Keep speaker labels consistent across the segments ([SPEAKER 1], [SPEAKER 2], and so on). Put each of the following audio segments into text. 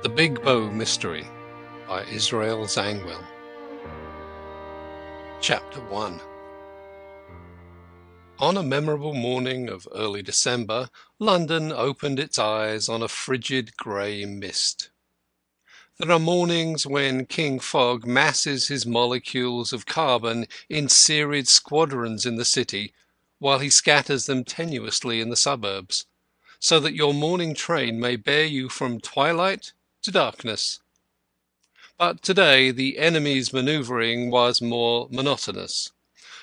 [SPEAKER 1] The Big Bow Mystery by Israel Zangwill. Chapter 1. On a memorable morning of early December, London opened its eyes on a frigid grey mist. There are mornings when King Fog masses his molecules of carbon in serried squadrons in the city, while he scatters them tenuously in the suburbs, so that your morning train may bear you from twilight to darkness. But today the enemy's manoeuvring was more monotonous.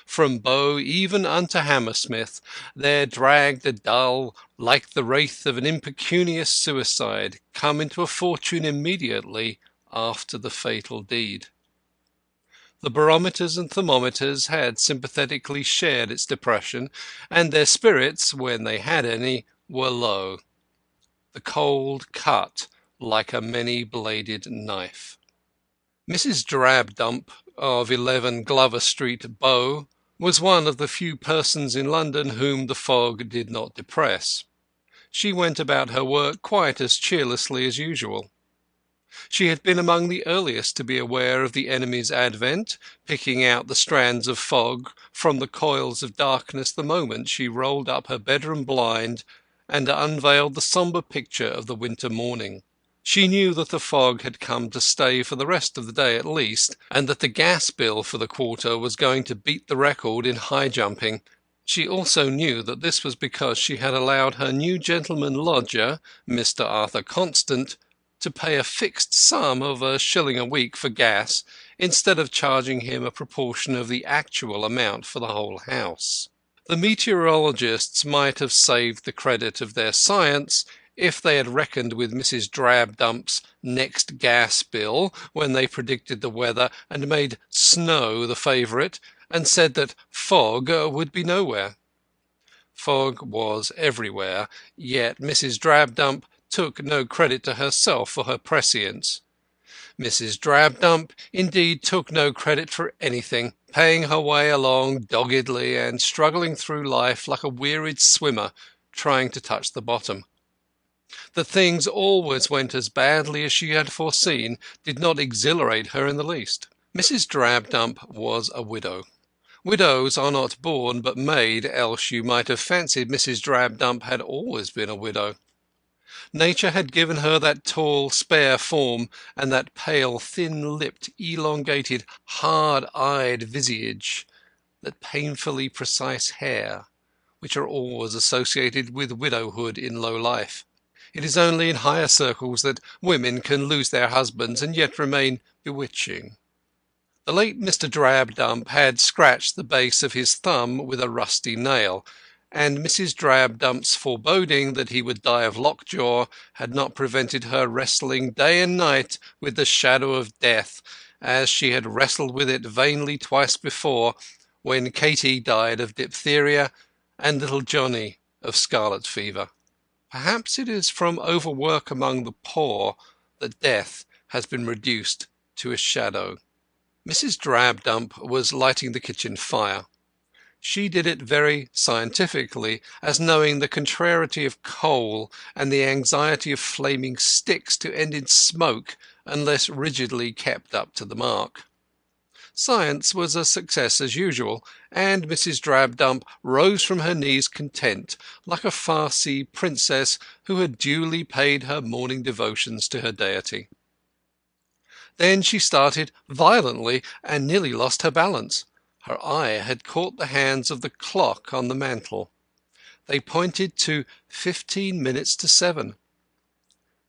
[SPEAKER 1] From bow even unto hammersmith there dragged a dull, like the wraith of an impecunious suicide, come into a fortune immediately after the fatal deed. The barometers and thermometers had sympathetically shared its depression, and their spirits, when they had any, were low. The cold cut like a many-bladed knife. Mrs. Drabdump of 11 Glover Street, Bow, was one of the few persons in London whom the fog did not depress. She went about her work quite as cheerlessly as usual. She had been among the earliest to be aware of the enemy's advent, picking out the strands of fog from the coils of darkness the moment she rolled up her bedroom blind and unveiled the sombre picture of the winter morning. She knew that the fog had come to stay for the rest of the day at least, and that the gas bill for the quarter was going to beat the record in high jumping. She also knew that this was because she had allowed her new gentleman lodger, Mr. Arthur Constant, to pay a fixed sum of £1 a week for gas, instead of charging him a proportion of the actual amount for the whole house. The meteorologists might have saved the credit of their science if they had reckoned with Mrs. Drabdump's next gas bill when they predicted the weather and made snow the favourite, and said that fog would be nowhere. Fog was everywhere, yet Mrs. Drabdump took no credit to herself for her prescience. Mrs. Drabdump indeed took no credit for anything, paying her way along doggedly and struggling through life like a wearied swimmer trying to touch the bottom. That things always went as badly as she had foreseen did not exhilarate her in the least. Mrs. Drabdump was a widow. Widows are not born but made, else you might have fancied Mrs. Drabdump had always been a widow. Nature had given her that tall, spare form, and that pale, thin-lipped, elongated, hard-eyed visage, that painfully precise hair, which are always associated with widowhood in low life. It is only in higher circles that women can lose their husbands and yet remain bewitching. The late Mr. Drabdump had scratched the base of his thumb with a rusty nail, and Mrs. Drabdump's foreboding that he would die of lockjaw had not prevented her wrestling day and night with the shadow of death, as she had wrestled with it vainly twice before, when Katy died of diphtheria and little Johnny of scarlet fever. Perhaps it is from overwork among the poor that death has been reduced to a shadow. Mrs. Drabdump was lighting the kitchen fire. She did it very scientifically, as knowing the contrariety of coal and the anxiety of flaming sticks to end in smoke unless rigidly kept up to the mark. Science was a success as usual, and Mrs. Drabdump rose from her knees content, like a Farsi princess who had duly paid her morning devotions to her deity. Then she started violently and nearly lost her balance. Her eye had caught the hands of the clock on the mantel. They pointed to 15 minutes to 7.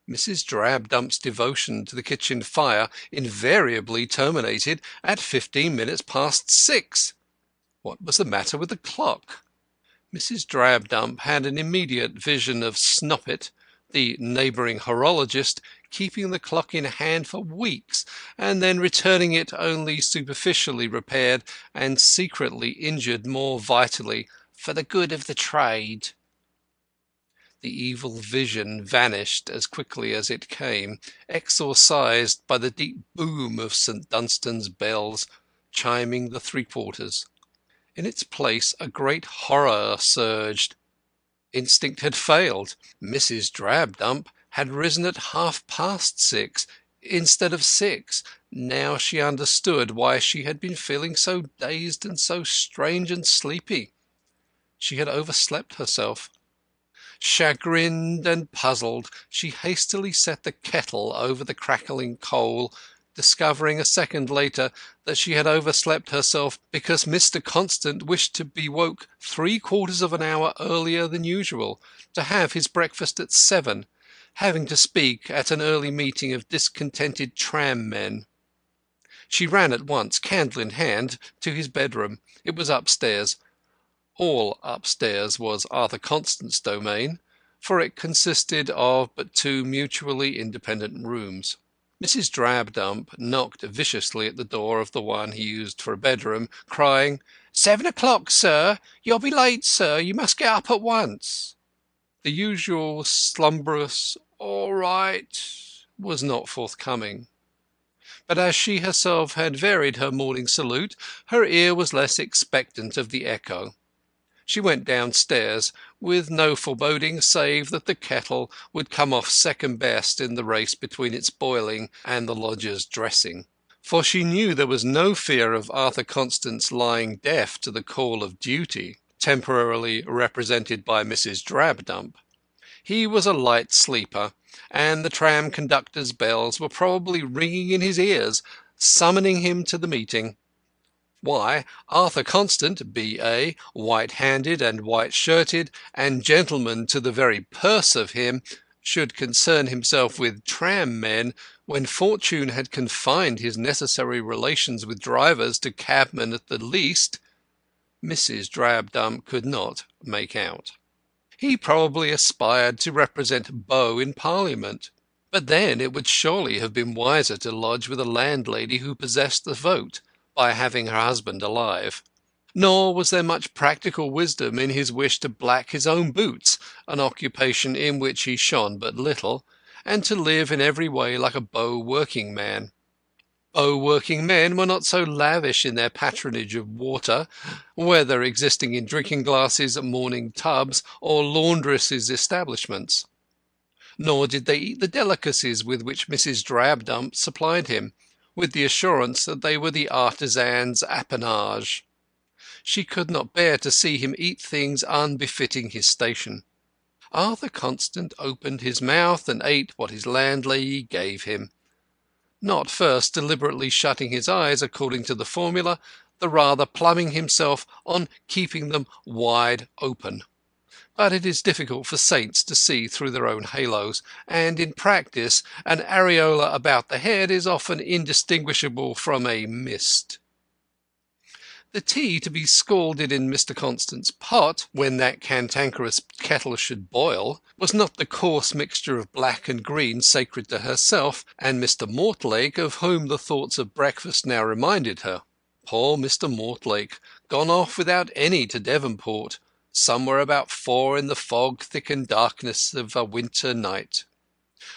[SPEAKER 1] Mrs. Drabdump's devotion to the kitchen fire invariably terminated at 15 minutes past 6. What was the matter with the clock? Mrs. Drabdump had an immediate vision of Snoppet, the neighbouring horologist, keeping the clock in hand for weeks, and then returning it only superficially repaired and secretly injured more vitally for the good of the trade. The evil vision vanished as quickly as it came, exorcised by the deep boom of St. Dunstan's bells chiming the 3/4. In its place a great horror surged. Instinct had failed. Mrs. Drabdump had risen at 6:30 instead of 6. Now she understood why she had been feeling so dazed and so strange and sleepy. She had overslept herself. Chagrined and puzzled, she hastily set the kettle over the crackling coal, discovering a second later that she had overslept herself because Mr. Constant wished to be woke 3/4 of an hour earlier than usual, to have his breakfast at 7, having to speak at an early meeting of discontented tram-men. She ran at once, candle in hand, to his bedroom. It was upstairs. All upstairs was Arthur Constant's domain, for it consisted of but 2 mutually independent rooms. Mrs. Drabdump knocked viciously at the door of the one he used for a bedroom, crying, "7 o'clock, sir. You'll be late, sir. You must get up at once." The usual slumberous "all right" was not forthcoming. But as she herself had varied her morning salute, her ear was less expectant of the echo. She went downstairs, with no foreboding save that the kettle would come off second best in the race between its boiling and the lodger's dressing. For she knew there was no fear of Arthur Constant's lying deaf to the call of duty, temporarily represented by Mrs. Drabdump. He was a light sleeper, and the tram conductor's bells were probably ringing in his ears, summoning him to the meeting. Why, Arthur Constant, B.A., white-handed and white-shirted, and gentleman to the very purse of him, should concern himself with tram-men when fortune had confined his necessary relations with drivers to cabmen at the least, Mrs. Drabdump could not make out. He probably aspired to represent Bow in Parliament, but then it would surely have been wiser to lodge with a landlady who possessed the vote, by having her husband alive. Nor was there much practical wisdom in his wish to black his own boots, an occupation in which he shone but little, and to live in every way like a Bow working man. Bow working men were not so lavish in their patronage of water, whether existing in drinking glasses, morning tubs, or laundresses' establishments. Nor did they eat the delicacies with which Mrs. Drabdump supplied him, with the assurance that they were the artisan's appanage. She could not bear to see him eat things unbefitting his station. Arthur Constant opened his mouth and ate what his landlady gave him, not first deliberately shutting his eyes according to the formula, the rather pluming himself on keeping them wide open. But it is difficult for saints to see through their own halos, and in practice an areola about the head is often indistinguishable from a mist. The tea to be scalded in Mr. Constant's pot, when that cantankerous kettle should boil, was not the coarse mixture of black and green sacred to herself and Mr. Mortlake, of whom the thoughts of breakfast now reminded her. Poor Mr. Mortlake, gone off without any to Devonport, somewhere about 4 in the fog-thickened darkness of a winter night.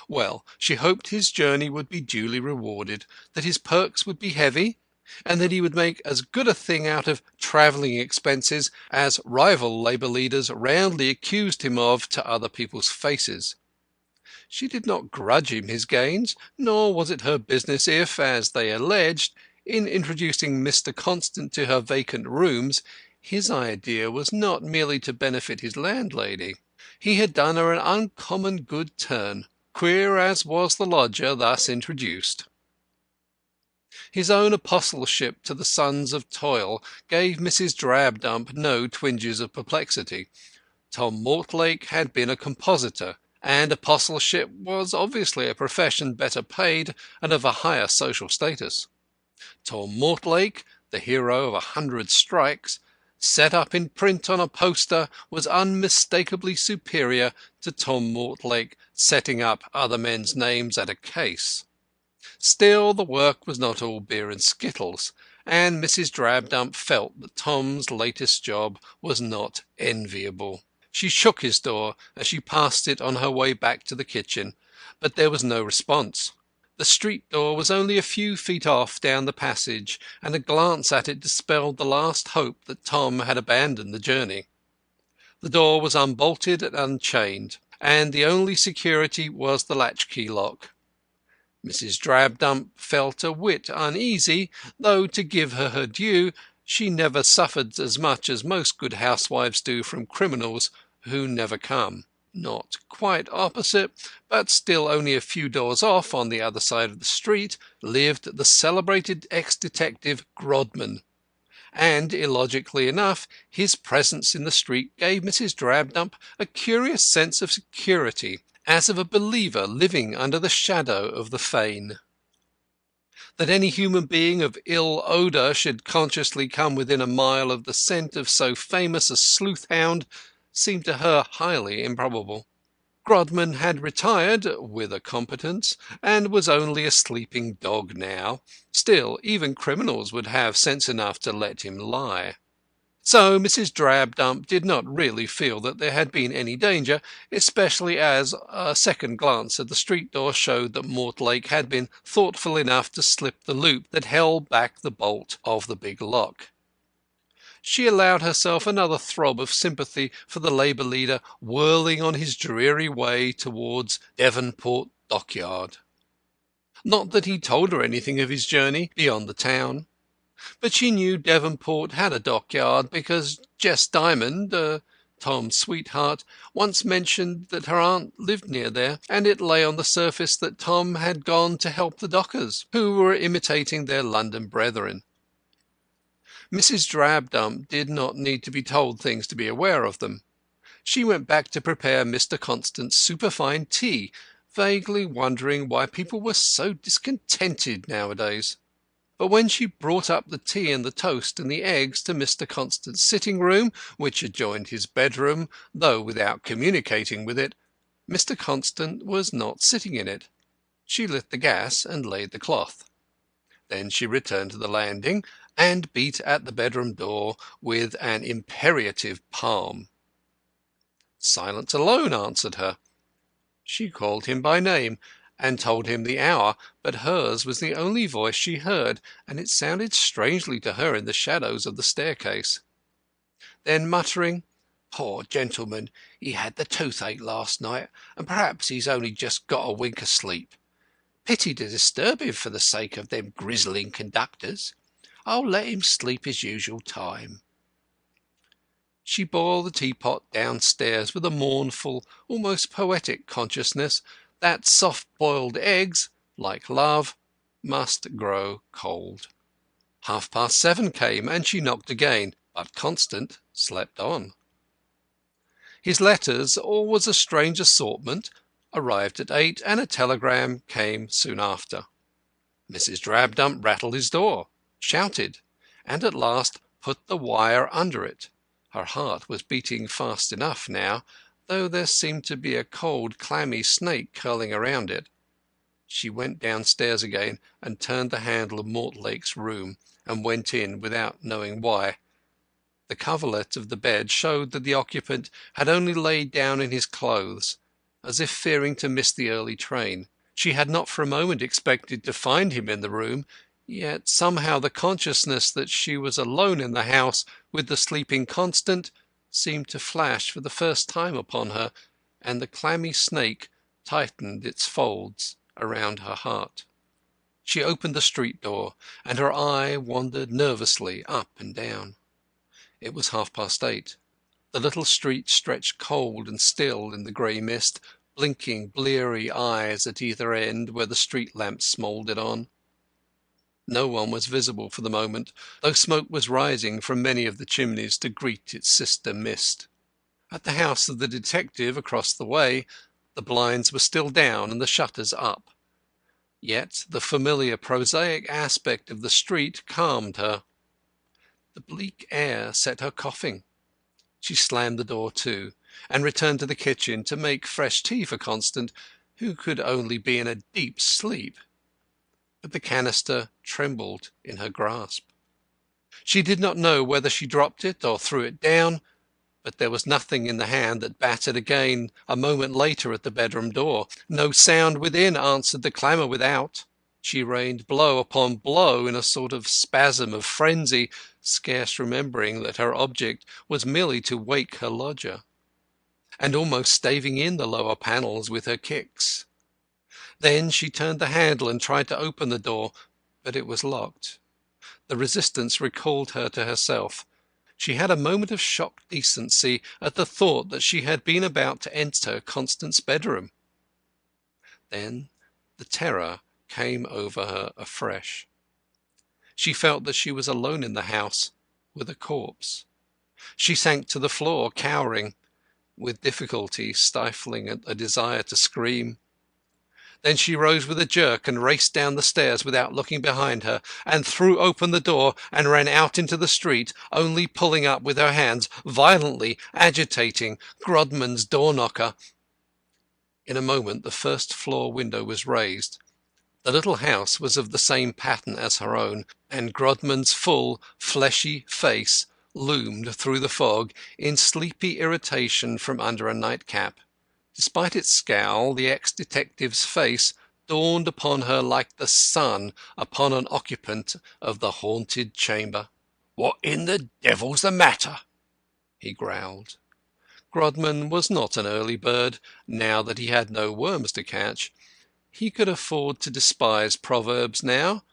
[SPEAKER 1] Well, she hoped his journey would be duly rewarded, that his perks would be heavy, and that he would make as good a thing out of travelling expenses as rival Labour leaders roundly accused him of to other people's faces. She did not grudge him his gains, nor was it her business if, as they alleged, in introducing Mr. Constant to her vacant rooms, his idea was not merely to benefit his landlady. He had done her an uncommon good turn, queer as was the lodger thus introduced. His own apostleship to the sons of toil gave Mrs. Drabdump no twinges of perplexity. Tom Mortlake had been a compositor, and apostleship was obviously a profession better paid and of a higher social status. Tom Mortlake, the hero of 100 strikes, set up in print on a poster, was unmistakably superior to Tom Mortlake setting up other men's names at a case. Still, the work was not all beer and skittles, and Mrs. Drabdump felt that Tom's latest job was not enviable. She shook his door as she passed it on her way back to the kitchen, but there was no response. The street door was only a few feet off down the passage, and a glance at it dispelled the last hope that Tom had abandoned the journey. The door was unbolted and unchained, and the only security was the latchkey lock. Mrs. Drabdump felt a whit uneasy, though, to give her her due, she never suffered as much as most good housewives do from criminals who never come. Not quite opposite, but still only a few doors off, on the other side of the street, lived the celebrated ex-detective Grodman, and, illogically enough, his presence in the street gave Mrs. Drabdump a curious sense of security, as of a believer living under the shadow of the fane. That any human being of ill odour should consciously come within a mile of the scent of so famous a sleuth-hound seemed to her highly improbable. Grodman had retired, with a competence, and was only a sleeping dog now. Still, even criminals would have sense enough to let him lie. So Mrs. Drabdump did not really feel that there had been any danger, especially as a second glance at the street door showed that Mortlake had been thoughtful enough to slip the loop that held back the bolt of the big lock. She allowed herself another throb of sympathy for the labour leader whirling on his dreary way towards Devonport dockyard. Not that he told her anything of his journey beyond the town, but she knew Devonport had a dockyard because Jess Dymond, Tom's sweetheart, once mentioned that her aunt lived near there, and it lay on the surface that Tom had gone to help the dockers, who were imitating their London brethren. Mrs. Drabdump did not need to be told things to be aware of them. She went back to prepare Mr. Constant's superfine tea, vaguely wondering why people were so discontented nowadays. But when she brought up the tea and the toast and the eggs to Mr. Constant's sitting-room, which adjoined his bedroom, though without communicating with it, Mr. Constant was not sitting in it. She lit the gas and laid the cloth. Then she returned to the landing, and beat at the bedroom door with an imperative palm. Silence alone answered her. She called him by name, and told him the hour, but hers was the only voice she heard, and it sounded strangely to her in the shadows of the staircase. Then muttering, "Poor gentleman, he had the toothache last night, and perhaps he's only just got a wink of sleep. Pity to disturb him for the sake of them grizzling conductors. I'll let him sleep his usual time." She bore the teapot downstairs with a mournful, almost poetic consciousness that soft-boiled eggs, like love, must grow cold. 7:30 came, and she knocked again, but Constant slept on. His letters, always a strange assortment, arrived at 8, and a telegram came soon after. Mrs. Drabdump rattled his door, shouted, and at last put the wire under it. Her heart was beating fast enough now, though there seemed to be a cold, clammy snake curling around it. She went downstairs again and turned the handle of Mortlake's room, and went in without knowing why. The coverlet of the bed showed that the occupant had only laid down in his clothes, as if fearing to miss the early train. She had not for a moment expected to find him in the room, yet somehow the consciousness that she was alone in the house with the sleeping Constant seemed to flash for the first time upon her, and the clammy snake tightened its folds around her heart. She opened the street door, and her eye wandered nervously up and down. It was 8:30. The little street stretched cold and still in the grey mist, blinking bleary eyes at either end where the street lamps smouldered on. No one was visible for the moment, though smoke was rising from many of the chimneys to greet its sister mist. At the house of the detective across the way the blinds were still down and the shutters up. Yet the familiar prosaic aspect of the street calmed her. The bleak air set her coughing. She slammed the door to, and returned to the kitchen to make fresh tea for Constant, who could only be in a deep sleep. But the canister trembled in her grasp. She did not know whether she dropped it or threw it down, but there was nothing in the hand that battered again a moment later at the bedroom door. No sound within answered the clamour without. She rained blow upon blow in a sort of spasm of frenzy, scarce remembering that her object was merely to wake her lodger. and almost staving in the lower panels with her kicks. Then she turned the handle and tried to open the door, but it was locked. The resistance recalled her to herself. She had a moment of shocked decency at the thought that she had been about to enter Constance's bedroom. Then the terror came over her afresh. She felt that she was alone in the house with a corpse. She sank to the floor, cowering, with difficulty stifling a desire to scream. Then she rose with a jerk and raced down the stairs without looking behind her, and threw open the door and ran out into the street, only pulling up with her hands, violently agitating Grodman's door-knocker. In a moment the first-floor window was raised. The little house was of the same pattern as her own, and Grodman's full, fleshy face loomed through the fog in sleepy irritation from under a nightcap. Despite its scowl, the ex-detective's face dawned upon her like the sun upon an occupant of the haunted chamber. "What in the devil's the matter?" he growled. Grodman was not an early bird, now that he had no worms to catch. He could afford to despise proverbs now,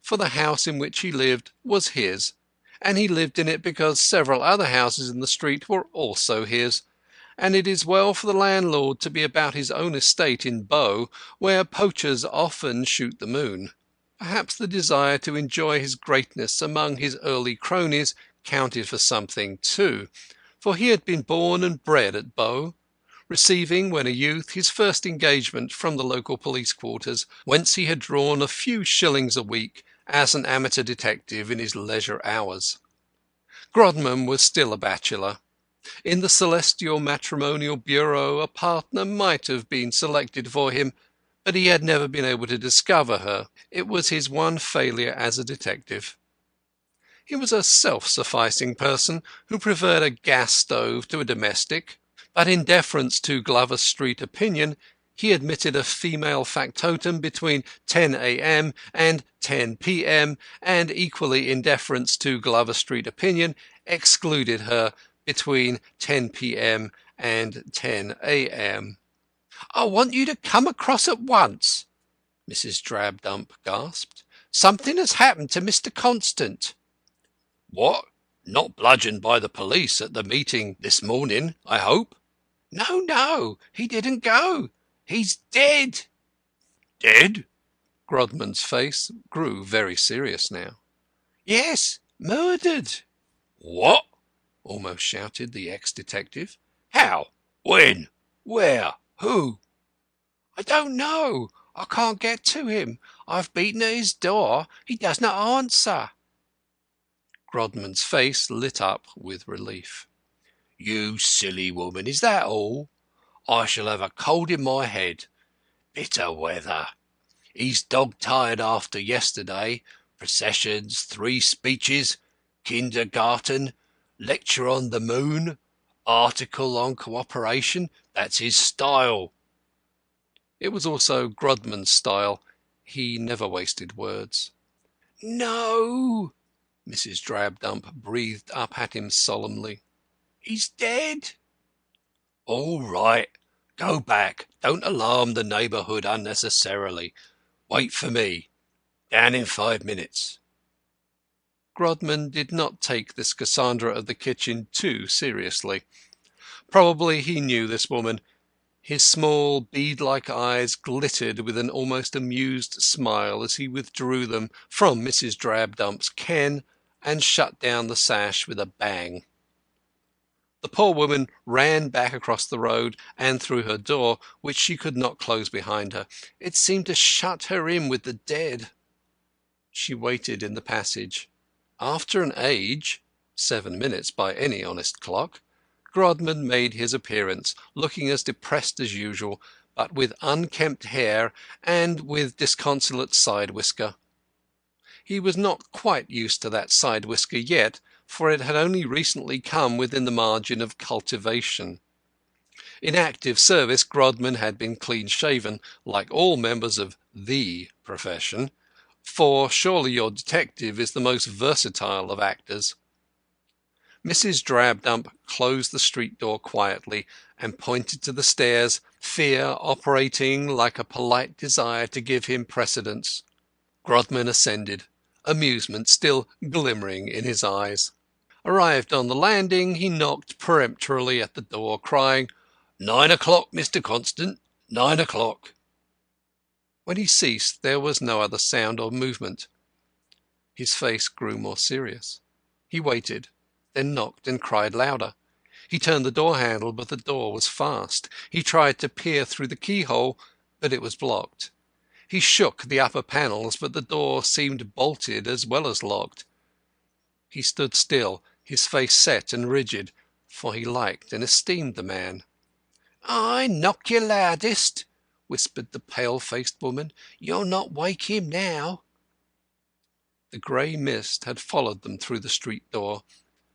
[SPEAKER 1] for the house in which he lived was his, and he lived in it because several other houses in the street were also his, and it is well for the landlord to be about his own estate in Bow, where poachers often shoot the moon. Perhaps the desire to enjoy his greatness among his early cronies counted for something too, for he had been born and bred at Bow, receiving when a youth his first engagement from the local police quarters, whence he had drawn a few shillings a week as an amateur detective in his leisure hours. Grodman was still a bachelor. In the celestial matrimonial bureau a partner might have been selected for him, but he had never been able to discover her. It was his one failure as a detective. He was a self-sufficing person who preferred a gas stove to a domestic, but in deference to Glover Street opinion he admitted a female factotum between 10 a.m. and 10 p.m., and equally in deference to Glover Street opinion excluded her between 10 p.m. and 10 a.m. "I want you to come across at once," Mrs. Drabdump gasped. "Something has happened to Mr. Constant." "What? Not bludgeoned by the police at the meeting this morning, I hope?" "No, no, he didn't go. He's dead." "Dead?" Grodman's face grew very serious now. "Yes, murdered." "What?" almost shouted the ex-detective. "How? When? Where? Who?" "I don't know. I can't get to him. I've beaten at his door. He does not answer." Grodman's face lit up with relief. "You silly woman, is that all? I shall have a cold in my head. Bitter weather. He's dog-tired after yesterday. Processions, 3 speeches, kindergarten, lecture on the moon, article on cooperation. That's his style." It was also Grodman's style. He never wasted words. "No," Mrs. Drabdump breathed up at him solemnly. "He's dead." "All right. Go back. Don't alarm the neighbourhood unnecessarily. Wait for me. Down in 5 minutes." Grodman did not take this Cassandra of the kitchen too seriously. Probably he knew this woman. His small bead-like eyes glittered with an almost amused smile as he withdrew them from Mrs. Drabdump's ken and shut down the sash with a bang. The poor woman ran back across the road and through her door, which she could not close behind her. It seemed to shut her in with the dead. She waited in the passage. After an age, 7 minutes by any honest clock, Grodman made his appearance, looking as depressed as usual, but with unkempt hair and with disconsolate side-whisker. He was not quite used to that side-whisker yet, for it had only recently come within the margin of cultivation. In active service Grodman had been clean-shaven, like all members of the profession, for surely your detective is the most versatile of actors. Mrs. Drabdump closed the street door quietly and pointed to the stairs, fear operating like a polite desire to give him precedence. Grodman ascended, amusement still glimmering in his eyes. Arrived on the landing, he knocked peremptorily at the door, crying, "9 o'clock, Mr. Constant, 9 o'clock." When he ceased there was no other sound or movement. His face grew more serious. He waited, then knocked and cried louder. He turned the door handle, but the door was fast. He tried to peer through the keyhole, but it was blocked. He shook the upper panels, but the door seemed bolted as well as locked. He stood still, his face set and rigid, for he liked and esteemed the man. "I knock your loudest," whispered the pale-faced woman. "You'll not wake him now." The grey mist had followed them through the street door,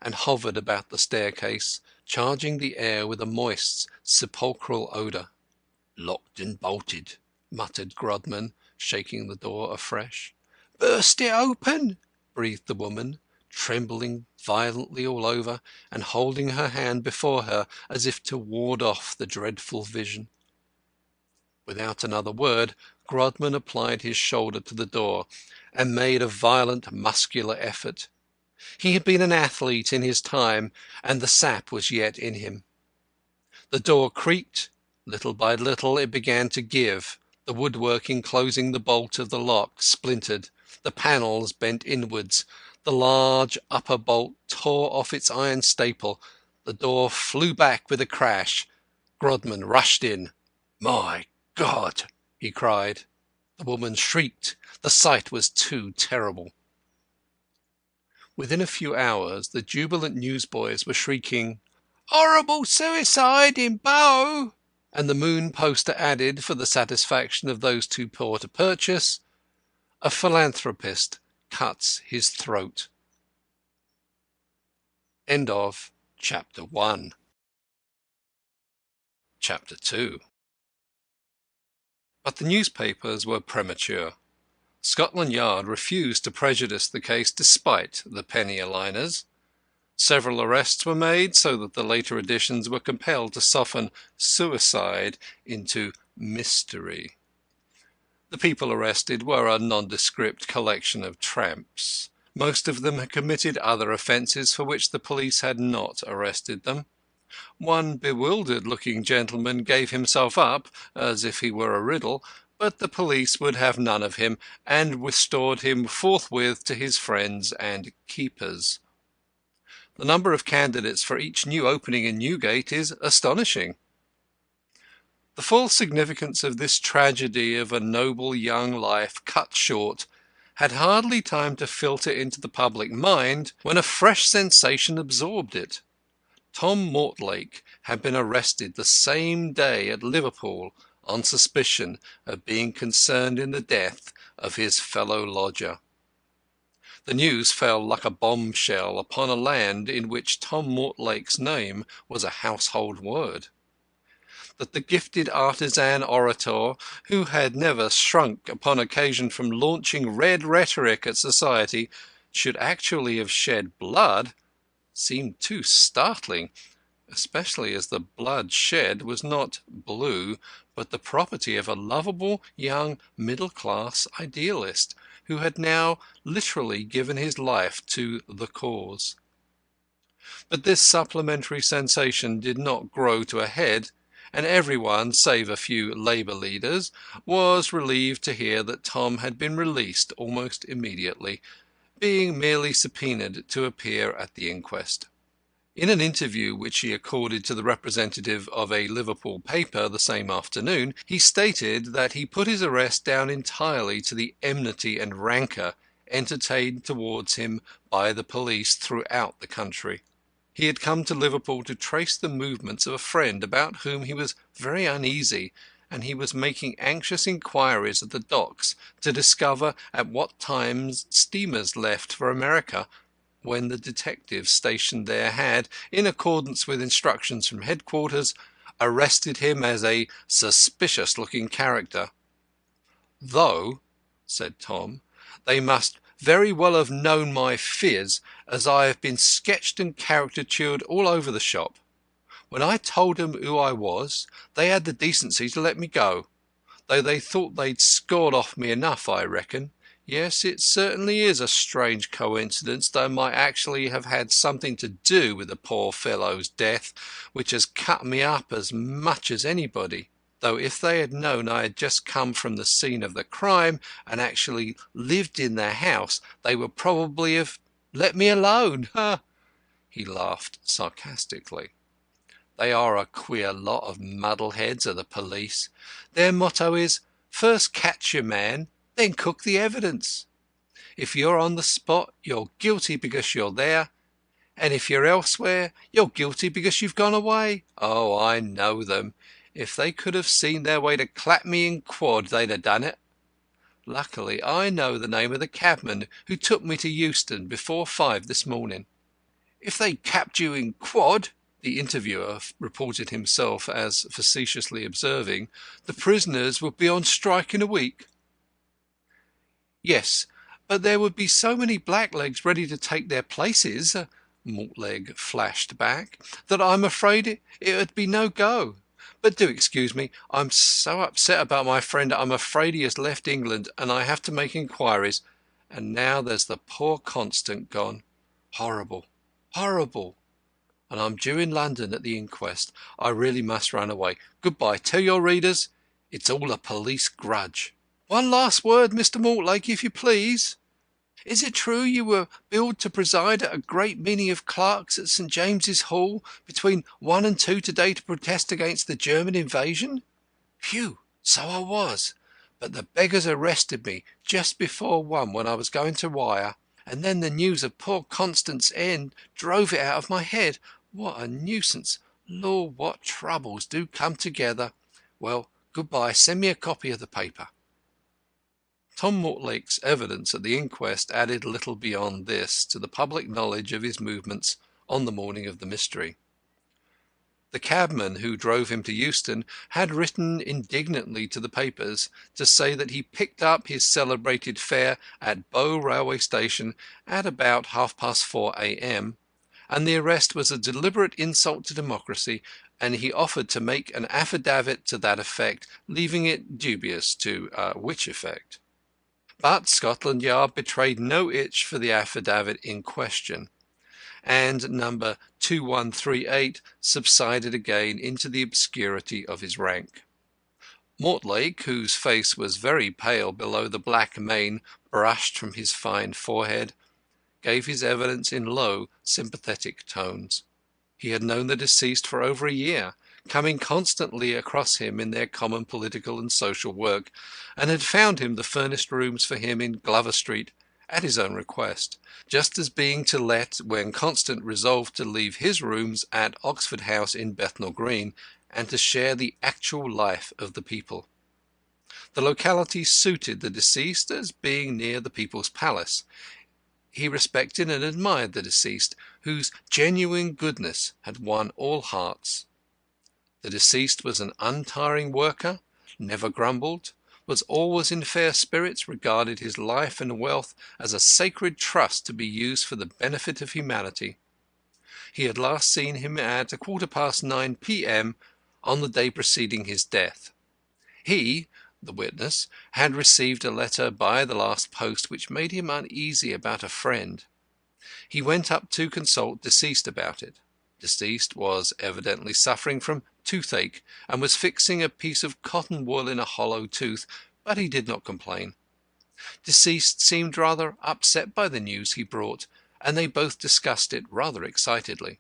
[SPEAKER 1] and hovered about the staircase, charging the air with a moist, sepulchral odour. "Locked and bolted," muttered Grodman, shaking the door afresh. "Burst it open," breathed the woman, trembling violently all over, and holding her hand before her as if to ward off the dreadful vision. Without another word, Grodman applied his shoulder to the door, and made a violent muscular effort. He had been an athlete in his time, and the sap was yet in him. The door creaked. Little by little it began to give. The woodwork enclosing the bolt of the lock splintered. The panels bent inwards. The large upper bolt tore off its iron staple. The door flew back with a crash. Grodman rushed in. "My God!" he cried. The woman shrieked. The sight was too terrible. Within a few hours the jubilant newsboys were shrieking, "Horrible suicide in Bow!" and the Moon Poster added, for the satisfaction of those too poor to purchase, "A philanthropist cuts his throat." End of Chapter 1. Chapter 2. But the newspapers were premature. Scotland Yard refused to prejudice the case despite the penny-a-liners. Several arrests were made, so that the later editions were compelled to soften suicide into mystery. The people arrested were a nondescript collection of tramps. Most of them had committed other offences for which the police had not arrested them. One bewildered-looking gentleman gave himself up, as if he were a riddle, but the police would have none of him, and restored him forthwith to his friends and keepers. The number of candidates for each new opening in Newgate is astonishing. The full significance of this tragedy of a noble young life cut short had hardly time to filter into the public mind when a fresh sensation absorbed it. Tom Mortlake had been arrested the same day at Liverpool on suspicion of being concerned in the death of his fellow lodger. The news fell like a bombshell upon a land in which Tom Mortlake's name was a household word. That the gifted artisan orator, who had never shrunk upon occasion from launching red rhetoric at society, should actually have shed blood, seemed too startling, especially as the blood shed was not blue, but the property of a lovable young middle-class idealist, who had now literally given his life to the cause. But this supplementary sensation did not grow to a head, and everyone, save a few Labour leaders, was relieved to hear that Tom had been released almost immediately, being merely subpoenaed to appear at the inquest. In an interview which he accorded to the representative of a Liverpool paper the same afternoon, he stated that he put his arrest down entirely to the enmity and rancour entertained towards him by the police throughout the country. He had come to Liverpool to trace the movements of a friend about whom he was very uneasy, and he was making anxious inquiries at the docks to discover at what times steamers left for America, when the detectives stationed there had, in accordance with instructions from headquarters, arrested him as a suspicious-looking character. "Though," said Tom, "they must very well have known my phiz, as I have been sketched and caricatured all over the shop. When I told 'em who I was, they had the decency to let me go, though they thought they'd scored off me enough, I reckon. Yes, it certainly is a strange coincidence that I might actually have had something to do with the poor fellow's death, which has cut me up as much as anybody. Though if they had known I had just come from the scene of the crime and actually lived in the house, they would probably have let me alone. Ha!" He laughed sarcastically. They are a queer lot of muddleheads are the police. Their motto is, first catch your man, then cook the evidence. If you're on the spot, you're guilty because you're there, and if you're elsewhere, you're guilty because you've gone away. Oh, I know them. If they could have seen their way to clap me in quod, they'd have done it. Luckily, I know the name of the cabman who took me to Euston before 5 this morning. If they capped you in quod, the interviewer reported himself as facetiously observing, the prisoners would be on strike in a week. Yes, but there would be so many blacklegs ready to take their places, Mortlegg flashed back, that I'm afraid it'd be no go. But do excuse me, I'm so upset about my friend I'm afraid he has left England and I have to make inquiries. And now there's the poor Constant gone. Horrible, horrible. And I'm due in London at the inquest. I really must run away. Goodbye. Tell your readers it's all a police grudge. One last word, Mr. Mortlake, if you please. Is it true you were billed to preside at a great meeting of clerks at St. James's Hall between 1 and 2 today to protest against the German invasion? Phew, so I was. But the beggars arrested me just before 1 when I was going to wire, and then the news of poor Constant's end drove it out of my head. What a nuisance! Lord, what troubles do come together! Well, good-bye. Send me a copy of the paper. Tom Mortlake's evidence at the inquest added little beyond this to the public knowledge of his movements on the morning of the mystery. The cabman who drove him to Euston had written indignantly to the papers to say that he picked up his celebrated fare at Bow railway station at about 4:30 a.m., and the arrest was a deliberate insult to democracy, and he offered to make an affidavit to that effect, leaving it dubious to which effect. But Scotland Yard betrayed no itch for the affidavit in question, and number 2138 subsided again into the obscurity of his rank. Mortlake, whose face was very pale below the black mane brushed from his fine forehead, gave his evidence in low, sympathetic tones. He had known the deceased for over a year, coming constantly across him in their common political and social work, and had found him the furnished rooms for him in Glover Street at his own request, just as being to let when Constant resolved to leave his rooms at Oxford House in Bethnal Green, and to share the actual life of the people. The locality suited the deceased as being near the People's Palace. He respected and admired the deceased, whose genuine goodness had won all hearts. The deceased was an untiring worker, never grumbled, was always in fair spirits, regarded his life and wealth as a sacred trust to be used for the benefit of humanity. He had last seen him at 9:15 p.m. on the day preceding his death. He, the witness, had received a letter by the last post which made him uneasy about a friend. He went up to consult deceased about it. Deceased was evidently suffering from toothache, and was fixing a piece of cotton wool in a hollow tooth, but he did not complain. Deceased seemed rather upset by the news he brought, and they both discussed it rather excitedly.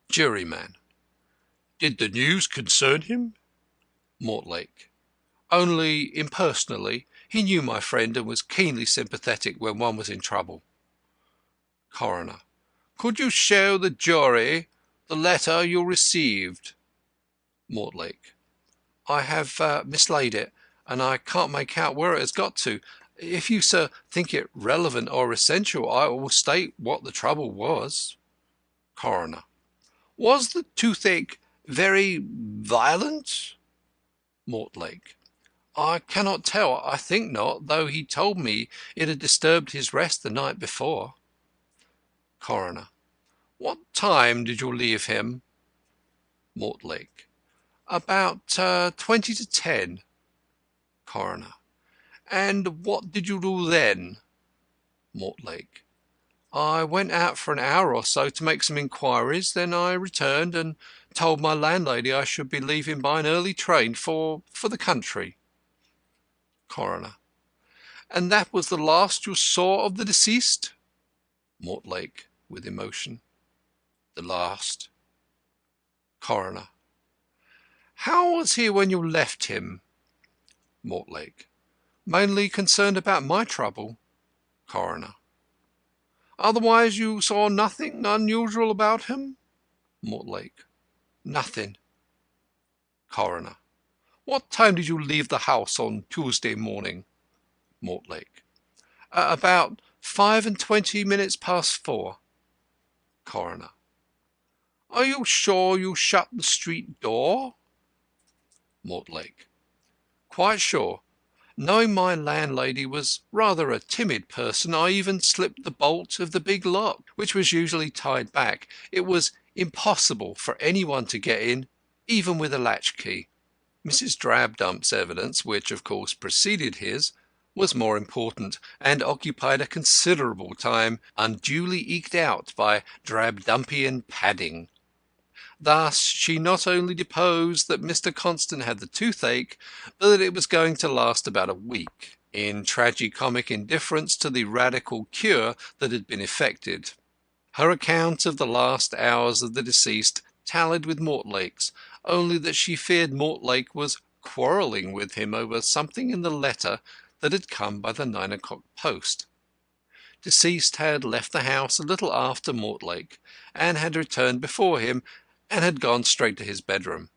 [SPEAKER 1] Juryman: Did the news concern him? Mortlake: Only impersonally. He knew my friend and was keenly sympathetic when one was in trouble. Coroner: Could you show the jury the letter you received? Mortlake: I have mislaid it, and I can't make out where it has got to. If you, sir, think it relevant or essential, I will state what the trouble was. Coroner: Was the toothache very violent? Mortlake: I cannot tell. I think not, though he told me it had disturbed his rest the night before. Coroner: What time did you leave him? Mortlake. About 20 to 10. Coroner. And what did you do then? Mortlake. I went out for an hour or so to make some inquiries. Then I returned and told my landlady I should be leaving by an early train for the country. Coroner. And that was the last you saw of the deceased? Mortlake, with emotion. The last. Coroner. How was he when you left him? Mortlake. Mainly concerned about my trouble. Coroner. Otherwise you saw nothing unusual about him? Mortlake. Nothing. Coroner. What time did you leave the house on Tuesday morning? Mortlake. About 25 minutes past 4. Coroner. Are you sure you shut the street door? Mortlake. Quite sure. Knowing my landlady was rather a timid person, I even slipped the bolt of the big lock, which was usually tied back. It was impossible for anyone to get in, even with a latchkey. Mrs. Drabdump's evidence, which of course preceded his, was more important, and occupied a considerable time, unduly eked out by Drabdumpian padding. Thus she not only deposed that Mr. Constant had the toothache, but that it was going to last about a week, in tragi-comic indifference to the radical cure that had been effected. Her account of the last hours of the deceased tallied with Mortlake's, only that she feared Mortlake was quarrelling with him over something in the letter that had come by the 9 o'clock post. Deceased had left the house a little after Mortlake, and had returned before him, and had gone straight to his bedroom.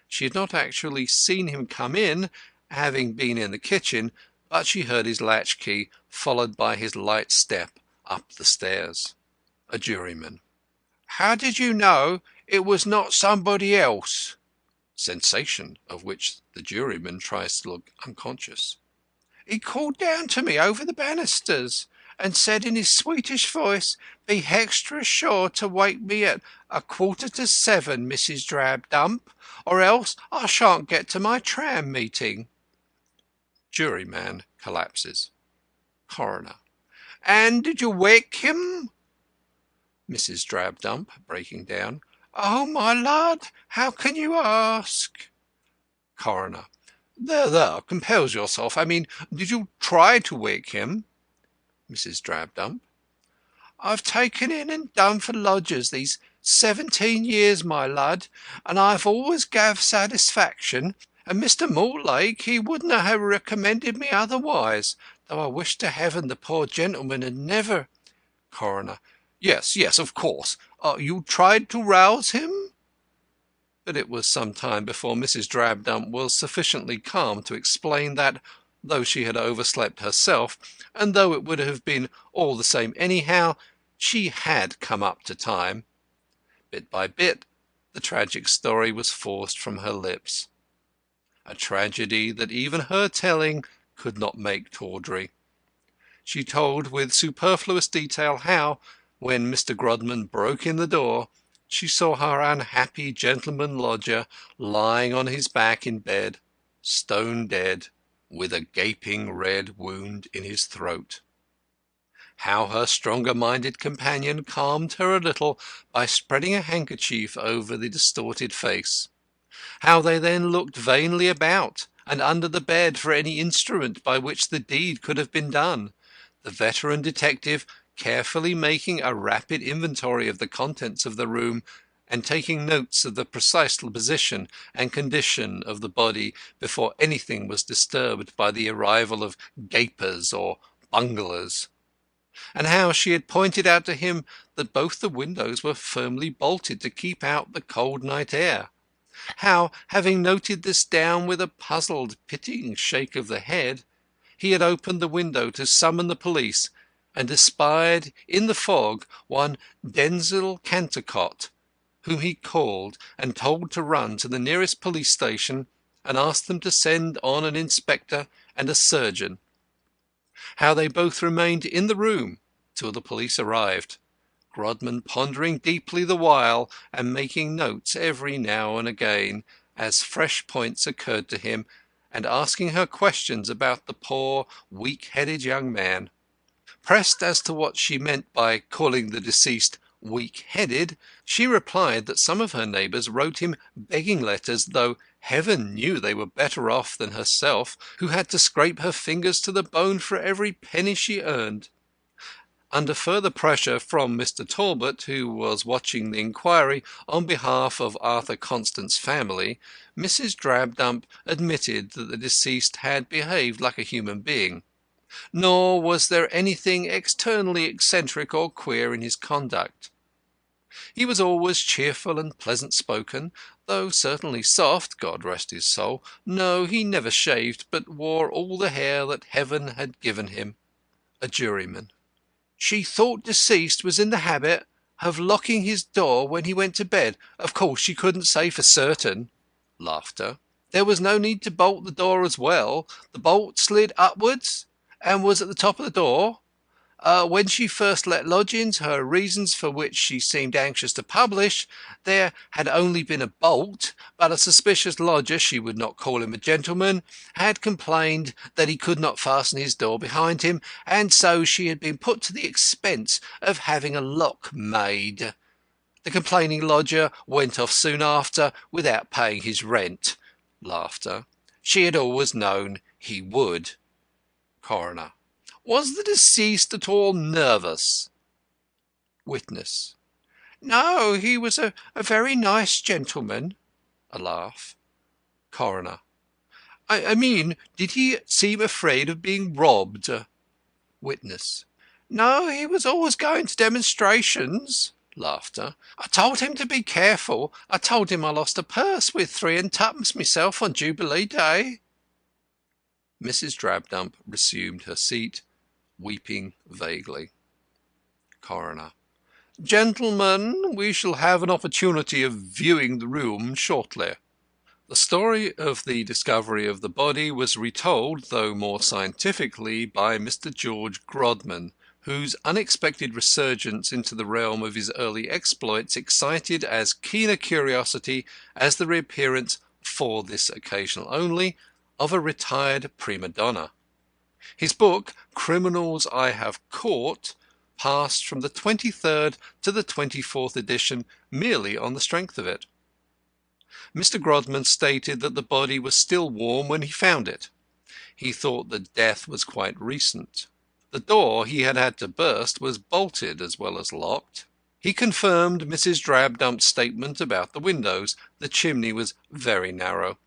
[SPEAKER 1] She had not actually seen him come in, having been in the kitchen, but she heard his latchkey, followed by his light step up the stairs. A juryman. How did you know it was not somebody else? Sensation, of which the juryman tries to look unconscious. He called down to me over the banisters, and said in his sweetish voice, "Be hextra sure to wake me at 7:15, Mrs. Drabdump, or else I shan't get to my tram meeting." Juryman collapses. Coroner. And did you wake him? Mrs. Drabdump, breaking down. Oh, my lad, how can you ask? Coroner. There, compose yourself. I mean, did you try to wake him? Mrs. Drabdump. I've taken in and done for lodgers these 17 years, my lad, and I've always gav satisfaction, and Mr. Mortlake, he wouldn't have recommended me otherwise, though I wish to heaven the poor gentleman had never... Coroner. Yes, of course. You tried to rouse him? But it was some time before Mrs. Drabdump was sufficiently calm to explain that, though she had overslept herself, and though it would have been all the same anyhow, she had come up to time. Bit by bit, the tragic story was forced from her lips. A tragedy that even her telling could not make tawdry. She told with superfluous detail how, when Mr. Grodman broke in the door, she saw her unhappy gentleman lodger lying on his back in bed, stone dead, with a gaping red wound in his throat. How her stronger-minded companion calmed her a little by spreading a handkerchief over the distorted face. How they then looked vainly about and under the bed for any instrument by which the deed could have been done, the veteran detective carefully making a rapid inventory of the contents of the room, and taking notes of the precise position and condition of the body before anything was disturbed by the arrival of gapers or bunglers. And how she had pointed out to him that both the windows were firmly bolted to keep out the cold night air. How, having noted this down with a puzzled, pitying shake of the head, he had opened the window to summon the police, and espied in the fog one Denzil Cantercot, whom he called and told to run to the nearest police station and ask them to send on an inspector and a surgeon. How they both remained in the room till the police arrived, Grodman pondering deeply the while, and making notes every now and again as fresh points occurred to him, and asking her questions about the poor, weak-headed young man. Pressed as to what she meant by calling the deceased weak-headed, she replied that some of her neighbours wrote him begging letters, though heaven knew they were better off than herself, who had to scrape her fingers to the bone for every penny she earned. Under further pressure from Mr. Talbot, who was watching the inquiry on behalf of Arthur Constant's family, Mrs. Drabdump admitted that the deceased had behaved like a human being. Nor was there anything externally eccentric or queer in his conduct. He was always cheerful and pleasant-spoken, though certainly soft, God rest his soul. No, he never shaved, but wore all the hair that heaven had given him. A juryman. She thought deceased was in the habit of locking his door when he went to bed. Of course she couldn't say for certain. Laughter. There was no need to bolt the door as well. The bolt slid upwards and was at the top of the door. When she first let lodgings, her reasons for which she seemed anxious to publish, there had only been a bolt, but a suspicious lodger, she would not call him a gentleman, had complained that he could not fasten his door behind him, and so she had been put to the expense of having a lock made. The complaining lodger went off soon after without paying his rent. Laughter. She had always known he would. Coroner. Was the deceased at all nervous? Witness. No, he was a very nice gentleman. A laugh. Coroner. I mean, did he seem afraid of being robbed? Witness. No, he was always going to demonstrations. Laughter. I told him to be careful. I told him I lost a purse with 3 and twopence myself on Jubilee Day. Mrs. Drabdump resumed her seat, weeping vaguely. Coroner. Gentlemen, we shall have an opportunity of viewing the room shortly. The story of the discovery of the body was retold, though more scientifically, by Mr. George Grodman, whose unexpected resurgence into the realm of his early exploits excited as keen a curiosity as the reappearance, for this occasion only, of a retired prima donna. His book, Criminals I Have Caught, passed from the 23rd to the 24th edition merely on the strength of it. Mr. Grodman stated that the body was still warm when he found it. He thought that death was quite recent. The door he had had to burst was bolted as well as locked. He confirmed Mrs. Drabdump's statement about the windows. The chimney was very narrow.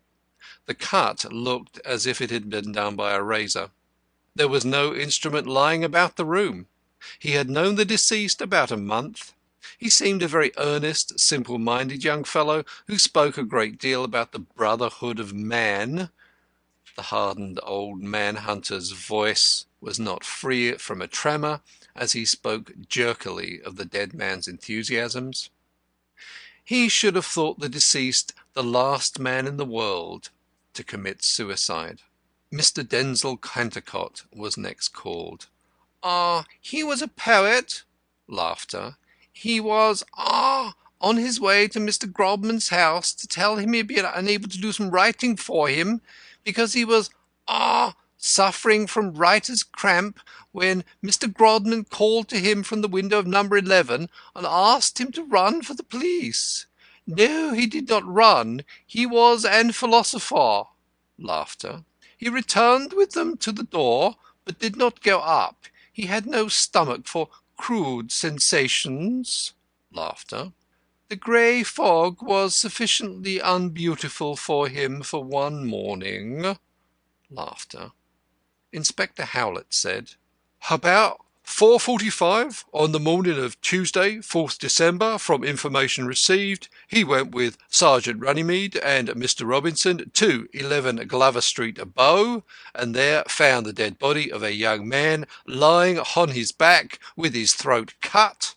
[SPEAKER 1] The cut looked as if it had been done by a razor. There was no instrument lying about the room. He had known the deceased about a month. He seemed a very earnest, simple-minded young fellow who spoke a great deal about the brotherhood of man. The hardened old man-hunter's voice was not free from a tremor as he spoke jerkily of the dead man's enthusiasms. He should have thought the deceased the last man in the world to commit suicide. Mr. Denzil Cantercot was next called. He was a poet. Laughter. He was, on his way to Mr. Grodman's house to tell him he'd be unable to do some writing for him because he was, suffering from writer's cramp when Mr. Grodman called to him from the window of number 11 and asked him to run for the police. No, he did not run. He was an philosopher. Laughter. He returned with them to the door, but did not go up. He had no stomach for crude sensations. Laughter. The grey fog was sufficiently unbeautiful for him for one morning. Laughter. Inspector Howlett said, About 4:45 on the morning of Tuesday, 4th December, from information received, he went with Sergeant Runnymede and Mr. Robinson to 11 Glover Street, Bow, and there found the dead body of a young man lying on his back with his throat cut.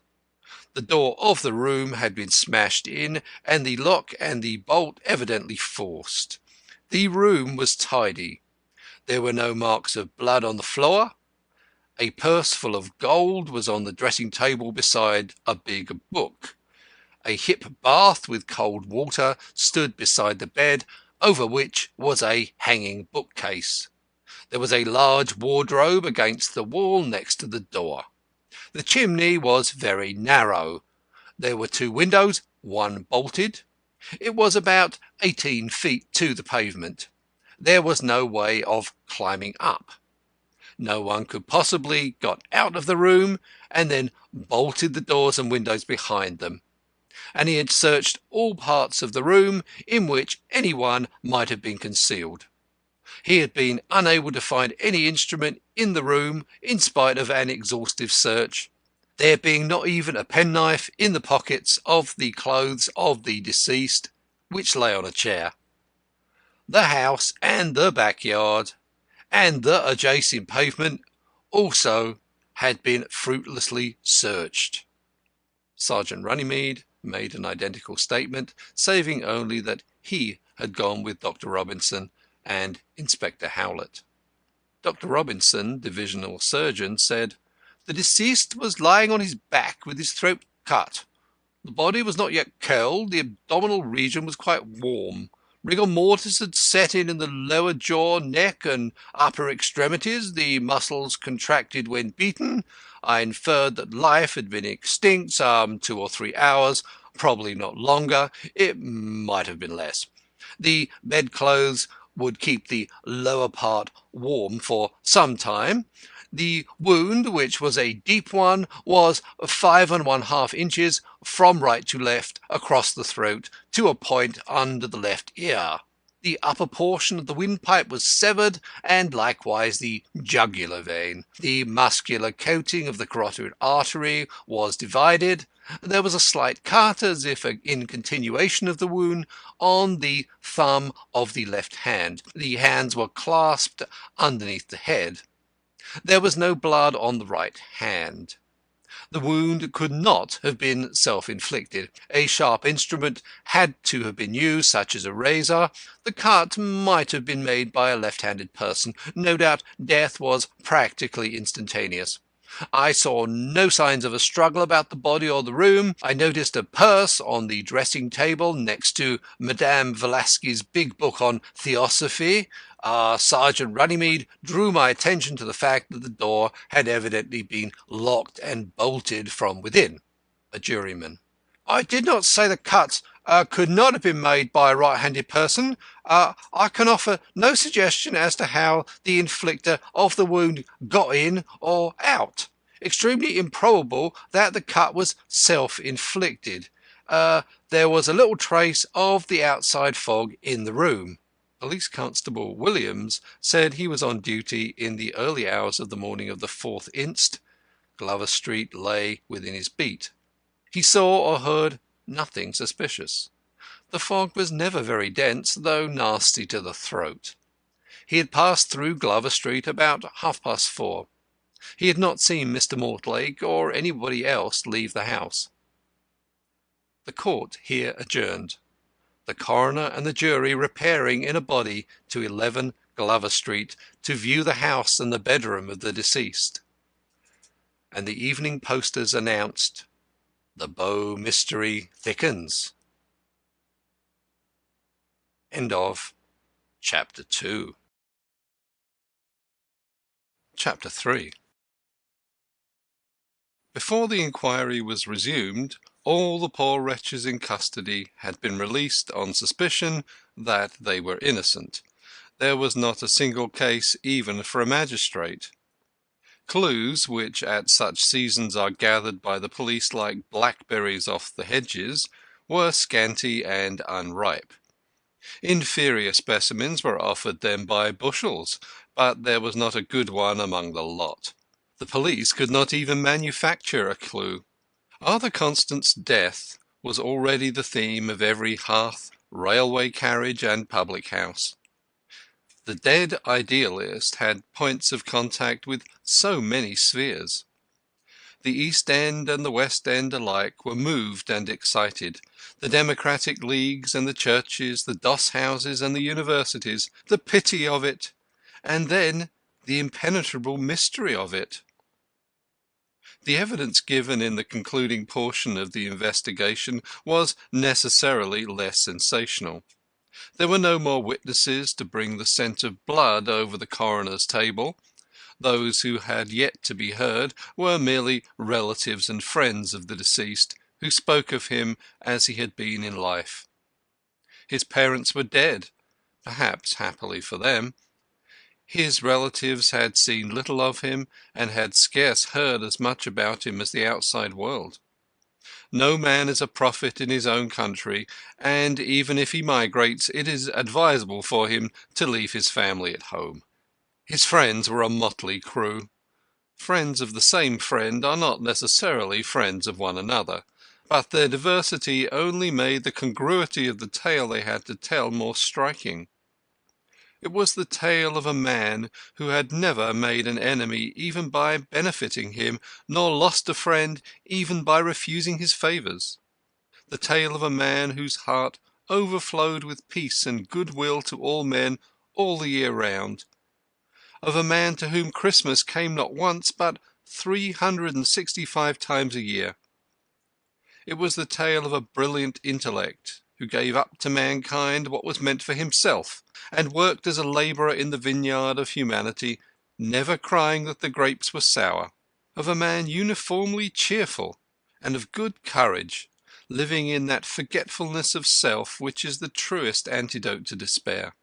[SPEAKER 1] The door of the room had been smashed in, and the lock and the bolt evidently forced. The room was tidy. There were no marks of blood on the floor. A purse full of gold was on the dressing table beside a big book. A hip bath with cold water stood beside the bed, over which was a hanging bookcase. There was a large wardrobe against the wall next to the door. The chimney was very narrow. There were 2 windows, one bolted. It was about 18 feet to the pavement. There was no way of climbing up. No one could possibly got out of the room and then bolted the doors and windows behind them. And he had searched all parts of the room in which anyone might have been concealed. He had been unable to find any instrument in the room in spite of an exhaustive search, there being not even a penknife in the pockets of the clothes of the deceased, which lay on a chair. The house and the backyard and the adjacent pavement also had been fruitlessly searched. Sergeant Runnymede made an identical statement, saving only that he had gone with Dr. Robinson and Inspector Howlett. Dr. Robinson, divisional surgeon, said, "The deceased was lying on his back with his throat cut. The body was not yet cold. The abdominal region was quite warm. Rigor mortis had set in the lower jaw, neck, and upper extremities. The muscles contracted when beaten. I inferred that life had been extinct some 2 or 3 hours, probably not longer. It might have been less. The bedclothes would keep the lower part warm for some time. The wound, which was a deep one, was 5½ inches from right to left across the throat to a point under the left ear. The upper portion of the windpipe was severed, and likewise the jugular vein. The muscular coating of the carotid artery was divided. There was a slight cut, as if in continuation of the wound, on the thumb of the left hand. The hands were clasped underneath the head. There was no blood on the right hand. The wound could not have been self-inflicted. A sharp instrument had to have been used, such as a razor. The cut might have been made by a left-handed person. No doubt death was practically instantaneous. I saw no signs of a struggle about the body or the room. I noticed a purse on the dressing table next to Madame Velasquez's big book on Theosophy. Sergeant Runnymede drew my attention to the fact that the door had evidently been locked and bolted from within. A juryman: I did not say the cuts could not have been made by a right-handed person. I can offer no suggestion as to how the inflictor of the wound got in or out. Extremely improbable that the cut was self-inflicted. There was a little trace of the outside fog in the room. Police Constable Williams said he was on duty in the early hours of the morning of the 4th inst. Glover Street lay within his beat. He saw or heard nothing suspicious. The fog was never very dense, though nasty to the throat. He had passed through Glover Street about 4:30. He had not seen Mr. Mortlake or anybody else leave the house. The court here adjourned, the coroner and the jury repairing in a body to 11 Glover Street to view the house and the bedroom of the deceased. And the evening posters announced, "The Bow mystery thickens." End of Chapter 2. Chapter 3. Before the inquiry was resumed, all the poor wretches in custody had been released on suspicion that they were innocent. There was not a single case even for a magistrate. Clues, which at such seasons are gathered by the police like blackberries off the hedges, were scanty and unripe. Inferior specimens were offered them by bushels, but there was not a good one among the lot. The police could not even manufacture a clue. Arthur Constant's death was already the theme of every hearth, railway carriage, and public house. The dead idealist had points of contact with so many spheres. The East End and the West End alike were moved and excited. The democratic leagues and the churches, the doss houses and the universities, the pity of it, and then the impenetrable mystery of it. The evidence given in the concluding portion of the investigation was necessarily less sensational. There were no more witnesses to bring the scent of blood over the coroner's table. Those who had yet to be heard were merely relatives and friends of the deceased, who spoke of him as he had been in life. His parents were dead, perhaps happily for them. His relatives had seen little of him, and had scarce heard as much about him as the outside world. No man is a prophet in his own country, and even if he migrates, it is advisable for him to leave his family at home. His friends were a motley crew. Friends of the same friend are not necessarily friends of one another, but their diversity only made the congruity of the tale they had to tell more striking. It was the tale of a man who had never made an enemy even by benefiting him, nor lost a friend even by refusing his favours. The tale of a man whose heart overflowed with peace and goodwill to all men all the year round. Of a man to whom Christmas came not once but 365 times a year. It was the tale of a brilliant intellect who gave up to mankind what was meant for himself, and worked as a labourer in the vineyard of humanity, never crying that the grapes were sour. Of a man uniformly cheerful, and of good courage, living in that forgetfulness of self which is the truest antidote to despair.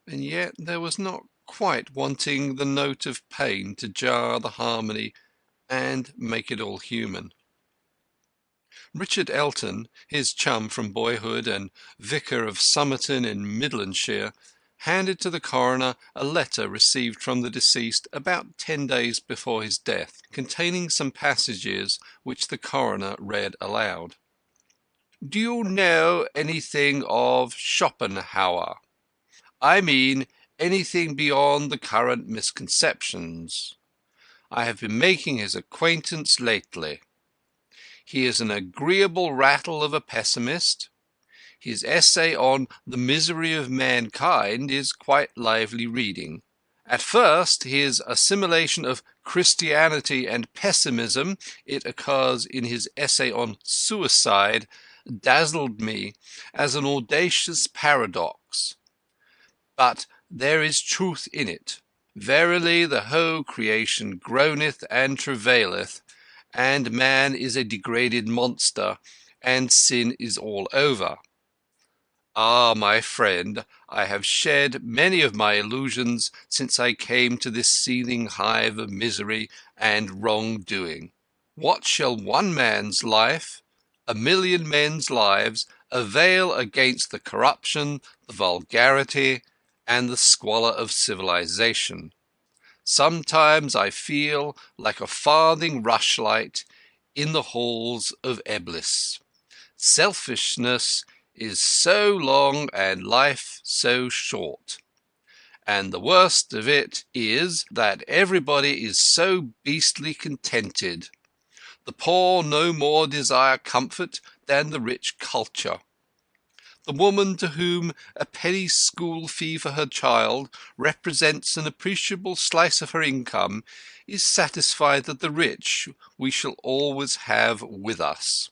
[SPEAKER 1] And yet there was not quite wanting the note of pain to jar the harmony and make it all human. Richard Elton, his chum from boyhood and vicar of Somerton in Midlandshire, handed to the coroner a letter received from the deceased about 10 days before his death, containing some passages which the coroner read aloud. "Do you know anything of Schopenhauer? I mean, anything beyond the current misconceptions. I have been making his acquaintance lately. He is an agreeable rattle of a pessimist. His essay on the misery of mankind is quite lively reading. At first, his assimilation of Christianity and pessimism, it occurs in his essay on suicide, dazzled me as an audacious paradox. But there is truth in it. Verily the whole creation groaneth and travaileth, and man is a degraded monster, and sin is all over. Ah, my friend, I have shed many of my illusions since I came to this seething hive of misery and wrong-doing. What shall one man's life, a million men's lives, avail against the corruption, the vulgarity, and the squalor of civilization? Sometimes I feel like a farthing rushlight in the halls of Eblis. Selfishness is so long and life so short. And the worst of it is that everybody is so beastly contented. The poor no more desire comfort than the rich culture. The woman to whom a penny school fee for her child represents an appreciable slice of her income is satisfied that the rich we shall always have with us.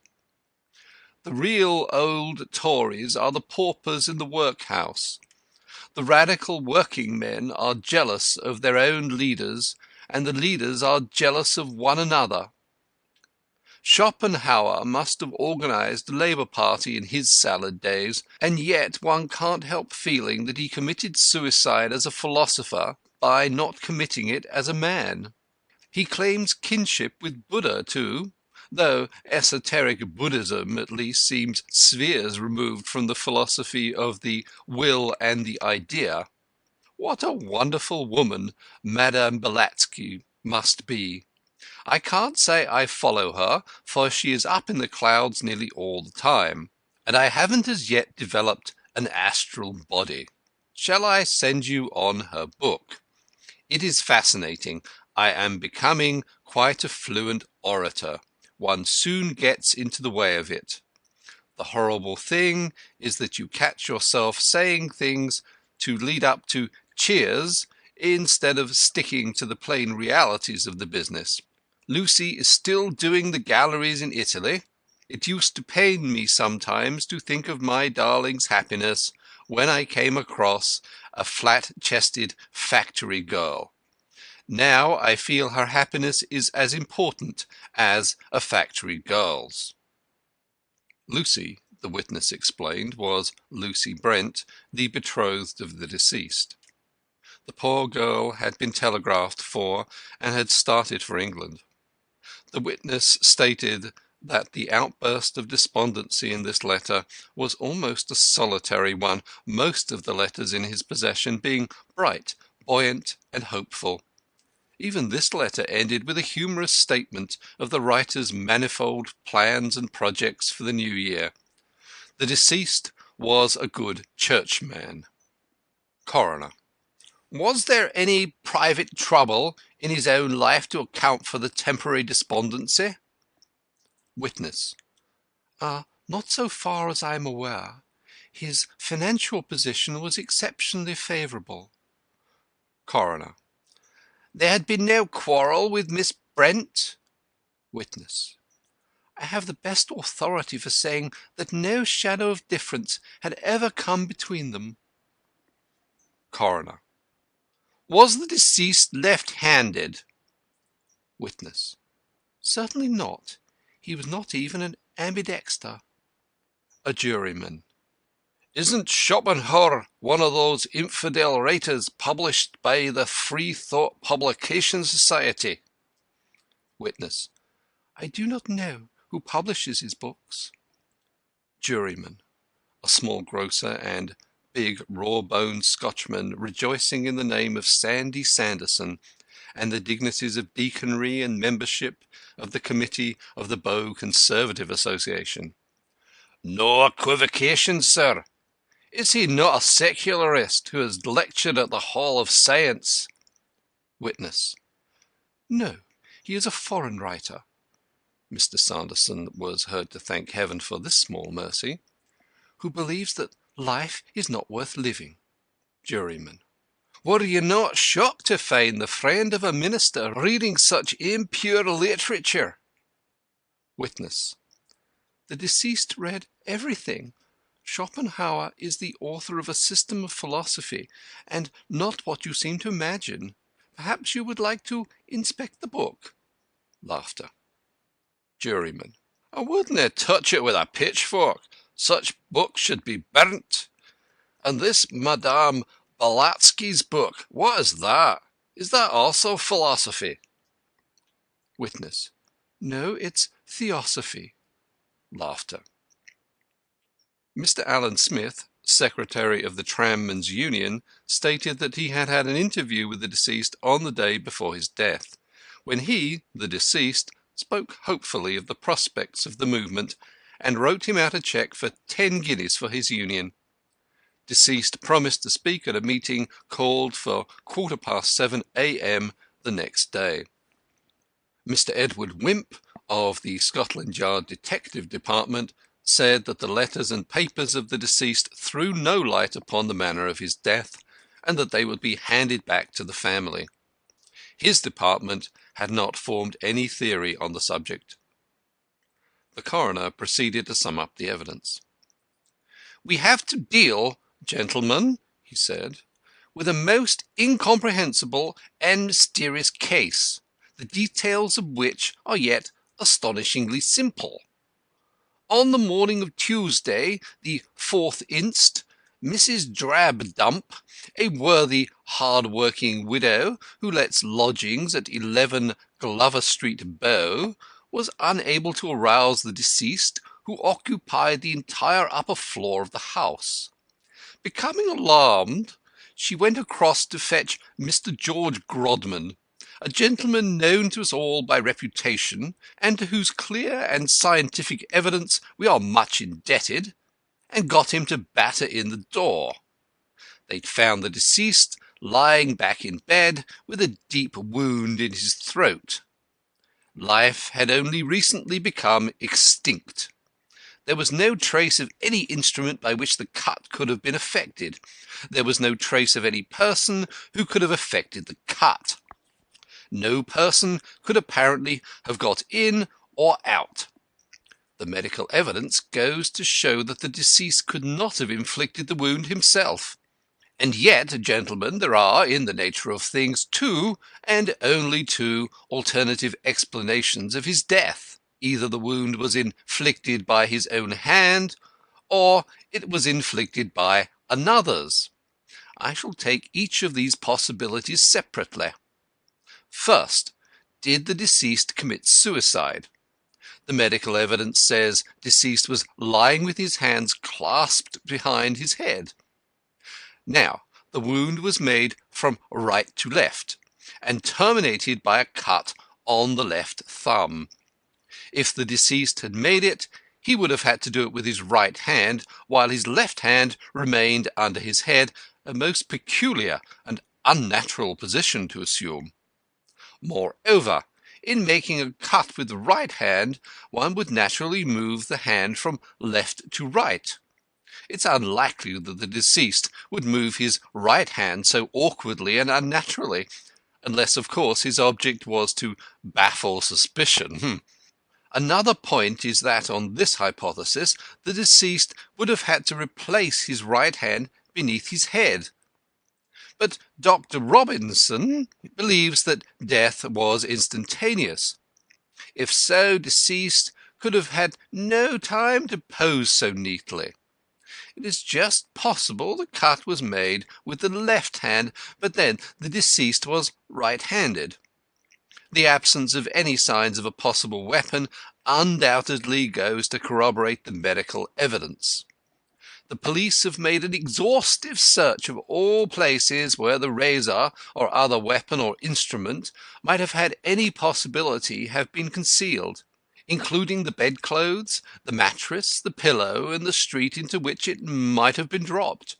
[SPEAKER 1] The real old Tories are the paupers in the workhouse. The radical working men are jealous of their own leaders, and the leaders are jealous of one another. Schopenhauer must have organized the Labour Party in his salad days, and yet one can't help feeling that he committed suicide as a philosopher by not committing it as a man. He claims kinship with Buddha too, though esoteric Buddhism at least seems spheres removed from the philosophy of the will and the idea. What a wonderful woman Madame Blavatsky must be! I can't say I follow her, for she is up in the clouds nearly all the time, and I haven't as yet developed an astral body. Shall I send you on her book? It is fascinating. I am becoming quite a fluent orator. One soon gets into the way of it. The horrible thing is that you catch yourself saying things to lead up to cheers instead of sticking to the plain realities of the business.
[SPEAKER 2] Lucy is still doing the galleries in Italy. It used to pain me sometimes to think of my darling's happiness when I came across a flat-chested factory girl. Now I feel her happiness is as important as a factory girl's. Lucy, the witness explained, was Lucy Brent, the betrothed of the deceased. The poor girl had been telegraphed for and had started for England. The witness stated that the outburst of despondency in this letter was almost a solitary one, most of the letters in his possession being bright, buoyant, and hopeful. Even this letter ended with a humorous statement of the writer's manifold plans and projects for the new year. The deceased was a good churchman. Coroner: was there any private trouble in his own life to account for the temporary despondency? Witness: not so far as I am aware. His financial position was exceptionally favourable. Coroner: there had been no quarrel with Miss Brent? Witness: I have the best authority for saying that no shadow of difference had ever come between them. Coroner: was the deceased left-handed? Witness: certainly not. He was not even an ambidexter. A juryman: isn't Schopenhauer one of those infidel writers published by the Free Thought Publication Society? Witness: I do not know who publishes his books. Juryman: a small grocer and big raw-boned Scotchman rejoicing in the name of Sandy Sanderson and the dignities of deaconry and membership of the committee of the Bow Conservative Association. No equivocation, sir. Is he not a secularist who has lectured at the Hall of Science? Witness: no, he is a foreign writer. Mr. Sanderson was heard to thank heaven for this small mercy. Who believes that life is not worth living. Juryman: were you not shocked to find the friend of a minister reading such impure literature? Witness: the deceased read everything. Schopenhauer is the author of a system of philosophy, and not what you seem to imagine. Perhaps you would like to inspect the book. Laughter. Juryman: I wouldn't touch it with a pitchfork. Such books should be burnt. And this Madame Blavatsky's book, what is that? Is that also philosophy? Witness: no, it's theosophy. Laughter. Mr. Alan Smith, secretary of the Trammen's Union, stated that he had had an interview with the deceased on the day before his death, when he, the deceased, spoke hopefully of the prospects of the movement and wrote him out a cheque for 10 guineas for his union. Deceased promised to speak at a meeting called for 7:15 a.m. the next day. Mr. Edward Wimp, of the Scotland Yard Detective Department, said that the letters and papers of the deceased threw no light upon the manner of his death, and that they would be handed back to the family. His department had not formed any theory on the subject. The coroner proceeded to sum up the evidence. We have to deal, gentlemen, he said, with a most incomprehensible and mysterious case, the details of which are yet astonishingly simple. On the morning of Tuesday, the 4th inst., Mrs. Drabdump, a worthy, hard-working widow who lets lodgings at 11 Glover Street, Bow, was unable to arouse the deceased, who occupied the entire upper floor of the house. Becoming alarmed, she went across to fetch Mr. George Grodman, a gentleman known to us all by reputation, and to whose clear and scientific evidence we are much indebted, and got him to batter in the door. They'd found the deceased lying back in bed with a deep wound in his throat. Life had only recently become extinct. There was no trace of any instrument by which the cut could have been effected. There was no trace of any person who could have effected the cut. No person could apparently have got in or out. The medical evidence goes to show that the deceased could not have inflicted the wound himself. And yet, gentlemen, there are, in the nature of things, two, and only two, alternative explanations of his death. Either the wound was inflicted by his own hand, or it was inflicted by another's. I shall take each of these possibilities separately. First, did the deceased commit suicide? The medical evidence says deceased was lying with his hands clasped behind his head. Now, the wound was made from right to left, and terminated by a cut on the left thumb. If the deceased had made it, he would have had to do it with his right hand, while his left hand remained under his head, a most peculiar and unnatural position to assume. Moreover, in making a cut with the right hand, one would naturally move the hand from left to right. It's unlikely that the deceased would move his right hand so awkwardly and unnaturally, unless, of course, his object was to baffle suspicion. Another point is that, on this hypothesis, the deceased would have had to replace his right hand beneath his head. But Dr. Robinson believes that death was instantaneous. If so, deceased could have had no time to pose so neatly. It is just possible the cut was made with the left hand, but then the deceased was right-handed. The absence of any signs of a possible weapon undoubtedly goes to corroborate the medical evidence. The police have made an exhaustive search of all places where the razor or other weapon or instrument might have had any possibility have been concealed, including the bedclothes, the mattress, the pillow, and the street into which it might have been dropped.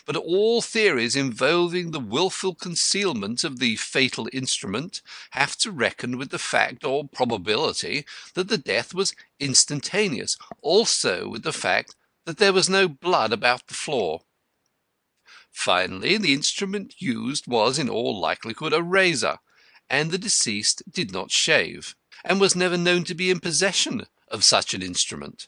[SPEAKER 2] But all theories involving the wilful concealment of the fatal instrument have to reckon with the fact or probability that the death was instantaneous, also with the fact that there was no blood about the floor. Finally, the instrument used was in all likelihood a razor, and the deceased did not shave, and was never known to be in possession of such an instrument.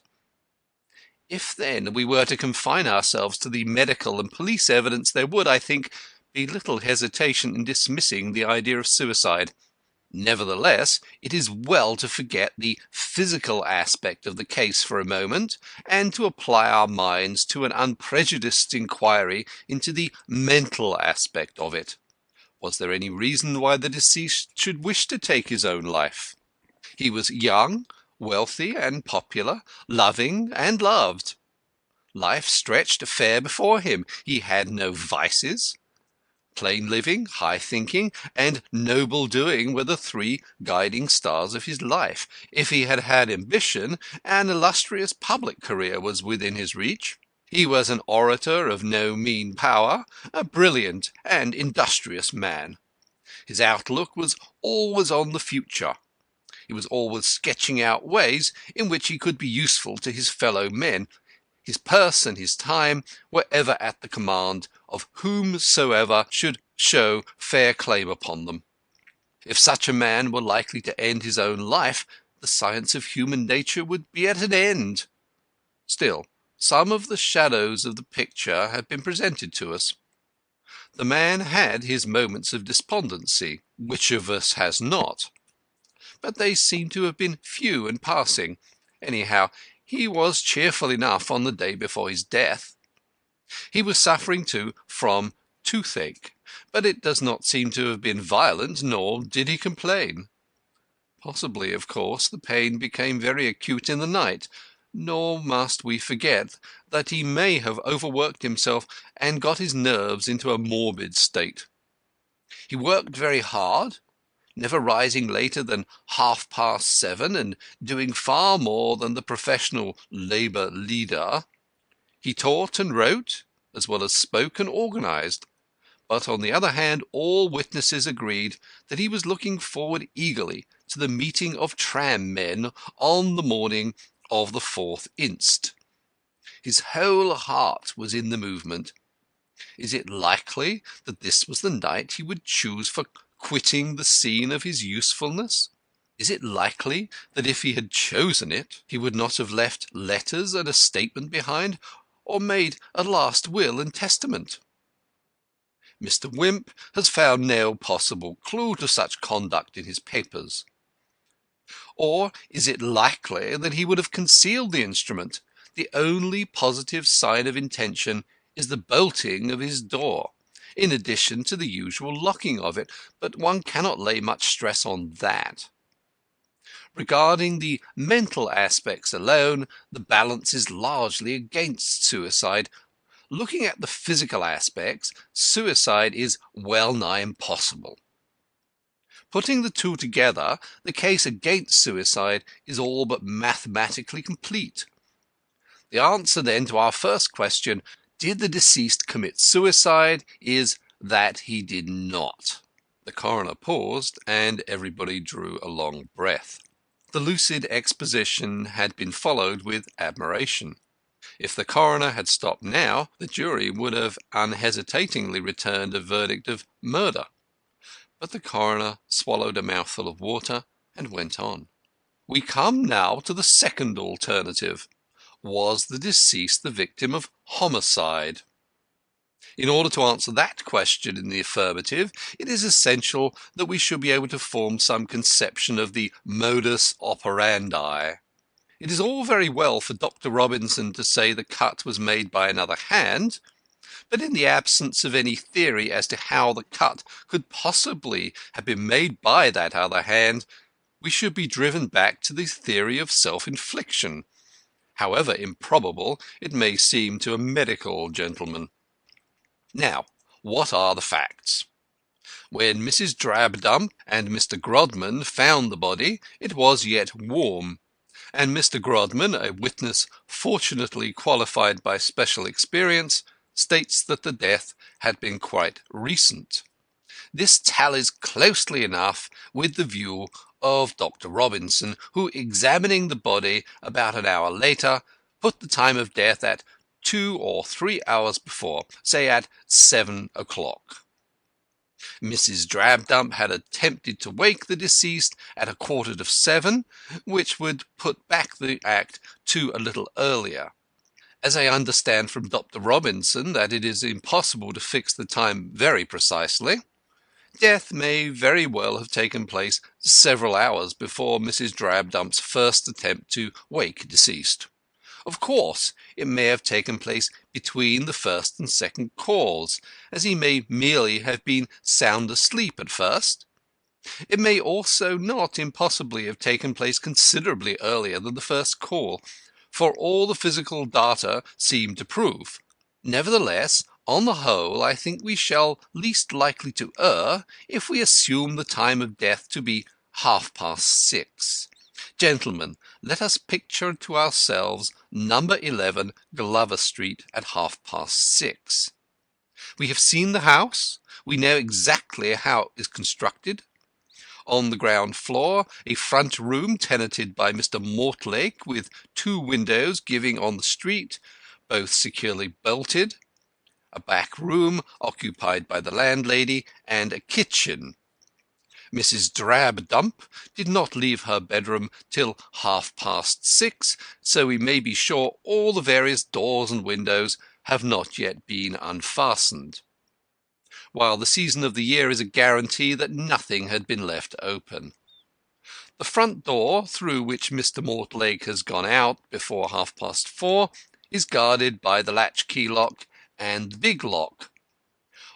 [SPEAKER 2] If, then, we were to confine ourselves to the medical and police evidence, there would, I think, be little hesitation in dismissing the idea of suicide. Nevertheless, it is well to forget the physical aspect of the case for a moment, and to apply our minds to an unprejudiced inquiry into the mental aspect of it. Was there any reason why the deceased should wish to take his own life? He was young, wealthy, and popular, loving and loved. Life stretched fair before him. He had no vices. Plain living, high thinking, and noble doing were the three guiding stars of his life. If he had had ambition, an illustrious public career was within his reach. He was an orator of no mean power, a brilliant and industrious man. His outlook was always on the future. He was always sketching out ways in which he could be useful to his fellow men. His purse and his time were ever at the command of whomsoever should show fair claim upon them. If such a man were likely to end his own life, the science of human nature would be at an end. Still, some of the shadows of the picture have been presented to us. The man had his moments of despondency, which of us has not? But they seem to have been few and passing. Anyhow, he was cheerful enough on the day before his death. He was suffering, too, from toothache, but it does not seem to have been violent, nor did he complain. Possibly, of course, the pain became very acute in the night, nor must we forget that he may have overworked himself and got his nerves into a morbid state. He worked very hard, never rising later than 7:30, and doing far more than the professional labour leader. He taught and wrote, as well as spoke and organised. But on the other hand, all witnesses agreed that he was looking forward eagerly to the meeting of tram-men on the morning of the 4th inst. His whole heart was in the movement. Is it likely that this was the night he would choose for quitting the scene of his usefulness? Is it likely that if he had chosen it, he would not have left letters and a statement behind, or made a last will and testament? Mr. Wimp has found no possible clue to such conduct in his papers. Or is it likely that he would have concealed the instrument? The only positive sign of intention is the bolting of his door, in addition to the usual locking of it, but one cannot lay much stress on that. Regarding the mental aspects alone, the balance is largely against suicide. Looking at the physical aspects, suicide is well nigh impossible. Putting the two together, the case against suicide is all but mathematically complete. The answer then to our first question, did the deceased commit suicide, is that he did not. The coroner paused, and everybody drew a long breath. The lucid exposition had been followed with admiration. If the coroner had stopped now, the jury would have unhesitatingly returned a verdict of murder. But the coroner swallowed a mouthful of water and went on. We come now to the second alternative. Was the deceased the victim of homicide? In order to answer that question in the affirmative, it is essential that we should be able to form some conception of the modus operandi. It is all very well for Dr. Robinson to say the cut was made by another hand, but in the absence of any theory as to how the cut could possibly have been made by that other hand, we should be driven back to the theory of self-infliction, however improbable it may seem to a medical gentleman. Now, what are the facts? When Mrs. Drabdump and Mr. Grodman found the body, it was yet warm, and Mr. Grodman, a witness fortunately qualified by special experience, states that the death had been quite recent. This tallies closely enough with the view of Dr. Robinson, who, examining the body about an hour later, put the time of death at 2 or 3 hours before, say at 7 o'clock. Mrs. Drabdump had attempted to wake the deceased at 6:45, which would put back the act to a little earlier. As I understand from Dr. Robinson that it is impossible to fix the time very precisely, death may very well have taken place several hours before Mrs. Drabdump's first attempt to wake deceased. Of course, it may have taken place between the first and second calls, as he may merely have been sound asleep at first. It may also not impossibly have taken place considerably earlier than the first call, for all the physical data seem to prove. Nevertheless, on the whole, I think we shall least likely to err if we assume the time of death to be 6:30. Gentlemen, let us picture to ourselves number 11 Glover Street at 6:30. We have seen the house. We know exactly how it is constructed. On the ground floor, a front room tenanted by Mr. Mortlake, with 2 windows giving on the street, both securely bolted, a back room occupied by the landlady, and a kitchen. Mrs. Drabdump did not leave her bedroom till 6:30, so we may be sure all the various doors and windows have not yet been unfastened, while the season of the year is a guarantee that nothing had been left open. The front door, through which Mr. Mortlake has gone out before 4:30, is guarded by the latchkey lock and the big lock.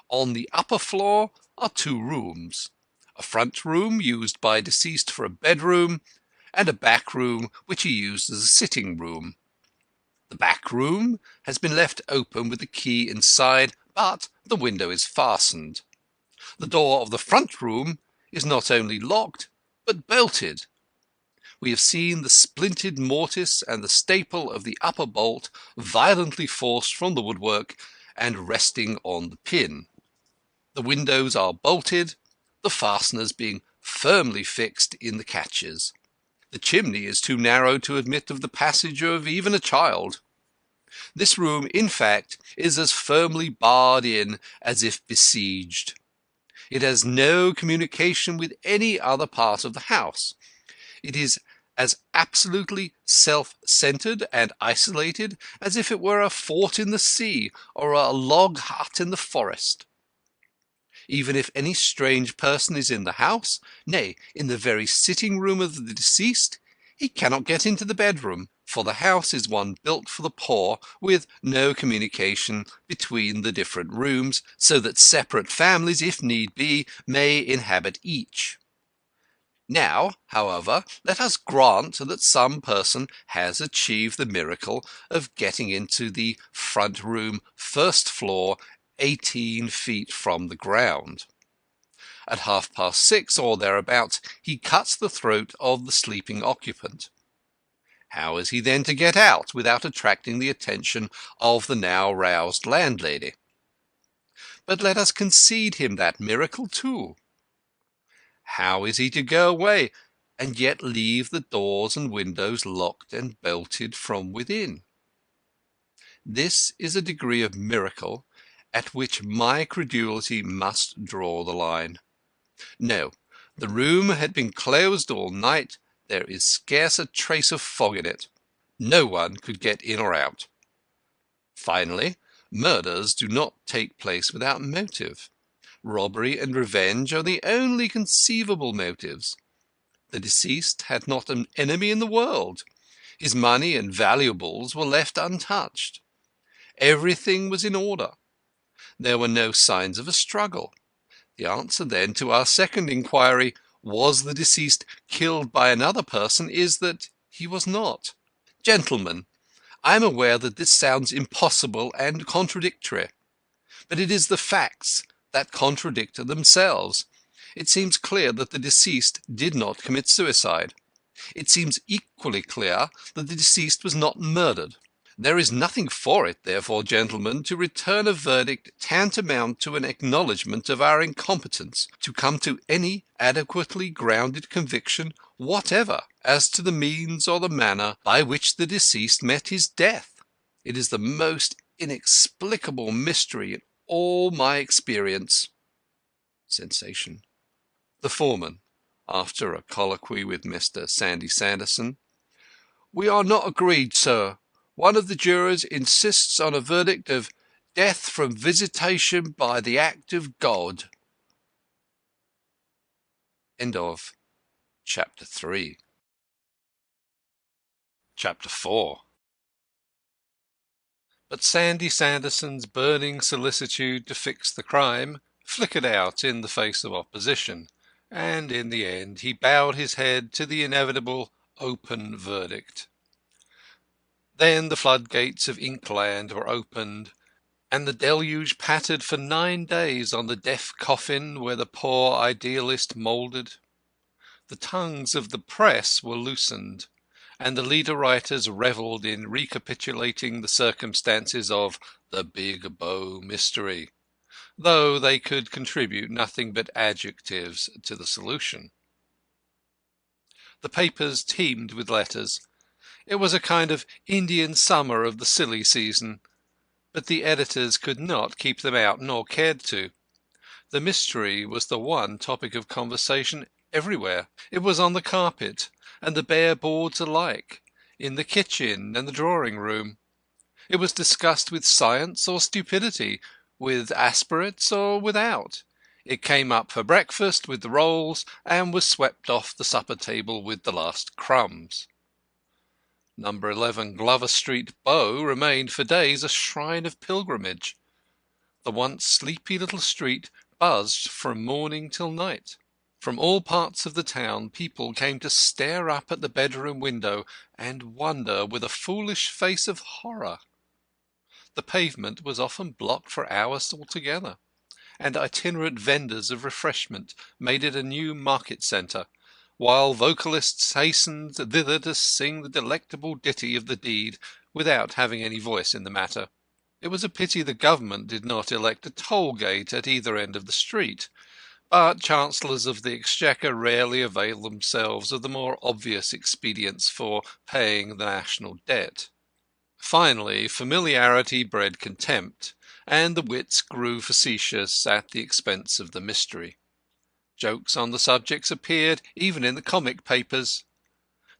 [SPEAKER 2] On the upper floor are 2 rooms, a front room used by deceased for a bedroom, and a back room which he used as a sitting room. The back room has been left open with the key inside, but the window is fastened. The door of the front room is not only locked, but bolted. We have seen the splintered mortice and the staple of the upper bolt violently forced from the woodwork and resting on the pin. The windows are bolted, the fasteners being firmly fixed in the catches. The chimney is too narrow to admit of the passage of even a child. This room, in fact, is as firmly barred in as if besieged. It has no communication with any other part of the house. It is as absolutely self-centred and isolated as if it were a fort in the sea or a log hut in the forest. Even if any strange person is in the house, nay, in the very sitting-room of the deceased, he cannot get into the bedroom, for the house is one built for the poor, with no communication between the different rooms, so that separate families, if need be, may inhabit each. Now, however, let us grant that some person has achieved the miracle of getting into the front room, first floor, 18 feet from the ground. At 6:30 or thereabouts, he cuts the throat of the sleeping occupant. How is he then to get out without attracting the attention of the now roused landlady? But let us concede him that miracle too. How is he to go away and yet leave the doors and windows locked and bolted from within? This is a degree of miracle at which my credulity must draw the line. No, the room had been closed all night. There is scarce a trace of fog in it. No one could get in or out. Finally, murders do not take place without motive. Robbery and revenge are the only conceivable motives. The deceased had not an enemy in the world. His money and valuables were left untouched. Everything was in order. There were no signs of a struggle. The answer, then, to our second inquiry, was the deceased killed by another person, is that he was not. Gentlemen, I am aware that this sounds impossible and contradictory, but it is the facts that contradict themselves. It seems clear that the deceased did not commit suicide. It seems equally clear that the deceased was not murdered. There is nothing for it, therefore, gentlemen, to return a verdict tantamount to an acknowledgment of our incompetence to come to any adequately grounded conviction whatever as to the means or the manner by which the deceased met his death. It is the most inexplicable mystery in all my experience. Sensation. The foreman, after a colloquy with Mr. Sandy Sanderson. We are not agreed, sir. One of the jurors insists on a verdict of death from visitation by the act of God. End of Chapter 3. Chapter 4. But Sandy Sanderson's burning solicitude to fix the crime flickered out in the face of opposition, and in the end he bowed his head to the inevitable open verdict. Then the floodgates of Inkland were opened, and the deluge pattered for 9 days on the deaf coffin where the poor idealist mouldered. The tongues of the press were loosened, and the leader writers revelled in recapitulating the circumstances of the Big Bow mystery, though they could contribute nothing but adjectives to the solution. The papers teemed with letters. It was a kind of Indian summer of the silly season, but the editors could not keep them out, nor cared to. The mystery was the one topic of conversation everywhere. It was on the carpet and the bare boards alike, in the kitchen and the drawing-room. It was discussed with science or stupidity, with aspirates or without. It came up for breakfast with the rolls, and was swept off the supper-table with the last crumbs. No. 11 Glover Street, Bow, remained for days a shrine of pilgrimage. The once sleepy little street buzzed from morning till night. From all parts of the town people came to stare up at the bedroom window and wonder with a foolish face of horror. The pavement was often blocked for hours altogether, and itinerant vendors of refreshment made it a new market centre, while vocalists hastened thither to sing the delectable ditty of the deed without having any voice in the matter. It was a pity the government did not erect a toll-gate at either end of the street, but chancellors of the exchequer rarely avail themselves of the more obvious expedients for paying the national debt. Finally, familiarity bred contempt, and the wits grew facetious at the expense of the mystery. Jokes on the subjects appeared even in the comic papers.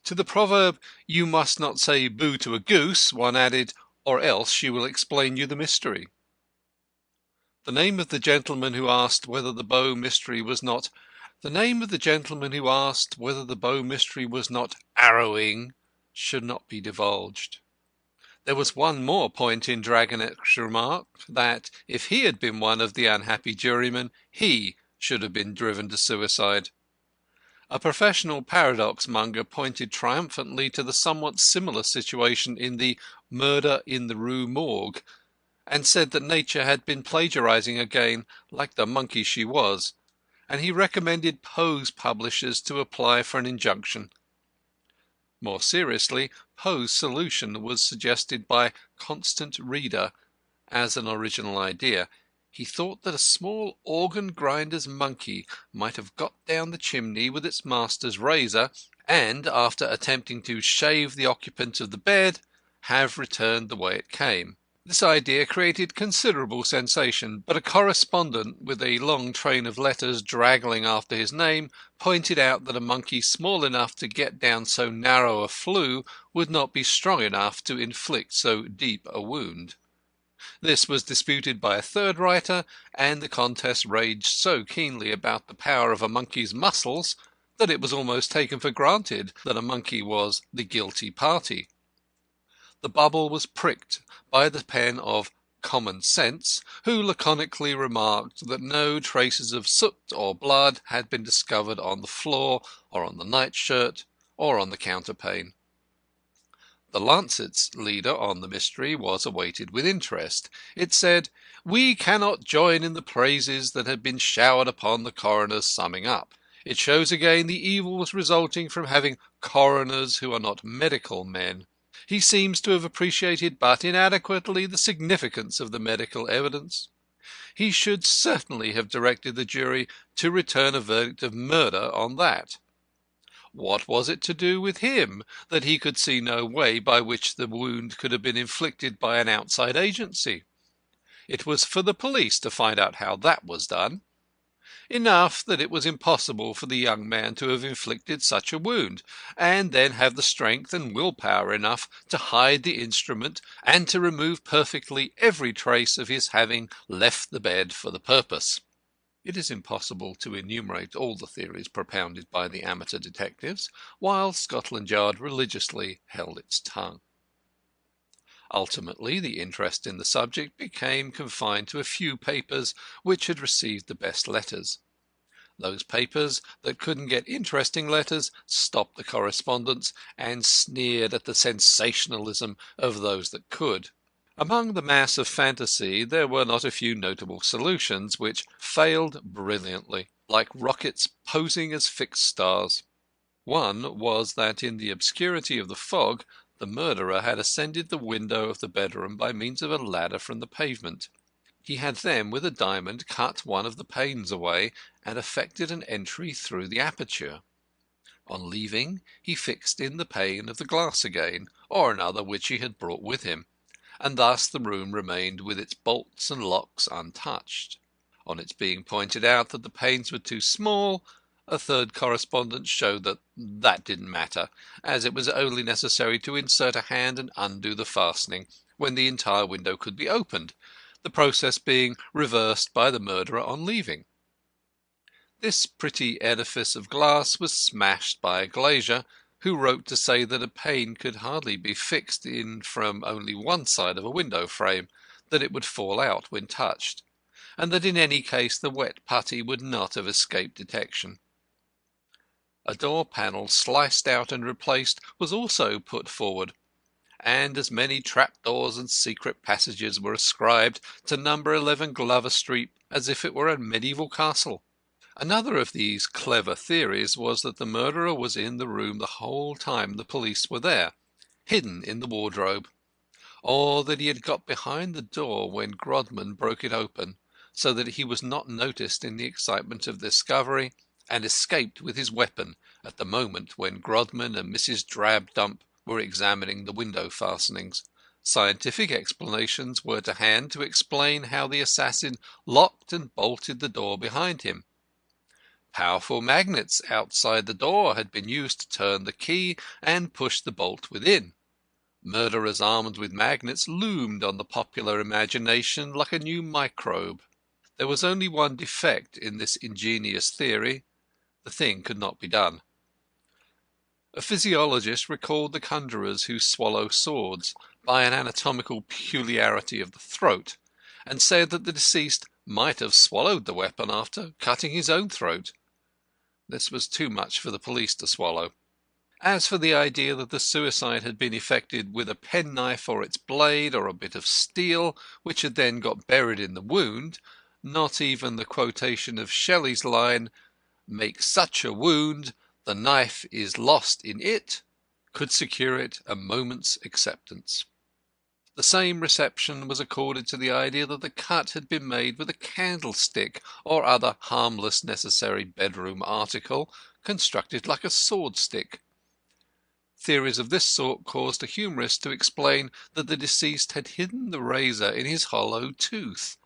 [SPEAKER 2] To the proverb, "You must not say boo to a goose," one added, "or else she will explain you the mystery." The name of the gentleman who asked whether the Bow mystery was not arrowing should not be divulged. There was one more point in Dragonet's remark, that if he had been one of the unhappy jurymen, he should have been driven to suicide. A professional paradox monger pointed triumphantly to the somewhat similar situation in the Murder in the Rue Morgue, and said that nature had been plagiarizing again, like the monkey she was, and he recommended Poe's publishers to apply for an injunction. More seriously, Poe's solution was suggested by Constant Reader as an original idea. He thought that a small organ-grinder's monkey might have got down the chimney with its master's razor, and, after attempting to shave the occupant of the bed, have returned the way it came. This idea created considerable sensation, but a correspondent with a long train of letters draggling after his name pointed out that a monkey small enough to get down so narrow a flue would not be strong enough to inflict so deep a wound. This was disputed by a third writer, and the contest raged so keenly about the power of a monkey's muscles that it was almost taken for granted that a monkey was the guilty party. The bubble was pricked by the pen of Common Sense, who laconically remarked that no traces of soot or blood had been discovered on the floor, or on the nightshirt, or on the counterpane. The Lancet's leader on the mystery was awaited with interest. It said, "We cannot join in the praises that have been showered upon the coroner's summing up. It shows again the evils resulting from having coroners who are not medical men. He seems to have appreciated but inadequately the significance of the medical evidence. He should certainly have directed the jury to return a verdict of murder on that. What was it to do with him that he could see no way by which the wound could have been inflicted by an outside agency? It was for the police to find out how that was done. Enough that it was impossible for the young man to have inflicted such a wound, and then have the strength and will-power enough to hide the instrument and to remove perfectly every trace of his having left the bed for the purpose." It is impossible to enumerate all the theories propounded by the amateur detectives, while Scotland Yard religiously held its tongue. Ultimately, the interest in the subject became confined to a few papers which had received the best letters. Those papers that couldn't get interesting letters stopped the correspondence and sneered at the sensationalism of those that could. Among the mass of fantasy there were not a few notable solutions which failed brilliantly, like rockets posing as fixed stars. One was that in the obscurity of the fog the murderer had ascended the window of the bedroom by means of a ladder from the pavement. He had then with a diamond cut one of the panes away and effected an entry through the aperture. On leaving, he fixed in the pane of the glass again, or another which he had brought with him, and thus the room remained with its bolts and locks untouched. On its being pointed out that the panes were too small, a third correspondent showed that that didn't matter, as it was only necessary to insert a hand and undo the fastening, when the entire window could be opened, the process being reversed by the murderer on leaving. This pretty edifice of glass was smashed by a glazier, who wrote to say that a pane could hardly be fixed in from only one side of a window frame, that it would fall out when touched, and that in any case the wet putty would not have escaped detection. A door panel sliced out and replaced was also put forward, and as many trapdoors and secret passages were ascribed to number 11 Glover Street as if it were a medieval castle. Another of these clever theories was that the murderer was in the room the whole time the police were there, hidden in the wardrobe, or that he had got behind the door when Grodman broke it open, so that he was not noticed in the excitement of discovery, and escaped with his weapon at the moment when Grodman and Mrs. Drabdump were examining the window fastenings,
[SPEAKER 1] Scientific explanations were to hand to explain how the assassin locked and bolted the door behind him. Powerful magnets outside the door had been used to turn the key and push the bolt within. Murderers armed with magnets loomed on the popular imagination like a new microbe. There was only one defect in this ingenious theory: the thing could not be done. A physiologist recalled the conjurers who swallow swords by an anatomical peculiarity of the throat, and said that the deceased might have swallowed the weapon after cutting his own throat. This was too much for the police to swallow. As for the idea that the suicide had been effected with a penknife or its blade, or a bit of steel which had then got buried in the wound, not even the quotation of Shelley's line, "Make such a wound, the knife is lost in it," could secure it a moment's acceptance. The same reception was accorded to the idea that the cut had been made with a candlestick or other harmless necessary bedroom article constructed like a sword-stick. Theories of this sort caused a humorist to explain that the deceased had hidden the razor in his hollow tooth.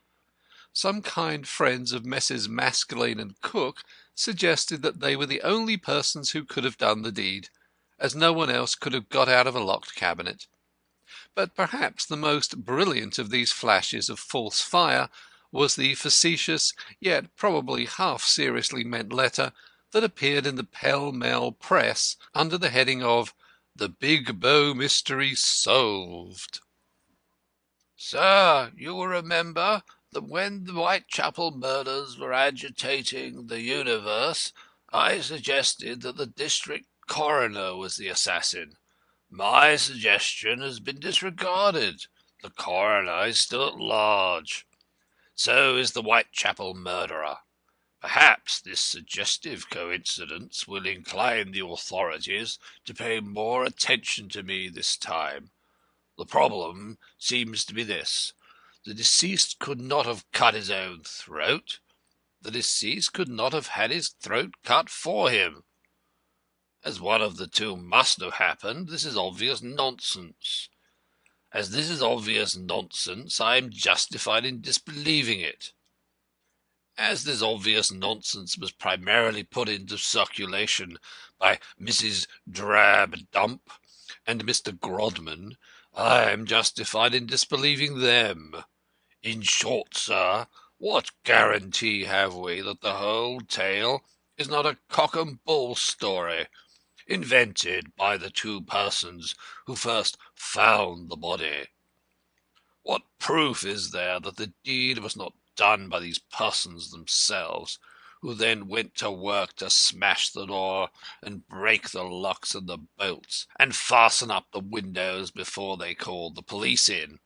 [SPEAKER 1] Some kind friends of Messrs. Maskelyne and Cook suggested that they were the only persons who could have done the deed, as no one else could have got out of a locked cabinet. But perhaps the most brilliant of these flashes of false fire was the facetious, yet probably half seriously meant letter that appeared in the pell-mell press under the heading of "The Big Bow Mystery Solved."
[SPEAKER 2] Sir, you will remember that when the Whitechapel murders were agitating the universe, I suggested that the district coroner was the assassin. My suggestion has been disregarded. The coroner is still at large. So is the Whitechapel murderer. Perhaps this suggestive coincidence will incline the authorities to pay more attention to me this time. The problem seems to be this: the deceased could not have cut his own throat. The deceased could not have had his throat cut for him. As one of the two must have happened, this is obvious nonsense. As this is obvious nonsense, I am justified in disbelieving it. As this obvious nonsense was primarily put into circulation by Mrs. Drabdump and Mr. Grodman, I am justified in disbelieving them. In short, sir, what guarantee have we that the whole tale is not a cock-and-bull story, invented by the two persons who first found the body? What proof is there that the deed was not done by these persons themselves, who then went to work to smash the door and break the locks and the bolts and fasten up the windows before they called the police in?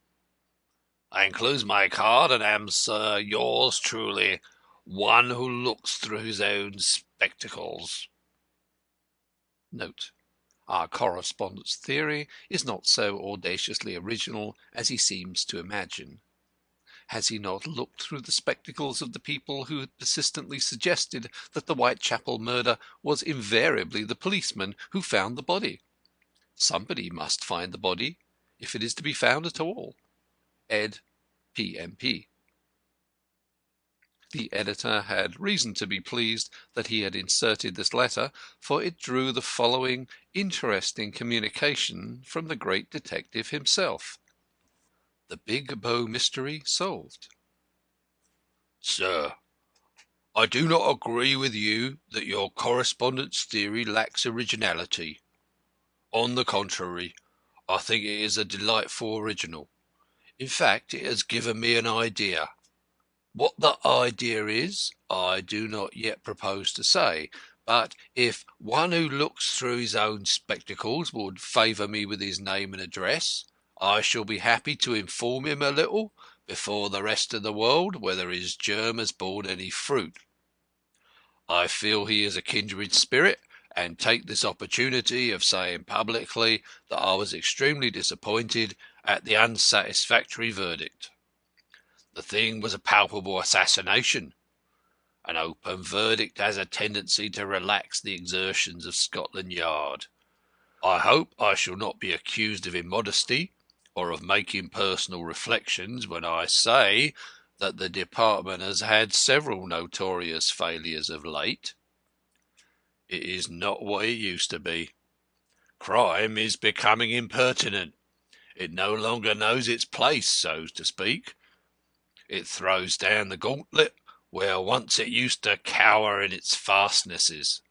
[SPEAKER 2] I enclose my card, and am, sir, yours truly, one who looks through his own spectacles.
[SPEAKER 1] Note: our correspondent's theory is not so audaciously original as he seems to imagine. Has he not looked through the spectacles of the people who had persistently suggested that the Whitechapel murder was invariably the policeman who found the body? Somebody must find the body, if it is to be found at all. Ed. P.M.P. The editor had reason to be pleased that he had inserted this letter, for it drew the following interesting communication from the great detective himself. The Big Bow Mystery Solved.
[SPEAKER 2] Sir, I do not agree with you that your correspondent's theory lacks originality. On the contrary, I think it is a delightful original. In fact, it has given me an idea. What the idea is, I do not yet propose to say, but if one who looks through his own spectacles would favour me with his name and address, I shall be happy to inform him a little, before the rest of the world, whether his germ has borne any fruit. I feel he is a kindred spirit, and take this opportunity of saying publicly that I was extremely disappointed at the unsatisfactory verdict. The thing was a palpable assassination. An open verdict has a tendency to relax the exertions of Scotland Yard. I hope I shall not be accused of immodesty or of making personal reflections when I say that the department has had several notorious failures of late. It is not what it used to be. Crime is becoming impertinent. It no longer knows its place, so to speak. It throws down the gauntlet where once it used to cower in its fastnesses.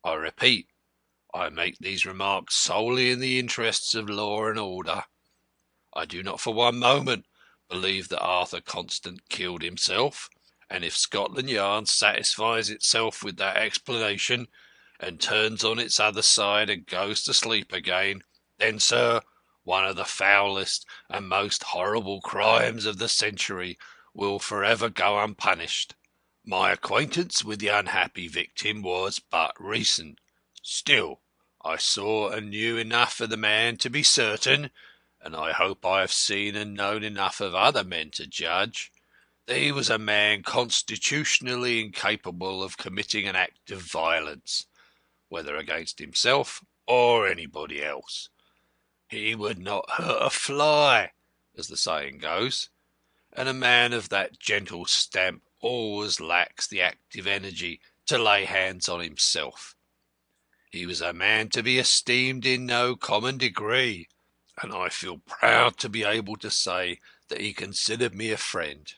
[SPEAKER 2] I repeat, I make these remarks solely in the interests of law and order. I do not for one moment believe that Arthur Constant killed himself, and if Scotland Yard satisfies itself with that explanation, and turns on its other side and goes to sleep again, then, sir, one of the foulest and most horrible crimes of the century will forever go unpunished. My acquaintance with the unhappy victim was but recent. Still, I saw and knew enough of the man to be certain, and I hope I have seen and known enough of other men to judge, that he was a man constitutionally incapable of committing an act of violence, whether against himself or anybody else. He would not hurt a fly, as the saying goes, and a man of that gentle stamp always lacks the active energy to lay hands on himself. He was a man to be esteemed in no common degree, and I feel proud to be able to say that he considered me a friend.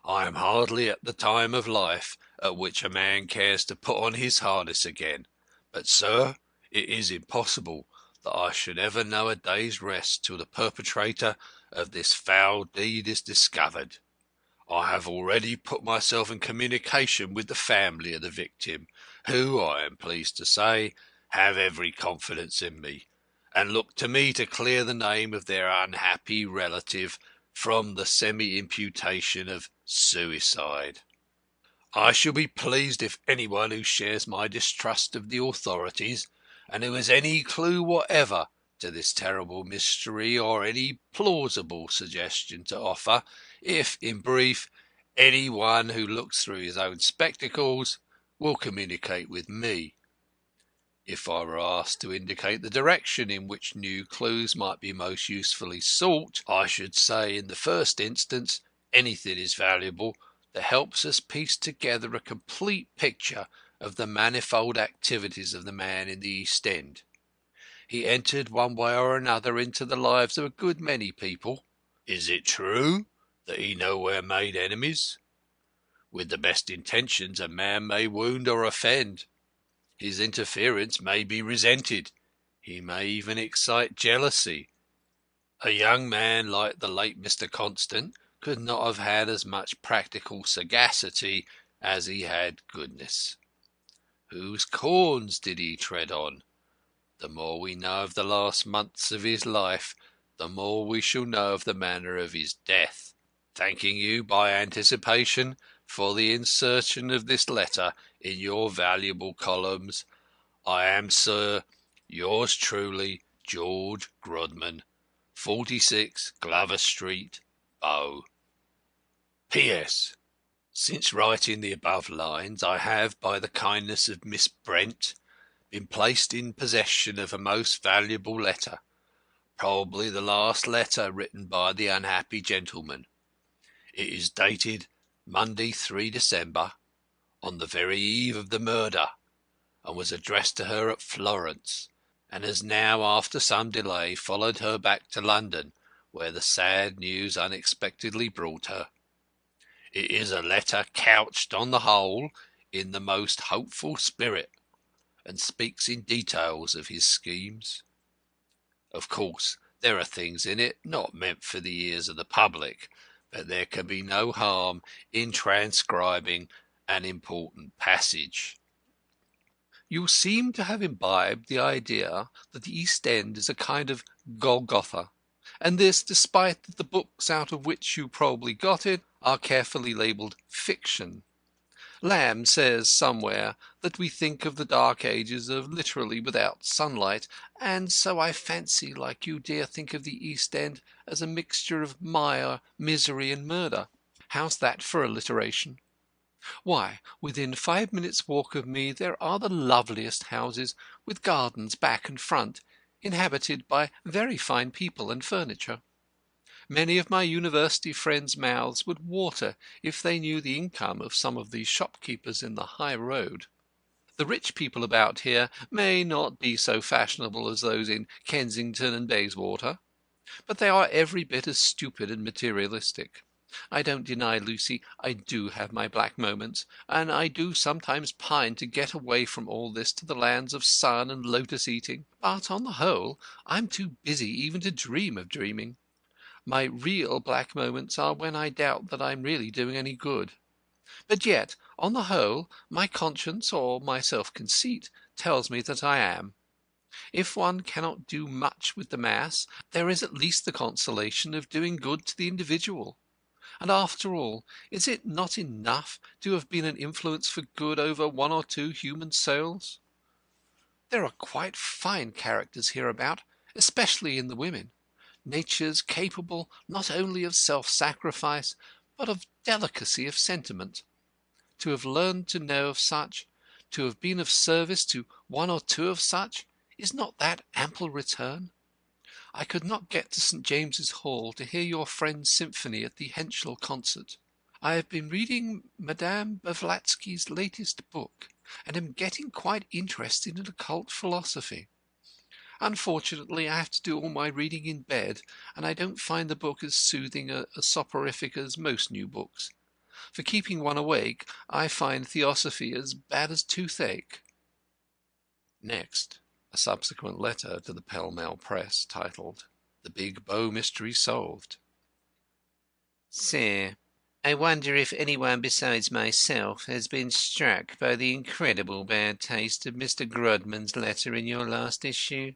[SPEAKER 2] I am hardly at the time of life at which a man cares to put on his harness again, but, sir, it is impossible that I should ever know a day's rest till the perpetrator of this foul deed is discovered. I have already put myself in communication with the family of the victim, who, I am pleased to say, have every confidence in me, and look to me to clear the name of their unhappy relative from the semi-imputation of suicide. I shall be pleased if anyone who shares my distrust of the authorities, and who has any clue whatever to this terrible mystery or any plausible suggestion to offer, if, in brief, any one who looks through his own spectacles, will communicate with me. If I were asked to indicate the direction in which new clues might be most usefully sought, I should say, in the first instance, anything is valuable that helps us piece together a complete picture of the manifold activities of the man in the East End. He entered one way or another into the lives of a good many people. Is it true that he nowhere made enemies? With the best intentions a man may wound or offend. His interference may be resented. He may even excite jealousy. A young man like the late Mr. Constant could not have had as much practical sagacity as he had goodness. Whose corns did he tread on? The more we know of the last months of his life, the more we shall know of the manner of his death. Thanking you by anticipation for the insertion of this letter in your valuable columns, I am, sir, yours truly, George Grodman, 46 Glover Street, Bow. P.S. Since writing the above lines, I have, by the kindness of Miss Brent, been placed in possession of a most valuable letter, probably the last letter written by the unhappy gentleman. It is dated Monday, 3 December, on the very eve of the murder, and was addressed to her at Florence, and has now, after some delay, followed her back to London, where the sad news unexpectedly brought her. It is a letter couched, on the whole, in the most hopeful spirit, and speaks in details of his schemes. Of course, there are things in it not meant for the ears of the public, but there can be no harm in transcribing an important passage. You seem to have imbibed the idea that the East End is a kind of Golgotha, and this despite that the books out of which you probably got it are carefully labelled fiction. Lamb says somewhere that we think of the Dark Ages of literally without sunlight, and so I fancy, like you, dear, think of the East End as a mixture of mire, misery, and murder. How's that for alliteration? Why, within 5 minutes' walk of me there are the loveliest houses, with gardens back and front. inhabited by very fine people and furniture. Many of my university friends' mouths would water if they knew the income of some of these shopkeepers in the high road. The rich people about here may not be so fashionable as those in Kensington and Bayswater, but they are every bit as stupid and materialistic. I don't deny, Lucy, I do have my black moments, and I do sometimes pine to get away from all this to the lands of sun and lotus eating. But on the whole, I'm too busy even to dream of dreaming. My real black moments are when I doubt that I'm really doing any good. But yet, on the whole, my conscience or my self-conceit tells me that I am. If one cannot do much with the mass, there is at least the consolation of doing good to the individual. And after all, is it not enough to have been an influence for good over one or two human souls? There are quite fine characters hereabout, especially in the women. Natures capable not only of self-sacrifice, but of delicacy of sentiment. To have learned to know of such, to have been of service to one or two of such, is not that ample return? I could not get to St. James's Hall to hear your friend's symphony at the Henschel concert. I have been reading Madame Blavatsky's latest book, and am getting quite interested in occult philosophy. Unfortunately, I have to do all my reading in bed, and I don't find the book as soothing a soporific as most new books. For keeping one awake, I find theosophy as bad as toothache. Next, a subsequent letter to the Pall Mall Press, titled The Big Bow Mystery Solved. Sir, I wonder if anyone besides myself has been struck by the incredible bad taste of Mr. Grodman's letter in your last issue.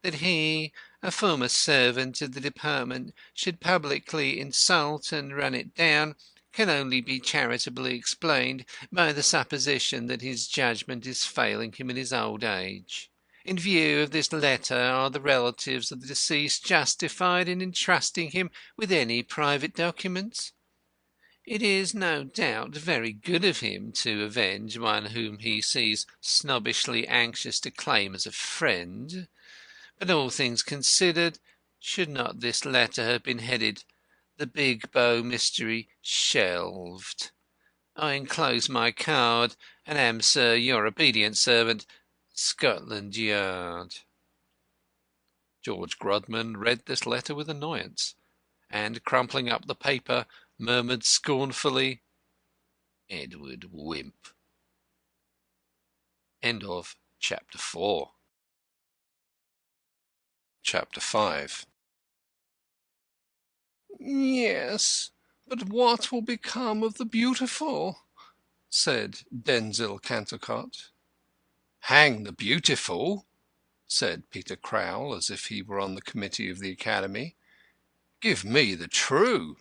[SPEAKER 2] That he, a former servant of the department, should publicly insult and run it down can only be charitably explained by the supposition that his judgment is failing him in his old age. In view of this letter, are the relatives of the deceased justified in entrusting him with any private documents? It is no doubt very good of him to avenge one whom he sees snobbishly anxious to claim as a friend. But all things considered, should not this letter have been headed "The Big Bow Mystery Shelved"? I enclose my card, and am, sir, your obedient servant, Scotland Yard. George Grodman read this letter with annoyance, and, crumpling up the paper, murmured scornfully, "Edward Wimp." End of Chapter 4. Chapter 5. "Yes, but what will become of the beautiful?" said Denzil Cantercot. "Hang the beautiful!" said Peter Crowle, as if he were on the committee of the Academy. "Give me the true."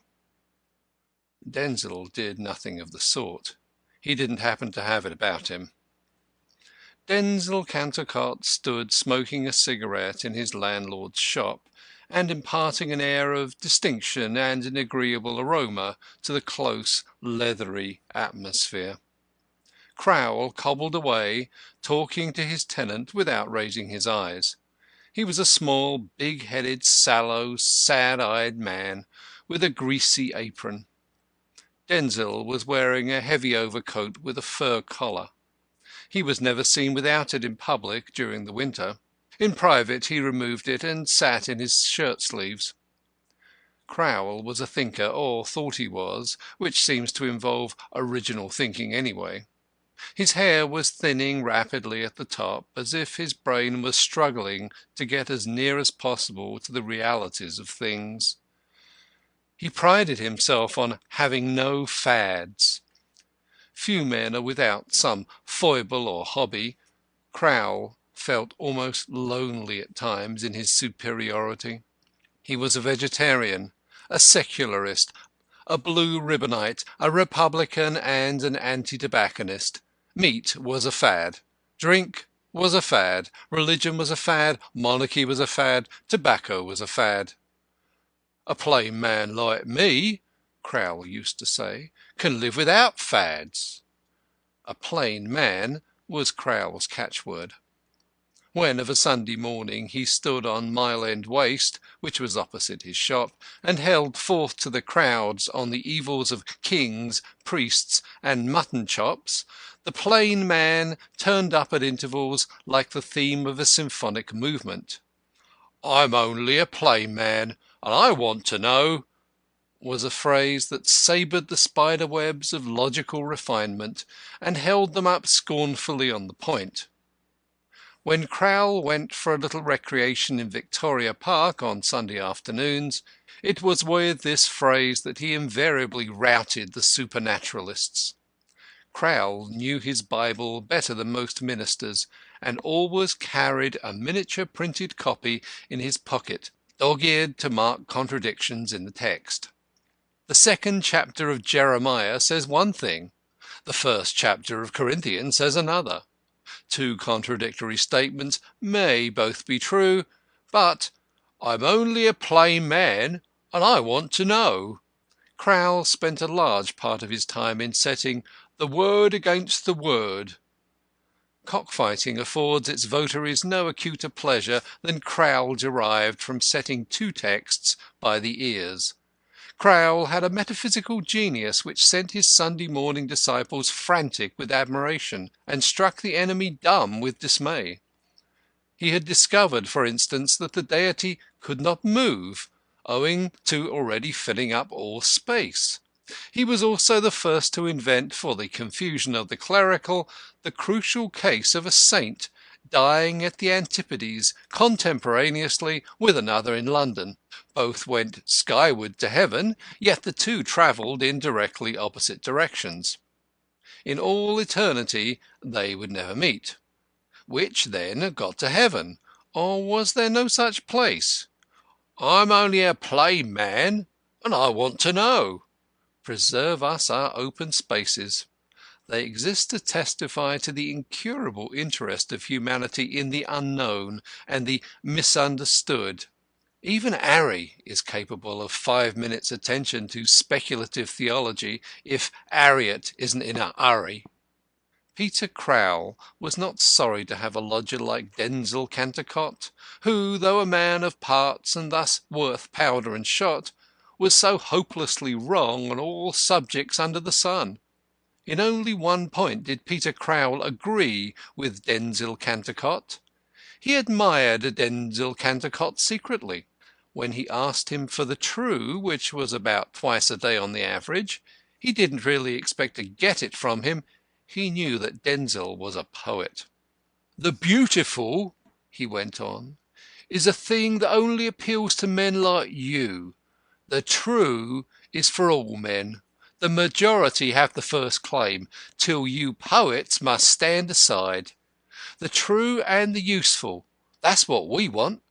[SPEAKER 2] Denzil did nothing of the sort. He didn't happen to have it about him. Denzil Cantercot stood smoking a cigarette in his landlord's shop, and imparting an air of distinction and an agreeable aroma to the close, leathery atmosphere. Crowle cobbled away, talking to his tenant without raising his eyes. He was a small, big-headed, sallow, sad-eyed man, with a greasy apron. Denzil was wearing a heavy overcoat with a fur collar. He was never seen without it in public during the winter. In private he removed it and sat in his shirt-sleeves. Crowle was a thinker, or thought he was, which seems to involve original thinking anyway. His hair was thinning rapidly at the top, as if his brain was struggling to get as near as possible to the realities of things. He prided himself on having no fads. Few men are without some foible or hobby. Crowle felt almost lonely at times in his superiority. He was a vegetarian, a secularist, a blue ribbonite, a republican, and an anti-tobacconist. Meat was a fad. Drink was a fad. Religion was a fad. Monarchy was a fad. Tobacco was a fad. "A plain man like me," Crowle used to say, "can live without fads." A plain man was Crowle's catchword.
[SPEAKER 1] When of a Sunday morning he stood on Mile End Waste, which was opposite his shop, and held forth to the crowds on the evils of kings, priests, and mutton chops, the plain man turned up at intervals like the theme of a symphonic movement. "I'm only a plain man, and I want to know," was a phrase that sabred the spider webs of logical refinement and held them up scornfully on the point. When Crowle went for a little recreation in Victoria Park on Sunday afternoons, it was with this phrase that he invariably routed the supernaturalists. Crowle knew his Bible better than most ministers, and always carried a miniature printed copy in his pocket, dog-eared to mark contradictions in the text. The second chapter of Jeremiah says one thing, the first chapter of Corinthians says another. Two contradictory statements may both be true, but "I'm only a plain man, and I want to know." Crowle spent a large part of his time in setting the word against the word. Cockfighting affords its votaries no acuter pleasure than Crowle derived from setting two texts by the ears. Crowle had a metaphysical genius which sent his Sunday morning disciples frantic with admiration, and struck the enemy dumb with dismay. He had discovered, for instance, that the Deity could not move, owing to already filling up all space. He was also the first to invent, for the confusion of the clerical, the crucial case of a saint dying at the Antipodes contemporaneously with another in London. Both went skyward to heaven, yet the two travelled in directly opposite directions. In all eternity they would never meet. Which, then, got to heaven? Or was there no such place? "I'm only a plain man, and I want to know." Preserve us our open spaces. They exist to testify to the incurable interest of humanity in the unknown and the misunderstood. Even 'Arry is capable of 5 minutes' attention to speculative theology if 'Arriet isn't in a hurry. Peter Crowle was not sorry to have a lodger like Denzil Cantercot, who, though a man of parts and thus worth powder and shot, was so hopelessly wrong on all subjects under the sun. In only one point did Peter Crowle agree with Denzil Cantercot. He admired Denzil Cantercot secretly. When he asked him for the true, which was about twice a day on the average, he didn't really expect to get it from him. He knew that Denzil was a poet. "The beautiful," he went on, "is a thing that only appeals to men like you. The true is for all men. The majority have the first claim, till you poets must stand aside. The true and the useful, that's what we want.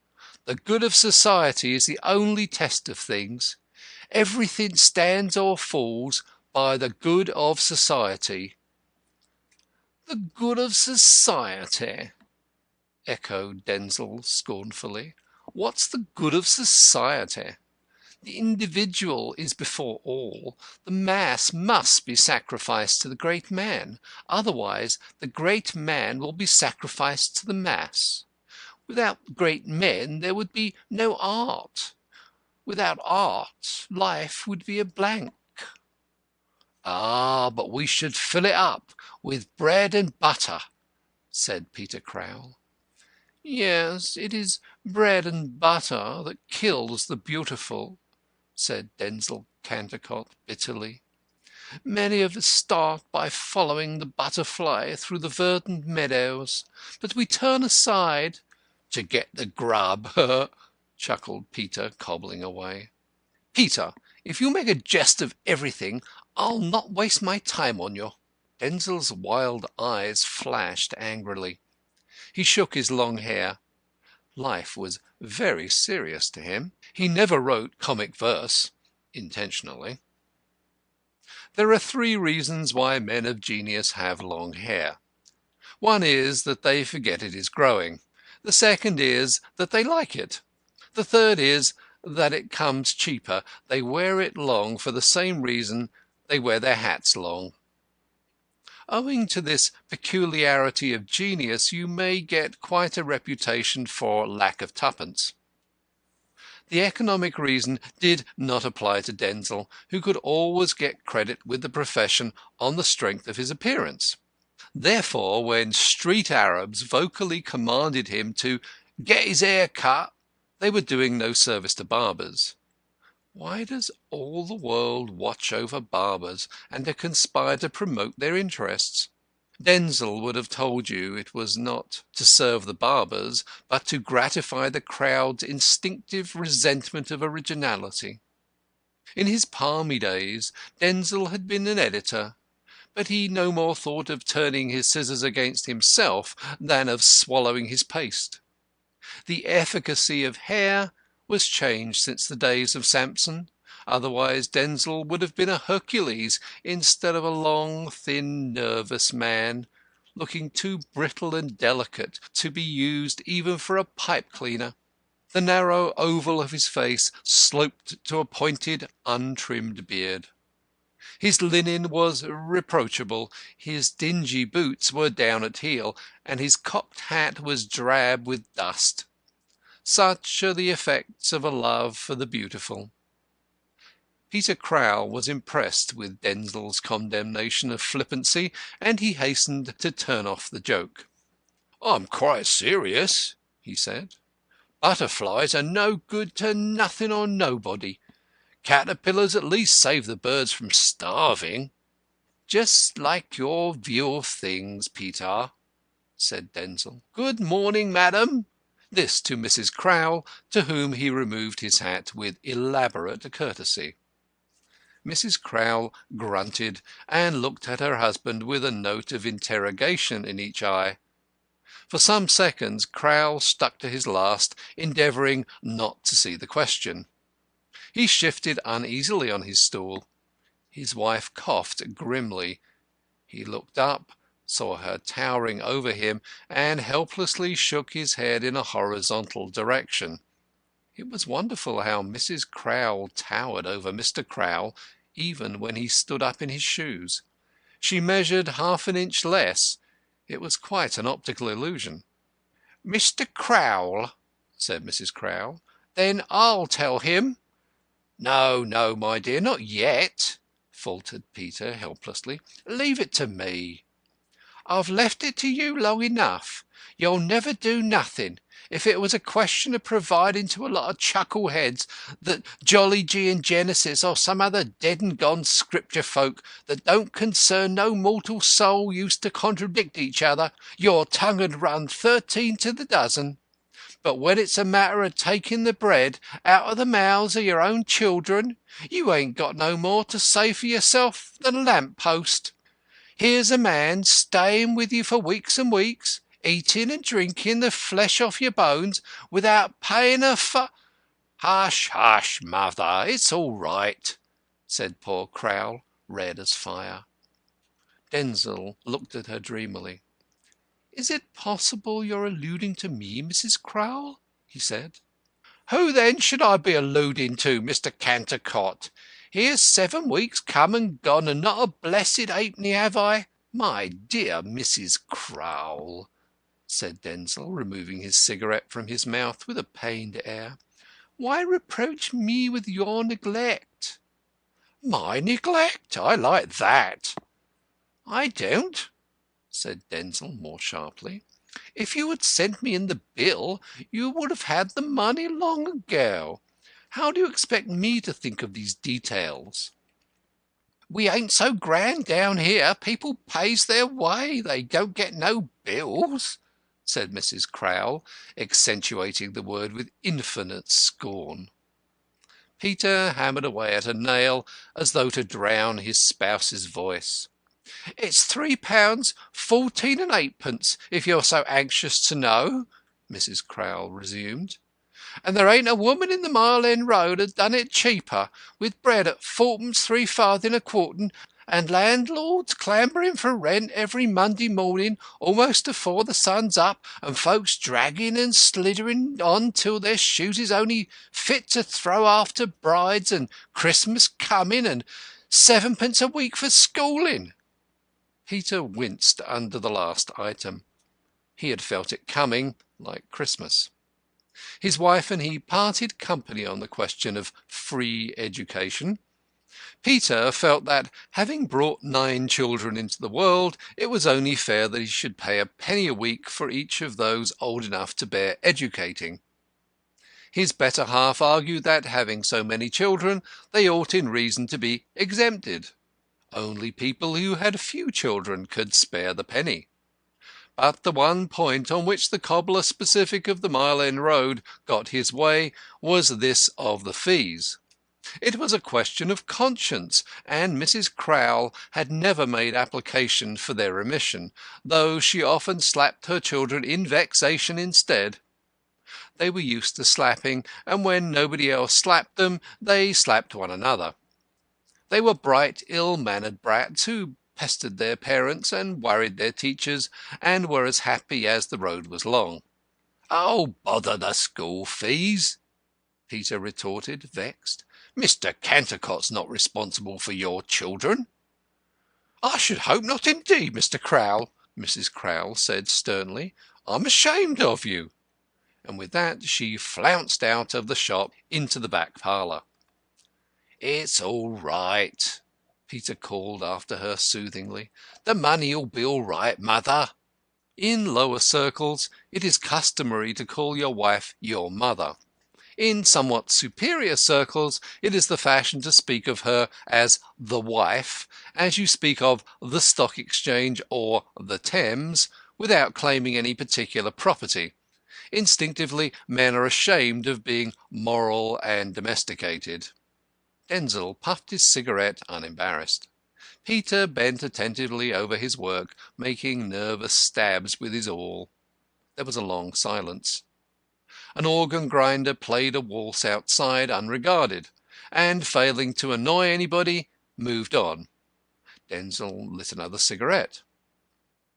[SPEAKER 1] The good of society is the only test of things. Everything stands or falls by the good of society." "The good of society?" echoed Denzil scornfully. "What's the good of society? The individual is before all. The mass must be sacrificed to the great man. Otherwise the great man will be sacrificed to the mass. Without great men there would be no art. Without art life would be a blank." "Ah, but we should fill it up with bread and butter," said Peter Crowle. "Yes, it is bread and butter that kills the beautiful," said Denzil Cantercot bitterly. "Many of us start by following the butterfly through the verdant meadows, but we turn aside—" "To get the grub," chuckled Peter, cobbling away. "Peter, if you make a jest of everything, I'll not waste my time on you." Denzil's wild eyes flashed angrily. He shook his long hair. Life was very serious to him. He never wrote comic verse intentionally. There are 3 reasons why men of genius have long hair. One is that they forget it is growing. The second is that they like it. The third is that it comes cheaper. They wear it long for the same reason they wear their hats long.
[SPEAKER 2] Owing to this peculiarity of genius, you may get quite a reputation for lack of twopence. The economic reason did not apply to Denzil, who could always get credit with the profession on the strength of his appearance. Therefore, when street Arabs vocally commanded him to get his hair cut, they were doing no service to barbers. Why does all the world watch over barbers and to conspire to promote their interests? Denzil would have told you it was not to serve the barbers, but to gratify the crowd's instinctive resentment of originality. In his palmy days, Denzil had been an editor, but he no more thought of turning his scissors against himself than of swallowing his paste. The efficacy of hair was changed since the days of Samson. Otherwise Denzil would have been a Hercules instead of a long, thin, nervous man, looking too brittle and delicate to be used even for a pipe cleaner. The narrow oval of his face sloped to a pointed, untrimmed beard. His linen was reproachable, his dingy boots were down at heel, and his cocked hat was drab with dust. Such are the effects of a love for the beautiful. Peter Crowl was impressed with Denzil's condemnation of flippancy, and he hastened to turn off the joke. "I'm quite serious," he said. "Butterflies are no good to nothing or nobody. Caterpillars at least save the birds from starving." "Just like your view of things, Peter," said Denzil. "Good morning, madam." This to Mrs. Crowl, to whom he removed his hat with elaborate courtesy. Mrs. Crowl grunted and looked at her husband with a note of interrogation in each eye. For some seconds Crowl stuck to his last, endeavouring not to see the question. He shifted uneasily on his stool. His wife coughed grimly. He looked up, saw her towering over him, and helplessly shook his head in a horizontal direction. It was wonderful how Mrs. Crowl towered over Mr. Crowl, even when he stood up in his shoes. She measured half an inch less. It was quite an optical illusion. "Mr. Crowl," said Mrs. Crowl. "Then I'll tell him." "No, no, my dear, not yet," faltered Peter helplessly. "Leave it to me." "I've left it to you long enough. You'll never do nothing. If it was a question of providing to a lot of chuckleheads that Jolly G and Genesis or some other dead and gone scripture folk that don't concern no mortal soul used to contradict each other, your tongue 'ud run 13 to the dozen. But when it's a matter of taking the bread out of the mouths of your own children, you ain't got no more to say for yourself than a lamp post. Here's a man staying with you for weeks and weeks, eating and drinking the flesh off your bones without paying a "Hush, hush, mother, it's all right," said poor Crowl, red as fire. Denzil looked at her dreamily. "Is it possible you're alluding to me, Mrs. Crowl?" he said. "Who then should I be alluding to, Mr. Cantercot? Here's 7 weeks come and gone, and not a blessed halfpenny have I." "My dear Mrs. Crowl," said Denzil, removing his cigarette from his mouth with a pained air, "why reproach me with your neglect?" "My neglect? I like that." "I don't," said Denzil more sharply. "If you had sent me in the bill, you would have had the money long ago. How do you expect me to think of these details?" "We ain't so grand down here. People pays their way. They don't get no bills," said Mrs. Crowl, accentuating the word with infinite scorn. Peter hammered away at a nail as though to drown his spouse's voice. "It's £3 14 and 8pence, if you're so anxious to know," Mrs. Crowl resumed. "And there ain't a woman in the Mile End Road has done it cheaper, with bread at 4pence 3 farthing a quartern, and landlords clambering for rent every Monday morning almost afore the sun's up, and folks dragging and slithering on till their shoes is only fit to throw after brides and Christmas coming, and 7pence a week for schooling."
[SPEAKER 1] Peter winced under the last item. He had felt it coming, like Christmas. His wife and he parted company on the question of free education. Peter felt that, having brought 9 children into the world, it was only fair that he should pay a penny a week for each of those old enough to bear educating. His better half argued that, having so many children, they ought in reason to be exempted. Only people who had few children could spare the penny. But the one point on which the cobbler specific of the Mile End Road got his way was this of the fees. It was a question of conscience, and Mrs. Crowle had never made application for their remission, though she often slapped her children in vexation instead. They were used to slapping, and when nobody else slapped them, they slapped one another. They were bright, ill-mannered brats who pestered their parents and worried their teachers, and were as happy as the road was long. "Oh, bother the school fees!" Peter retorted, vexed. "Mr. Cantercott's not responsible for your children." "I should hope not indeed, Mr. Crowle," Mrs. Crowle said sternly. "I'm ashamed of you." And with that she flounced out of the shop into the back parlour. "It's all right," Peter called after her soothingly. "The money'll be all right, mother." In lower circles it is customary to call your wife your mother. In somewhat superior circles it is the fashion to speak of her as the wife, as you speak of the Stock Exchange or the Thames, without claiming any particular property. Instinctively men are ashamed of being moral and domesticated. Denzil puffed his cigarette unembarrassed. Peter bent attentively over his work, making nervous stabs with his awl. There was a long silence. An organ grinder played a waltz outside unregarded, and, failing to annoy anybody, moved on. Denzil lit another cigarette.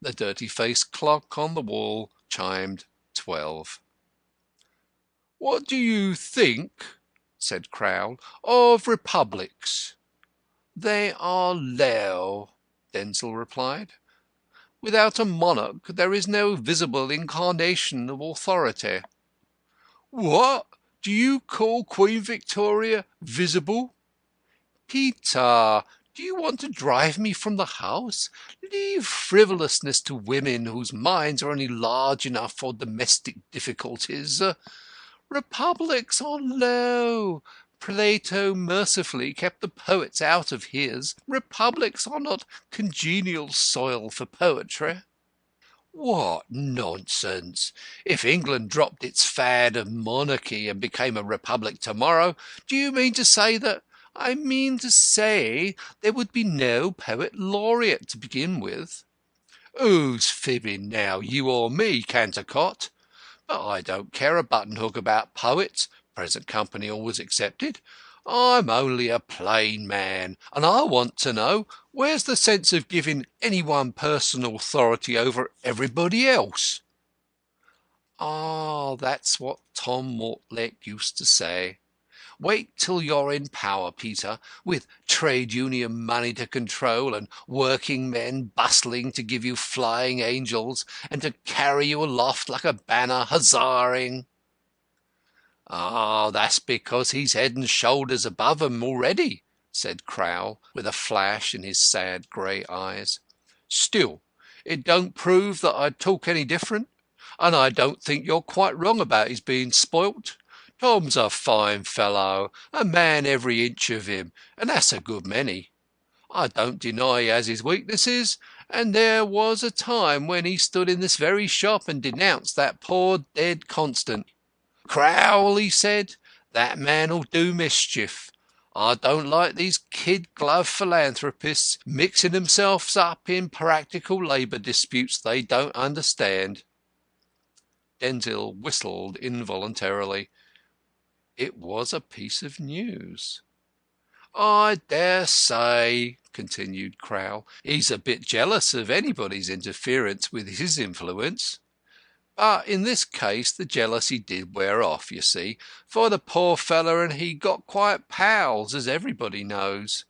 [SPEAKER 1] The dirty-faced clock on the wall chimed 12. "What do you think," said Crowle, "of republics?" "They are low," Denzil replied. "Without a monarch there is no visible incarnation of authority." "What? Do you call Queen Victoria visible?" "Peter, do you want to drive me from the house? Leave frivolousness to women whose minds are only large enough for domestic difficulties. Republics are low. Plato mercifully kept the poets out of his. Republics are not congenial soil for poetry." "What nonsense! If England dropped its fad of monarchy and became a republic to-morrow, do you mean to say that—" "I mean to say there would be no poet laureate to begin with." "Who's fibbing now, you or me, Cantercot? But I don't care a button-hook about poets, present company always excepted. I'm only a plain man, and I want to know where's the sense of giving any one person authority over everybody else?" "Ah, that's what Tom Mortlake used to say. Wait till you're in power, Peter, with trade union money to control, and working men bustling to give you flying angels, and to carry you aloft like a banner, huzzaing." "Ah, that's because he's head and shoulders above 'em already," said Crowle, with a flash in his sad grey eyes. "Still, it don't prove that I'd talk any different, and I don't think you're quite wrong about his being spoilt. Tom's a fine fellow, a man every inch of him, and that's a good many. I don't deny he has his weaknesses, and there was a time when he stood in this very shop and denounced that poor dead Constant. 'Crowle,' he said, 'that man'll do mischief. I don't like these kid-glove philanthropists mixing themselves up in practical labour disputes they don't understand.'" Denzil whistled involuntarily. It was a piece of news. "I dare say," continued Crowle, "he's a bit jealous of anybody's interference with his influence. But in this case the jealousy did wear off, you see, for the poor feller and he got quite pals, as everybody knows.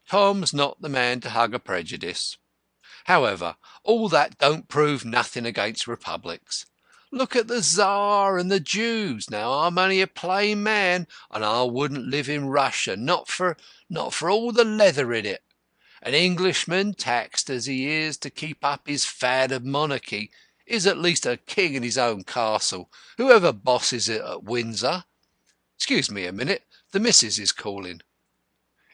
[SPEAKER 1] Tom's not the man to hug a prejudice.
[SPEAKER 2] However, all that don't prove nothing against republics. Look at the Tsar and the Jews. Now, I'm only a plain man, and I wouldn't live in Russia, not for all the leather in it. An Englishman, taxed as he is to keep up his fad of monarchy, is at least a king in his own castle, whoever bosses it at Windsor. Excuse me a minute, the missus is calling.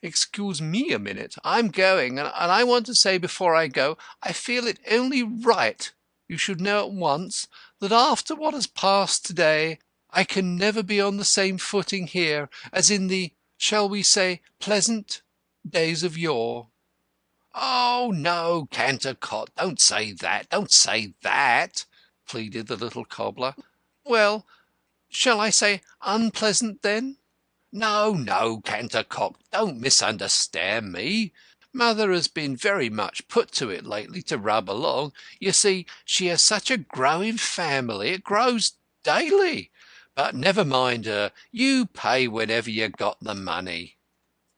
[SPEAKER 1] Excuse me a minute. I'm going, and I want to say before I go, I feel it only right you should know at once that after what has passed to-day, I can never be on the same footing here as in the, shall we say, pleasant days of yore."
[SPEAKER 2] "Oh, no, Cantercot, don't say that, don't say that," pleaded the little cobbler.
[SPEAKER 1] "Well, shall I say unpleasant, then?"
[SPEAKER 2] "No, no, Cantercot, don't misunderstand me. Mother has been very much put to it lately to rub along. You see, she has such a growing family. It grows daily. But never mind her. You pay whenever you got the money."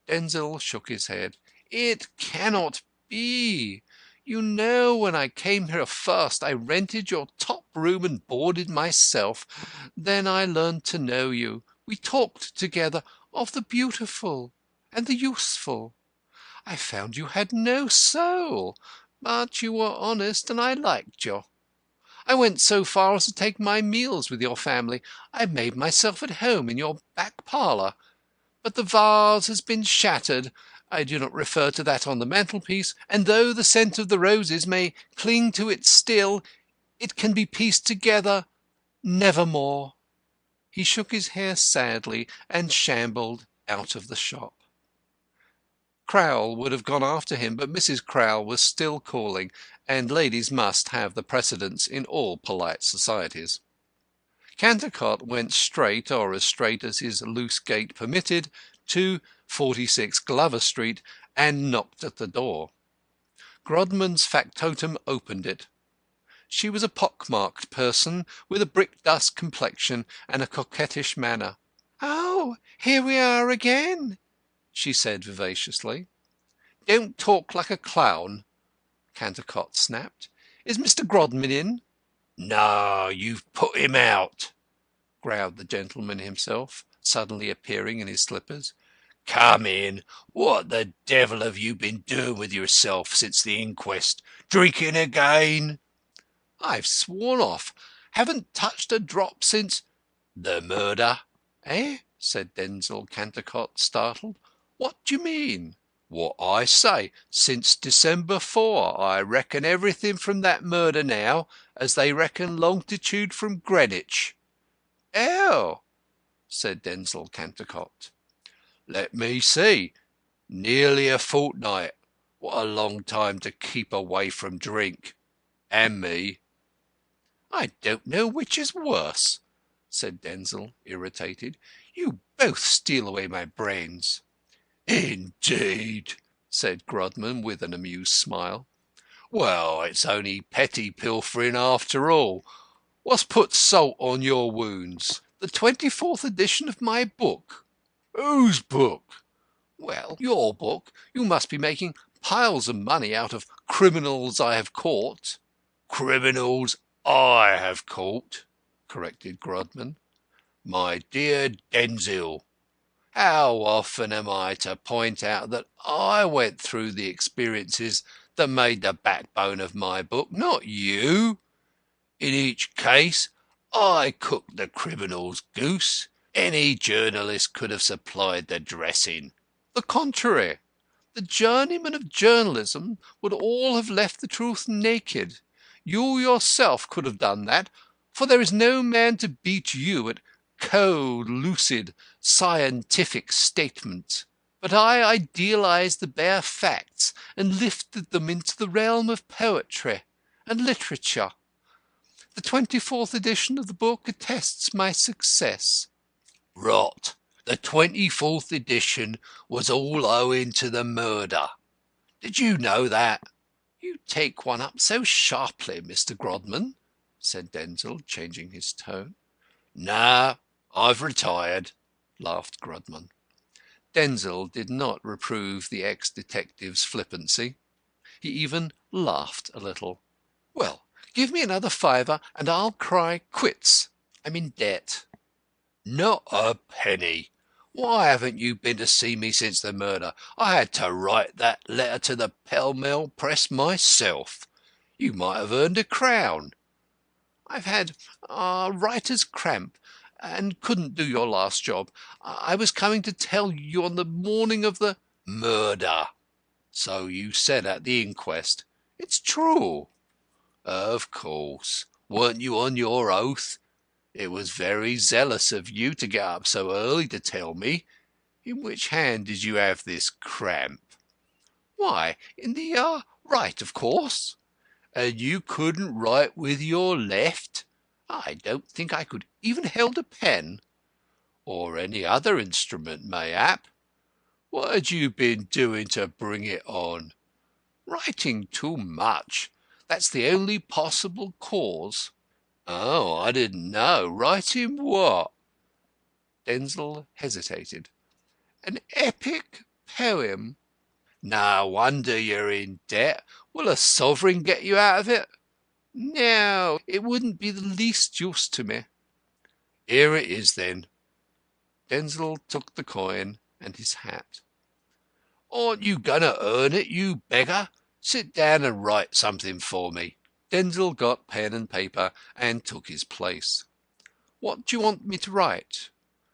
[SPEAKER 1] Denzil shook his head. "It cannot be. You know, when I came here first, I rented your top room and boarded myself. Then I learned to know you. We talked together of the beautiful and the useful. I found you had no soul, but you were honest, and I liked you. I went so far as to take my meals with your family. I made myself at home in your back parlour. But the vase has been shattered. I do not refer to that on the mantelpiece, and though the scent of the roses may cling to it still, it can be pieced together never more." He shook his hair sadly and shambled out of the shop. Crowle would have gone after him, but Mrs. Crowle was still calling, and ladies must have the precedence in all polite societies. Cantercot went straight, or as straight as his loose gait permitted, to 46 Glover Street, and knocked at the door. Grodman's factotum opened it. She was a pock-marked person, with a brick-dust complexion and a coquettish manner. "Oh, here we are again," she said vivaciously. "Don't talk like a clown," Cantercot snapped. "Is Mr. Grodman in?"
[SPEAKER 2] "No, you've put him out,"
[SPEAKER 1] growled the gentleman himself, suddenly appearing in his slippers.
[SPEAKER 2] "Come in. What the devil have you been doing with yourself since the inquest? Drinking again?"
[SPEAKER 1] "I've sworn off. Haven't touched a drop since—"
[SPEAKER 2] "The murder?"
[SPEAKER 1] "Eh?" said Denzil Cantercot, startled. "What do you mean?"
[SPEAKER 2] "What I say. Since December 4. I reckon everything from that murder now, as they reckon longitude from Greenwich."
[SPEAKER 1] "Oh!" said Denzil Cantercot.
[SPEAKER 2] "Let me see. Nearly a fortnight. What a long time to keep away from drink. And me."
[SPEAKER 1] "I don't know which is worse," said Denzil, irritated. "You both steal away my brains."
[SPEAKER 2] "Indeed," said Grodman, with an amused smile. "Well, it's only petty pilfering after all. What's put salt on your wounds?"
[SPEAKER 1] "The 24th edition of my book."
[SPEAKER 2] "Whose book?"
[SPEAKER 1] "Well, your book. You must be making piles of money out of criminals I have caught."
[SPEAKER 2] "Criminals I have caught," corrected Grodman. "My dear Denzil, how often am I to point out that I went through the experiences that made the backbone of my book, not you? In each case I cooked the criminal's goose. Any journalist could have supplied the dressing."
[SPEAKER 1] "The contrary. The journeymen of journalism would all have left the truth naked. You yourself could have done that, for there is no man to beat you at cold, lucid, scientific statement. But I idealized the bare facts and lifted them into the realm of poetry and literature. The 24th edition of the book attests my success."
[SPEAKER 2] "Rot. The 24th edition was all owing to the murder. Did you know that?"
[SPEAKER 1] "You take one up so sharply, Mr. Grodman," said Denzil, changing his tone.
[SPEAKER 2] "No, I've retired,"
[SPEAKER 1] laughed Grodman. Denzil did not reprove the ex-detective's flippancy.
[SPEAKER 2] He even laughed a little. "Well, give me another fiver and I'll cry quits. I'm in debt." "Not a penny. Why haven't you been to see me since the murder? I had to write that letter to the Pall Mall press myself. You might have earned £1. I've had writer's cramp and couldn't do your last job. I was coming to tell you on the morning of the murder. So you said at the inquest. It's true." "Of course. Weren't you on your oath? It was very zealous of you to get up so early to tell me. In which hand did you have this cramp?" "Why, in the right, of course." "And you couldn't write with your left?" "I don't think I could even held a pen." "Or any other instrument, mayhap? What had you been doing to bring it on?" "Writing too much. That's the only possible cause." "Oh, I didn't know. Writing what?" Denzil hesitated. "An epic poem." "No wonder you're in debt. Will a sovereign get you out of it?" "No, it wouldn't be the least use to me." "Here it is, then." Denzil took the coin and his hat. "Aren't you going to earn it, you beggar? Sit down and write something for me." Denzil got pen and paper and took his place. "What do you want me to write?"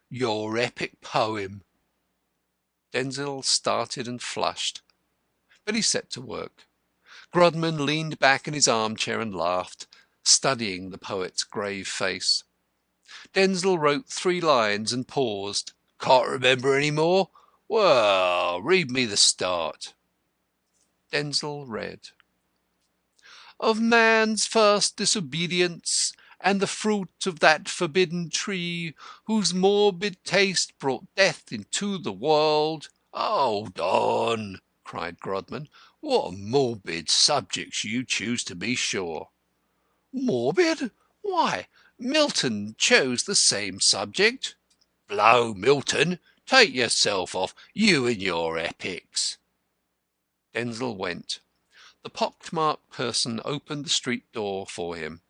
[SPEAKER 2] "Your epic poem." Denzil started and flushed, but he set to work. Grodman leaned back in his armchair and laughed, studying the poet's grave face. Denzil wrote 3 lines and paused. "Can't remember any more? Well, read me the start." Denzil read: "Of man's first disobedience, and the fruit of that forbidden tree, whose morbid taste brought death into the world—" "Hold on!" cried Grodman. "What morbid subjects you choose, to be sure." "Morbid? Why, Milton chose the same subject." "Blow Milton! Take yourself off, you and your epics." Denzil went. The pock-marked person opened the street door for him.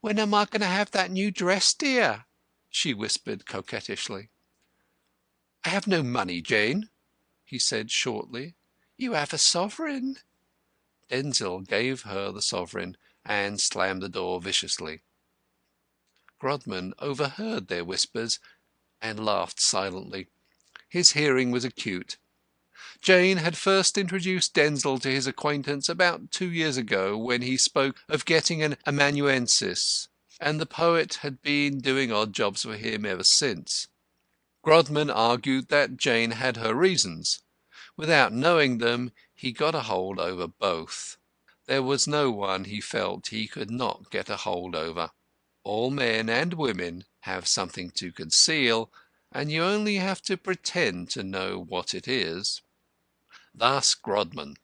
[SPEAKER 2] "When am I going to have that new dress, dear?" she whispered coquettishly. "I have no money, Jane," he said shortly. "You have a sovereign." Denzil gave her the sovereign and slammed the door viciously. Grodman overheard their whispers and laughed silently. His hearing was acute. Jane had first introduced Denzil to his acquaintance about 2 years ago, when he spoke of getting an amanuensis, and the poet had been doing odd jobs for him ever since. Grodman argued that Jane had her reasons. Without knowing them, he got a hold over both. There was no one, he felt, he could not get a hold over. All men and women have something to conceal, and you only have to pretend to know what it is. Thus Grodman,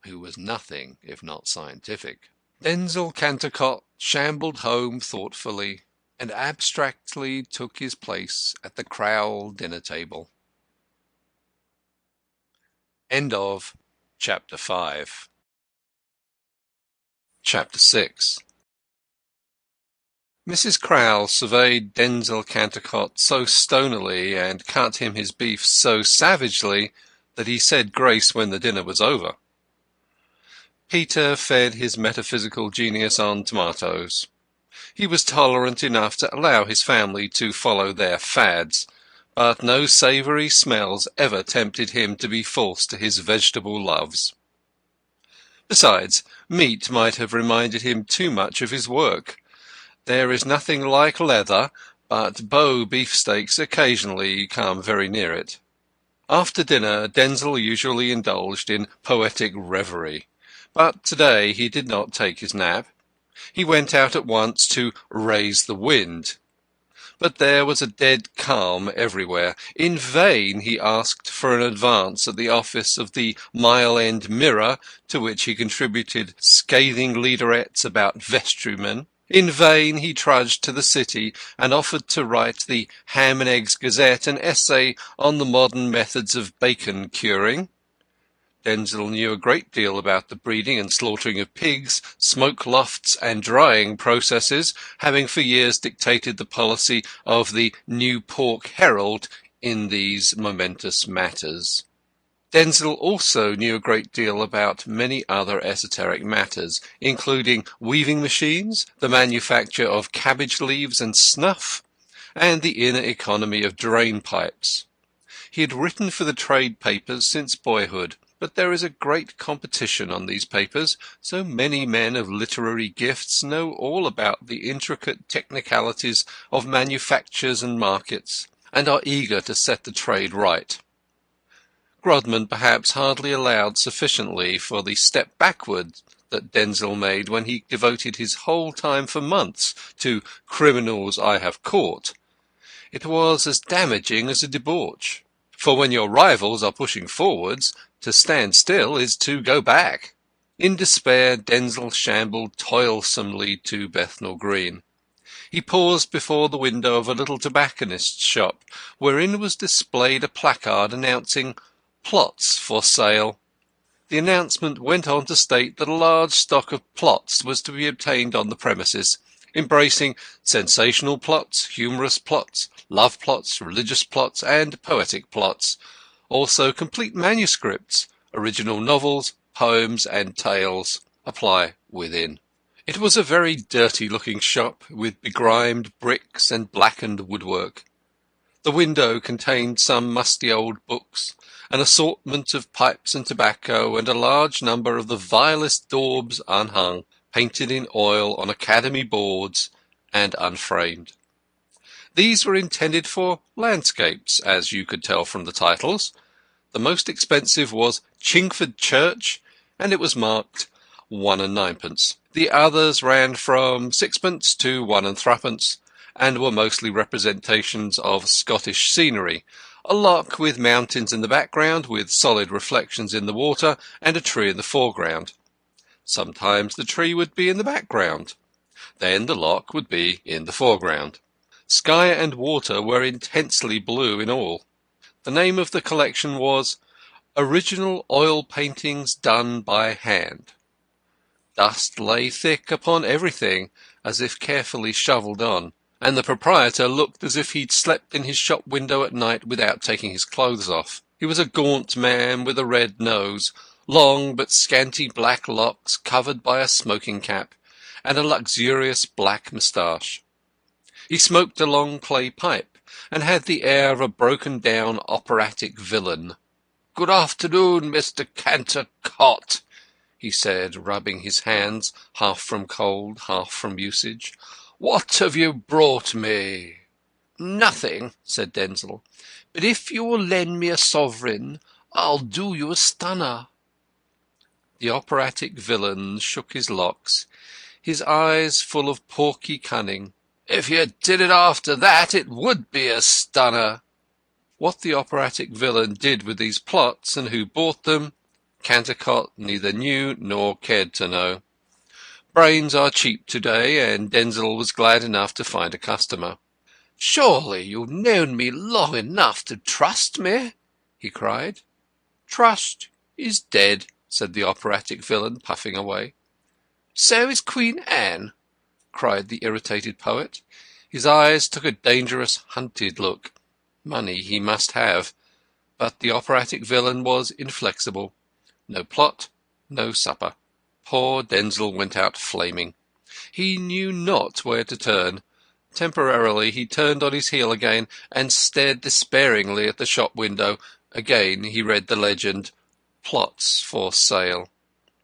[SPEAKER 2] who was nothing if not scientific. Denzil Cantercot shambled home thoughtfully, and abstractly took his place at the Crowle dinner-table. End of Chapter 5. Chapter 6. Mrs. Crowle surveyed Denzil Cantercot so stonily and cut him his beef so savagely that he said grace when the dinner was over. Peter fed his metaphysical genius on tomatoes. He was tolerant enough to allow his family to follow their fads, but no savoury smells ever tempted him to be false to his vegetable loves. Besides, meat might have reminded him too much of his work. There is nothing like leather, but Bow beefsteaks occasionally come very near it. After dinner, Denzil usually indulged in poetic reverie, but today he did not take his nap. He went out at once to raise the wind. But there was a dead calm everywhere. In vain he asked for an advance at the office of the Mile End Mirror, to which he contributed scathing leaderettes about vestrymen. In vain he trudged to the city and offered to write the Ham and Eggs Gazette an essay on the modern methods of bacon curing. Denzil knew a great deal about the breeding and slaughtering of pigs, smoke lofts and drying processes, having for years dictated the policy of the New Pork Herald in these momentous matters. Denzil also knew a great deal about many other esoteric matters, including weaving machines, the manufacture of cabbage leaves and snuff, and the inner economy of drain pipes. He had written for the trade papers since boyhood, but there is a great competition on these papers, so many men of literary gifts know all about the intricate technicalities of manufactures and markets, and are eager to set the trade right. Grodman perhaps hardly allowed sufficiently for the step backward that Denzil made when he devoted his whole time for months to criminals I have caught. It was as damaging as a debauch, for when your rivals are pushing forwards, to stand still is to go back. In despair, Denzil shambled toilsomely to Bethnal Green. He paused before the window of a little tobacconist's shop, wherein was displayed a placard announcing plots for sale. The announcement went on to state that a large stock of plots was to be obtained on the premises, embracing sensational plots, humorous plots, love plots, religious plots, and poetic plots, also complete manuscripts, original novels, poems, and tales. Apply within. It was a very dirty-looking shop, with begrimed bricks and blackened woodwork. The window contained some musty old books, an assortment of pipes and tobacco, and a large number of the vilest daubs unhung, painted in oil on academy boards, and unframed. These were intended for landscapes, as you could tell from the titles. The most expensive was Chingford Church, and it was marked 1 and 9pence. The others ran from 6pence to 1 and 3pence, and were mostly representations of Scottish scenery, a loch with mountains in the background, with solid reflections in the water, and a tree in the foreground. Sometimes the tree would be in the background. Then the loch would be in the foreground. Sky and water were intensely blue in all. The name of the collection was Original Oil Paintings Done by Hand. Dust lay thick upon everything, as if carefully shovelled on, and the proprietor looked as if he'd slept in his shop window at night without taking his clothes off. He was a gaunt man with a red nose, long but scanty black locks covered by a smoking cap, and a luxurious black moustache. He smoked a long clay pipe, and had the air of a broken-down operatic villain. "Good afternoon, Mr. Cantercot," he said, rubbing his hands, half from cold, half from usage. "What have you brought me?" "Nothing," said Denzil, "but if you will lend me a sovereign, I'll do you a stunner." The operatic villain shook his locks, his eyes full of porky cunning. "If you did it after that, it would be a stunner." What the operatic villain did with these plots, and who bought them, Cantercot neither knew nor cared to know. Brains are cheap today, and Denzil was glad enough to find a customer. "Surely you've known me long enough to trust me?" he cried. "Trust is dead," said the operatic villain, puffing away. "So is Queen Anne," cried the irritated poet. His eyes took a dangerous, hunted look. Money he must have, but the operatic villain was inflexible. No plot, no supper. Poor Denzil went out flaming. He knew not where to turn. Temporarily he turned on his heel again, and stared despairingly at the shop window. Again he read the legend, "Plots for sale."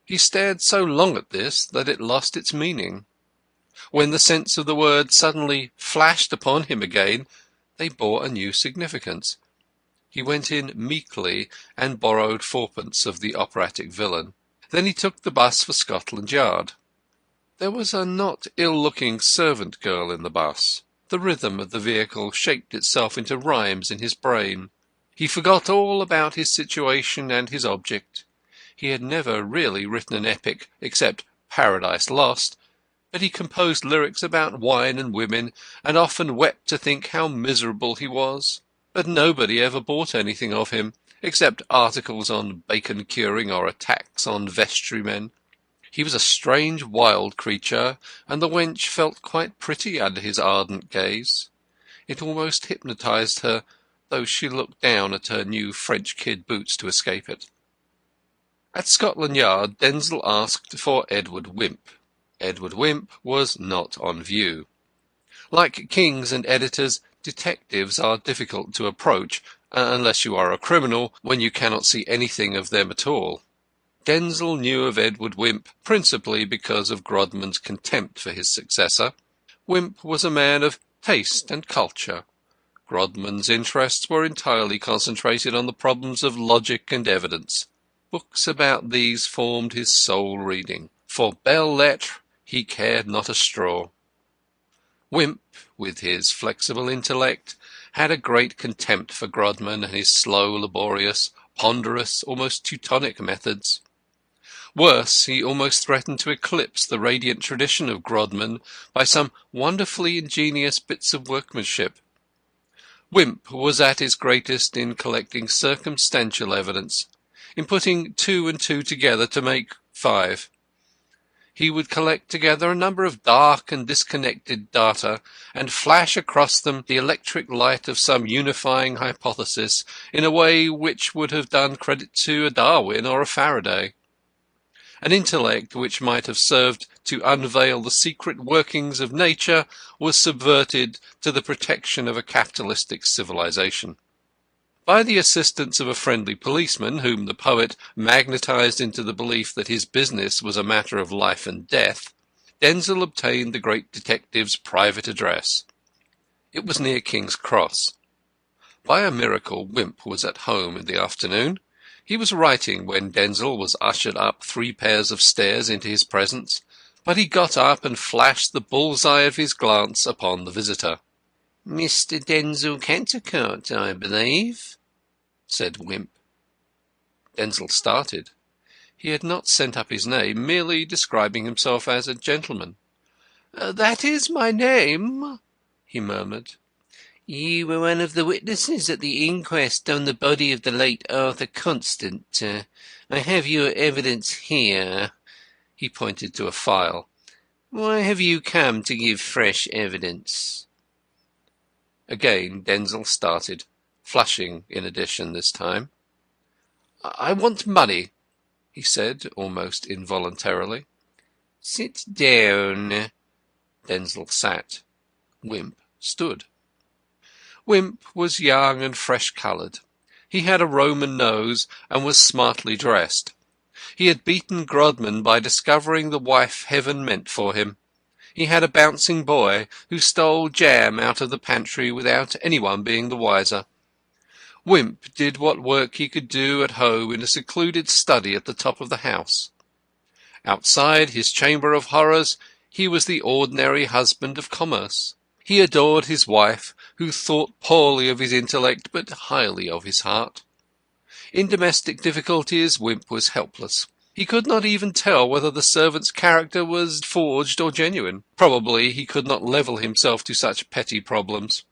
[SPEAKER 2] He stared so long at this that it lost its meaning. When the sense of the word suddenly flashed upon him again, they bore a new significance. He went in meekly and borrowed 4pence of the operatic villain. Then he took the bus for Scotland Yard. There was a not ill-looking servant girl in the bus. The rhythm of the vehicle shaped itself into rhymes in his brain. He forgot all about his situation and his object. He had never really written an epic except Paradise Lost, but he composed lyrics about wine and women, and often wept to think how miserable he was. But nobody ever bought anything of him, except articles on bacon curing or attacks on vestrymen. He was a strange wild creature, and the wench felt quite pretty under his ardent gaze. It almost hypnotized her, though she looked down at her new French kid boots to escape it. At Scotland Yard, Denzil asked for Edward Wimp. Edward Wimp was not on view. Like kings and editors, detectives are difficult to approach, unless you are a criminal, when you cannot see anything of them at all. Denzil knew of Edward Wimp principally because of Grodman's contempt for his successor. Wimp was a man of taste and culture. Grodman's interests were entirely concentrated on the problems of logic and evidence. Books about these formed his sole reading. For belles-lettres he cared not a straw. Wimp, with his flexible intellect, had a great contempt for Grodman and his slow, laborious, ponderous, almost Teutonic methods. Worse, he almost threatened to eclipse the radiant tradition of Grodman by some wonderfully ingenious bits of workmanship. Wimp was at his greatest in collecting circumstantial evidence, in putting 2 and 2 together to make 5. He would collect together a number of dark and disconnected data and flash across them the electric light of some unifying hypothesis in a way which would have done credit to a Darwin or a Faraday. An intellect which might have served to unveil the secret workings of nature was subverted to the protection of a capitalistic civilization. By the assistance of a friendly policeman, whom the poet magnetized into the belief that his business was a matter of life and death, Denzil obtained the great detective's private address. It was near King's Cross. By a miracle, Wimp was at home in the afternoon. He was writing when Denzil was ushered up 3 pairs of stairs into his presence, but he got up and flashed the bull's-eye of his glance upon the visitor. "Mr. Denzil Cantercot, I believe," said Wimp. Denzil started. He had not sent up his name, merely describing himself as a gentleman. "That is my name," he murmured. "You were one of the witnesses at the inquest on the body of the late Arthur Constant. I have your evidence here." He pointed to a file. "Why have you come to give fresh evidence?" Again Denzil started, flushing in addition this time. "I want money," he said, almost involuntarily. "Sit down." Denzil sat. Wimp stood. Wimp was young and fresh-coloured. He had a Roman nose and was smartly dressed. He had beaten Grodman by discovering the wife Heaven meant for him. He had a bouncing boy who stole jam out of the pantry without anyone being the wiser. Wimp did what work he could do at home in a secluded study at the top of the house. Outside his chamber of horrors, he was the ordinary husband of commerce. He adored his wife, who thought poorly of his intellect but highly of his heart. In domestic difficulties, Wimp was helpless. He could not even tell whether the servant's character was forged or genuine. Probably he could not level himself to such petty problems.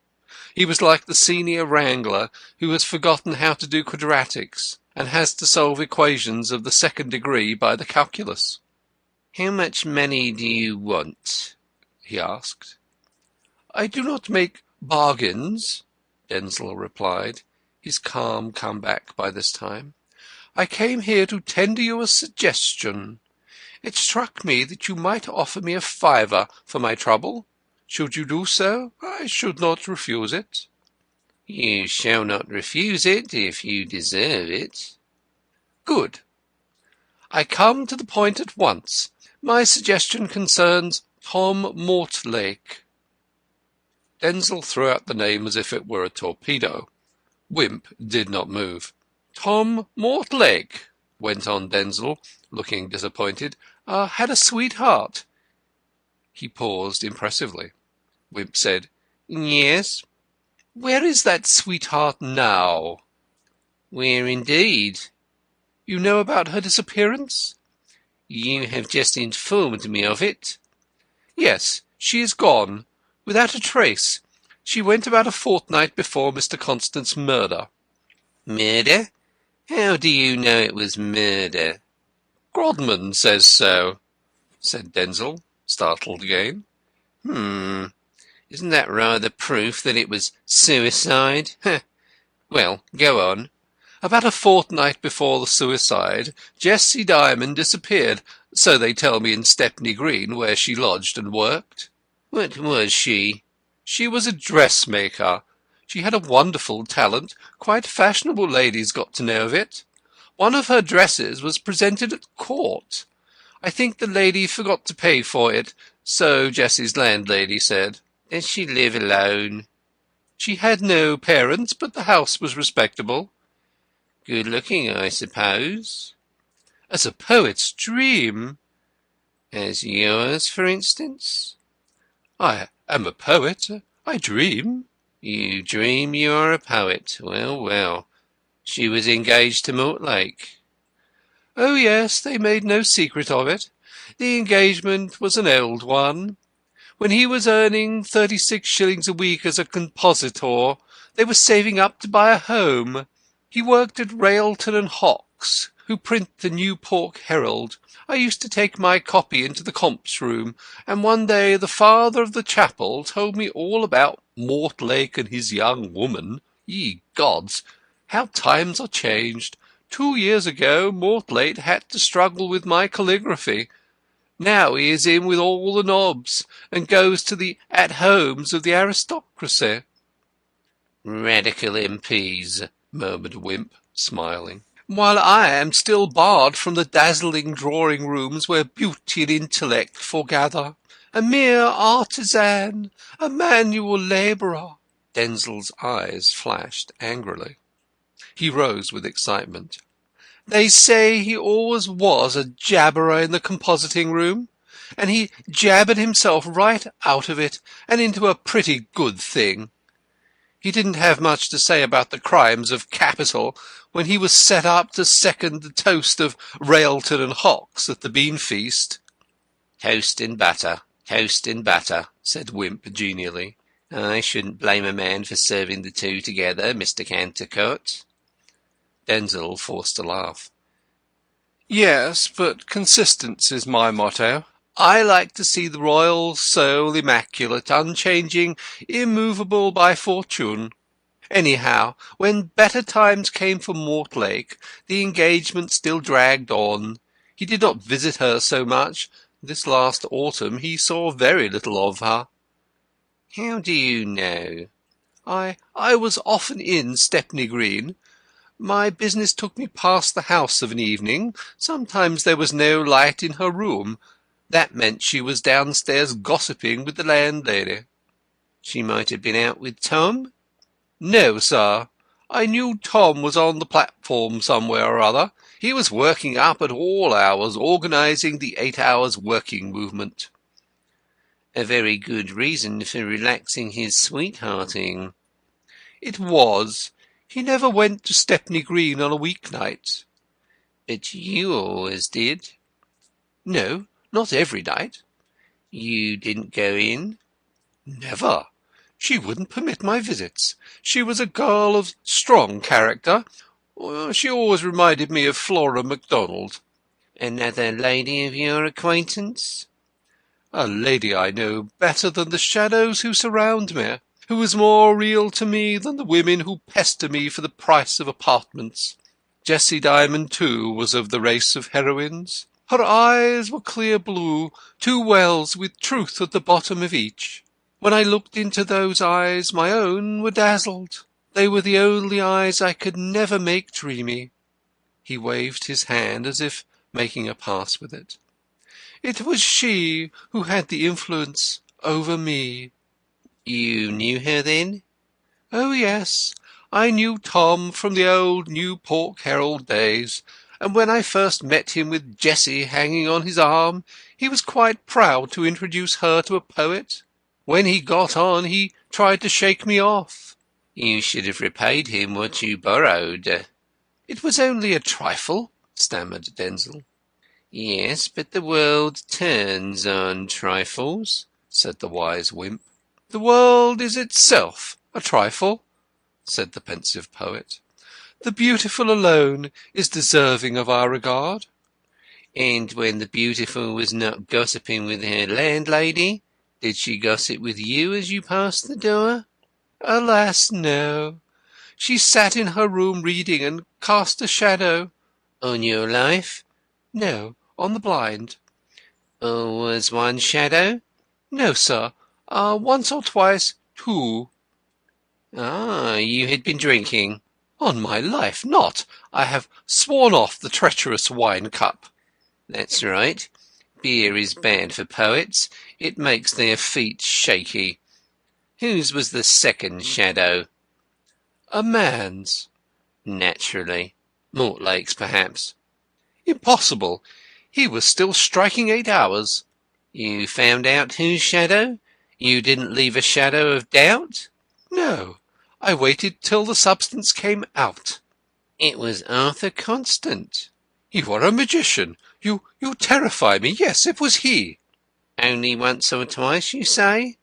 [SPEAKER 2] He was like the senior wrangler who has forgotten how to do quadratics and has to solve equations of the 2nd degree by the calculus. "How much money do you want?" he asked. "I do not make bargains," Denzil replied, his calm come back by this time. "I came here to tender you a suggestion. It struck me that you might offer me a £5 for my trouble. Should you do so, I should not refuse it." "You shall not refuse it if you deserve it." "Good. I come to the point at once. My suggestion concerns Tom Mortlake." Denzil threw out the name as if it were a torpedo. Wimp did not move. "Tom Mortlake," went on Denzil, looking disappointed, "had a sweetheart." He paused impressively. Wimp said, "Yes." "Where is that sweetheart now?" "Where indeed?" "You know about her disappearance?" "You have just informed me of it." "Yes, she is gone, without a trace. She went about a fortnight before Mr. Constant's murder." "Murder? How do you know it was murder?
[SPEAKER 1] Grodman says so, said Denzil, startled again.
[SPEAKER 2] Isn't that rather proof that it was suicide? Well, go on.
[SPEAKER 1] About a fortnight before the suicide, Jessie Diamond disappeared, so they tell me, in Stepney Green, where she lodged and worked.
[SPEAKER 2] What was she?
[SPEAKER 1] She was a dressmaker. She had a wonderful talent. Quite fashionable ladies got to know of it. One of her dresses was presented at court. I think the lady forgot to pay for it, so Jessie's landlady said.
[SPEAKER 2] Did she live alone?
[SPEAKER 1] She had no parents, but the house was respectable.
[SPEAKER 2] Good looking, I suppose.
[SPEAKER 1] As a poet's dream.
[SPEAKER 2] As yours, for instance?
[SPEAKER 1] I am a poet. I dream.
[SPEAKER 2] You dream you are a poet. Well, well. She was engaged to Mortlake.
[SPEAKER 1] Oh, yes, they made no secret of it. The engagement was an old one. When he was earning 36 shillings a week as a compositor, they were saving up to buy a home. He worked at Railton and Hawkes, who print the New Pork Herald. I used to take my copy into the comp's room, and one day the father of the chapel told me all about Mortlake and his young woman. Ye gods, how times are changed! 2 years ago Mortlake had to struggle with my calligraphy. Now he is in with all the nobs, and goes to the at-homes of the aristocracy.
[SPEAKER 2] Radical MPs, murmured Wimp, smiling.
[SPEAKER 1] While I am still barred from the dazzling drawing-rooms where beauty and intellect foregather. A mere artisan, a manual labourer. Denzil's eyes flashed angrily. He rose with excitement. They say he always was a jabberer in the compositing room, and he jabbered himself right out of it, and into a pretty good thing. He didn't have much to say about the crimes of capital when he was set up to second the toast of Railton and Hawkes at the bean feast.
[SPEAKER 2] Toast and butter, said Wimp genially. I shouldn't blame a man for serving the two together, Mr. Cantercot.
[SPEAKER 1] Denzil forced a laugh. Yes, but consistency's my motto. I like to see the royal soul immaculate, unchanging, immovable by fortune. Anyhow, when better times came for Mortlake, the engagement still dragged on. He did not visit her so much. This last autumn he saw very little of her.
[SPEAKER 2] How do you know?
[SPEAKER 1] I was often in Stepney Green. My business took me past the house of an evening. Sometimes there was no light in her room. That meant she was downstairs gossiping with the landlady.
[SPEAKER 2] She might have been out with Tom?
[SPEAKER 1] No, sir. I knew Tom was on the platform somewhere or other. He was working up at all hours, organising the 8 hours working movement.
[SPEAKER 2] A very good reason for relaxing his sweethearting.
[SPEAKER 1] It was. He never went to Stepney Green on a weeknight.
[SPEAKER 2] But you always did.
[SPEAKER 1] No, not every night.
[SPEAKER 2] You didn't go in?
[SPEAKER 1] Never. She wouldn't permit my visits. She was a girl of strong character. She always reminded me of Flora MacDonald.
[SPEAKER 2] Another lady of your acquaintance?
[SPEAKER 1] A lady I know better than the shadows who surround me, who is more real to me than the women who pester me for the price of apartments. Jessie Diamond, too, was of the race of heroines. Her eyes were clear blue, 2 wells with truth at the bottom of each. When I looked into those eyes, my own were dazzled. They were the only eyes I could never make dreamy. He waved his hand as if making a pass with it. It was she who had the influence over me.
[SPEAKER 2] You knew her then?
[SPEAKER 1] Oh, yes. I knew Tom from the old New Pork Herald days, and when I first met him with Jessie hanging on his arm, he was quite proud to introduce her to a poet. When he got on, he tried to shake me off.
[SPEAKER 2] You should have repaid him what you borrowed.
[SPEAKER 1] It was only a trifle, stammered Denzil.
[SPEAKER 2] Yes, but the world turns on trifles, said the wise Wimp.
[SPEAKER 1] The world is itself a trifle, said the pensive poet. The beautiful alone is deserving of our regard.
[SPEAKER 2] And when the beautiful was not gossiping with her landlady, did she gossip with you as you passed the door?
[SPEAKER 1] Alas, no. She sat in her room reading and cast a shadow.
[SPEAKER 2] On your life?
[SPEAKER 1] No, on the blind.
[SPEAKER 2] Was one shadow?
[SPEAKER 1] No, sir. Once or twice, two.
[SPEAKER 2] Ah, you had been drinking.
[SPEAKER 1] On my life, not. I have sworn off the treacherous wine cup.
[SPEAKER 2] That's right. Beer is bad for poets. It makes their feet shaky. Whose was the second shadow?
[SPEAKER 1] A man's.
[SPEAKER 2] Naturally. Mortlake's, perhaps.
[SPEAKER 1] Impossible. He was still striking 8 hours.
[SPEAKER 2] You found out whose shadow? You didn't leave a shadow of doubt?
[SPEAKER 1] No. I waited till the substance came out.
[SPEAKER 2] It was Arthur Constant.
[SPEAKER 1] You are a magician. You terrify me. Yes, it was he.
[SPEAKER 2] Only once or twice, you say?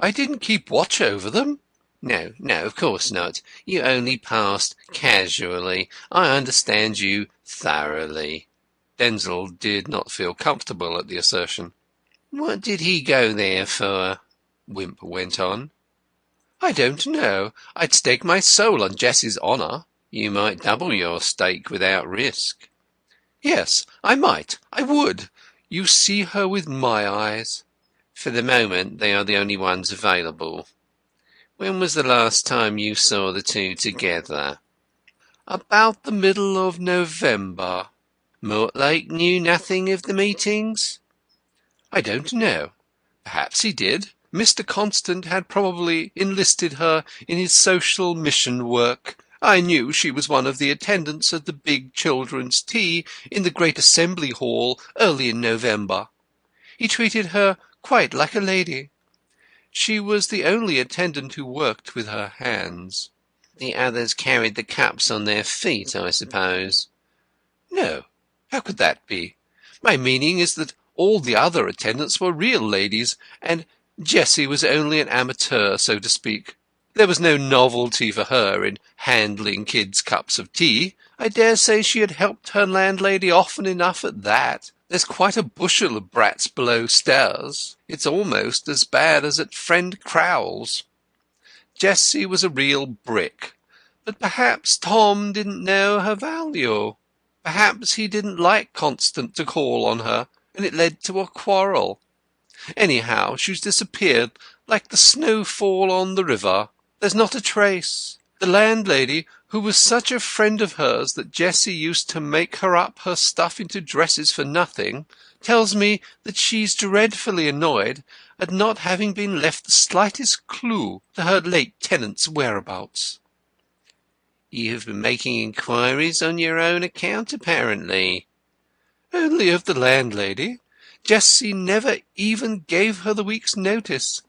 [SPEAKER 1] I didn't keep watch over them.
[SPEAKER 2] No, of course not. You only passed casually. I understand you thoroughly.
[SPEAKER 1] Denzil did not feel comfortable at the assertion.
[SPEAKER 2] What did he go there for?
[SPEAKER 1] Wimp went on. I don't know. I'd stake my soul on Jessie's honour.
[SPEAKER 2] You might double your stake without risk.
[SPEAKER 1] Yes, I might. I would. You see her with my eyes.
[SPEAKER 2] For the moment, they are the only ones available. When was the last time you saw the two together?
[SPEAKER 1] About the middle of November.
[SPEAKER 2] Mortlake knew nothing of the meetings?
[SPEAKER 1] I don't know. Perhaps he did. Mr. Constant had probably enlisted her in his social mission work. I knew she was one of the attendants at the big children's tea in the great assembly hall early in November. He treated her quite like a lady. She was the only attendant who worked with her hands.
[SPEAKER 2] The others carried the cups on their feet, I suppose.
[SPEAKER 1] No. How could that be? My meaning is that all the other attendants were real ladies, and Jessie was only an amateur, so to speak. There was no novelty for her in handling kids' cups of tea. I dare say she had helped her landlady often enough at that. There's quite a bushel of brats below stairs. It's almost as bad as at friend Crowell's. Jessie was a real brick, but perhaps Tom didn't know her value. Perhaps he didn't like Constant to call on her, and it led to a quarrel. Anyhow, she's disappeared like the snowfall on the river. There's not a trace. The landlady, who was such a friend of hers that Jessie used to make her up her stuff into dresses for nothing, tells me that she's dreadfully annoyed at not having been left the slightest clue to her late tenant's whereabouts.
[SPEAKER 2] You have been making inquiries on your own account, apparently.
[SPEAKER 1] Only of the landlady. Jessie never even gave her the week's notice,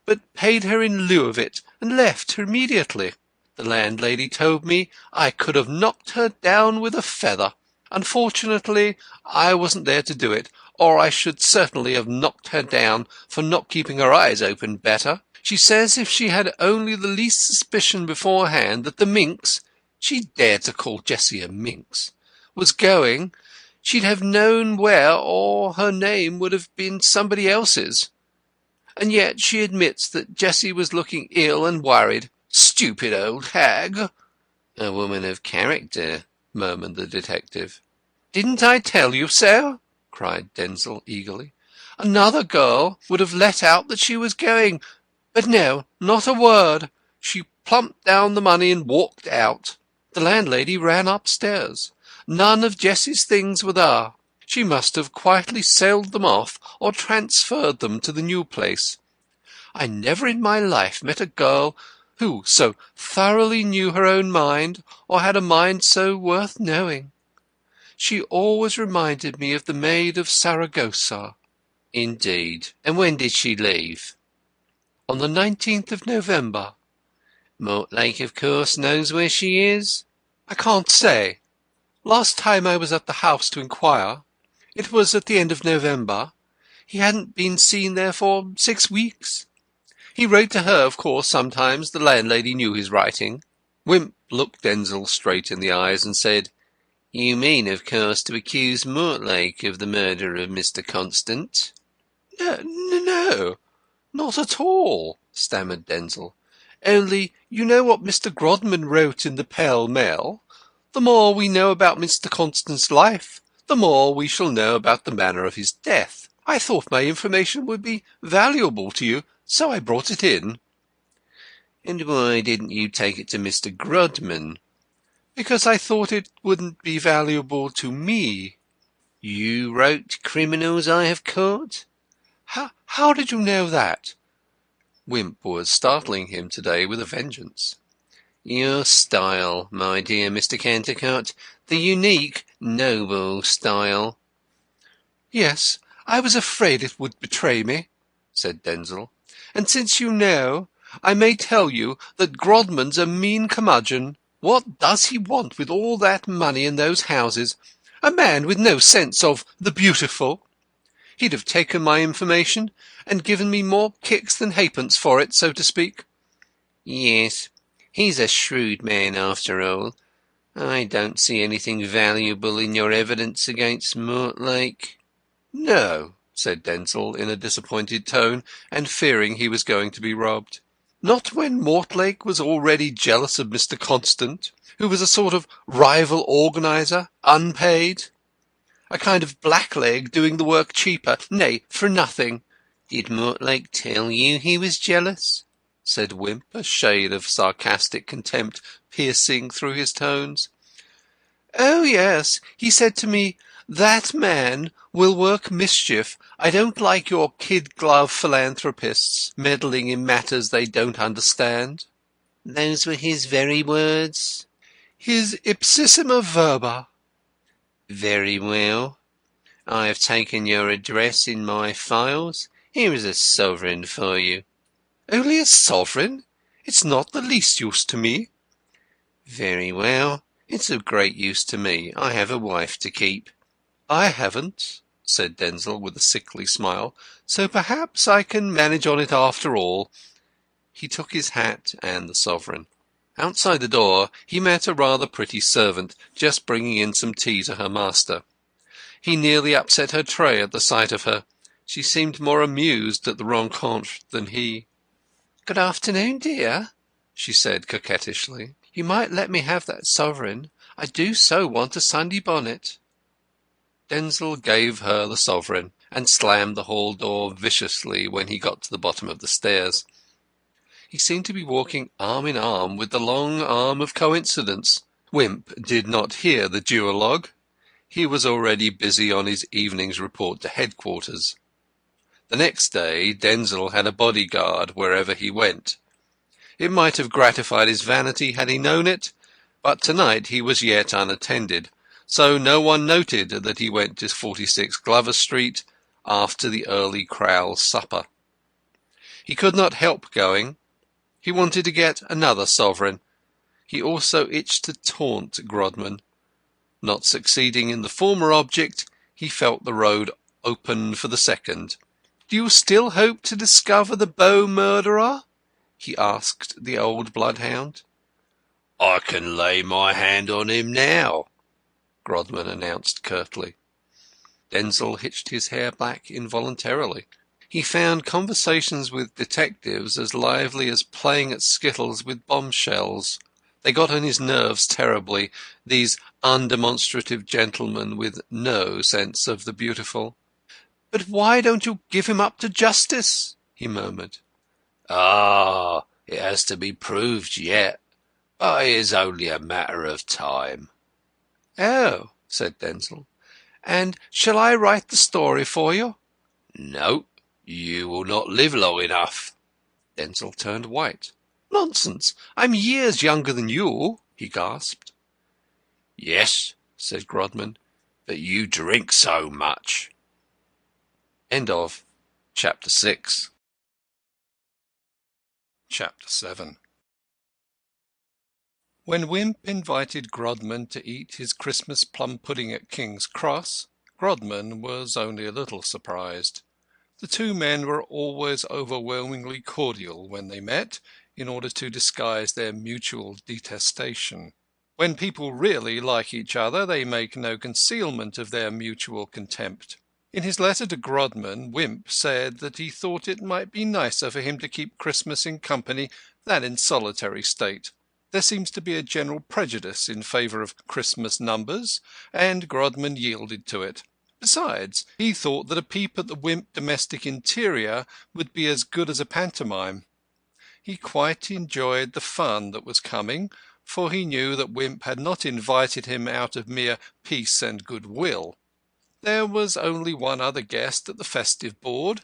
[SPEAKER 1] but paid her in lieu of it and left her immediately. The landlady told me I could have knocked her down with a feather. Unfortunately, I wasn't there to do it, or I should certainly have knocked her down for not keeping her eyes open better. She says if she had only the least suspicion beforehand that the minx, she dared to call Jessie a minx, was going, she'd have known where, or her name would have been somebody else's. And yet she admits that Jessie was looking ill and worried. Stupid old hag.
[SPEAKER 2] A woman of character, murmured the detective.
[SPEAKER 1] Didn't I tell you so? Cried Denzil eagerly. Another girl would have let out that she was going, but no, not a word. She plumped down the money and walked out. The landlady ran upstairs. None of Jessie's things were there. She must have quietly sold them off or transferred them to the new place. I never in my life met a girl who so thoroughly knew her own mind, or had a mind so worth knowing. She always reminded me of the Maid of Saragossa.
[SPEAKER 2] Indeed. And when did she leave?
[SPEAKER 1] On the 19th of November.
[SPEAKER 2] Mortlake, of course, knows where she is?
[SPEAKER 1] I can't say. Last time I was at the house to inquire, it was at the end of November. He hadn't been seen there for 6 weeks. He wrote to her, of course, sometimes. The landlady knew his writing. Wimp
[SPEAKER 2] looked Denzil straight in the eyes and said, "You mean, of course, to accuse Mortlake of the murder of Mr. Constant?"
[SPEAKER 1] No, not at all," stammered Denzil. "Only you know what Mr. Grodman wrote in the Pall Mall? The more we know about Mr. Constant's life, the more we shall know about the manner of his death. I thought my information would be valuable to you, so I brought it in."
[SPEAKER 2] "And why didn't you take it to Mr. Grodman?"
[SPEAKER 1] "Because I thought it wouldn't be valuable to me."
[SPEAKER 2] "You wrote criminals I have caught?"
[SPEAKER 1] How did you know that?"
[SPEAKER 2] Wimp was startling him today with a vengeance. "Your style, my dear Mr. Cantercot, the unique, noble style."
[SPEAKER 1] "Yes, I was afraid it would betray me," said Denzil. "And since you know, I may tell you that Grodman's a mean curmudgeon. What does he want with all that money and those houses? A man with no sense of the beautiful. He'd have taken my information and given me more kicks than halfpence for it, so to speak."
[SPEAKER 2] "Yes, he's a shrewd man after all. I don't see anything valuable in your evidence against Mortlake."
[SPEAKER 1] "No," said Denzil in a disappointed tone, and fearing he was going to be robbed. "Not when Mortlake was already jealous of Mr. Constant, who was a sort of rival organiser, unpaid. A kind of blackleg doing the work cheaper, nay, for nothing."
[SPEAKER 2] "Did Mortlake tell you he was jealous?"
[SPEAKER 1] said Wimp, a shade of sarcastic contempt piercing through his tones. "Oh, yes, he said to me, 'That man will work mischief. I don't like your kid-glove philanthropists meddling in matters they don't understand.'"
[SPEAKER 2] "Those were his very words?"
[SPEAKER 1] "His ipsissima verba."
[SPEAKER 2] "Very well. I have taken your address in my files. Here is a sovereign for you."
[SPEAKER 1] "Only a sovereign? It's not the least use to me."
[SPEAKER 2] "Very well. It's of great use to me. I have a wife to keep."
[SPEAKER 1] "I haven't," said Denzil with a sickly smile, "so perhaps I can manage on it after all." He took his hat and the sovereign. Outside the door he met a rather pretty servant just bringing in some tea to her master. He nearly upset her tray at the sight of her. She seemed more amused at the rencontre than he. "Good afternoon, dear," she said coquettishly. "You might let me have that sovereign. I do so want a Sunday bonnet." Denzil gave her the sovereign and slammed the hall door viciously when he got to the bottom of the stairs. He seemed to be walking arm in arm with the long arm of coincidence. Wimp did not hear the duologue. He was already busy on his evening's report to headquarters. The next day Denzil had a bodyguard wherever he went. It might have gratified his vanity had he known it, but tonight he was yet unattended, so no one noted that he went to 46 Glover Street after the early Crowle supper. He could not help going. He wanted to get another sovereign. He also itched to taunt Grodman. Not succeeding in the former object, he felt the road open for the second. "Do you still hope to discover the Bow murderer?" he asked the old bloodhound.
[SPEAKER 2] "I can lay my hand on him now," Grodman announced curtly.
[SPEAKER 1] Denzil hitched his hair back involuntarily. He found conversations with detectives as lively as playing at skittles with bombshells. They got on his nerves terribly, these undemonstrative gentlemen with no sense of the beautiful. "But why don't you give him up to justice?" he murmured.
[SPEAKER 2] "Ah, it has to be proved yet, but it is only a matter of time."
[SPEAKER 1] "Oh," said Denzil. "And shall I write the story for you?"
[SPEAKER 2] "No, you will not live long enough."
[SPEAKER 1] Denzil turned white. "Nonsense! I'm years younger than you," he gasped.
[SPEAKER 2] "Yes," said Grodman, "but you drink so much."
[SPEAKER 1] End of Chapter 6. Chapter 7. When Wimp invited Grodman to eat his Christmas plum pudding at King's Cross, Grodman was only a little surprised. The two men were always overwhelmingly cordial when they met, in order to disguise their mutual detestation. When people really like each other, they make no concealment of their mutual contempt. In his letter to Grodman, Wimp said that he thought it might be nicer for him to keep Christmas in company than in solitary state. There seems to be a general prejudice in favour of Christmas numbers, and Grodman yielded to it. Besides, he thought that a peep at the Wimp domestic interior would be as good as a pantomime. He quite enjoyed the fun that was coming, for he knew that Wimp had not invited him out of mere peace and goodwill. There was only one other guest at the festive board.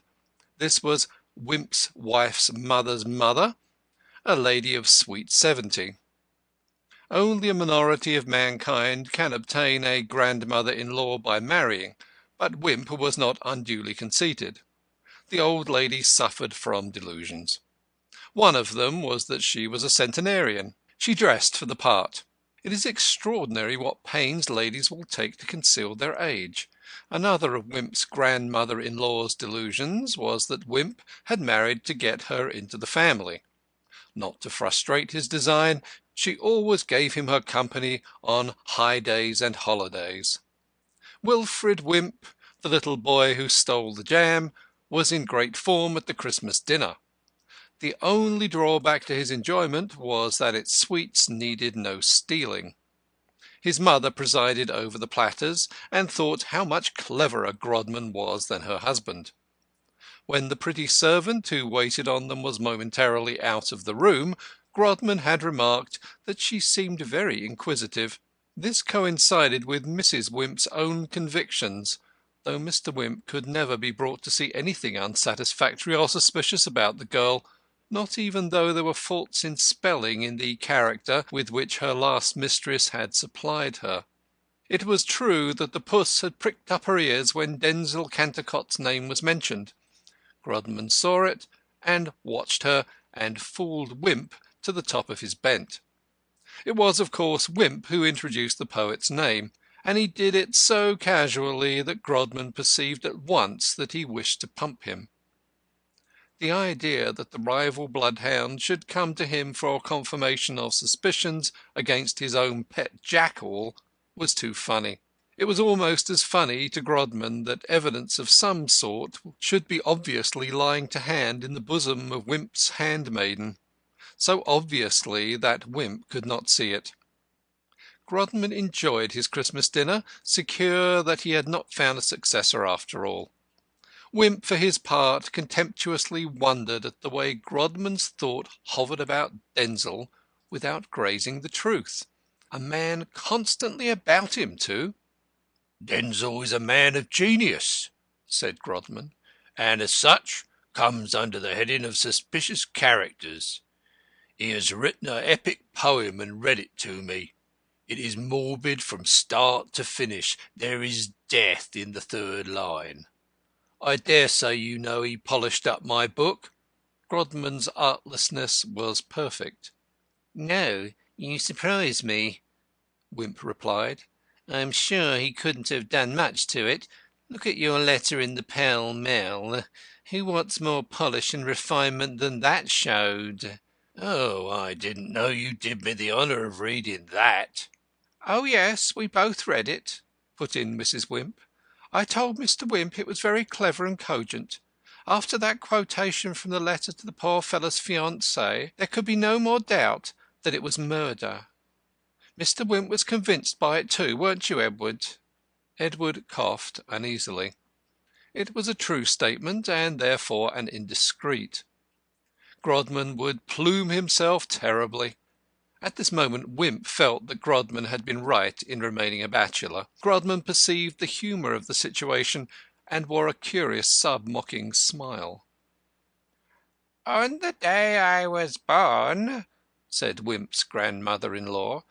[SPEAKER 1] This was Wimp's wife's mother's mother, a lady of sweet 70. Only a minority of mankind can obtain a grandmother-in-law by marrying, but Wimp was not unduly conceited. The old lady suffered from delusions. One of them was that she was a centenarian. She dressed for the part. It is extraordinary what pains ladies will take to conceal their age. Another of Wimp's grandmother-in-law's delusions was that Wimp had married to get her into the family. Not to frustrate his design, she always gave him her company on high days and holidays. Wilfred Wimp, the little boy who stole the jam, was in great form at the Christmas dinner. The only drawback to his enjoyment was that its sweets needed no stealing. His mother presided over the platters, and thought how much cleverer Grodman was than her husband. When the pretty servant who waited on them was momentarily out of the room, Grodman had remarked that she seemed very inquisitive. This coincided with Mrs. Wimp's own convictions, though Mr. Wimp could never be brought to see anything unsatisfactory or suspicious about the girl, not even though there were faults in spelling in the character with which her last mistress had supplied her. It was true that the puss had pricked up her ears when Denzil Cantercott's name was mentioned. Grodman saw it, and watched her, and fooled Wimp to the top of his bent. It was, of course, Wimp who introduced the poet's name, and he did it so casually that Grodman perceived at once that he wished to pump him. The idea that the rival bloodhound should come to him for confirmation of suspicions against his own pet jackal was too funny. It was almost as funny to Grodman that evidence of some sort should be obviously lying to hand in the bosom of Wimp's handmaiden, so obviously that Wimp could not see it. Grodman enjoyed his Christmas dinner, secure that he had not found a successor after all. Wimp, for his part, contemptuously wondered at the way Grodman's thought hovered about Denzil without grazing the truth. A man constantly about him, too.
[SPEAKER 2] Denzil is a man of genius, said Grodman, and as such comes under the heading of suspicious characters. He has written an epic poem and read it to me. It is morbid from start to finish. There is death in the third line. I dare say you know he polished up my book.
[SPEAKER 1] Grodman's artlessness was perfect.
[SPEAKER 3] No, you surprise me,
[SPEAKER 1] Wimp replied.
[SPEAKER 3] I'm sure he couldn't have done much to it. Look at your letter in the Pall Mall. Who wants more polish and refinement than that showed?
[SPEAKER 2] Oh, I didn't know you did me the honour of reading that.
[SPEAKER 1] Oh, yes, we both read it, put in Mrs. Wimp. I told Mr. Wimp it was very clever and cogent. After that quotation from the letter to the poor fellow's fiancée, there could be no more doubt that it was murder. Mr. Wimp was convinced by it too, weren't you, Edward? Edward coughed uneasily. It was a true statement, and therefore an indiscreet. Grodman would plume himself terribly. At this moment Wimp felt that Grodman had been right in remaining a bachelor. Grodman perceived the humour of the situation, and wore a curious sub-mocking smile.
[SPEAKER 3] On the day I was born, said Wimp's grandmother-in-law,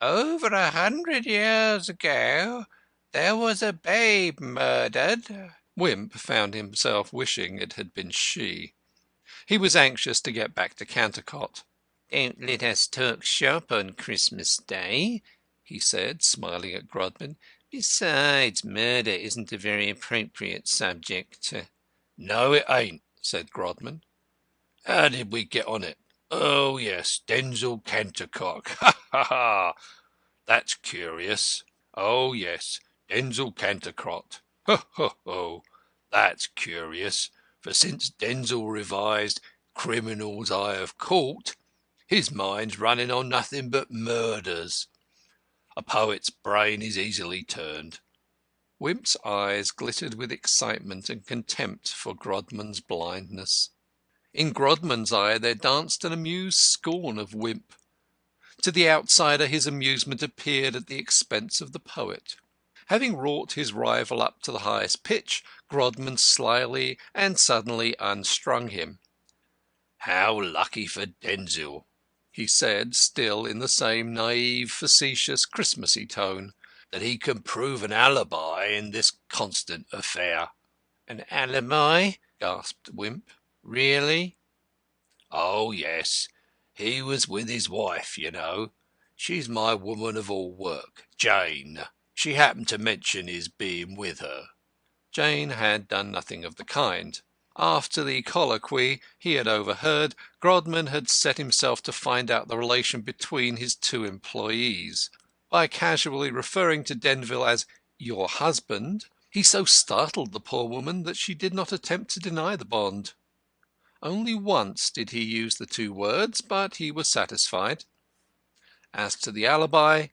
[SPEAKER 3] over 100 years ago, there was a babe murdered.
[SPEAKER 1] Wimp found himself wishing it had been she. He was anxious to get back to Cantercot.
[SPEAKER 3] Don't let us talk shop on Christmas Day, he said, smiling at Grodman. Besides, murder isn't a very appropriate subject.
[SPEAKER 2] No, it ain't, said Grodman. How did we get on it? Oh, yes, Denzil Cantercock. Ha, ha, ha. That's curious. Oh, yes, Denzil Cantercot. Ho, ho, ho. That's curious, for since Denzil revised Criminals I Have Caught, his mind's running on nothing but murders. A poet's brain is easily turned.
[SPEAKER 1] Wimp's eyes glittered with excitement and contempt for Grodman's blindness. In Grodman's eye there danced an amused scorn of Wimp. To the outsider his amusement appeared at the expense of the poet. Having wrought his rival up to the highest pitch, Grodman slyly and suddenly unstrung him.
[SPEAKER 2] "How lucky for Denzil,"
[SPEAKER 1] he said, still in the same naive, facetious, Christmassy tone,
[SPEAKER 2] "that he can prove an alibi in this constant affair."
[SPEAKER 3] An alibi? Gasped Wimp. Really?
[SPEAKER 2] Oh, yes. He was with his wife, you know. She's my woman of all work, Jane. She happened to mention his being with her.
[SPEAKER 1] Jane had done nothing of the kind. After the colloquy he had overheard, Grodman had set himself to find out the relation between his two employees. By casually referring to Denville as "your husband," he so startled the poor woman that she did not attempt to deny the bond. Only once did he use the two words, but he was satisfied. As to the alibi,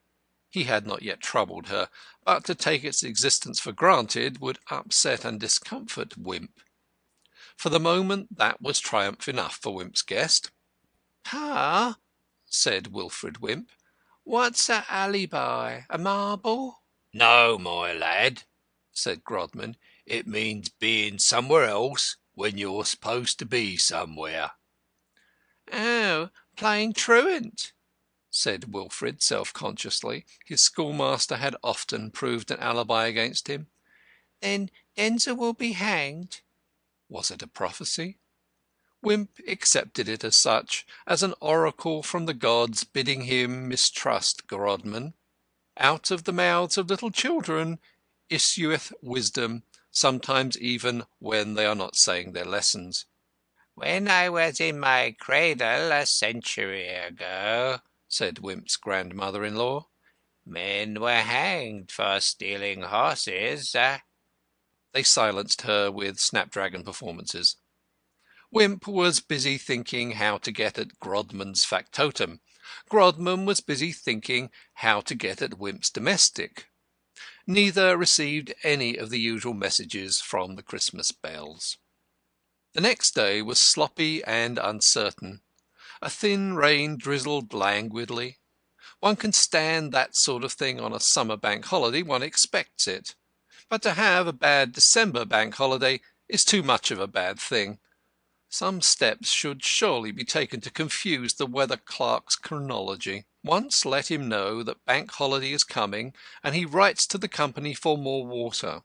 [SPEAKER 1] he had not yet troubled her, but to take its existence for granted would upset and discomfort Wimp. For the moment that was triumph enough for Wimp's guest.
[SPEAKER 3] Pa,
[SPEAKER 1] said Wilfred Wimp,
[SPEAKER 3] what's a alibi? A marble?
[SPEAKER 2] No, my lad, said Grodman. It means being somewhere else when you're supposed to be somewhere.
[SPEAKER 3] Oh, playing truant,
[SPEAKER 1] said Wilfred self-consciously. His schoolmaster had often proved an alibi against him.
[SPEAKER 3] Then Denzil will be hanged.
[SPEAKER 1] Was it a prophecy? Wimp accepted it as such, as an oracle from the gods bidding him mistrust Grodman. Out of the mouths of little children issueth wisdom, sometimes even when they are not saying their lessons.
[SPEAKER 3] When I was in my cradle a century ago, said Wimp's grandmother-in-law, men were hanged for stealing horses.
[SPEAKER 1] They silenced her with Snapdragon performances. Wimp was busy thinking how to get at Grodman's factotum. Grodman was busy thinking how to get at Wimp's domestic. Neither received any of the usual messages from the Christmas bells. The next day was sloppy and uncertain. A thin rain drizzled languidly. One can stand that sort of thing on a summer bank holiday, one expects it. But to have a bad December bank holiday is too much of a bad thing. Some steps should surely be taken to confuse the weather clerk's chronology. Once let him know that bank holiday is coming, and he writes to the company for more water.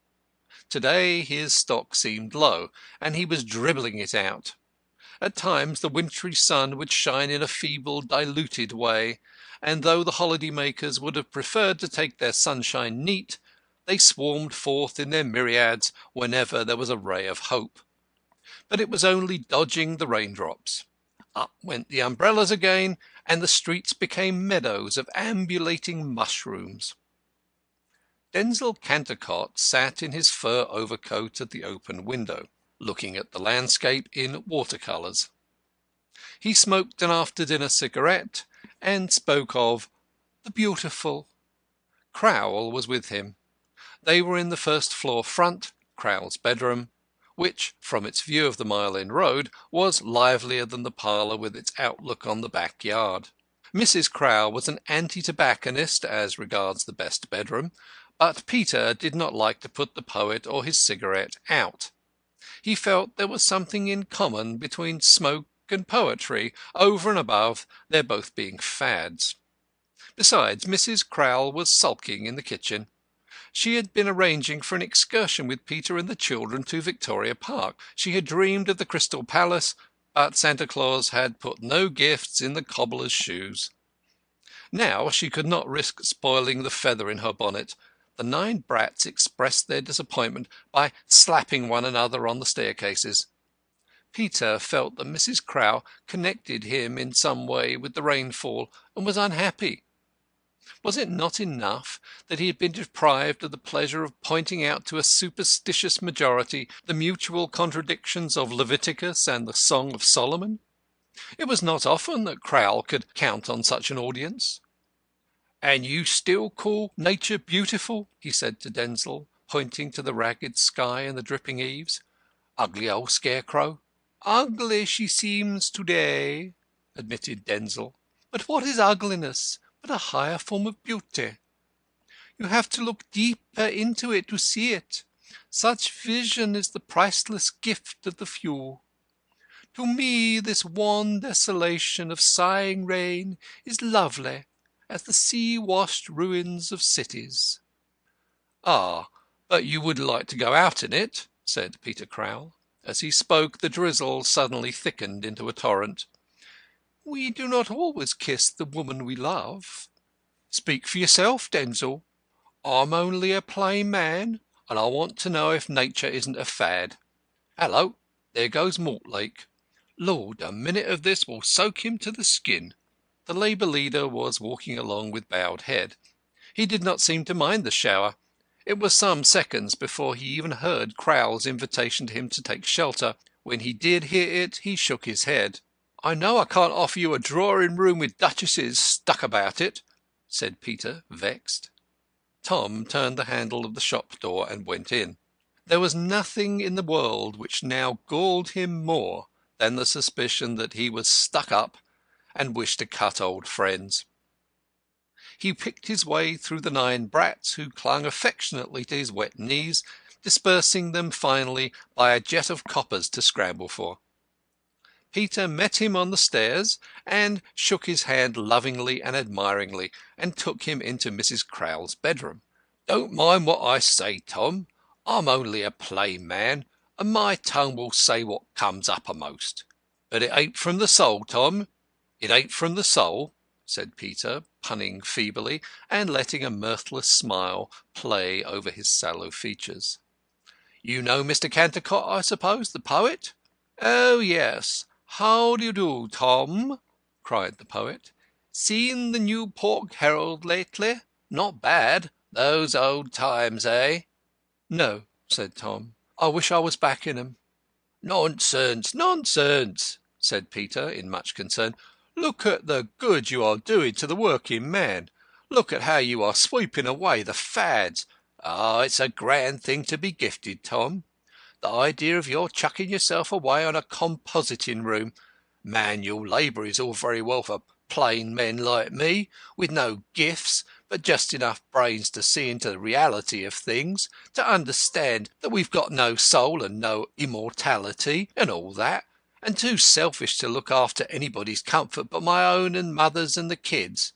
[SPEAKER 1] To-day his stock seemed low, and he was dribbling it out. At times the wintry sun would shine in a feeble, diluted way, and though the holiday-makers would have preferred to take their sunshine neat, they swarmed forth in their myriads whenever there was a ray of hope. But it was only dodging the raindrops. Up went the umbrellas again, and the streets became meadows of ambulating mushrooms. Denzil Cantercot sat in his fur overcoat at the open window, looking at the landscape in watercolours. He smoked an after-dinner cigarette, and spoke of the beautiful. Crowle was with him. They were in the first-floor front, Crowle's bedroom, which, from its view of the Mile End Road, was livelier than the parlour with its outlook on the backyard. Mrs. Crowle was an anti-tobacconist as regards the best bedroom, but Peter did not like to put the poet or his cigarette out. He felt there was something in common between smoke and poetry, over and above their both being fads. Besides, Mrs. Crowle was sulking in the kitchen. She had been arranging for an excursion with Peter and the children to Victoria Park. She had dreamed of the Crystal Palace, but Santa Claus had put no gifts in the cobbler's shoes. Now she could not risk spoiling the feather in her bonnet. The 9 brats expressed their disappointment by slapping one another on the staircases. Peter felt that Mrs. Crowl connected him in some way with the rainfall and was unhappy. Was it not enough that he had been deprived of the pleasure of pointing out to a superstitious majority the mutual contradictions of Leviticus and the Song of Solomon? It was not often that Crowl could count on such an audience. "And you still call nature beautiful?" he said to Denzil, pointing to the ragged sky and the dripping eaves. "Ugly old scarecrow." "Ugly she seems to-day," admitted Denzil. "But what is ugliness but a higher form of beauty? You have to look deeper into it to see it. Such vision is the priceless gift of the few. To me this wan desolation of sighing rain is lovely as the sea-washed ruins of cities." "Ah, but you would like to go out in it," said Peter Crowl. As he spoke, the drizzle suddenly thickened into a torrent. "We do not always kiss the woman we love." "Speak for yourself, Denzil. I'm only a plain man, and I want to know if nature isn't a fad. Hello, there goes Mortlake. Lord, a minute of this will soak him to the skin." The Labour leader was walking along with bowed head. He did not seem to mind the shower. It was some seconds before he even heard Crowl's invitation to him to take shelter. When he did hear it, he shook his head. "I know I can't offer you a drawing-room with duchesses stuck about it," said Peter, vexed. Tom turned the handle of the shop door and went in. There was nothing in the world which now galled him more than the suspicion that he was stuck up and wished to cut old friends. He picked his way through the 9 brats who clung affectionately to his wet knees, dispersing them finally by a jet of coppers to scramble for. Peter met him on the stairs and shook his hand lovingly and admiringly, and took him into Mrs. Crowl's bedroom. "Don't mind what I say, Tom. I'm only a plain man, and my tongue will say what comes uppermost. But it ain't from the soul, Tom. It ain't from the soul," said Peter, punning feebly, and letting a mirthless smile play over his sallow features. "You know Mr. Cantercot, I suppose, the poet?" "Oh, yes. How do you do, Tom?" cried the poet. "Seen the New Pork Herald lately? Not bad. Those old times, eh?" "No," said Tom. "I wish I was back in 'em." "Nonsense, nonsense," said Peter, in much concern. "Look at the good you are doing to the working man. Look at how you are sweeping away the fads. Ah, it's a grand thing to be gifted, Tom. The idea of your chucking yourself away on a compositing room. Manual labour is all very well for plain men like me, with no gifts, but just enough brains to see into the reality of things, to understand that we've got no soul and no immortality, and all that, and too selfish to look after anybody's comfort but my own and mother's and the kids.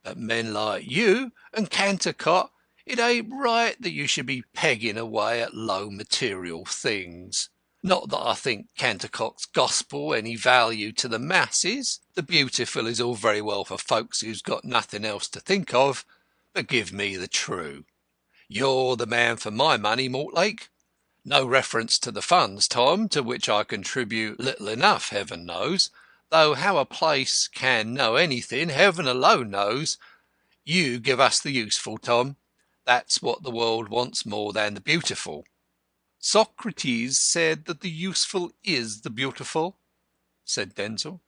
[SPEAKER 1] But men like you and Cantercot, it ain't right that you should be pegging away at low material things. Not that I think Cantercot's gospel any value to the masses. The beautiful is all very well for folks who's got nothing else to think of, but give me the true. You're the man for my money, Mortlake. No reference to the funds, Tom, to which I contribute little enough, heaven knows, though how a place can know anything, heaven alone knows. You give us the useful, Tom. That's what the world wants more than the beautiful." "Socrates said that the useful is the beautiful," said Denzil.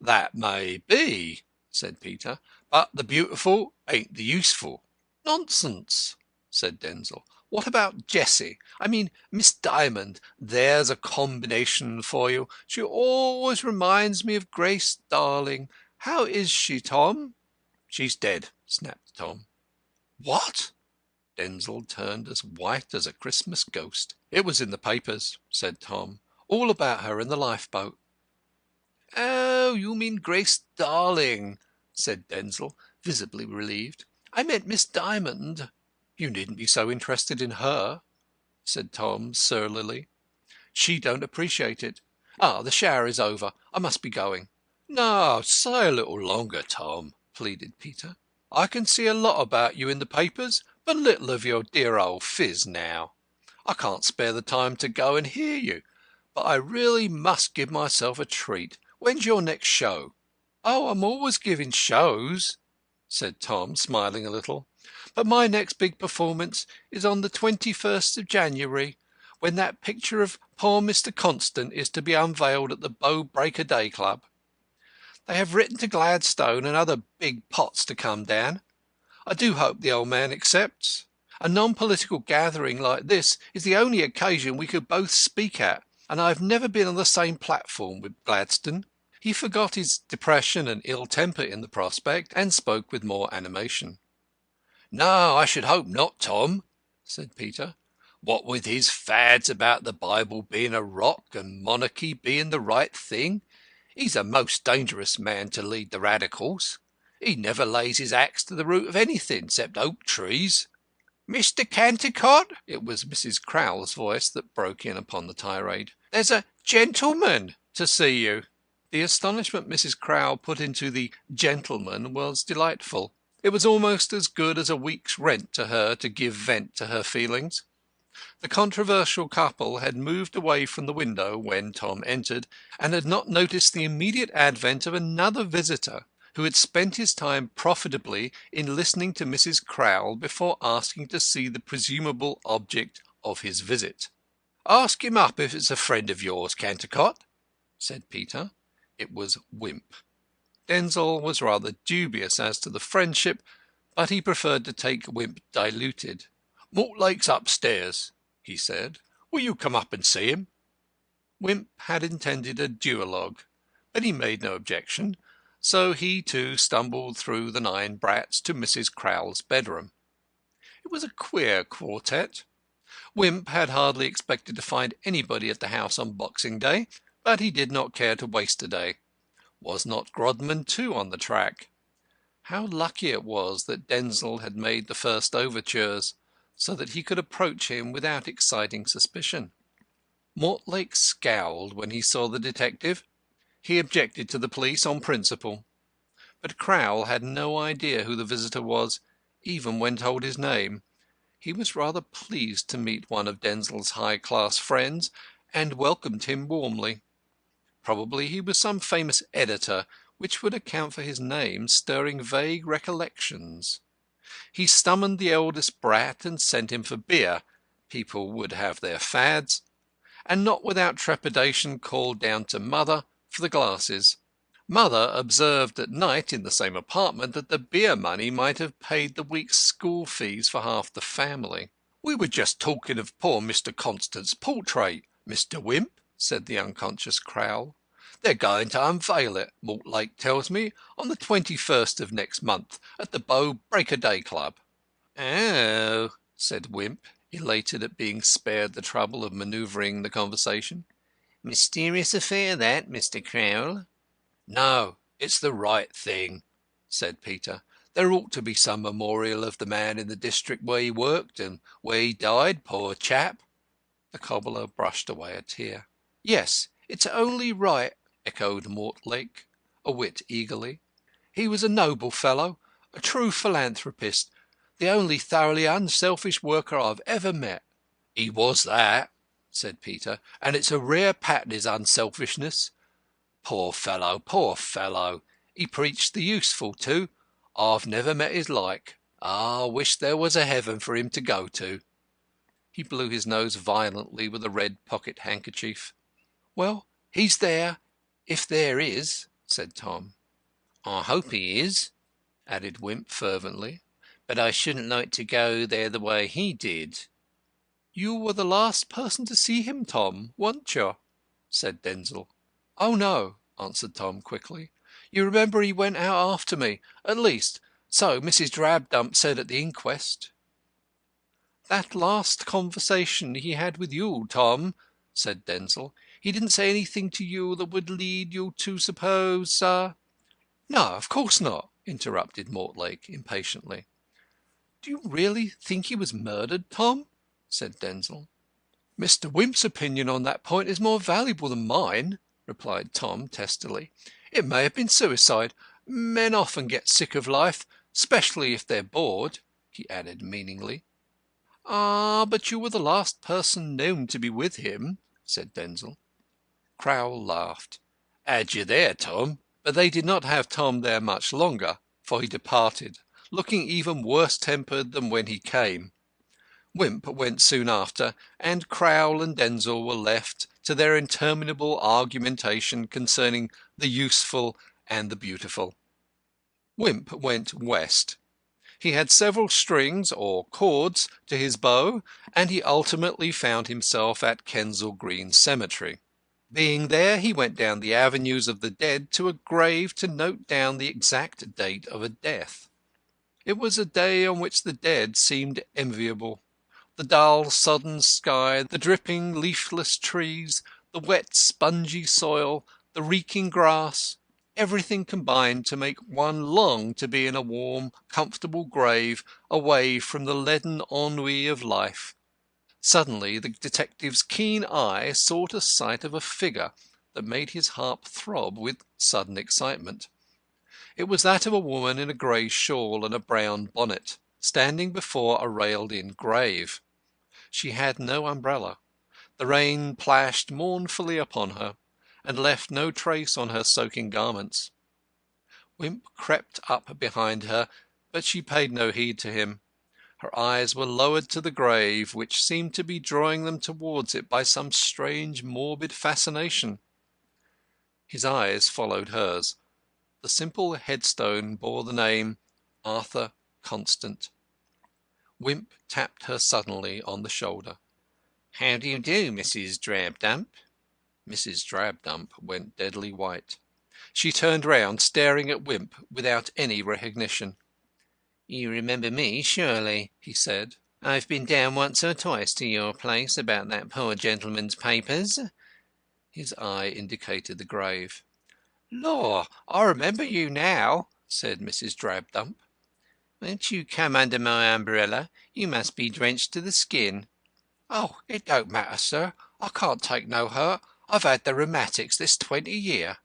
[SPEAKER 1] "That may be," said Peter, "but the beautiful ain't the useful." "Nonsense," said Denzil. "What about Jessie? I mean Miss Dymond. There's a combination for you. She always reminds me of Grace Darling. How is she, Tom?" "She's dead," snapped Tom. "What?" Denzil turned as white as a Christmas ghost. "It was in the papers," said Tom. "All about her in the lifeboat." "Oh, you mean Grace Darling," said Denzil, visibly relieved. "I meant Miss Dymond." "You needn't be so interested in her," said Tom surlily. "She don't appreciate it. Ah, the shower is over. I must be going." "No, stay a little longer, Tom," pleaded Peter. "I can see a lot about you in the papers, but little of your dear old phiz now. I can't spare the time to go and hear you.
[SPEAKER 2] but I really must give myself a treat. When's your next show?" "Oh, I'm always giving shows," said Tom, smiling a little. "But my next big performance is on the 21st of January, when that picture of poor Mr. Constant is to be unveiled at the Bow Break a Day Club. They have written to Gladstone and other big pots to come down. I do hope the old man accepts. A non-political gathering like this is the only occasion we could both speak at, and I have never been on the same platform with Gladstone." He forgot his depression and ill temper in the prospect, and spoke with more animation. "No, I should hope not, Tom," said Peter. "What with his fads about the Bible being a rock and monarchy being the right thing, he's a most dangerous man to lead the Radicals. He never lays his axe to the root of anything except oak trees." "Mr. Cantercot," it was Mrs. Crowle's voice that broke in upon the tirade, "there's a gentleman to see you." The astonishment Mrs. Crowle put into the gentleman was delightful. It was almost as good as a week's rent to her to give vent to her feelings. The controversial couple had moved away from the window when Tom entered, and had not noticed the immediate advent of another visitor, who had spent his time profitably in listening to Mrs. Crowle before asking to see the presumable object of his visit. "Ask him up if it's a friend of yours, Cantercot," said Peter. It was Wimp. Denzil was rather dubious as to the friendship, but he preferred to take Wimp diluted. "Mortlake's upstairs," he said. "Will you come up and see him?" Wimp had intended a duologue, but he made no objection, so he too stumbled through the 9 brats to Mrs. Crowle's bedroom. It was a queer quartet. Wimp had hardly expected to find anybody at the house on Boxing Day, but he did not care to waste a day. Was not Grodman too on the track? How lucky it was that Denzil had made the first overtures, so that he could approach him without exciting suspicion. Mortlake scowled when he saw the detective. He objected to the police on principle. But Crowle had no idea who the visitor was, even when told his name. He was rather pleased to meet one of Denzil's high-class friends, and welcomed him warmly. Probably he was some famous editor, which would account for his name stirring vague recollections. He summoned the eldest brat and sent him for beer. People would have their fads. And not without trepidation called down to Mother for the glasses. Mother observed at night in the same apartment that the beer money might have paid the week's school fees for half the family. "We were just talking of poor Mr. Constant's portrait, Mr. Wimp," said the unconscious Crowle. "They're going to unveil it, Mortlake tells me, on the 21st of next month at the Bow Break a Day Club." "Oh," said Wimp, elated at being spared the trouble of manoeuvring the conversation. "Mysterious affair that, Mr. Crowle." "No, it's the right thing," said Peter. "There ought to be some memorial of the man in the district where he worked and where he died, poor chap." The cobbler brushed away a tear. "Yes, it's only right," echoed Mortlake, a whit eagerly. "He was a noble fellow, a true philanthropist, the only thoroughly unselfish worker I've ever met." "He was that," said Peter, "and it's a rare pattern, his unselfishness. Poor fellow, poor fellow! He preached the useful too. I've never met his like. I wish there was a heaven for him to go to." He blew his nose violently with a red pocket-handkerchief. "Well, he's there, if there is," said Tom. "I hope he is," added Wimp fervently, "but I shouldn't like to go there the way he did." "You were the last person to see him, Tom, weren't you?" said Denzil. "Oh, no," answered Tom quickly. "You remember he went out after me. At least, so Mrs. Drabdump said at the inquest." "That last conversation he had with you, Tom," said Denzil, "he didn't say anything to you that would lead you to suppose—" "No, of course not," interrupted Mortlake impatiently. "Do you really think he was murdered, Tom?" said Denzil. "Mr. Wimp's opinion on that point is more valuable than mine," replied Tom testily. "It may have been suicide. Men often get sick of life, especially if they're bored," he added meaningly. "Ah, but you were the last person known to be with him," said Denzil. Crowle laughed. "Had you there, Tom?" But they did not have Tom there much longer, for he departed, looking even worse tempered than when he came. Wimp went soon after, and Crowle and Denzil were left to their interminable argumentation concerning the useful and the beautiful. Wimp went west. He had several strings, or chords, to his bow, and he ultimately found himself at Kensal Green Cemetery. Being there, he went down the avenues of the dead to a grave to note down the exact date of a death. It was a day on which the dead seemed enviable. The dull, sodden sky, the dripping, leafless trees, the wet, spongy soil, the reeking grass, everything combined to make one long to be in a warm, comfortable grave away from the leaden ennui of life. Suddenly the detective's keen eye sought a sight of a figure that made his heart throb with sudden excitement. It was that of a woman in a grey shawl and a brown bonnet, standing before a railed-in grave. She had no umbrella. The rain plashed mournfully upon her, and left no trace on her soaking garments. Wimp crept up behind her, but she paid no heed to him. Her eyes were lowered to the grave, which seemed to be drawing them towards it by some strange morbid fascination. His eyes followed hers. The simple headstone bore the name Arthur Constant. Wimp tapped her suddenly on the shoulder.
[SPEAKER 3] "How do you do, Mrs. Drabdump?"
[SPEAKER 2] Mrs. Drabdump went deadly white. She turned round, staring at Wimp without any recognition.
[SPEAKER 3] "You remember me, surely?" he said. "I've been down once or twice to your place about that poor gentleman's papers."
[SPEAKER 2] His eye indicated the grave.
[SPEAKER 3] "Law, I remember you now," said Mrs. Drabdump. "Won't you come under my umbrella? You must be drenched to the skin." "Oh, it don't matter, sir. I can't take no hurt. I've had the rheumatics this 20 year."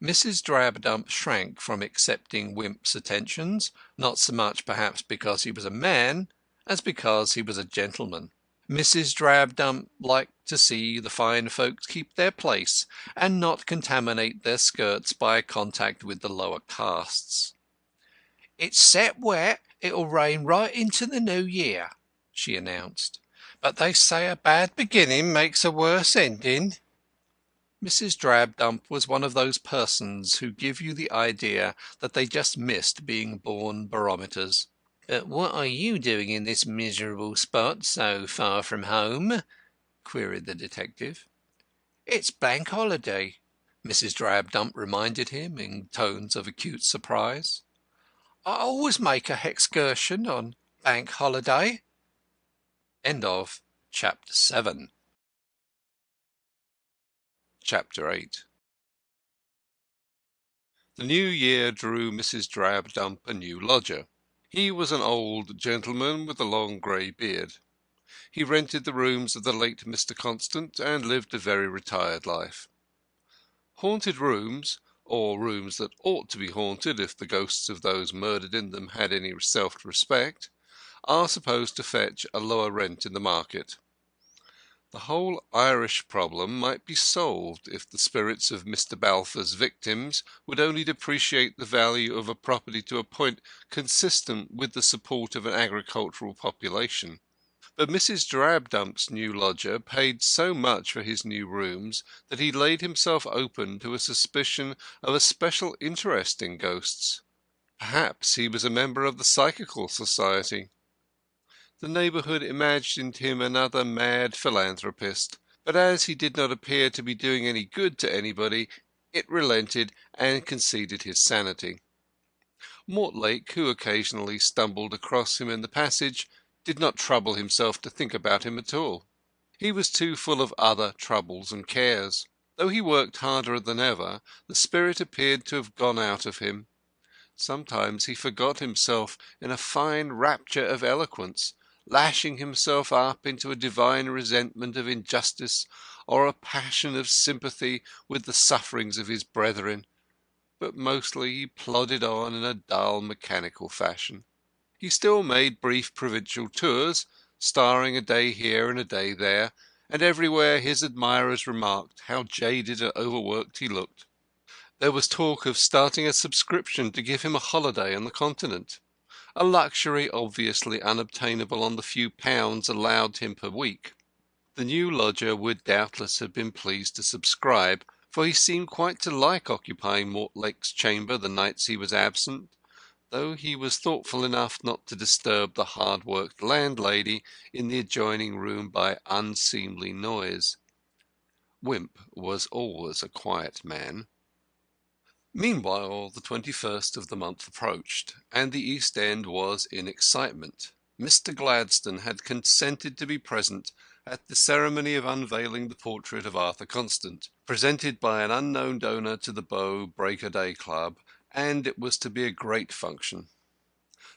[SPEAKER 2] Mrs. Drabdump shrank from accepting Wimp's attentions, not so much perhaps because he was a man as because he was a gentleman. Mrs. Drabdump liked to see the fine folks keep their place and not contaminate their skirts by contact with the lower castes.
[SPEAKER 3] "It's set wet. It'll rain right into the new year," she announced.
[SPEAKER 2] "But they say a bad beginning makes a worse ending." Mrs. Drabdump was one of those persons who give you the idea that they just missed being born barometers.
[SPEAKER 3] "But what are you doing in this miserable spot so far from home?" queried the detective.
[SPEAKER 2] "It's Bank Holiday," Mrs. Drabdump reminded him in tones of acute surprise. "I always make a excursion on Bank Holiday." End of Chapter 7. Chapter 8. The new year drew Mrs. Drabdump a new lodger. He was an old gentleman with a long grey beard. He rented the rooms of the late Mr. Constant and lived a very retired life. Haunted rooms, or rooms that ought to be haunted if the ghosts of those murdered in them had any self-respect, are supposed to fetch a lower rent in the market. The whole Irish problem might be solved if the spirits of Mr. Balfour's victims would only depreciate the value of a property to a point consistent with the support of an agricultural population. But Mrs. Drabdump's new lodger paid so much for his new rooms that he laid himself open to a suspicion of a special interest in ghosts. Perhaps he was a member of the Psychical Society. The neighbourhood imagined him another mad philanthropist, but as he did not appear to be doing any good to anybody, it relented and conceded his sanity. Mortlake, who occasionally stumbled across him in the passage, did not trouble himself to think about him at all. He was too full of other troubles and cares. Though he worked harder than ever, the spirit appeared to have gone out of him. Sometimes he forgot himself in a fine rapture of eloquence, lashing himself up into a divine resentment of injustice or a passion of sympathy with the sufferings of his brethren, but mostly he plodded on in a dull mechanical fashion. He still made brief provincial tours, starring a day here and a day there, and everywhere his admirers remarked how jaded and overworked he looked. There was talk of starting a subscription to give him a holiday on the continent, a luxury obviously unobtainable on the few pounds allowed him per week. The new lodger would doubtless have been pleased to subscribe, for he seemed quite to like occupying Mortlake's chamber the nights he was absent, though he was thoughtful enough not to disturb the hard-worked landlady in the adjoining room by unseemly noise. Wimp was always a quiet man. Meanwhile the 21st of the month approached, and the East End was in excitement. Mr. Gladstone had consented to be present at the ceremony of unveiling the portrait of Arthur Constant, presented by an unknown donor to the Bow Break-a-Day Club, and it was to be a great function.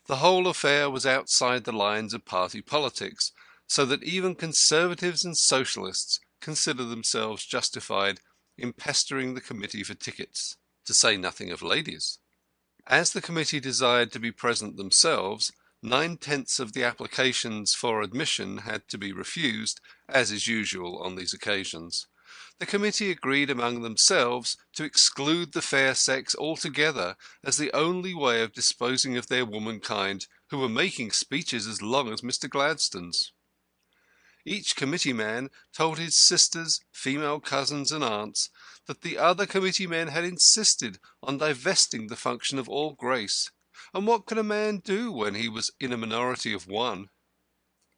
[SPEAKER 2] The whole affair was outside the lines of party politics, so that even Conservatives and Socialists considered themselves justified in pestering the committee for tickets, to say nothing of ladies. As the committee desired to be present themselves, 9/10 of the applications for admission had to be refused, as is usual on these occasions. The committee agreed among themselves to exclude the fair sex altogether as the only way of disposing of their womankind, who were making speeches as long as Mr. Gladstone's. Each committee man told his sisters, female cousins, and aunts that the other committee men had insisted on divesting the function of all grace, and what could a man do when he was in a minority of one?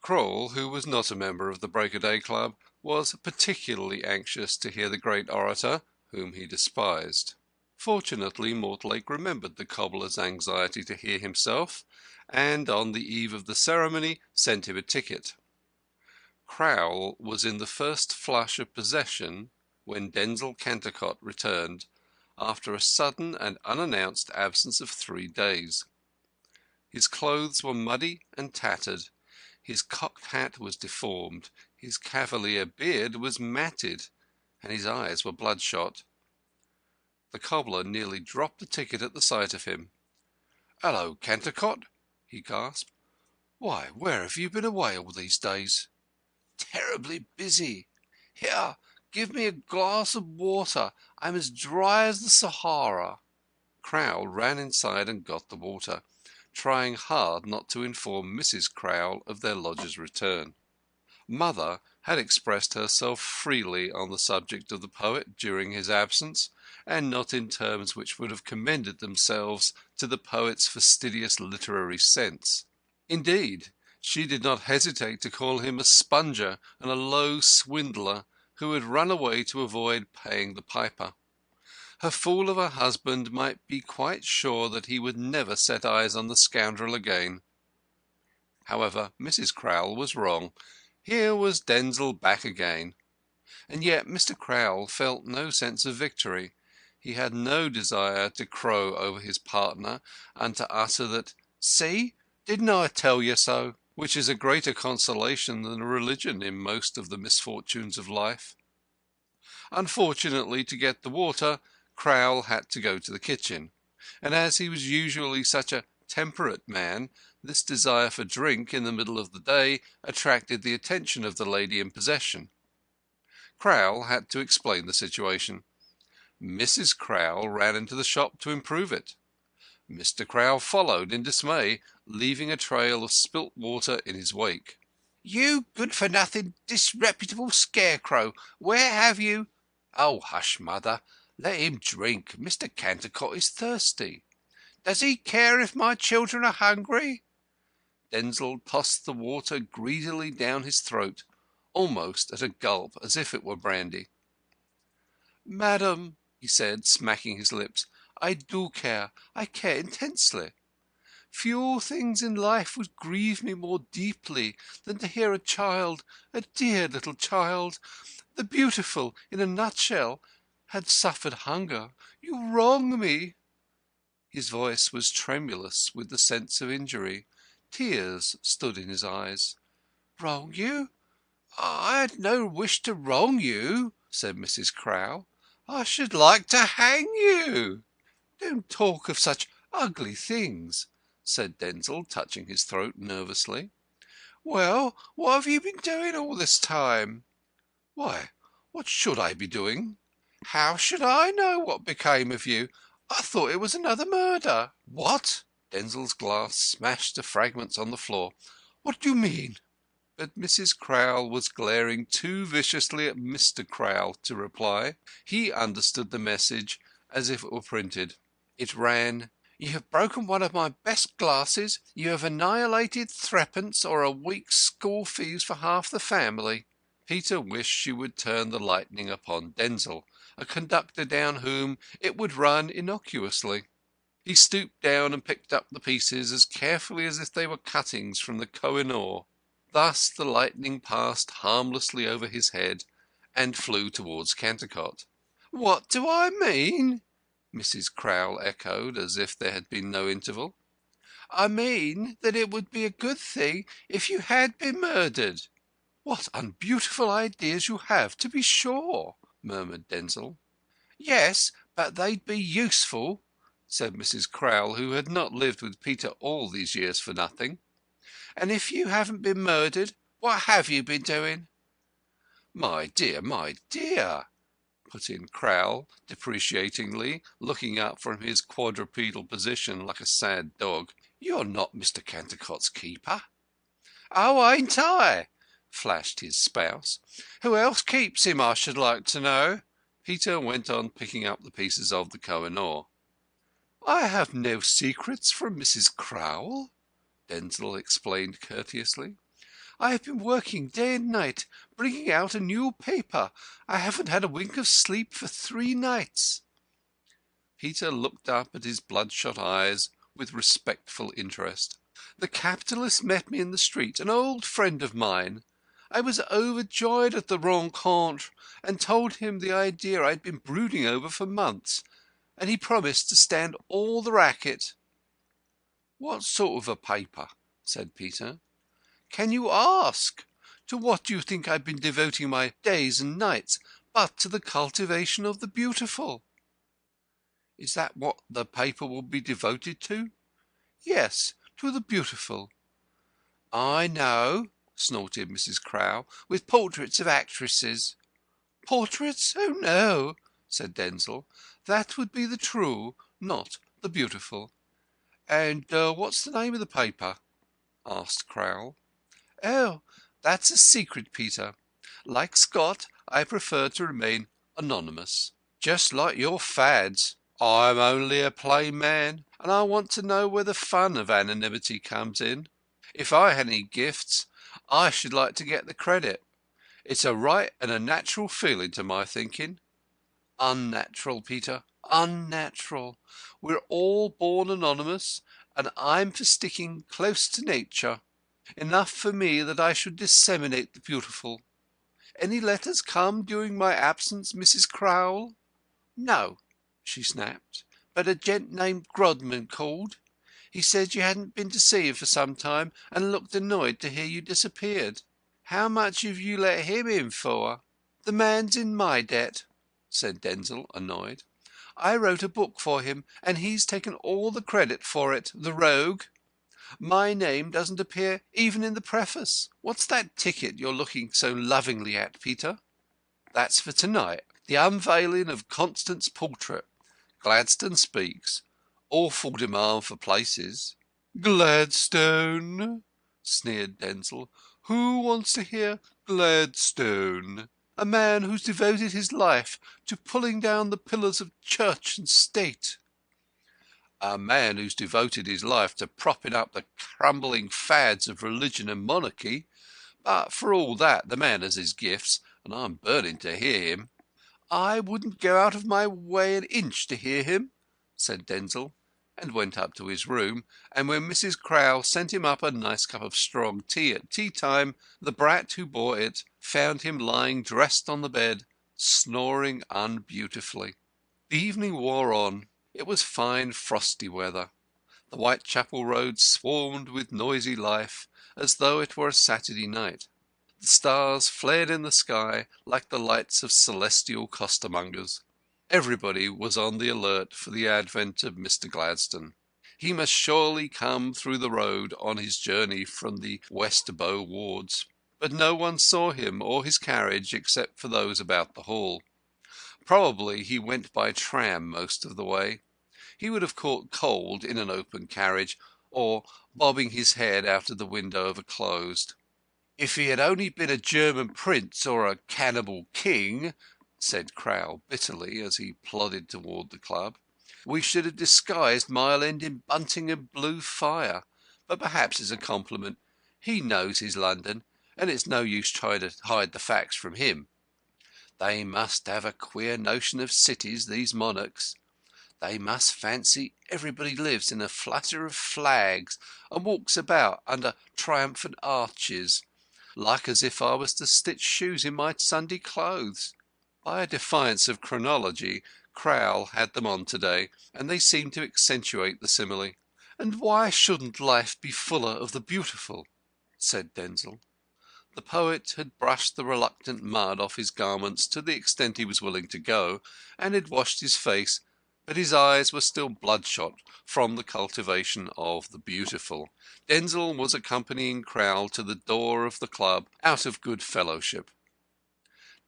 [SPEAKER 2] Kroll, who was not a member of the Break-a-Day Club, was particularly anxious to hear the great orator, whom he despised. Fortunately, Mortlake remembered the cobbler's anxiety to hear himself, and on the eve of the ceremony sent him a ticket. Crowle was in the first flush of possession when Denzil Cantercot returned, after a sudden and unannounced absence of 3 days. His clothes were muddy and tattered, his cocked hat was deformed, his cavalier beard was matted, and his eyes were bloodshot. The cobbler nearly dropped the ticket at the sight of him. "Hello, Cantercot," he gasped. "Why, where have you been away all these days?" "Terribly busy. Here, give me a glass of water. I'm as dry as the Sahara." Crowle ran inside and got the water, trying hard not to inform Mrs. Crowle of their lodger's return. Mother had expressed herself freely on the subject of the poet during his absence, and not in terms which would have commended themselves to the poet's fastidious literary sense. Indeed, she did not hesitate to call him a sponger and a low swindler who had run away to avoid paying the piper. Her fool of a husband might be quite sure that he would never set eyes on the scoundrel again. However, Mrs. Crowle was wrong. Here was Denzil back again. And yet Mr. Crowle felt no sense of victory. He had no desire to crow over his partner and to utter that, "See, didn't I tell you so?" which is a greater consolation than religion in most of the misfortunes of life. Unfortunately, to get the water, Crowle had to go to the kitchen, and as he was usually such a temperate man, this desire for drink in the middle of the day attracted the attention of the lady in possession. Crowle had to explain the situation. Mrs. Crowle ran into the shop to improve it. Mr. Crowle followed in dismay, leaving a trail of spilt water in his wake. "You good-for-nothing, disreputable scarecrow! Where have you—" "Oh, hush, mother! Let him drink. Mr. Cantercot is thirsty." "Does he care if my children are hungry?" Denzil tossed the water greedily down his throat, almost at a gulp, as if it were brandy. "Madam," he said, smacking his lips, "I do care. I care intensely. Few things in life would grieve me more deeply than to hear a child, a dear little child, the beautiful in a nutshell, had suffered hunger. You wrong me." His voice was tremulous with the sense of injury. Tears stood in his eyes. "Wrong you? I had no wish to wrong you," said Mrs. Crowle. "I should like to hang you." "Don't talk of such ugly things," said Denzil, touching his throat nervously. "Well, what have you been doing all this time?" Why, what should I be doing? How should I know what became of you? I thought it was another murder. What? Denzil's glass smashed to fragments on the floor. What do you mean? But Mrs. Crowl was glaring too viciously at Mr. Crowl to reply. He understood the message as if it were printed. It ran, "You have broken one of my best glasses. You have annihilated threepence or a week's school fees for half the family." Peter wished she would turn the lightning upon Denzil, a conductor down whom it would run innocuously. He stooped down and picked up the pieces as carefully as if they were cuttings from the Koh-i-Noor. Thus the lightning passed harmlessly over his head and flew towards Cantercot. "What do I mean?" Mrs. Crowl echoed, as if there had been no interval. "I mean that it would be a good thing if you had been murdered." "What unbeautiful ideas you have, to be sure," murmured Denzil. "Yes, but they'd be useful," said Mrs. Crowl, who had not lived with Peter all these years for nothing. "And if you haven't been murdered, what have you been doing?" My dear," put in Crowl deprecatingly, looking up from his quadrupedal position like a sad dog, "you're not Mr. Cantercot's keeper." "Oh, ain't I?" flashed his spouse. "Who else keeps him, I should like to know?" Peter went on picking up the pieces of the Koh-i-Noor. "I have no secrets from Mrs. Crowl," Denzil explained courteously. "I have been working day and night, bringing out a new paper. I haven't had a wink of sleep for 3 nights." Peter looked up at his bloodshot eyes with respectful interest. "The capitalist met me in the street, an old friend of mine. I was overjoyed at the rencontre, and told him the idea I had been brooding over for months, and he promised to stand all the racket." "What sort of a paper?" said Peter. "Can you ask? To what do you think I've been devoting my days and nights but to the cultivation of the beautiful?" "Is that what the paper will be devoted to?" "Yes, to the beautiful." "I know," snorted Mrs. Crowl, "with portraits of actresses." "Portraits? Oh, no," said Denzil. "That would be the true, not the beautiful." "And what's the name of the paper?" asked Crowl. "Oh, that's a secret, Peter. Like Scott, I prefer to remain anonymous." "Just like your fads. I'm only a plain man, and I want to know where the fun of anonymity comes in. If I had any gifts, I should like to get the credit. It's a right and a natural feeling to my thinking." "Unnatural, Peter, unnatural. We're all born anonymous, and I'm for sticking close to nature. Enough for me that I should disseminate the beautiful. Any letters come during my absence, Mrs. Crowl?" "No," she snapped, "but a gent named Grodman called. He said you hadn't been to see him for some time, and looked annoyed to hear you disappeared. How much have you let him in for?" "The man's in my debt," said Denzil, annoyed. "I wrote a book for him, and he's taken all the credit for it, the rogue. My name doesn't appear even in the preface. What's that ticket you're looking so lovingly at, Peter?" "That's for tonight. The unveiling of Constant's portrait. Gladstone speaks. Awful demand for places." "Gladstone?" sneered Denzil. "Who wants to hear Gladstone? A man who's devoted his life to pulling down the pillars of church and state." "A man who's devoted his life to propping up the crumbling fads of religion and monarchy. But for all that, the man has his gifts, and I'm burning to hear him." "I wouldn't go out of my way an inch to hear him," said Denzil, and went up to his room, and when Mrs. Crowl sent him up a nice cup of strong tea at tea-time, the brat who bore it found him lying dressed on the bed, snoring unbeautifully. The evening wore on. It was fine frosty weather. The Whitechapel Road swarmed with noisy life, as though it were a Saturday night. The stars flared in the sky like the lights of celestial costermongers. Everybody was on the alert for the advent of Mr. Gladstone. He must surely come through the road on his journey from the West Bow wards. but no one saw him or his carriage except for those about the hall. Probably he went by tram most of the way. He would have caught cold in an open carriage, or bobbing his head out of the window of a closed. "If he had only been a German prince or a cannibal king," said Crowl bitterly as he plodded toward the club, "we should have disguised Mile End in bunting and blue fire. But perhaps it's a compliment. He knows his London, and it's no use trying to hide the facts from him. They must have a queer notion of cities, these monarchs. They must fancy everybody lives in a flutter of flags and walks about under triumphant arches, like as if I was to stitch shoes in my Sunday clothes." By a defiance of chronology, Crowl had them on to-day, and they seemed to accentuate the simile. "And why shouldn't life be fuller of the beautiful?" said Denzil. The poet had brushed the reluctant mud off his garments to the extent he was willing to go, and had washed his face, but his eyes were still bloodshot from the cultivation of the beautiful. Denzil was accompanying Crowl to the door of the club out of good fellowship.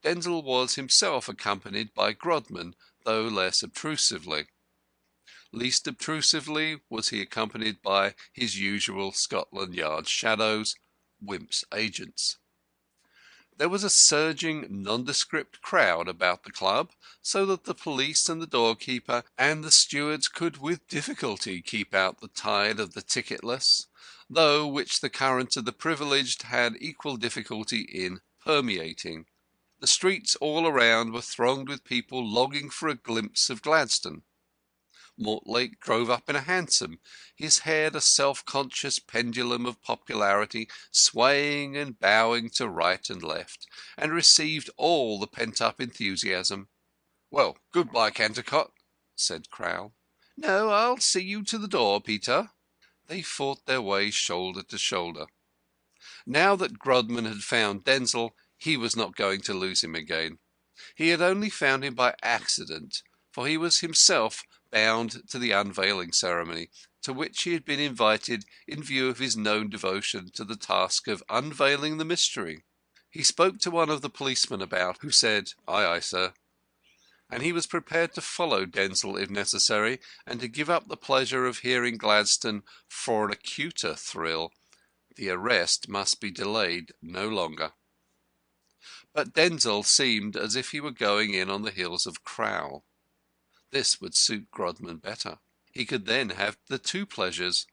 [SPEAKER 2] Denzil was himself accompanied by Grodman, though less obtrusively. Least obtrusively was he accompanied by his usual Scotland Yard shadows, Wimp's agents. There was a surging, nondescript crowd about the club, so that the police and the doorkeeper and the stewards could with difficulty keep out the tide of the ticketless, though which the current of the privileged had equal difficulty in permeating. The streets all around were thronged with people longing for a glimpse of Gladstone. Mortlake drove up in a hansom, his head a self-conscious pendulum of popularity, swaying and bowing to right and left, and received all the pent-up enthusiasm. "Well, good-bye, Cantercot," said Crowl. "No, I'll see you to the door, Peter." They fought their way shoulder to shoulder. Now that Grodman had found Denzil, he was not going to lose him again. He had only found him by accident, for he was himself bound to the unveiling ceremony, to which he had been invited in view of his known devotion to the task of unveiling the mystery. He spoke to one of the policemen about, who said, "Aye, aye, sir," and he was prepared to follow Denzil if necessary, and to give up the pleasure of hearing Gladstone for an acuter thrill. The arrest must be delayed no longer. But Denzil seemed as if he were going in on the heels of Crowl. This would suit Grodman better. He could then have the two pleasures.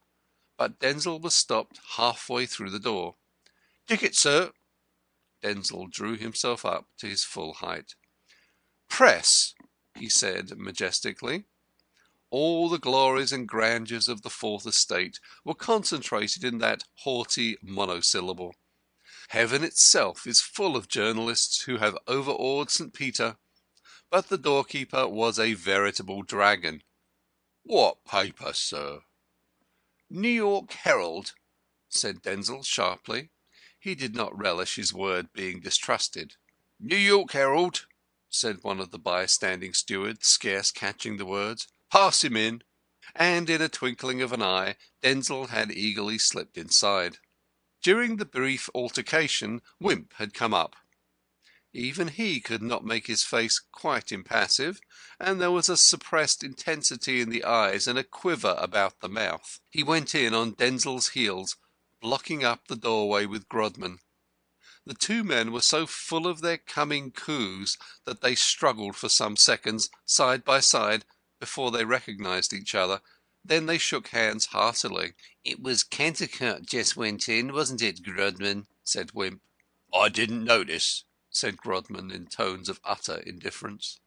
[SPEAKER 2] But Denzil was stopped halfway through the door. "Ticket, sir." Denzil drew himself up to his full height. "Press," he said majestically. All the glories and grandeurs of the Fourth Estate were concentrated in that haughty monosyllable. Heaven itself is full of journalists who have overawed St. Peter, but the doorkeeper was a veritable dragon. "What paper, sir?" "New York Herald," said Denzil sharply. He did not relish his word being distrusted. "New York Herald," said one of the bystanding stewards, scarce catching the words. "Pass him in." And in a twinkling of an eye Denzil had eagerly slipped inside. During the brief altercation Wimp had come up. Even he could not make his face quite impassive, and there was a suppressed intensity in the eyes and a quiver about the mouth. He went in on Denzil's heels, blocking up the doorway with Grodman. The two men were so full of their coming coups that they struggled for some seconds side by side before they recognized each other. Then they shook hands heartily. "It was Cantercot just went in, wasn't it, Grodman?" said Wimp. "I didn't notice," said Grodman in tones of utter indifference.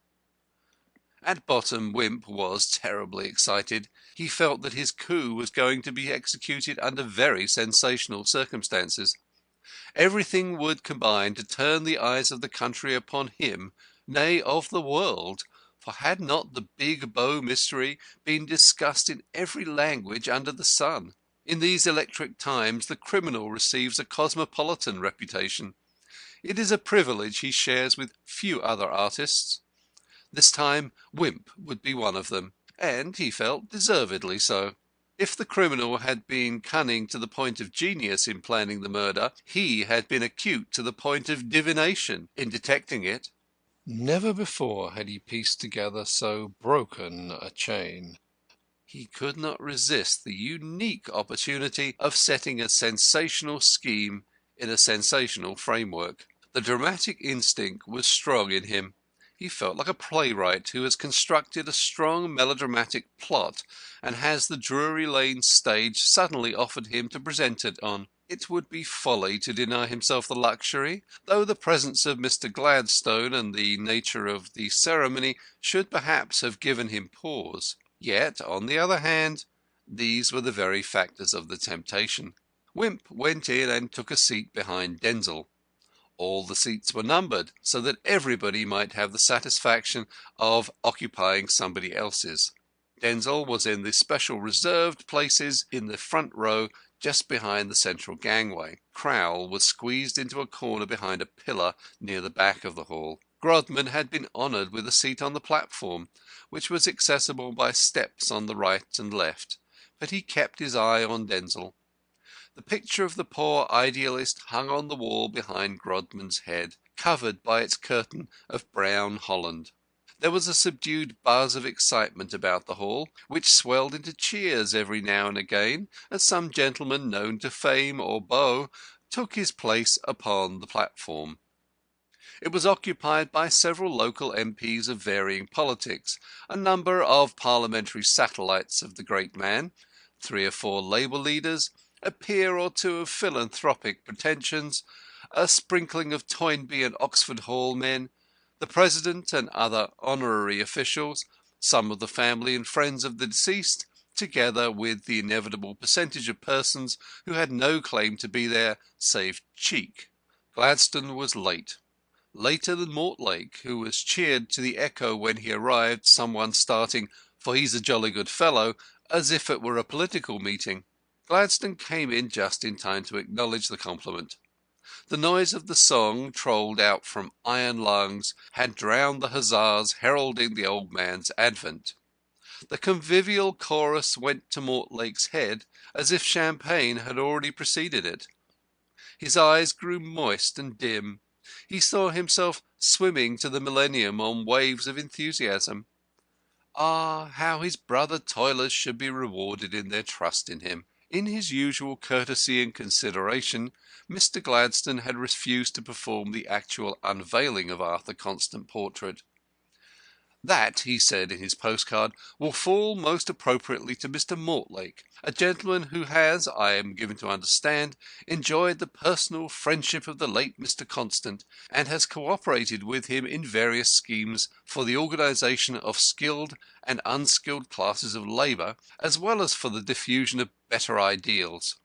[SPEAKER 2] At bottom Wimp was terribly excited. He felt that his coup was going to be executed under very sensational circumstances. Everything would combine to turn the eyes of the country upon him, nay, of the world, for had not the Big Bow mystery been discussed in every language under the sun? In these electric times the criminal receives a cosmopolitan reputation. It is a privilege he shares with few other artists. This time Wimp would be one of them, and, he felt, deservedly so. If the criminal had been cunning to the point of genius in planning the murder, he had been acute to the point of divination in detecting it.
[SPEAKER 1] Never before had he pieced together so broken a chain.
[SPEAKER 2] He could not resist the unique opportunity of setting a sensational scheme in a sensational framework. The dramatic instinct was strong in him. He felt like a playwright who has constructed a strong melodramatic plot and has the Drury Lane stage suddenly offered him to present it on. It would be folly to deny himself the luxury, though the presence of Mr. Gladstone and the nature of the ceremony should perhaps have given him pause. Yet, on the other hand, these were the very factors of the temptation. Wimp went in and took a seat behind Denzil. All the seats were numbered, so that everybody might have the satisfaction of occupying somebody else's. Denzil was in the special reserved places in the front row, just behind the central gangway. Crowle was squeezed into a corner behind a pillar near the back of the hall. Grodman had been honoured with a seat on the platform, which was accessible by steps on the right and left, but he kept his eye on Denzil. The picture of the poor idealist hung on the wall behind Grodman's head, covered by its curtain of brown holland. There was a subdued buzz of excitement about the hall, which swelled into cheers every now and again, as some gentleman known to fame or beau took his place upon the platform. It was occupied by several local MPs of varying politics, a number of parliamentary satellites of the great man, 3 or 4 Labour leaders, a peer or two of philanthropic pretensions, a sprinkling of Toynbee and Oxford Hall men, the President and other honorary officials, some of the family and friends of the deceased, together with the inevitable percentage of persons who had no claim to be there save cheek. Gladstone was late. Later than Mortlake, who was cheered to the echo when he arrived, someone starting, "For he's a jolly good fellow," as if it were a political meeting. Gladstone came in just in time to acknowledge the compliment. The noise of the song, trolled out from iron lungs, had drowned the huzzas heralding the old man's advent. The convivial chorus went to Mortlake's head as if champagne had already preceded it. His eyes grew moist and dim. He saw himself swimming to the millennium on waves of enthusiasm. Ah, how his brother toilers should be rewarded in their trust in him! In his usual courtesy and consideration, Mr. Gladstone had refused to perform the actual unveiling of Arthur Constant's portrait. "That," he said in his postcard, "will fall most appropriately to Mr. Mortlake, a gentleman who has, I am given to understand, enjoyed the personal friendship of the late Mr. Constant, and has co-operated with him in various schemes for the organisation of skilled and unskilled classes of labour, as well as for the diffusion of better ideals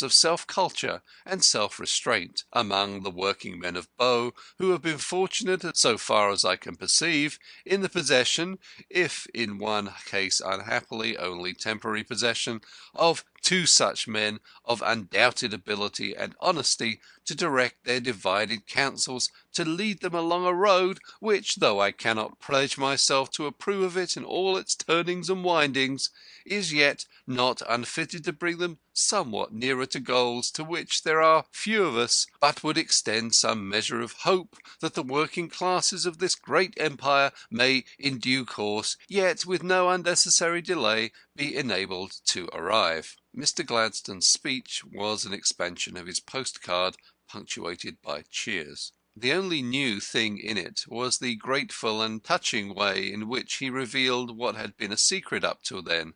[SPEAKER 2] of self-culture and self-restraint, among the working men of Bow, who have been fortunate, so far as I can perceive, in the possession, if in one case unhappily only temporary possession, of 2 such men of undoubted ability and honesty to direct their divided counsels, to lead them along a road which, though I cannot pledge myself to approve of it in all its turnings and windings, is yet not unfitted to bring them somewhat nearer to goals to which there are few of us, but would extend some measure of hope that the working classes of this great empire may in due course, yet with no unnecessary delay, be enabled to arrive." Mr. Gladstone's speech was an expansion of his postcard, punctuated by cheers. The only new thing in it was the grateful and touching way in which he revealed what had been a secret up till then,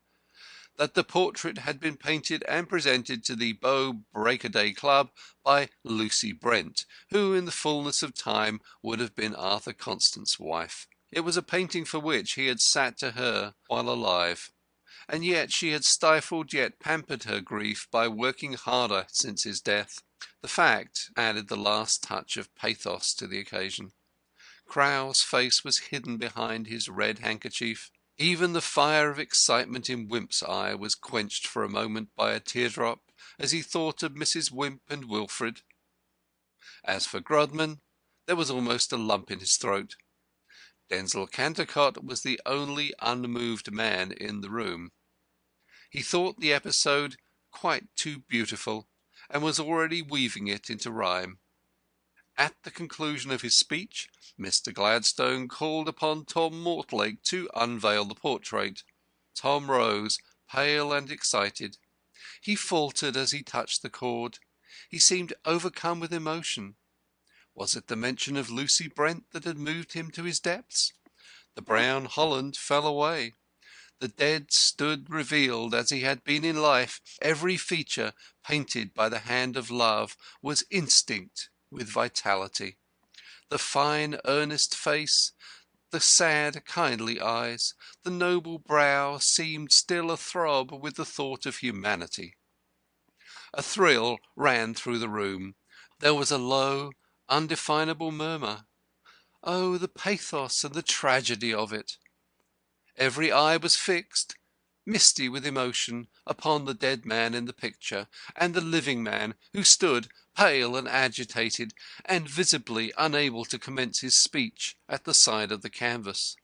[SPEAKER 2] that the portrait had been painted and presented to the Bow Break-a-Day Club by Lucy Brent, who in the fullness of time would have been Arthur Constant's wife. It was a painting for which he had sat to her while alive, and yet she had stifled yet pampered her grief by working harder since his death. The fact added the last touch of pathos to the occasion. Crowle's face was hidden behind his red handkerchief. Even the fire of excitement in Wimp's eye was quenched for a moment by a teardrop as he thought of Mrs. Wimp and Wilfred. As for Grodman, there was almost a lump in his throat. Denzil Cantercot was the only unmoved man in the room. He thought the episode quite too beautiful, and was already weaving it into rhyme. At the conclusion of his speech, Mr. Gladstone called upon Tom Mortlake to unveil the portrait. Tom rose, pale and excited. He faltered as he touched the cord. He seemed overcome with emotion. Was it the mention of Lucy Brent that had moved him to his depths? The brown holland fell away. The dead stood revealed as he had been in life. Every feature, painted by the hand of love, was instinct with vitality. The fine, earnest face, the sad, kindly eyes, the noble brow seemed still athrob with the thought of humanity. A thrill ran through the room. There was a low, undefinable murmur. Oh, the pathos and the tragedy of it! Every eye was fixed, misty with emotion, upon the dead man in the picture, and the living man, who stood, pale and agitated, and visibly unable to commence his speech, at the side of the canvas.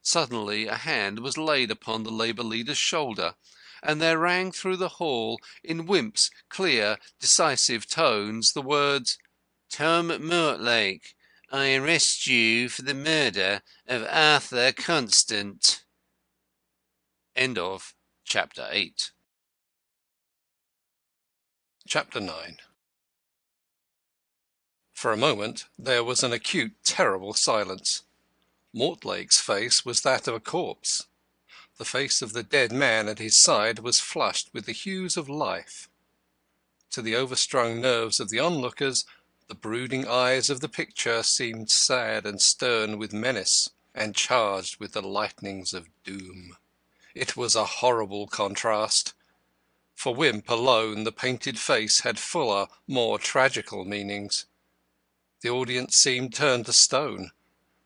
[SPEAKER 2] Suddenly a hand was laid upon the Labour leader's shoulder, and there rang through the hall, in Wimp's clear, decisive tones, the words, "Tom Mortlake, I arrest you for the murder of Arthur Constant." End of Chapter 8.
[SPEAKER 1] Chapter 9. For a moment there was an acute, terrible silence. Mortlake's face was that of a corpse. The face of the dead man at his side was flushed with the hues of life. To the overstrung nerves of the onlookers, the brooding eyes of the picture seemed sad and stern with menace, and charged with the lightnings of doom. It was a horrible contrast. For Wimp alone the painted face had fuller, more tragical meanings. The audience seemed turned to stone.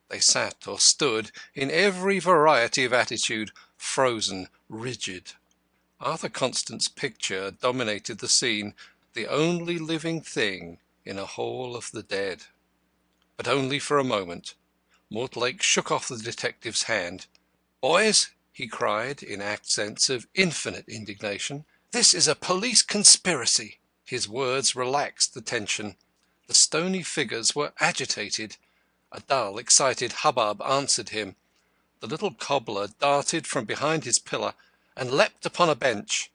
[SPEAKER 1] They sat or stood in every variety of attitude, frozen, rigid. Arthur Constant's picture dominated the scene, the only living thing in a hall of the dead. But only for a moment. Mortlake shook off the detective's hand. "Boys," he cried, in accents of infinite indignation, "this is a police conspiracy." His words relaxed the tension. The stony figures were agitated. A dull, excited hubbub answered him. The little cobbler darted from behind his pillar and leapt upon a bench.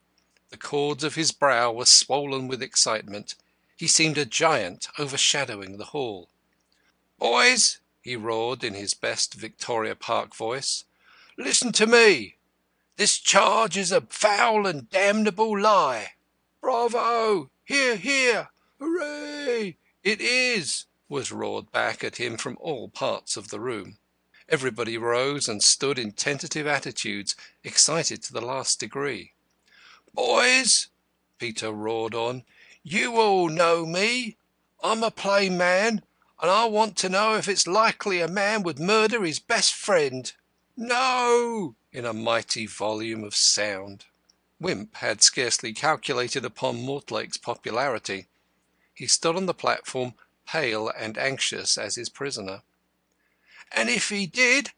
[SPEAKER 1] The cords of his brow were swollen with excitement. He seemed a giant overshadowing the hall. "Boys," he roared in his best Victoria Park voice, "listen to me. This charge is a foul and damnable lie." "Bravo! Hear, hear! Hooray! It is!" was roared back at him from all parts of the room. Everybody rose and stood in tentative attitudes, excited to the last degree. "Boys," Peter roared on, "you all know me. I'm a plain man, and I want to know if it's likely a man would murder his best friend. No!" in a mighty volume of sound. Wimp had scarcely calculated upon Mortlake's popularity. He stood on the platform, pale and anxious as his prisoner. "And if he did,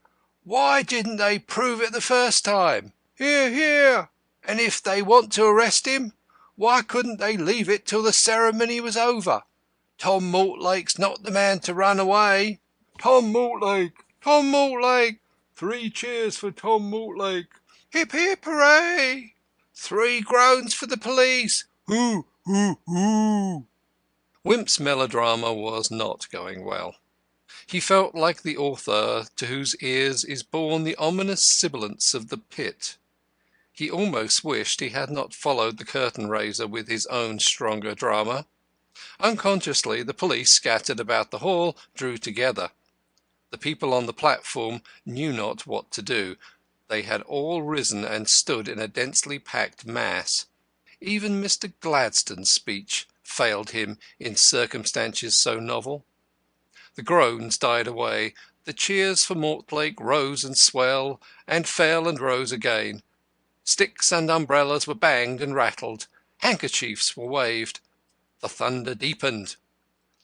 [SPEAKER 1] why didn't they prove it the first time? Hear, hear! And if they want to arrest him, why couldn't they leave it till the ceremony was over? Tom Mortlake's not the man to run away. Tom Mortlake! Tom Mortlake! 3 cheers for Tom Mortlake! Hip, hip, hooray! 3 groans for the police! Hoo, hoo, hoo!" Wimp's melodrama was not going well. He felt like the author to whose ears is borne the ominous sibilance of the pit. He almost wished he had not followed the curtain-raiser with his own stronger drama. Unconsciously the police scattered about the hall drew together. The people on the platform knew not what to do. They had all risen and stood in a densely packed mass. Even Mr. Gladstone's speech failed him in circumstances so novel. The groans died away. The cheers for Mortlake rose and swelled, and fell and rose again. Sticks and umbrellas were banged and rattled. Handkerchiefs were waved. The thunder deepened.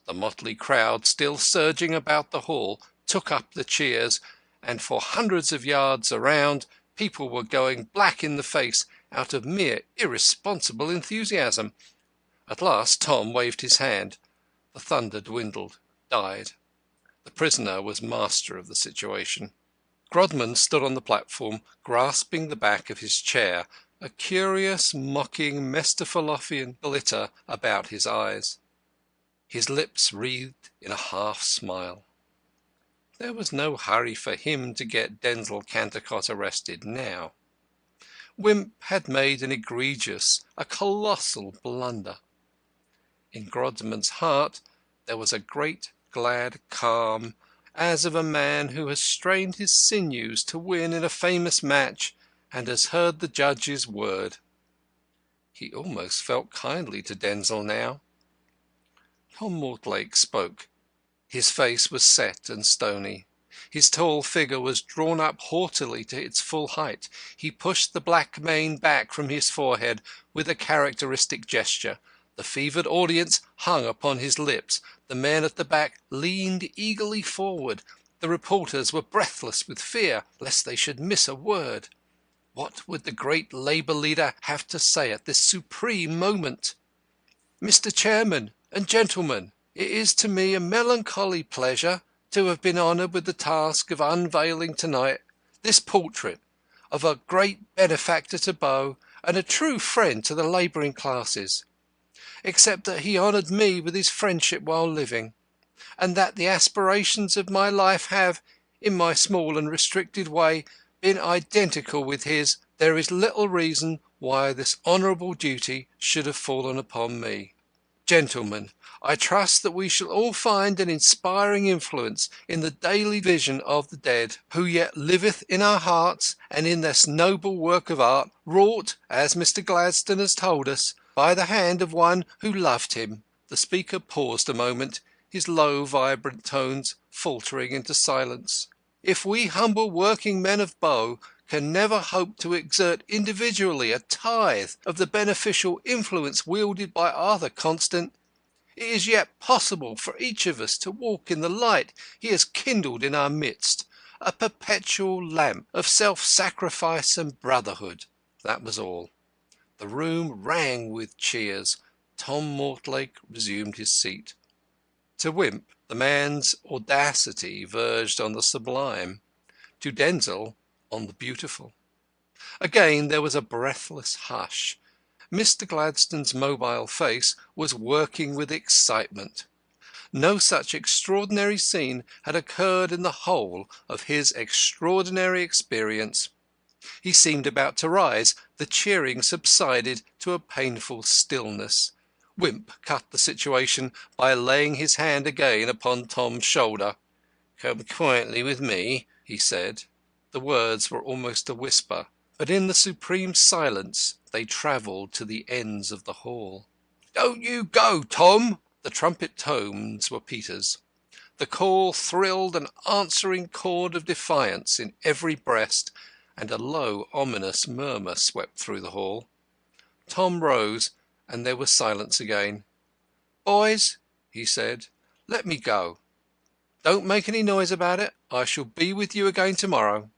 [SPEAKER 1] The motley crowd, still surging about the hall, took up the cheers, and for hundreds of yards around People were going black in the face out of mere irresponsible enthusiasm. At last Tom waved his hand. The thunder dwindled, died. The prisoner was master of the situation. Grodman stood on the platform, grasping the back of his chair, a curious, mocking, Mephistophelian glitter about his eyes. His lips wreathed in a half-smile. There was no hurry for him to get Denzil Cantercot arrested now. Wimp had made an egregious, a colossal blunder. In Grodman's heart there was a great glad calm, as of a man who has strained his sinews to win in a famous match and has heard the judge's word. He almost felt kindly to Denzil now. Tom Mortlake spoke. His face was set and stony. His tall figure was drawn up haughtily to its full height. He pushed the black mane back from his forehead with a characteristic gesture. The fevered audience hung upon his lips. The men at the back leaned eagerly forward. The reporters were breathless with fear lest they should miss a word. What would the great Labour leader have to say at this supreme moment? "Mr. Chairman and gentlemen, it is to me a melancholy pleasure to have been honoured with the task of unveiling tonight this portrait of a great benefactor to Bow and a true friend to the labouring classes, except that he honoured me with his friendship while living, and that the aspirations of my life have, in my small and restricted way, been identical with his. There is little reason why this honourable duty should have fallen upon me. Gentlemen, I trust that we shall all find an inspiring influence in the daily vision of the dead, who yet liveth in our hearts and in this noble work of art, wrought, as Mr. Gladstone has told us, by the hand of one who loved him." The speaker paused a moment, his low, vibrant tones faltering into silence. "If we humble working men of Bow can never hope to exert individually a tithe of the beneficial influence wielded by Arthur Constant, it is yet possible for each of us to walk in the light he has kindled in our midst, a perpetual lamp of self-sacrifice and brotherhood." That was all. The room rang with cheers. Tom Mortlake resumed his seat. To Wimp, the man's audacity verged on the sublime. To Denzil, on the beautiful. Again there was a breathless hush. Mr. Gladstone's mobile face was working with excitement. No such extraordinary scene had occurred in the whole of his extraordinary experience. He seemed about to rise. The cheering subsided to a painful stillness. Wimp cut the situation by laying his hand again upon Tom's shoulder. "Come quietly with me," he said. The words were almost a whisper, but in the supreme silence they travelled to the ends of the hall. "Don't you go, Tom!" The trumpet tones were Peter's. The call thrilled an answering chord of defiance in every breast, and a low, ominous murmur swept through the hall. Tom rose, and there was silence again. "Boys," he said, "let me go. Don't make any noise about it. I shall be with you again tomorrow."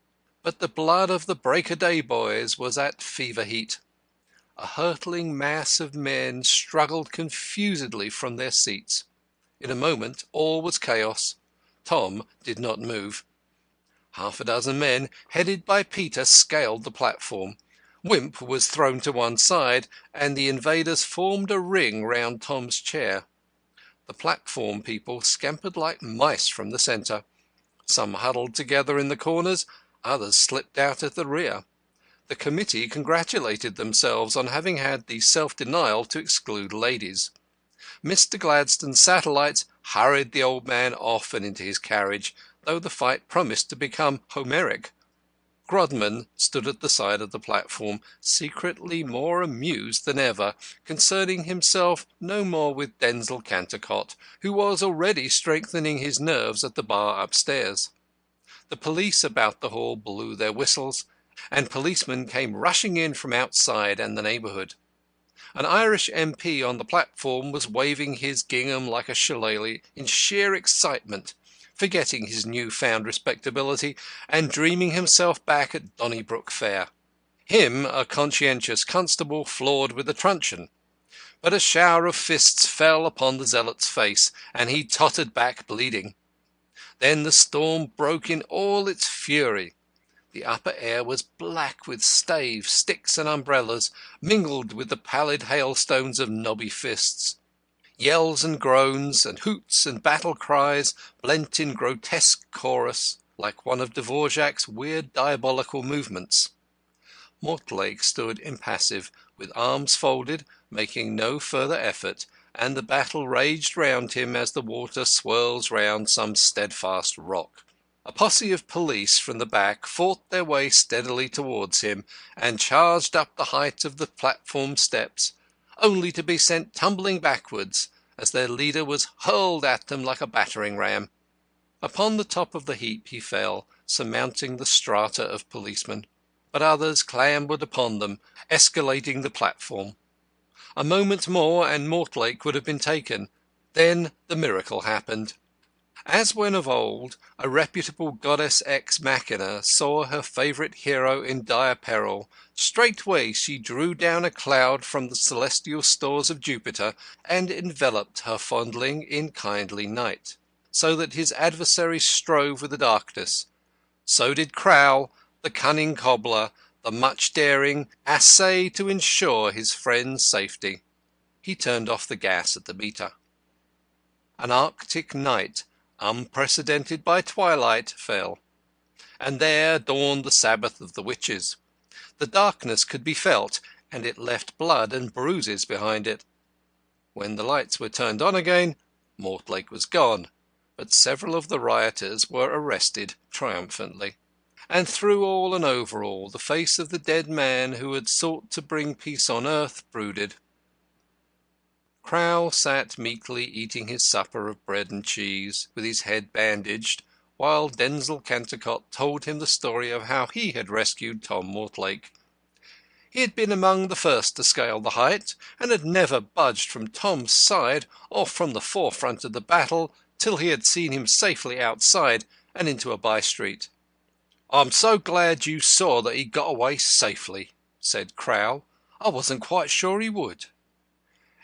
[SPEAKER 1] But the blood of the Break-o'-Day boys was at fever heat. A hurtling mass of men struggled confusedly from their seats. In a moment all was chaos. Tom did not move. Half a dozen men, headed by Peter, scaled the platform. Wimp was thrown to one side, and the invaders formed a ring round Tom's chair. The platform people scampered like mice from the centre. Some huddled together in the corners, others slipped out at the rear. The committee congratulated themselves on having had the self-denial to exclude ladies. Mr. Gladstone's satellites hurried the old man off and into his carriage, though the fight promised to become Homeric. Grodman stood at the side of the platform, secretly more amused than ever, concerning himself no more with Denzil Cantercot, who was already strengthening his nerves at the bar upstairs. The police about the hall blew their whistles, and policemen came rushing in from outside and the neighbourhood. An Irish MP on the platform was waving his gingham like a shillelagh in sheer excitement. forgetting his new-found respectability and dreaming himself back at Donnybrook Fair. Him a conscientious constable floored with a truncheon. But a shower of fists fell upon the zealot's face, and he tottered back bleeding. Then the storm broke in all its fury. The upper air was black with staves, sticks, and umbrellas, mingled with the pallid hailstones of knobby fists. Yells and groans, and hoots and battle cries blent in grotesque chorus, like one of Dvorak's weird diabolical movements. Mortlake stood impassive, with arms folded, making no further effort, and the battle raged round him as the water swirls round some steadfast rock. A posse of police from the back fought their way steadily towards him, and charged up the height of the platform steps, only to be sent tumbling backwards as their leader was hurled at them like a battering ram. Upon the top of the heap he fell, surmounting the strata of policemen, but others clambered upon them, escalading the platform. A moment more and Mortlake would have been taken. Then the miracle happened. As when of old a reputable goddess ex machina saw her favourite hero in dire peril, straightway she drew down a cloud from the celestial stores of Jupiter and enveloped her fondling in kindly night, so that his adversary strove with the darkness. So did Crowl, the cunning cobbler, the much-daring, essay to ensure his friend's safety. He turned off the gas at the meter. An Arctic night, unprecedented by twilight, fell, and there dawned the Sabbath of the witches. The darkness could be felt, and it left blood and bruises behind it. When the lights were turned on again, Mortlake was gone, but several of the rioters were arrested triumphantly. And through all and over all, the face of the dead man who had sought to bring peace on earth brooded. Crowl sat meekly eating his supper of bread and cheese, with his head bandaged, while Denzil Cantercot told him the story of how he had rescued Tom Mortlake. He had been among the first to scale the height, and had never budged from Tom's side or from the forefront of the battle till he had seen him safely outside and into a by-street. "I'm so glad you saw that he got away safely," said Crowl. "I wasn't quite sure he would."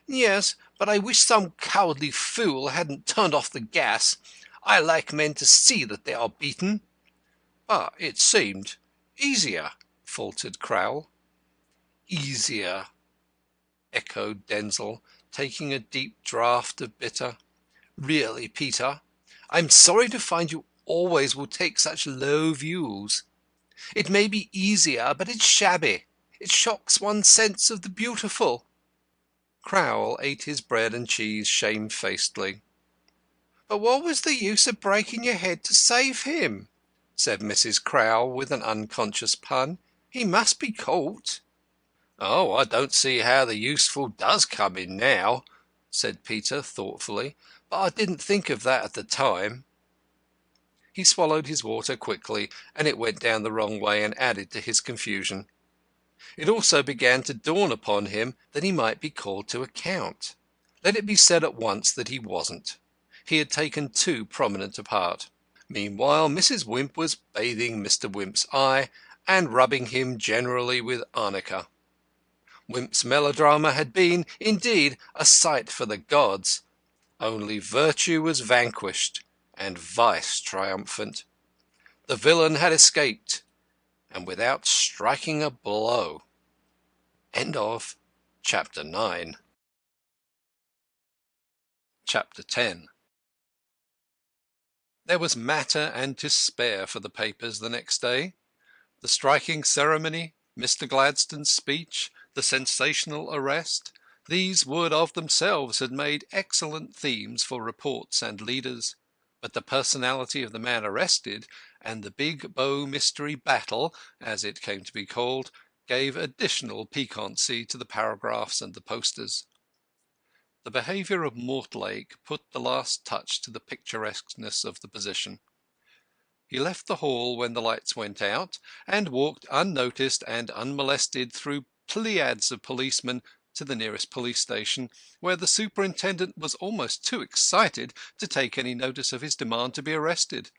[SPEAKER 1] "Yes, but I wish some cowardly fool hadn't turned off the gas. I like men to see that they are beaten." "But it seemed easier," faltered Crowl. "Easier," echoed Denzil, taking a deep draught of bitter. "Really, Peter, I'm sorry to find you always will take such low views. It may be easier, but it's shabby. It shocks one's sense of the beautiful." Crowl ate his bread and cheese shamefacedly. "But what was the use of breaking your head to save him?" said Mrs. Crowl with an unconscious pun. "He must be caught." "Oh, I don't see how the useful does come in now," said Peter thoughtfully, "but I didn't think of that at the time." He swallowed his water quickly, and it went down the wrong way and added to his confusion. It also began to dawn upon him that he might be called to account. Let it be said at once that he wasn't. He had taken too prominent a part. Meanwhile Mrs. Wimp was bathing Mr. Wimp's eye and rubbing him generally with arnica. Wimp's melodrama had been, indeed, a sight for the gods. Only virtue was vanquished and vice triumphant. The villain had escaped, and without striking a blow. End of Chapter 9. Chapter 10. There was matter and to spare for the papers the next day. The striking ceremony, Mr. Gladstone's speech, the sensational arrest, these would of themselves have made excellent themes for reports and leaders. But the personality of the man arrested, and the Big Bow mystery battle, as it came to be called, gave additional piquancy to the paragraphs and the posters. The behaviour of Mortlake put the last touch to the picturesqueness of the position. He left the hall when the lights went out, and walked unnoticed and unmolested through pleiads of policemen to the nearest police station, where the superintendent was almost too excited to take any notice of his demand to be arrested.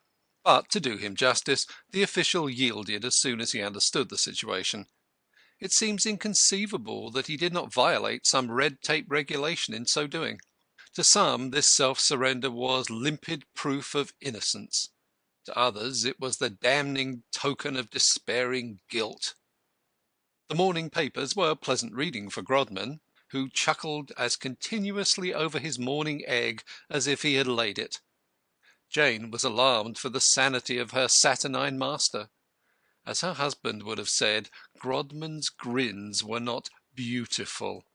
[SPEAKER 1] But, to do him justice, the official yielded as soon as he understood the situation. It seems inconceivable that he did not violate some red tape regulation in so doing. To some, this self-surrender was limpid proof of innocence. To others, it was the damning token of despairing guilt. The morning papers were pleasant reading for Grodman, who chuckled as continuously over his morning egg as if he had laid it. Jane was alarmed for the sanity of her saturnine master. As her husband would have said, Grodman's grins were not beautiful.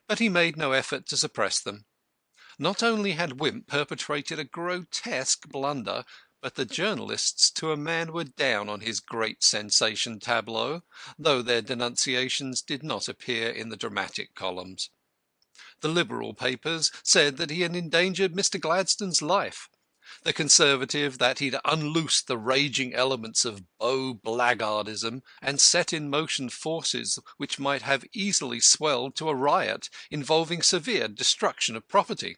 [SPEAKER 1] But he made no effort to suppress them. Not only had Wimp perpetrated a grotesque blunder, but the journalists to a man were down on his great sensation tableau, though their denunciations did not appear in the dramatic columns. The Liberal papers said that he had endangered Mr. Gladstone's life. The Conservative that he'd unloosed the raging elements of Bow blackguardism and set in motion forces which might have easily swelled to a riot involving severe destruction of property.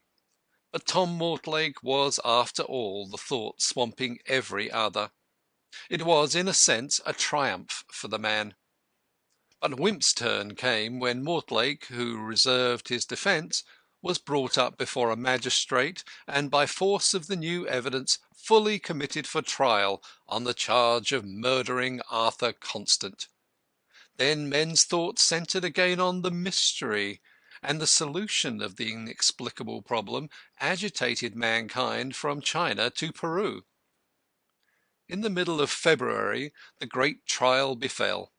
[SPEAKER 1] But Tom Mortlake was, after all, the thought swamping every other. It was, in a sense, a triumph for the man. But Wimp's turn came when Mortlake, who reserved his defence, was brought up before a magistrate and by force of the new evidence fully committed for trial on the charge of murdering Arthur Constant. Then men's thoughts centred again on the mystery, and the solution of the inexplicable problem agitated mankind from China to Peru. In the middle of February the great trial befell.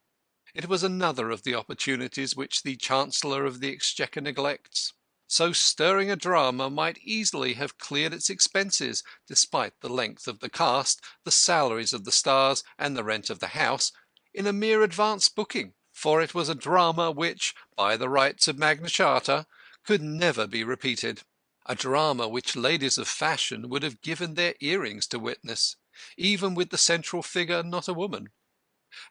[SPEAKER 1] It was another of the opportunities which the Chancellor of the Exchequer neglects. So stirring a drama might easily have cleared its expenses, despite the length of the cast, the salaries of the stars, and the rent of the house, in a mere advance booking, for it was a drama which, by the rights of Magna Charta, could never be repeated, a drama which ladies of fashion would have given their earrings to witness, even with the central figure not a woman.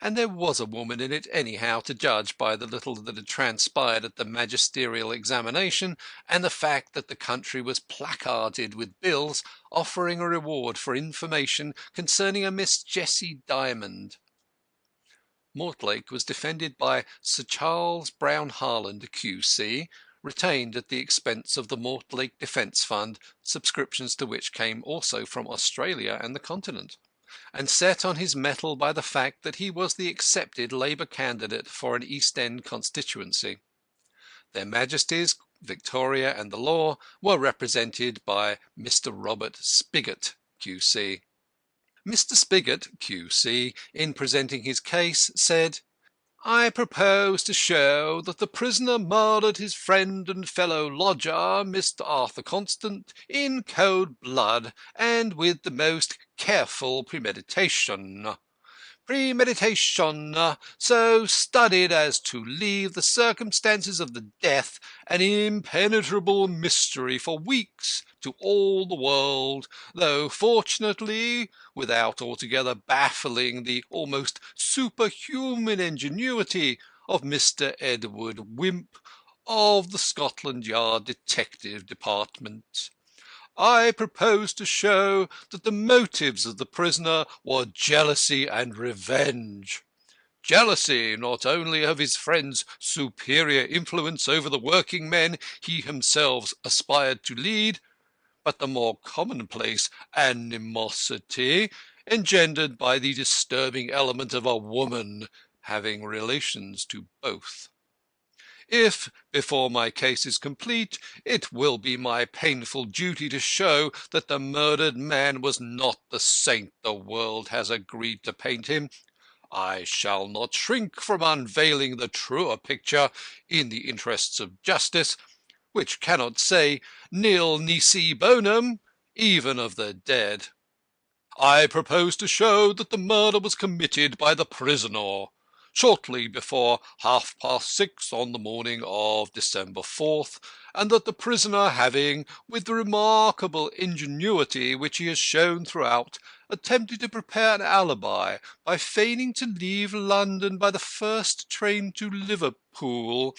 [SPEAKER 1] And there was a woman in it anyhow, to judge by the little that had transpired at the magisterial examination, and the fact that the country was placarded with bills offering a reward for information concerning a Miss Jessie Dymond. Mortlake was defended by Sir Charles Brown Harland, Q.C., retained at the expense of the Mortlake Defence Fund, subscriptions to which came also from Australia and the Continent, and set on his mettle by the fact that he was the accepted Labour candidate for an East End constituency. Their Majesties, Victoria and the Law, were represented by Mr. Robert Spigot, Q.C. Mr. Spigot, Q.C., in presenting his case, said, "I propose to show that the prisoner murdered his friend and fellow lodger, Mr. Arthur Constant, in cold blood and with the most careful premeditation. Premeditation so studied as to leave the circumstances of the death an impenetrable mystery for weeks to all the world, though fortunately without altogether baffling the almost superhuman ingenuity of Mr. Edward Wimp of the Scotland Yard Detective Department. I propose to show that the motives of the prisoner were jealousy and revenge. Jealousy not only of his friend's superior influence over the working men he himself aspired to lead, but the more commonplace animosity engendered by the disturbing element of a woman having relations to both. If, before my case is complete, it will be my painful duty to show that the murdered man was not the saint the world has agreed to paint him, I shall not shrink from unveiling the truer picture in the interests of justice, which cannot say nil nisi bonum, even of the dead. I propose to show that the murder was committed by the prisoner, shortly before 6:30 on the morning of December 4th, and that the prisoner having, with the remarkable ingenuity which he has shown throughout, attempted to prepare an alibi by feigning to leave London by the first train to Liverpool,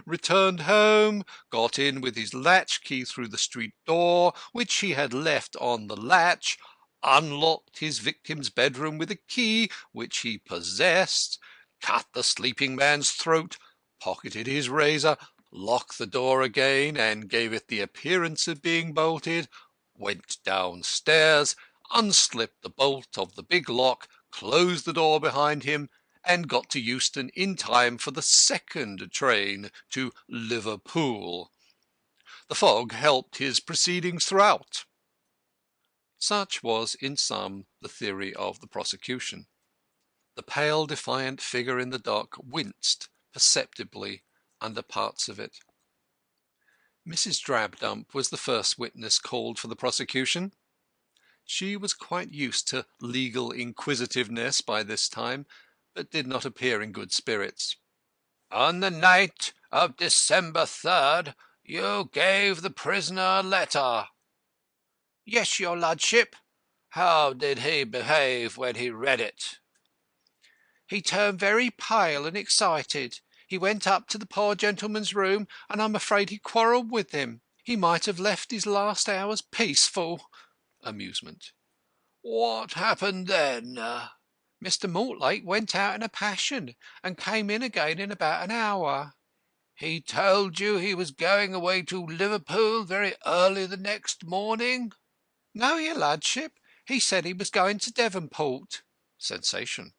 [SPEAKER 1] returned home, got in with his latch-key through the street door, which he had left on the latch, unlocked his victim's bedroom with a key which he possessed, cut the sleeping man's throat, pocketed his razor, locked the door again and gave it the appearance of being bolted, went downstairs, unslipped the bolt of the big lock, closed the door behind him, and got to Euston in time for the second train to Liverpool. The fog helped his proceedings throughout. Such was in sum the theory of the prosecution. The pale, defiant figure in the dock winced perceptibly under parts of it. Mrs. Drabdump was the first witness called for the prosecution. She was quite used to legal inquisitiveness by this time, but did not appear in good spirits.
[SPEAKER 3] On the night of December 3rd, you gave the prisoner a letter. Yes, your lordship. How did he behave when he read it? He turned very pale and excited. He went up to the poor gentleman's room, and I'm afraid he quarrelled with him. He might have left his last hours peaceful.
[SPEAKER 1] Amusement.
[SPEAKER 2] What happened then?
[SPEAKER 3] Mr. Mortlake went out in a passion, and came in again in about an hour.
[SPEAKER 2] He told you he was going away to Liverpool very early the next morning?
[SPEAKER 3] No, your lordship. He said he was going to Devonport.
[SPEAKER 1] Sensation.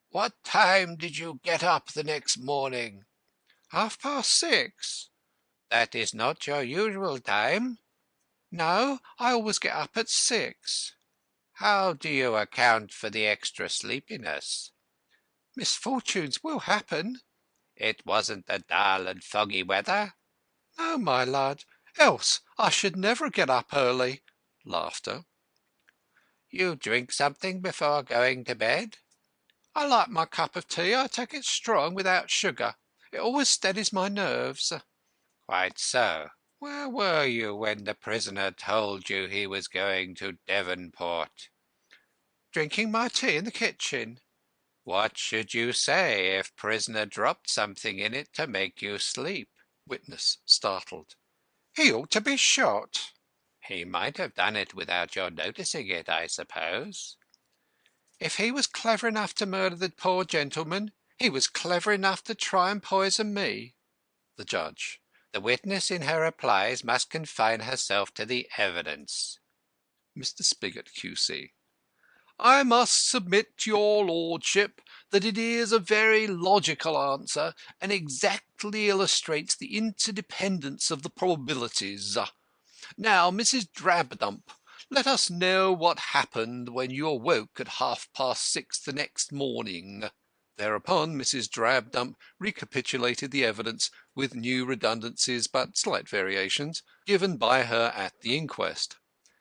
[SPEAKER 2] What time did you get up the next morning?
[SPEAKER 3] 6:30.
[SPEAKER 2] That is not your usual time.
[SPEAKER 3] No, I always get up at 6.
[SPEAKER 2] How do you account for the extra sleepiness?
[SPEAKER 3] Misfortunes will happen.
[SPEAKER 2] It wasn't the dull and foggy weather?
[SPEAKER 3] No, my lord, else I should never get up early.
[SPEAKER 1] Laughter.
[SPEAKER 2] You drink something before going to bed?
[SPEAKER 3] I like my cup of tea. I take it strong without sugar. It always steadies my nerves.
[SPEAKER 2] Quite so. Where were you when the prisoner told you he was going to Devonport?
[SPEAKER 3] Drinking my tea in the kitchen.
[SPEAKER 2] What should you say if prisoner dropped something in it to make you sleep?
[SPEAKER 1] Witness, startled.
[SPEAKER 3] He ought to be shot.
[SPEAKER 2] He might have done it without your noticing it, I suppose.
[SPEAKER 3] If he was clever enough to murder the poor gentleman, he was clever enough to try and poison me.
[SPEAKER 1] The judge.
[SPEAKER 2] The witness in her replies must confine herself to the evidence.
[SPEAKER 1] Mr. Spigot, Q.C. I must submit to your lordship that it is a very logical answer, and exactly illustrates the interdependence of the probabilities. Now, Mrs. Drabdump, let us know what happened when you awoke at 6:30 the next morning. Thereupon Mrs. Drabdump recapitulated the evidence, with new redundancies but slight variations, given by her at the inquest.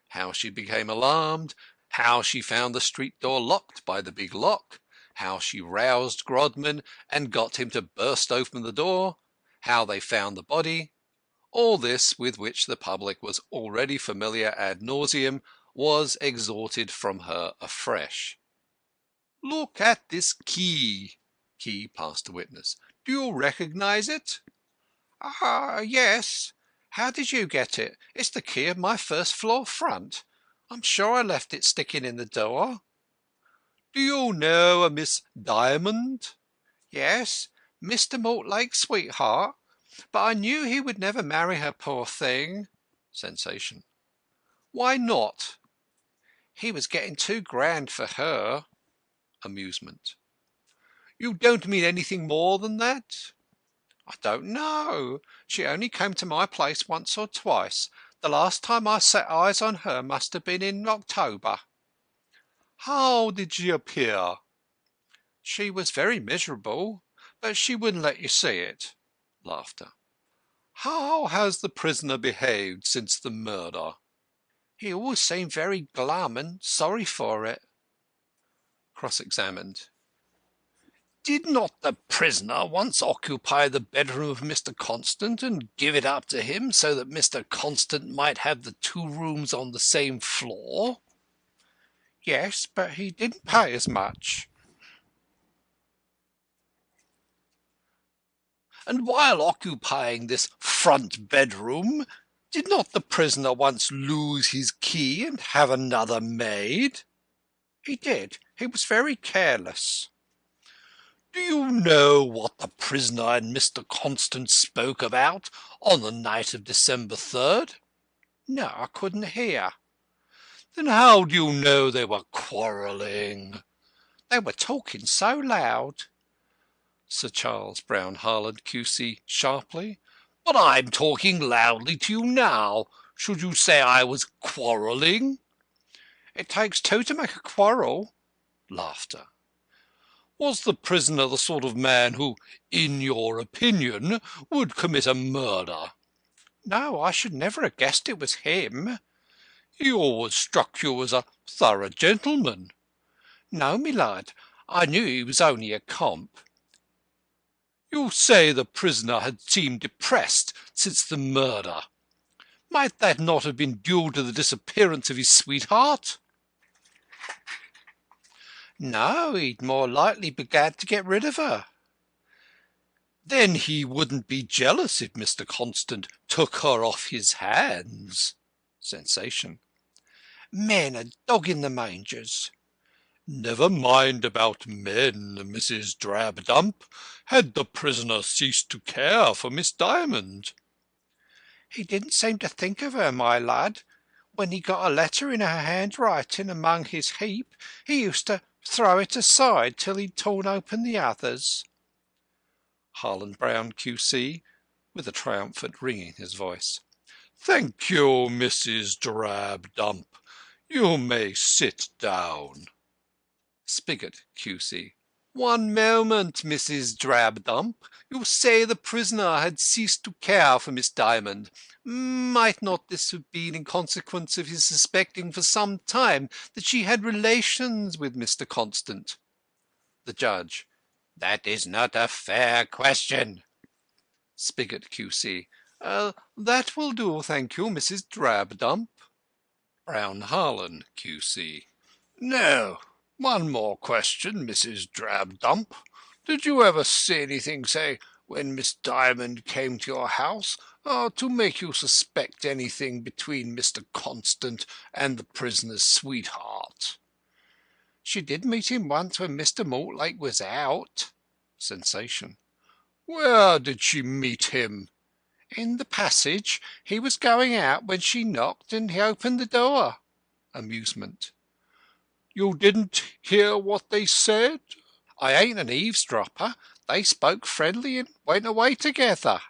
[SPEAKER 1] How she became alarmed, how she found the street door locked by the big lock, how she roused Grodman and got him to burst open the door, how they found the body. All this, with which the public was already familiar ad nauseam, was extorted from her afresh. Look at this key. Key passed to witness. Do you recognize it?
[SPEAKER 3] Yes. How did you get it? It's the key of my first floor front. I'm sure I left it sticking in the door.
[SPEAKER 1] Do you know a Miss Diamond?
[SPEAKER 3] Yes, Mr. Mortlake's sweetheart. But I knew he would never marry her, poor thing.
[SPEAKER 1] Sensation. Why not?
[SPEAKER 3] He was getting too grand for her.
[SPEAKER 1] Amusement. You don't mean anything more than that?
[SPEAKER 3] I don't know. She only came to my place once or twice. The last time I set eyes on her must have been in October.
[SPEAKER 1] How did she appear?
[SPEAKER 3] She was very miserable, but she wouldn't let you see it.
[SPEAKER 1] Laughter. How has the prisoner behaved since the murder?
[SPEAKER 3] He always seemed very glum and sorry for it.
[SPEAKER 1] Cross-examined. Did not the prisoner once occupy the bedroom of Mr. Constant and give it up to him so that Mr. Constant might have the two rooms on the same floor?
[SPEAKER 3] Yes, but he didn't pay as much.
[SPEAKER 1] And while occupying this front bedroom, did not the prisoner once lose his key and have another made?
[SPEAKER 3] He did. He was very careless.
[SPEAKER 1] Do you know what the prisoner and Mr. Constant spoke about on the night of December 3rd?
[SPEAKER 3] No, I couldn't hear.
[SPEAKER 1] Then how do you know they were quarrelling?
[SPEAKER 3] They were talking so loud.
[SPEAKER 1] Sir Charles Brown-Harland, Q.C., sharply. But I'm talking loudly to you now. Should you say I was quarrelling?
[SPEAKER 3] It takes two to make a quarrel.
[SPEAKER 1] Laughter. Was the prisoner the sort of man who, in your opinion, would commit a murder?
[SPEAKER 3] No, I should never have guessed it was him.
[SPEAKER 1] He always struck you as a thorough gentleman.
[SPEAKER 3] No, me lad, I knew he was only a comp.
[SPEAKER 1] You say the prisoner had seemed depressed since the murder. Might that not have been due to the disappearance of his sweetheart?
[SPEAKER 3] No, he'd more likely be glad to get rid of her.
[SPEAKER 1] Then he wouldn't be jealous if Mr. Constant took her off his hands. Sensation.
[SPEAKER 3] Men are dog in the mangers.
[SPEAKER 1] Never mind about men, Mrs. Drabdump. Had the prisoner ceased to care for Miss Dymond?
[SPEAKER 3] He didn't seem to think of her, my lad. When he got a letter in her handwriting among his heap, he used to throw it aside till he'd torn open the others.
[SPEAKER 1] Harland Brown, Q.C., with a triumphant ring in his voice. Thank you, Mrs. Drabdump. You may sit down. Spigot, Q.C. One moment, Mrs. Drabdump. You say the prisoner had ceased to care for Miss Dymond. Might not this have been in consequence of his suspecting for some time that she had relations with Mr. Constant? The Judge.
[SPEAKER 3] That is not a fair question.
[SPEAKER 1] Spigot, Q.C. That will do, thank you, Mrs. Drabdump. Brown-Harlan, Q.C. No. One more question, Mrs. Drabdump. Did you ever see anything, say, when Miss Dymond came to your house, to make you suspect anything between Mr. Constant and the prisoner's sweetheart?
[SPEAKER 3] She did meet him once when Mr. Mortlake was out.
[SPEAKER 1] Sensation. Where did she meet him?
[SPEAKER 3] In the passage. He was going out when she knocked, and he opened the door.
[SPEAKER 1] Amusement. You didn't hear what they said?
[SPEAKER 3] I ain't an eavesdropper. They spoke friendly and went away together.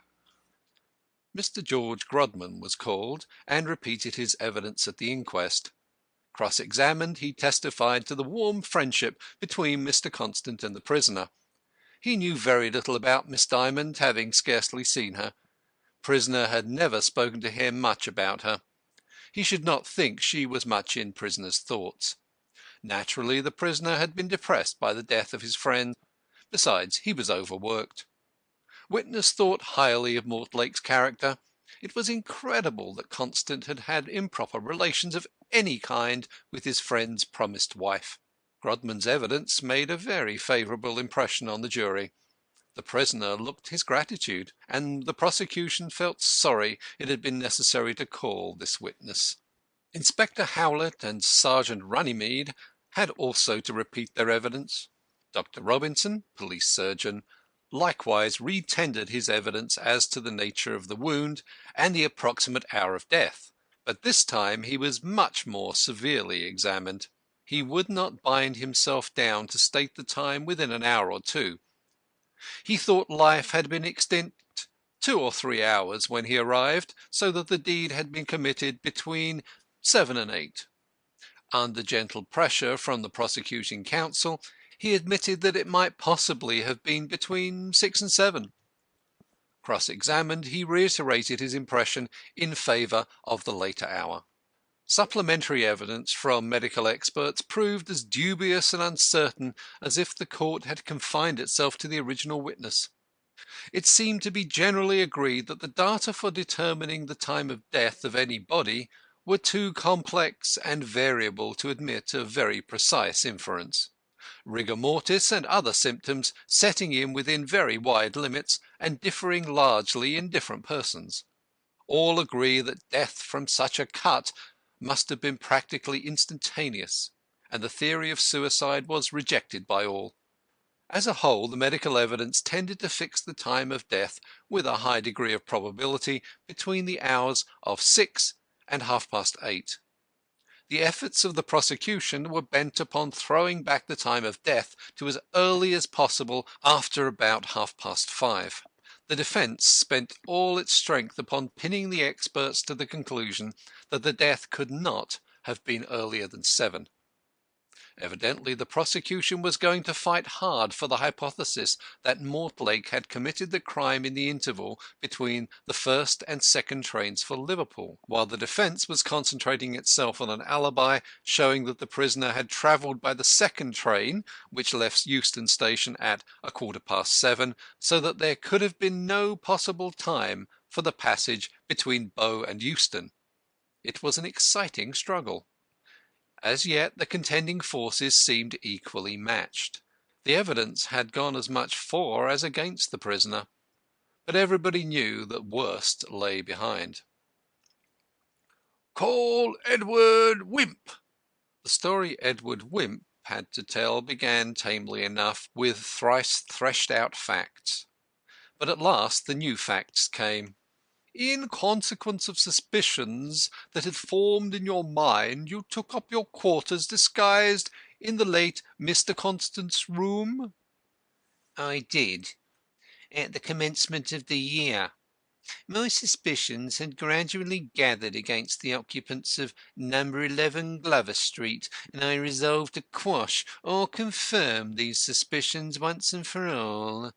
[SPEAKER 1] Mr. George Grodman was called and repeated his evidence at the inquest. Cross-examined, he testified to the warm friendship between Mr. Constant and the prisoner. He knew very little about Miss Dymond, having scarcely seen her. Prisoner had never spoken to him much about her. He should not think she was much in prisoner's thoughts. Naturally, the prisoner had been depressed by the death of his friend. Besides, he was overworked. Witness thought highly of Mortlake's character. It was incredible that Constant had had improper relations of any kind with his friend's promised wife. Grodman's evidence made a very favourable impression on the jury. The prisoner looked his gratitude, and the prosecution felt sorry it had been necessary to call this witness. Inspector Howlett and Sergeant Runnymede had also to repeat their evidence. Dr. Robinson, police surgeon, likewise re-tendered his evidence as to the nature of the wound and the approximate hour of death, but this time he was much more severely examined. He would not bind himself down to state the time within an hour or two. He thought life had been extinct 2 or 3 hours when he arrived, so that the deed had been committed between 7 and 8. Under gentle pressure from the prosecuting counsel, he admitted that it might possibly have been between 6 and 7. Cross-examined, he reiterated his impression in favour of the later hour. Supplementary evidence from medical experts proved as dubious and uncertain as if the court had confined itself to the original witness. It seemed to be generally agreed that the data for determining the time of death of any body were too complex and variable to admit of very precise inference, rigor mortis and other symptoms setting in within very wide limits and differing largely in different persons. All agree that death from such a cut must have been practically instantaneous, and the theory of suicide was rejected by all. As a whole, the medical evidence tended to fix the time of death with a high degree of probability between the hours of 6 and 8:30. The efforts of the prosecution were bent upon throwing back the time of death to as early as possible after about 5:30. The defence spent all its strength upon pinning the experts to the conclusion that the death could not have been earlier than 7. Evidently the prosecution was going to fight hard for the hypothesis that Mortlake had committed the crime in the interval between the first and second trains for Liverpool, while the defence was concentrating itself on an alibi showing that the prisoner had travelled by the second train, which left Euston Station at 7:15, so that there could have been no possible time for the passage between Bow and Euston. It was an exciting struggle. As yet the contending forces seemed equally matched. The evidence had gone as much for as against the prisoner, but everybody knew that worst lay behind. "Call Edward Wimp." The story Edward Wimp had to tell began tamely enough with thrice threshed out facts. But at last the new facts came. In consequence of suspicions that had formed in your mind, you took up your quarters disguised in the late Mr. Constant's room?
[SPEAKER 3] I did, at the commencement of the year. My suspicions had gradually gathered against the occupants of number 11 Glover Street, and I resolved to quash or confirm these suspicions once and for all.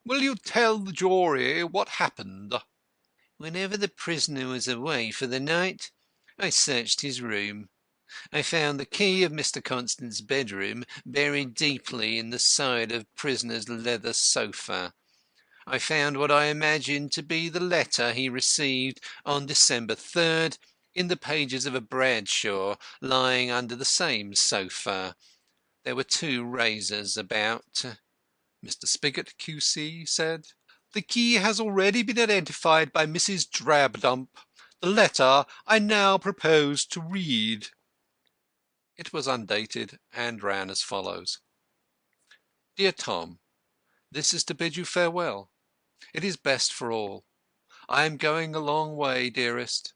[SPEAKER 1] Will you tell the jury what happened?
[SPEAKER 3] Whenever the prisoner was away for the night, I searched his room. I found the key of Mr. Constant's bedroom buried deeply in the side of prisoner's leather sofa. I found what I imagined to be the letter he received on December 3rd in the pages of a Bradshaw lying under the same sofa. There were 2 razors about.
[SPEAKER 1] Mr. Spigot, Q.C., said, "The key has already been identified by Mrs. Drabdump. The letter I now propose to read." It was undated and ran as follows: "Dear Tom, this is to bid you farewell. It is best for all. I am going a long way, dearest.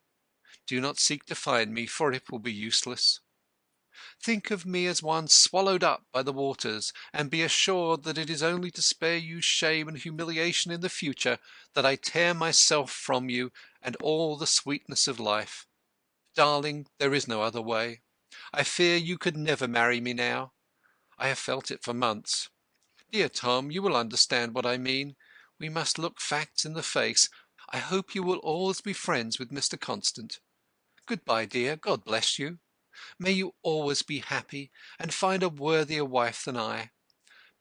[SPEAKER 1] Do not seek to find me, for it will be useless. Think of me as one swallowed up by the waters, and be assured that it is only to spare you shame and humiliation in the future that I tear myself from you and all the sweetness of life. Darling, there is no other way. I fear you could never marry me now. I have felt it for months. Dear Tom, you will understand what I mean. We must look facts in the face. I hope you will always be friends with Mr. Constant. Good-bye, dear. God bless you. May you always be happy, and find a worthier wife than I.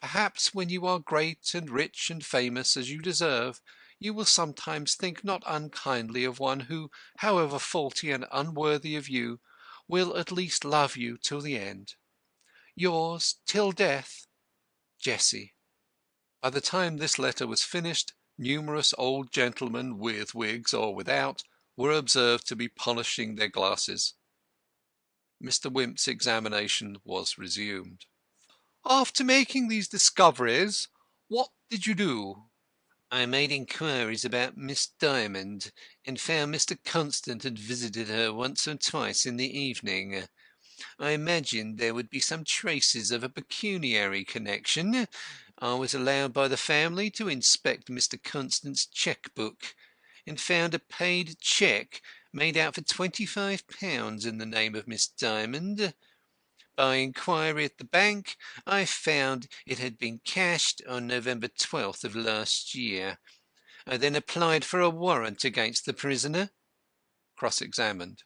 [SPEAKER 1] Perhaps when you are great and rich and famous, as you deserve, you will sometimes think not unkindly of one who, however faulty and unworthy of you, will at least love you till the end. Yours, till death, Jessie." By the time this letter was finished, numerous old gentlemen, with wigs or without, were observed to be polishing their glasses. Mr. Wimp's examination was resumed. "After making these discoveries, what did you do?"
[SPEAKER 3] I made inquiries about Miss Dymond, and found Mr. Constant had visited her once or twice in the evening. I imagined there would be some traces of a pecuniary connection. I was allowed by the family to inspect Mr. Constant's cheque-book, and found a paid cheque made out for £25 in the name of Miss Dymond. By inquiry at the bank, I found it had been cashed on November 12th of last year. I then applied for a warrant against the prisoner.
[SPEAKER 1] Cross-examined.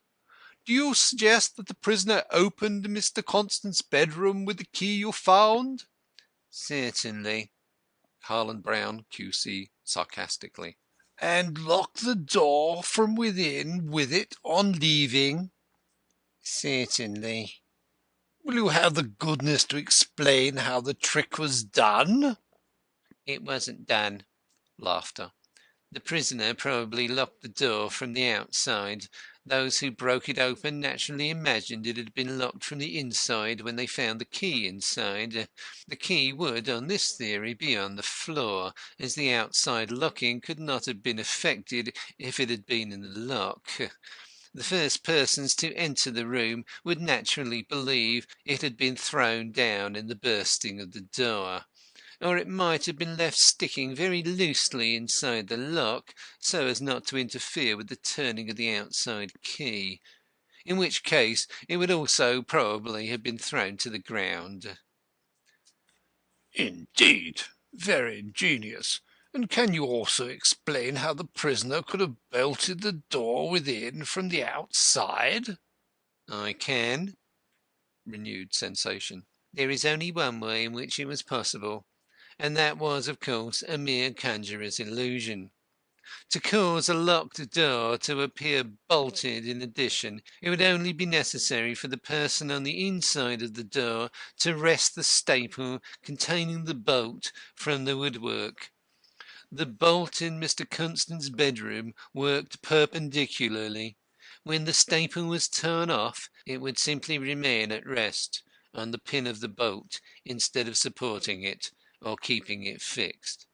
[SPEAKER 2] Do you suggest that the prisoner opened Mr. Constant's bedroom with the key you found?
[SPEAKER 3] Certainly.
[SPEAKER 1] Harlan Brown, QC, sarcastically.
[SPEAKER 2] And locked the door from within with it on leaving?
[SPEAKER 3] Certainly.
[SPEAKER 2] Will you have the goodness to explain how the trick was done?
[SPEAKER 3] It wasn't done.
[SPEAKER 1] Laughter.
[SPEAKER 3] The prisoner probably locked the door from the outside. Those who broke it open naturally imagined it had been locked from the inside when they found the key inside. The key would, on this theory, be on the floor, as the outside locking could not have been effected if it had been in the lock. The first persons to enter the room would naturally believe it had been thrown down in the bursting of the door. Or it might have been left sticking very loosely inside the lock, so as not to interfere with the turning of the outside key, in which case it would also probably have been thrown to the ground.
[SPEAKER 2] Indeed, very ingenious. And can you also explain how the prisoner could have bolted the door within from the outside?
[SPEAKER 3] I can.
[SPEAKER 1] Renewed sensation.
[SPEAKER 3] There is only one way in which it was possible, and that was, of course, a mere conjurer's illusion. To cause a locked door to appear bolted in addition, it would only be necessary for the person on the inside of the door to wrest the staple containing the bolt from the woodwork. The bolt in Mr. Constant's bedroom worked perpendicularly. When the staple was torn off, it would simply remain at rest on the pin of the bolt instead of supporting it or keeping it fixed.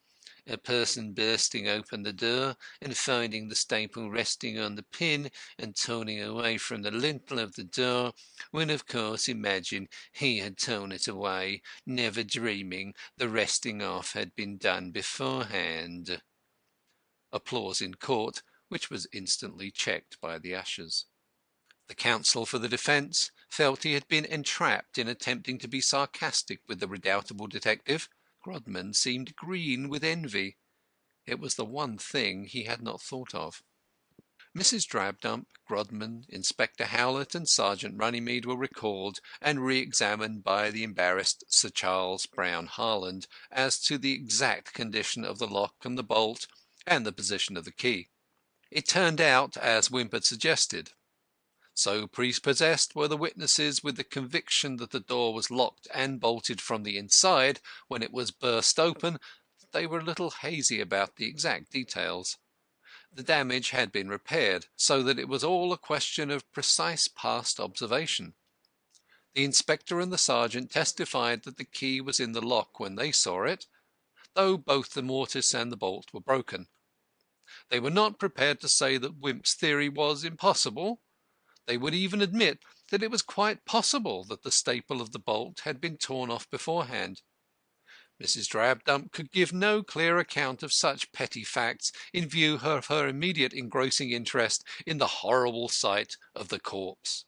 [SPEAKER 3] A person bursting open the door and finding the staple resting on the pin and turning away from the lintel of the door would of course imagine he had torn it away, never dreaming the resting off had been done beforehand.
[SPEAKER 1] Applause in court, which was instantly checked by the ushers. The counsel for the defence felt he had been entrapped in attempting to be sarcastic with the redoubtable detective. Grodman seemed green with envy. It was the one thing he had not thought of. Mrs. Drabdump, Grodman, Inspector Howlett, and Sergeant Runnymede were recalled and re-examined by the embarrassed Sir Charles Brown Harland as to the exact condition of the lock and the bolt and the position of the key. It turned out as Wimp had suggested. So prepossessed were the witnesses with the conviction that the door was locked and bolted from the inside when it was burst open that they were a little hazy about the exact details. The damage had been repaired, so that it was all a question of precise past observation. The inspector and the sergeant testified that the key was in the lock when they saw it, though both the mortice and the bolt were broken. They were not prepared to say that Wimp's theory was impossible. They would even admit that it was quite possible that the staple of the bolt had been torn off beforehand. Mrs. Drabdump could give no clear account of such petty facts in view of her immediate engrossing interest in the horrible sight of the corpse.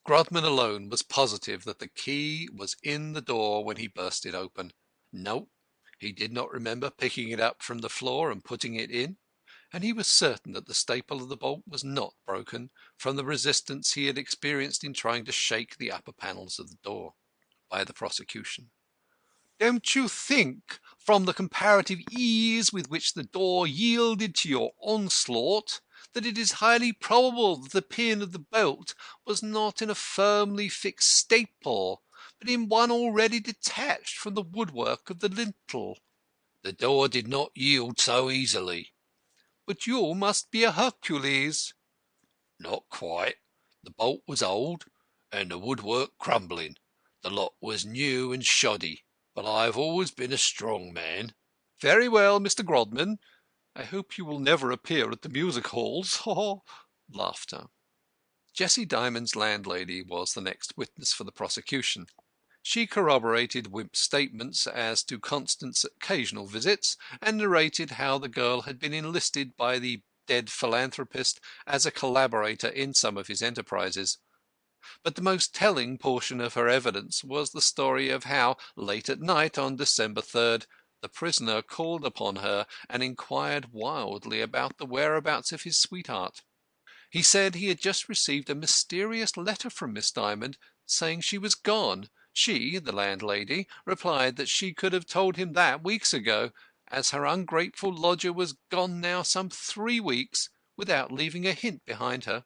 [SPEAKER 1] Grodman alone was positive that the key was in the door when he burst it open. No, he did not remember picking it up from the floor and putting it in, and he was certain that the staple of the bolt was not broken from the resistance he had experienced in trying to shake the upper panels of the door. By the prosecution.
[SPEAKER 2] Don't you think, from the comparative ease with which the door yielded to your onslaught, that it is highly probable that the pin of the bolt was not in a firmly fixed staple, but in one already detached from the woodwork of the lintel?
[SPEAKER 1] The door did not yield so easily.
[SPEAKER 2] But you must be a Hercules.
[SPEAKER 1] Not quite. The bolt was old, and the woodwork crumbling. The lock was new and shoddy, but I have always been a strong man.
[SPEAKER 2] Very well, Mr. Grodman. I hope you will never appear at the music halls.
[SPEAKER 1] Laughter. Jessie Diamond's landlady was the next witness for the prosecution. She corroborated Wimp's statements as to Constant's occasional visits, and narrated how the girl had been enlisted by the dead philanthropist as a collaborator in some of his enterprises. But the most telling portion of her evidence was the story of how, late at night on December 3rd, the prisoner called upon her and inquired wildly about the whereabouts of his sweetheart. He said he had just received a mysterious letter from Miss Dymond saying she was gone. She, the landlady, replied that she could have told him that weeks ago, as her ungrateful lodger was gone now some 3 weeks without leaving a hint behind her.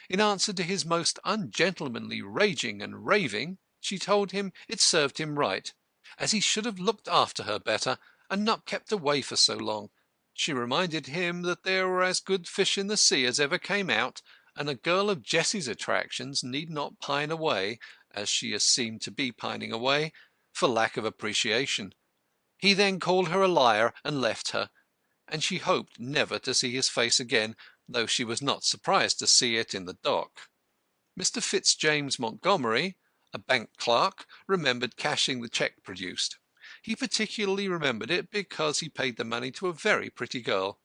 [SPEAKER 1] In answer to his most ungentlemanly raging and raving, she told him it served him right, as he should have looked after her better, and not kept away for so long. She reminded him that there were as good fish in the sea as ever came out, and a girl of Jessie's attractions need not pine away, as she has seemed to be pining away, for lack of appreciation. He then called her a liar and left her, and she hoped never to see his face again, though she was not surprised to see it in the dock. Mr. Fitzjames Montgomery, a bank clerk, remembered cashing the cheque produced. He particularly remembered it because he paid the money to a very pretty girl.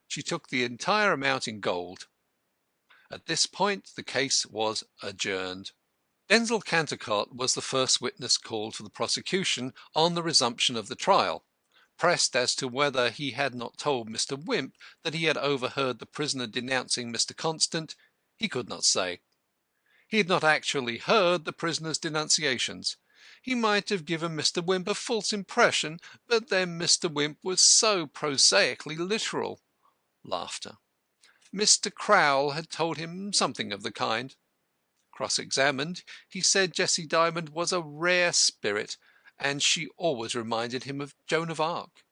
[SPEAKER 1] She took the entire amount in gold. At this point the case was adjourned. Denzil Cantercot was the first witness called for the prosecution on the resumption of the trial. Pressed as to whether he had not told Mr. Wimp that he had overheard the prisoner denouncing Mr. Constant, he could not say. He had not actually heard the prisoner's denunciations. He might have given Mr. Wimp a false impression, but then Mr. Wimp was so prosaically literal. Laughter. Mr. Crowle had told him something of the kind. Cross-examined, he said Jessie Dymond was a rare spirit, and she always reminded him of Joan of Arc.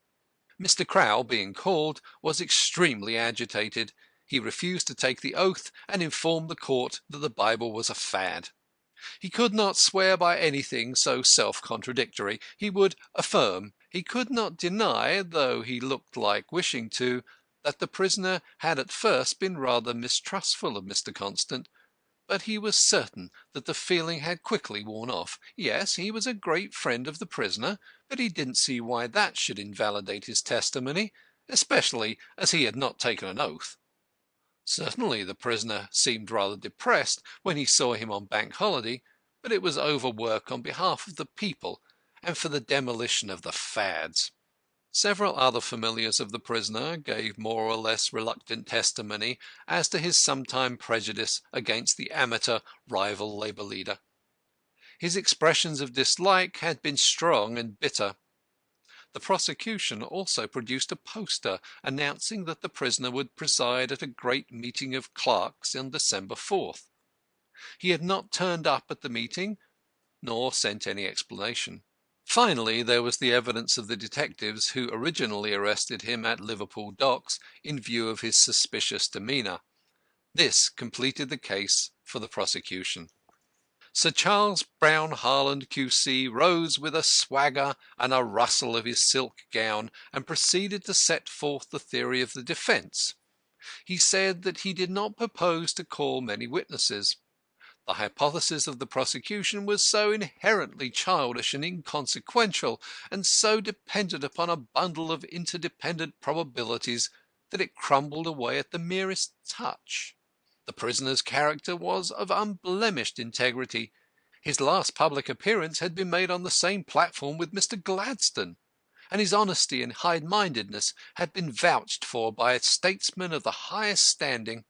[SPEAKER 1] Mr. Crowle, being called, was extremely agitated. He refused to take the oath, and informed the court that the Bible was a fad. He could not swear by anything so self-contradictory. He would affirm. He could not deny, though he looked like wishing to, that the prisoner had at first been rather mistrustful of Mr. Constant, but he was certain that the feeling had quickly worn off. Yes, he was a great friend of the prisoner, but he didn't see why that should invalidate his testimony, especially as he had not taken an oath. Certainly the prisoner seemed rather depressed when he saw him on Bank Holiday, but it was overwork on behalf of the people and for the demolition of the fads. Several other familiars of the prisoner gave more or less reluctant testimony as to his sometime prejudice against the amateur rival Labour leader. His expressions of dislike had been strong and bitter. The prosecution also produced a poster announcing that the prisoner would preside at a great meeting of clerks on December 4th. He had not turned up at the meeting, nor sent any explanation. Finally, there was the evidence of the detectives who originally arrested him at Liverpool docks in view of his suspicious demeanour. This completed the case for the prosecution. Sir Charles Brown Harland, Q.C., rose with a swagger and a rustle of his silk gown, and proceeded to set forth the theory of the defence. He said that he did not propose to call many witnesses. The hypothesis of the prosecution was so inherently childish and inconsequential, and so dependent upon a bundle of interdependent probabilities, that it crumbled away at the merest touch. The prisoner's character was of unblemished integrity. His last public appearance had been made on the same platform with Mr. Gladstone, and his honesty and high-mindedness had been vouched for by a statesman of the highest standing.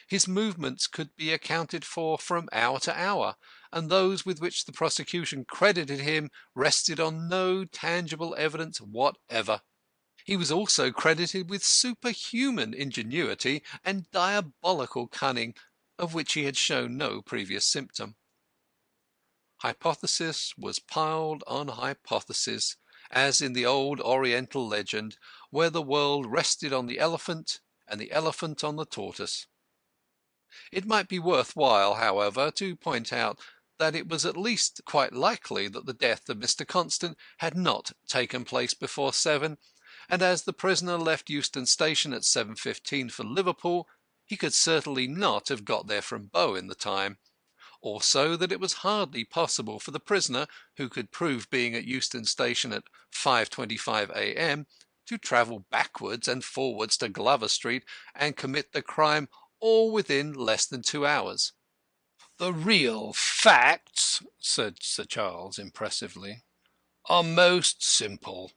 [SPEAKER 1] His movements could be accounted for from hour to hour, and those with which the prosecution credited him rested on no tangible evidence whatever. He was also credited with superhuman ingenuity and diabolical cunning, of which he had shown no previous symptom. Hypothesis was piled on hypothesis, as in the old Oriental legend, where the world rested on the elephant and the elephant on the tortoise. It might be worth while, however, to point out that it was at least quite likely that the death of Mr. Constant had not taken place before 7, and as the prisoner left Euston Station at 7:15 for Liverpool, he could certainly not have got there from Bow in the time. Also that it was hardly possible for the prisoner, who could prove being at Euston Station at 5:25 a.m., to travel backwards and forwards to Glover Street and commit the crime all within less than 2 hours. "The real facts," said Sir Charles impressively, "are most simple.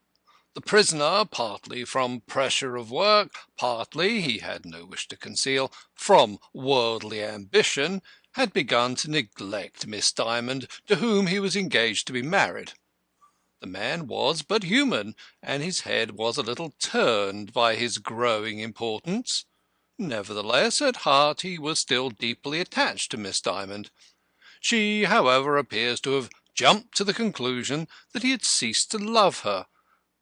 [SPEAKER 1] The prisoner, partly from pressure of work, partly, he had no wish to conceal, from worldly ambition, had begun to neglect Miss Dymond, to whom he was engaged to be married. The man was but human, and his head was a little turned by his growing importance. Nevertheless, at heart he was still deeply attached to Miss Dymond. She, however, appears to have jumped to the conclusion that he had ceased to love her,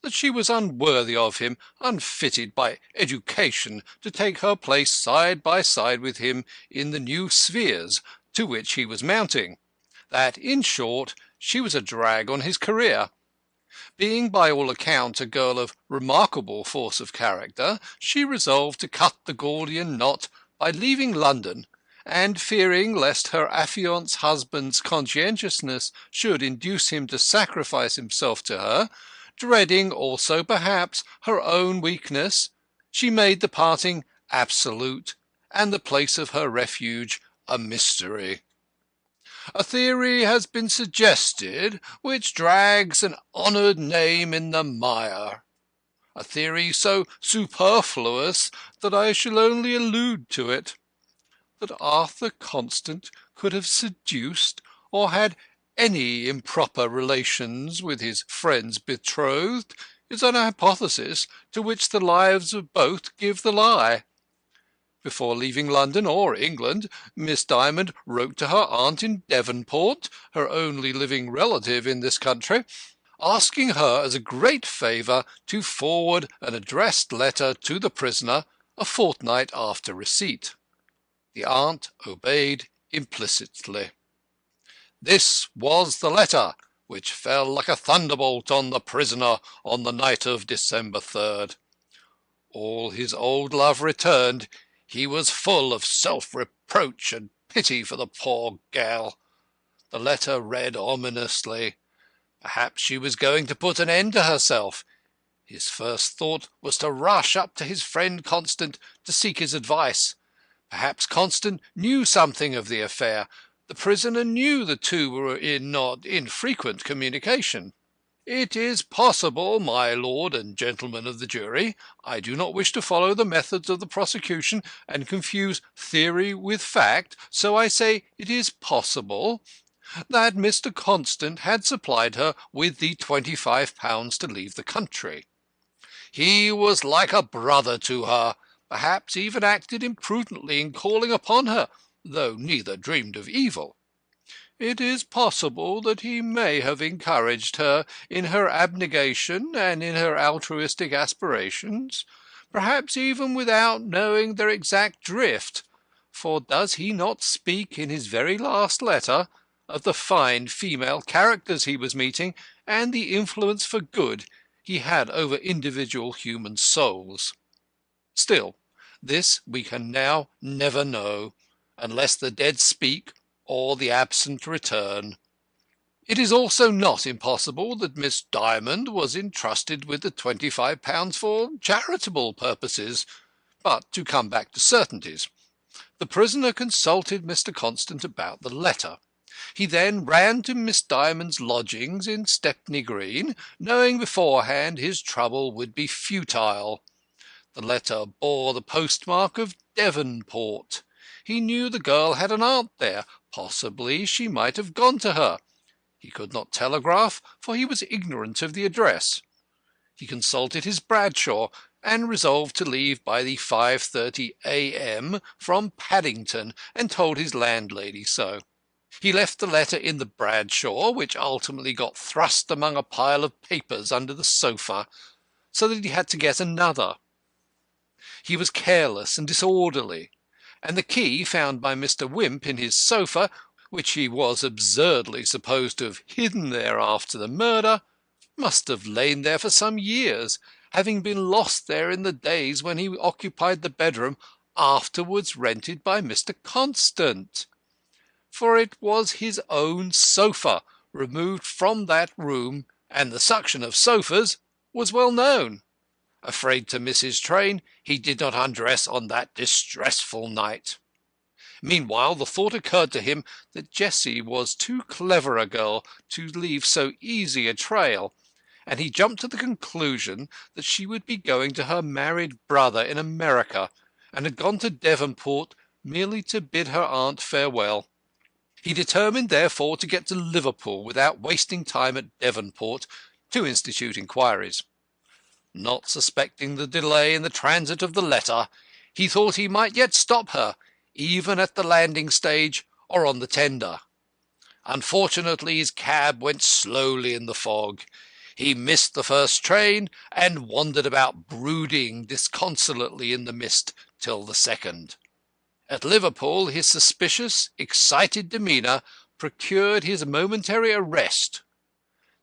[SPEAKER 1] that she was unworthy of him, unfitted by education to take her place side by side with him in the new spheres to which he was mounting, that, in short, she was a drag on his career. Being by all accounts a girl of remarkable force of character, she resolved to cut the Gordian knot by leaving London, and fearing lest her affianced husband's conscientiousness should induce him to sacrifice himself to her, dreading also perhaps her own weakness, she made the parting absolute, and the place of her refuge a mystery. A theory has been suggested which drags an honoured name in the mire, a theory so superfluous that I shall only allude to it. That Arthur Constant could have seduced or had any improper relations with his friend's betrothed is an hypothesis to which the lives of both give the lie. Before leaving London or England, Miss Dymond wrote to her aunt in Devonport, her only living relative in this country, asking her as a great favour to forward an addressed letter to the prisoner a fortnight after receipt. The aunt obeyed implicitly. This was the letter which fell like a thunderbolt on the prisoner on the night of December 3rd. All his old love returned. He was full of self-reproach and pity for the poor gal. The letter read ominously. Perhaps she was going to put an end to herself. His first thought was to rush up to his friend Constant to seek his advice. Perhaps Constant knew something of the affair. The prisoner knew the two were in not infrequent communication. It is possible, my lord and gentlemen of the jury, I do not wish to follow the methods of the prosecution and confuse theory with fact, so I say it is possible that Mr. Constant had supplied her with the £25 to leave the country. He was like a brother to her, perhaps even acted imprudently in calling upon her, though neither dreamed of evil. It is possible that he may have encouraged her in her abnegation and in her altruistic aspirations, perhaps even without knowing their exact drift, for does he not speak in his very last letter of the fine female characters he was meeting, and the influence for good he had over individual human souls? Still, this we can now never know, unless the dead speak or the absent return. It is also not impossible that Miss Dymond was entrusted with the £25 for charitable purposes. But to come back to certainties. The prisoner consulted Mr. Constant about the letter. He then ran to Miss Dymond's lodgings in Stepney Green, knowing beforehand his trouble would be futile. The letter bore the postmark of Devonport. He knew the girl had an aunt there. Possibly she might have gone to her. He could not telegraph, for he was ignorant of the address. He consulted his Bradshaw, and resolved to leave by the 5:30 a.m. from Paddington, and told his landlady so. He left the letter in the Bradshaw, which ultimately got thrust among a pile of papers under the sofa, so that he had to get another. He was careless and disorderly, and the key found by Mr. Wimp in his sofa, which he was absurdly supposed to have hidden there after the murder, must have lain there for some years, having been lost there in the days when he occupied the bedroom afterwards rented by Mr. Constant. For it was his own sofa removed from that room, and the suction of sofas was well known. Afraid to miss his train, he did not undress on that distressful night. Meanwhile, the thought occurred to him that Jessie was too clever a girl to leave so easy a trail, and he jumped to the conclusion that she would be going to her married brother in America, and had gone to Devonport merely to bid her aunt farewell. He determined, therefore, to get to Liverpool without wasting time at Devonport to institute inquiries. Not suspecting the delay in the transit of the letter, he thought he might yet stop her, even at the landing stage or on the tender. Unfortunately, his cab went slowly in the fog. He missed the first train, and wandered about brooding disconsolately in the mist till the second. At Liverpool his suspicious, excited demeanour procured his momentary arrest.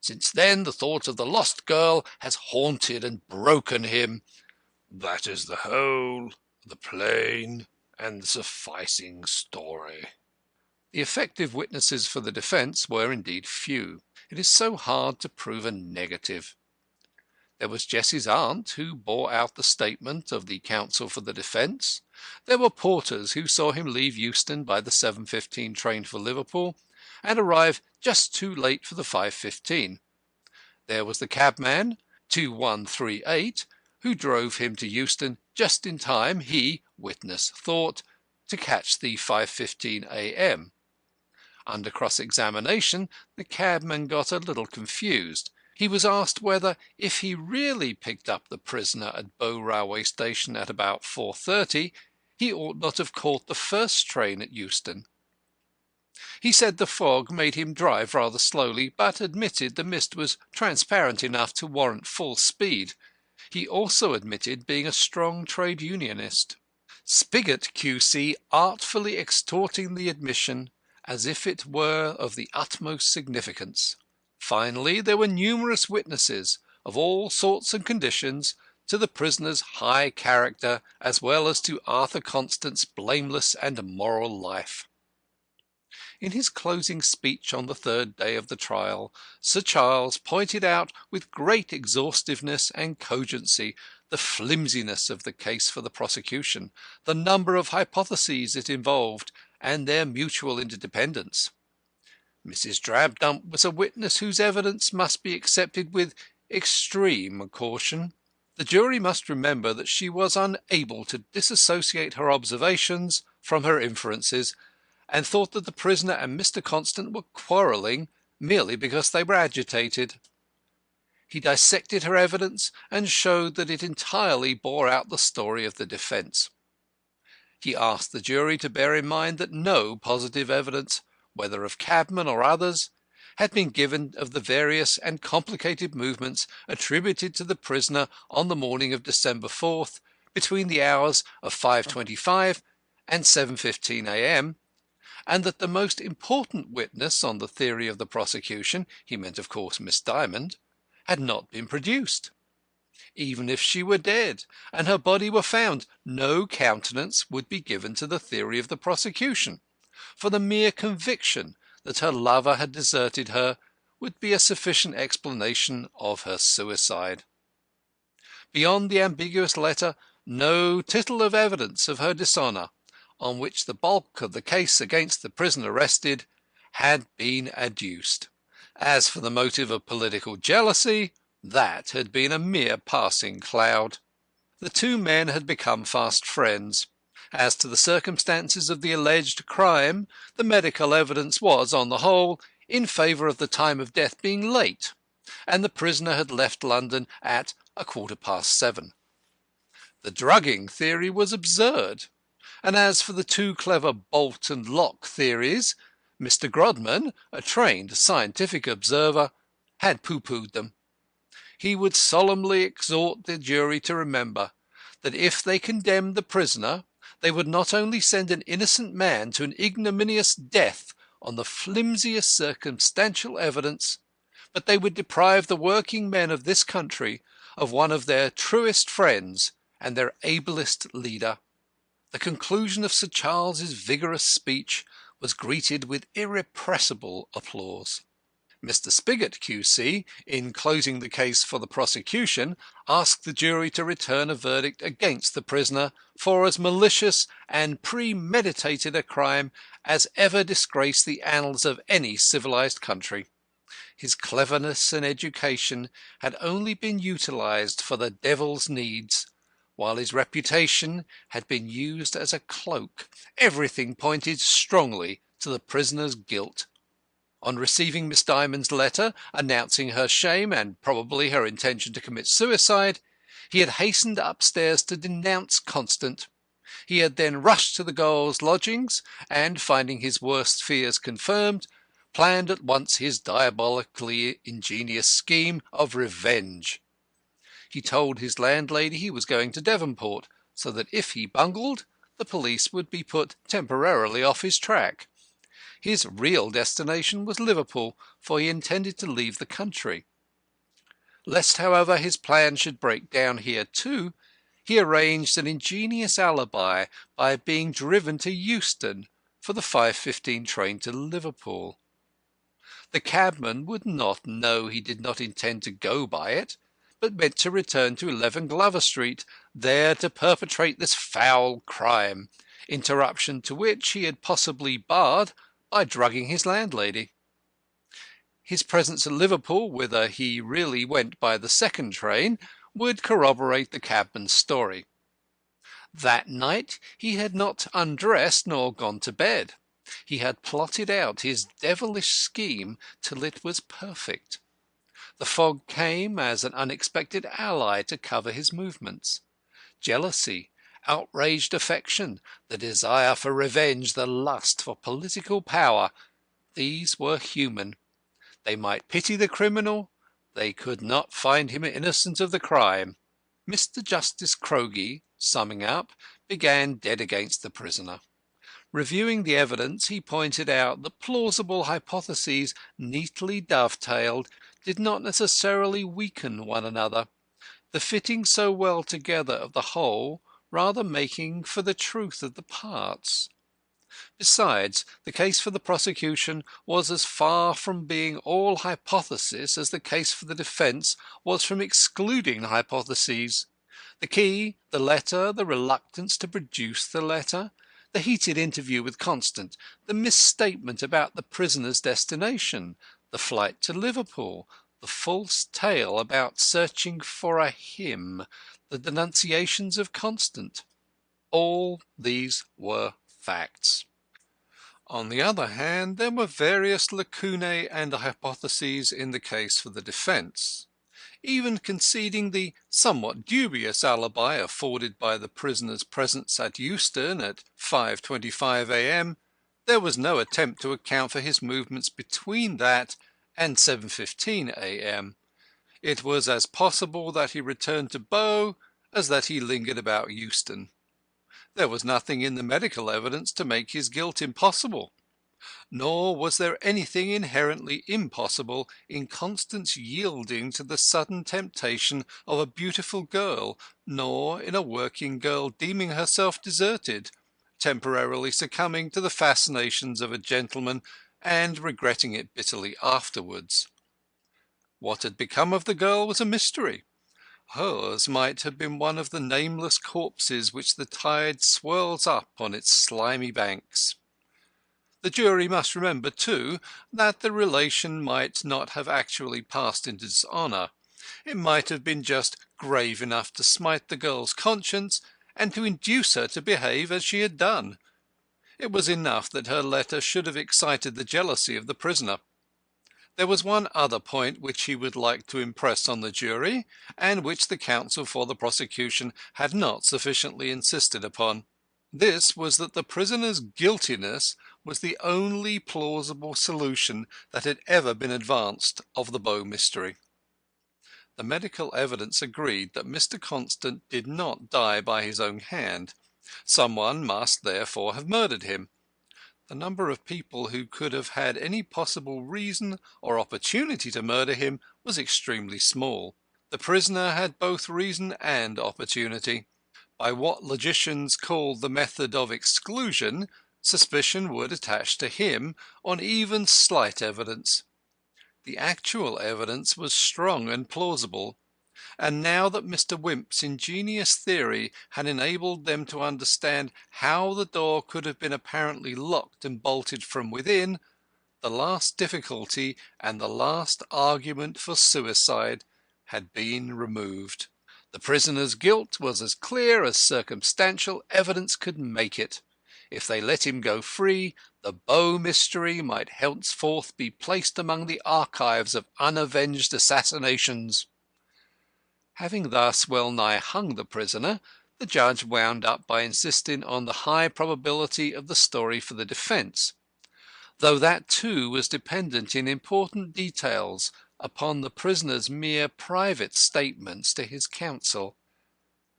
[SPEAKER 1] Since then the thought of the lost girl has haunted and broken him. That is the whole, the plain and sufficing story. The effective witnesses for the defence were indeed few. It is so hard to prove a negative. There was Jessie's aunt, who bore out the statement of the counsel for the defence. There were porters who saw him leave Euston by the 7:15 train for Liverpool, and arrive just too late for the 5:15. There was the cabman, 2138, who drove him to Euston just in time, he, witness thought, to catch the 5:15 a.m. Under cross-examination, the cabman got a little confused. He was asked whether, if he really picked up the prisoner at Bow railway station at about 4:30, he ought not have caught the first train at Euston. He said the fog made him drive rather slowly, but admitted the mist was transparent enough to warrant full speed. He also admitted being a strong trade unionist. Spigot, Q.C., artfully extorting the admission as if it were of the utmost significance. Finally, there were numerous witnesses, of all sorts and conditions, to the prisoner's high character, as well as to Arthur Constant's blameless and moral life. In his closing speech on the third day of the trial, Sir Charles pointed out with great exhaustiveness and cogency the flimsiness of the case for the prosecution, the number of hypotheses it involved, and their mutual interdependence. Mrs. Drabdump was a witness whose evidence must be accepted with extreme caution. The jury must remember that she was unable to disassociate her observations from her inferences, and thought that the prisoner and Mr. Constant were quarrelling merely because they were agitated. He dissected her evidence, and showed that it entirely bore out the story of the defence. He asked the jury to bear in mind that no positive evidence, whether of cabmen or others, had been given of the various and complicated movements attributed to the prisoner on the morning of December 4th, between the hours of 5:25 and 7:15 a.m., and that the most important witness on the theory of the prosecution, he meant of course Miss Dymond, had not been produced. Even if she were dead, and her body were found, no countenance would be given to the theory of the prosecution, for the mere conviction that her lover had deserted her would be a sufficient explanation of her suicide. Beyond the ambiguous letter, no tittle of evidence of her dishonour, on which the bulk of the case against the prisoner rested, had been adduced. As for the motive of political jealousy, that had been a mere passing cloud. The two men had become fast friends. As to the circumstances of the alleged crime, the medical evidence was, on the whole, in favour of the time of death being late, and the prisoner had left London at 7:15. The drugging theory was absurd, and as for the two clever bolt and lock theories, Mr. Grodman, a trained scientific observer, had pooh-poohed them. He would solemnly exhort the jury to remember that if they condemned the prisoner, they would not only send an innocent man to an ignominious death on the flimsiest circumstantial evidence, but they would deprive the working men of this country of one of their truest friends and their ablest leader. The conclusion of Sir Charles's vigorous speech was greeted with irrepressible applause. Mr. Spigot, Q.C., in closing the case for the prosecution, asked the jury to return a verdict against the prisoner for as malicious and premeditated a crime as ever disgraced the annals of any civilized country. His cleverness and education had only been utilized for the devil's needs, while his reputation had been used as a cloak. Everything pointed strongly to the prisoner's guilt. On receiving Miss Dymond's letter announcing her shame and probably her intention to commit suicide, he had hastened upstairs to denounce Constant. He had then rushed to the girl's lodgings, and, finding his worst fears confirmed, planned at once his diabolically ingenious scheme of revenge. He told his landlady he was going to Devonport, so that if he bungled, the police would be put temporarily off his track. His real destination was Liverpool, for he intended to leave the country. Lest, however, his plan should break down here too, he arranged an ingenious alibi by being driven to Euston for the 5:15 train to Liverpool. The cabman would not know he did not intend to go by it, but meant to return to 11 Glover Street, there to perpetrate this foul crime, interruption to which he had possibly barred by drugging his landlady. His presence at Liverpool, whither he really went by the second train, would corroborate the cabman's story. That night he had not undressed nor gone to bed. He had plotted out his devilish scheme till it was perfect. The fog came as an unexpected ally to cover his movements. Jealousy, outraged affection, the desire for revenge, the lust for political power, these were human. They might pity the criminal, they could not find him innocent of the crime. Mr. Justice Crogey, summing up, began dead against the prisoner. Reviewing the evidence, he pointed out that plausible hypotheses neatly dovetailed did not necessarily weaken one another, the fitting so well together of the whole rather making for the truth of the parts. Besides, the case for the prosecution was as far from being all hypothesis as the case for the defence was from excluding hypotheses. The key, the letter, the reluctance to produce the letter, the heated interview with Constant, the misstatement about the prisoner's destination, the flight to Liverpool, the false tale about searching for a hymn, the denunciations of Constant. All these were facts. On the other hand, there were various lacunae and hypotheses in the case for the defence. Even conceding the somewhat dubious alibi afforded by the prisoner's presence at Euston at 5:25 a.m., there was no attempt to account for his movements between that and 7:15 a.m. It was as possible that he returned to Bow as that he lingered about Euston. There was nothing in the medical evidence to make his guilt impossible. Nor was there anything inherently impossible in Constance yielding to the sudden temptation of a beautiful girl, nor in a working girl deeming herself deserted, temporarily succumbing to the fascinations of a gentleman and regretting it bitterly afterwards. What had become of the girl was a mystery. Hers might have been one of the nameless corpses which the tide swirls up on its slimy banks. The jury must remember, too, that the relation might not have actually passed into dishonour. It might have been just grave enough to smite the girl's conscience and to induce her to behave as she had done. It was enough that her letter should have excited the jealousy of the prisoner. There was one other point which he would like to impress on the jury, and which the counsel for the prosecution had not sufficiently insisted upon. This was that the prisoner's guiltiness was the only plausible solution that had ever been advanced of the Bow mystery. The medical evidence agreed that Mr. Constant did not die by his own hand. Someone must therefore have murdered him. The number of people who could have had any possible reason or opportunity to murder him was extremely small. The prisoner had both reason and opportunity. By what logicians call the method of exclusion, suspicion would attach to him on even slight evidence. The actual evidence was strong and plausible, and now that Mr. Wimp's ingenious theory had enabled them to understand how the door could have been apparently locked and bolted from within, The last difficulty and the last argument for suicide had been removed. The prisoner's guilt was as clear as circumstantial evidence could make it. If they let him go free, the Bow mystery might henceforth be placed among the archives of unavenged assassinations. Having thus well nigh hung the prisoner, the judge wound up by insisting on the high probability of the story for the defence, though that too was dependent in important details upon the prisoner's mere private statements to his counsel.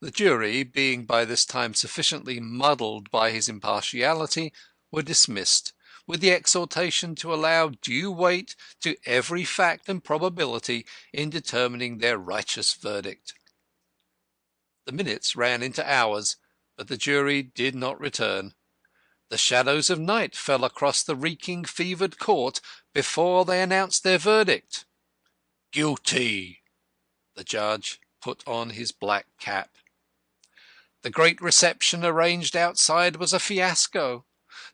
[SPEAKER 1] The jury, being by this time sufficiently muddled by his impartiality, were dismissed, with the exhortation to allow due weight to every fact and probability in determining their righteous verdict. The minutes ran into hours, but the jury did not return. The shadows of night fell across the reeking, fevered court before they announced their verdict. "Guilty!" The judge put on his black cap. The great reception arranged outside was a fiasco.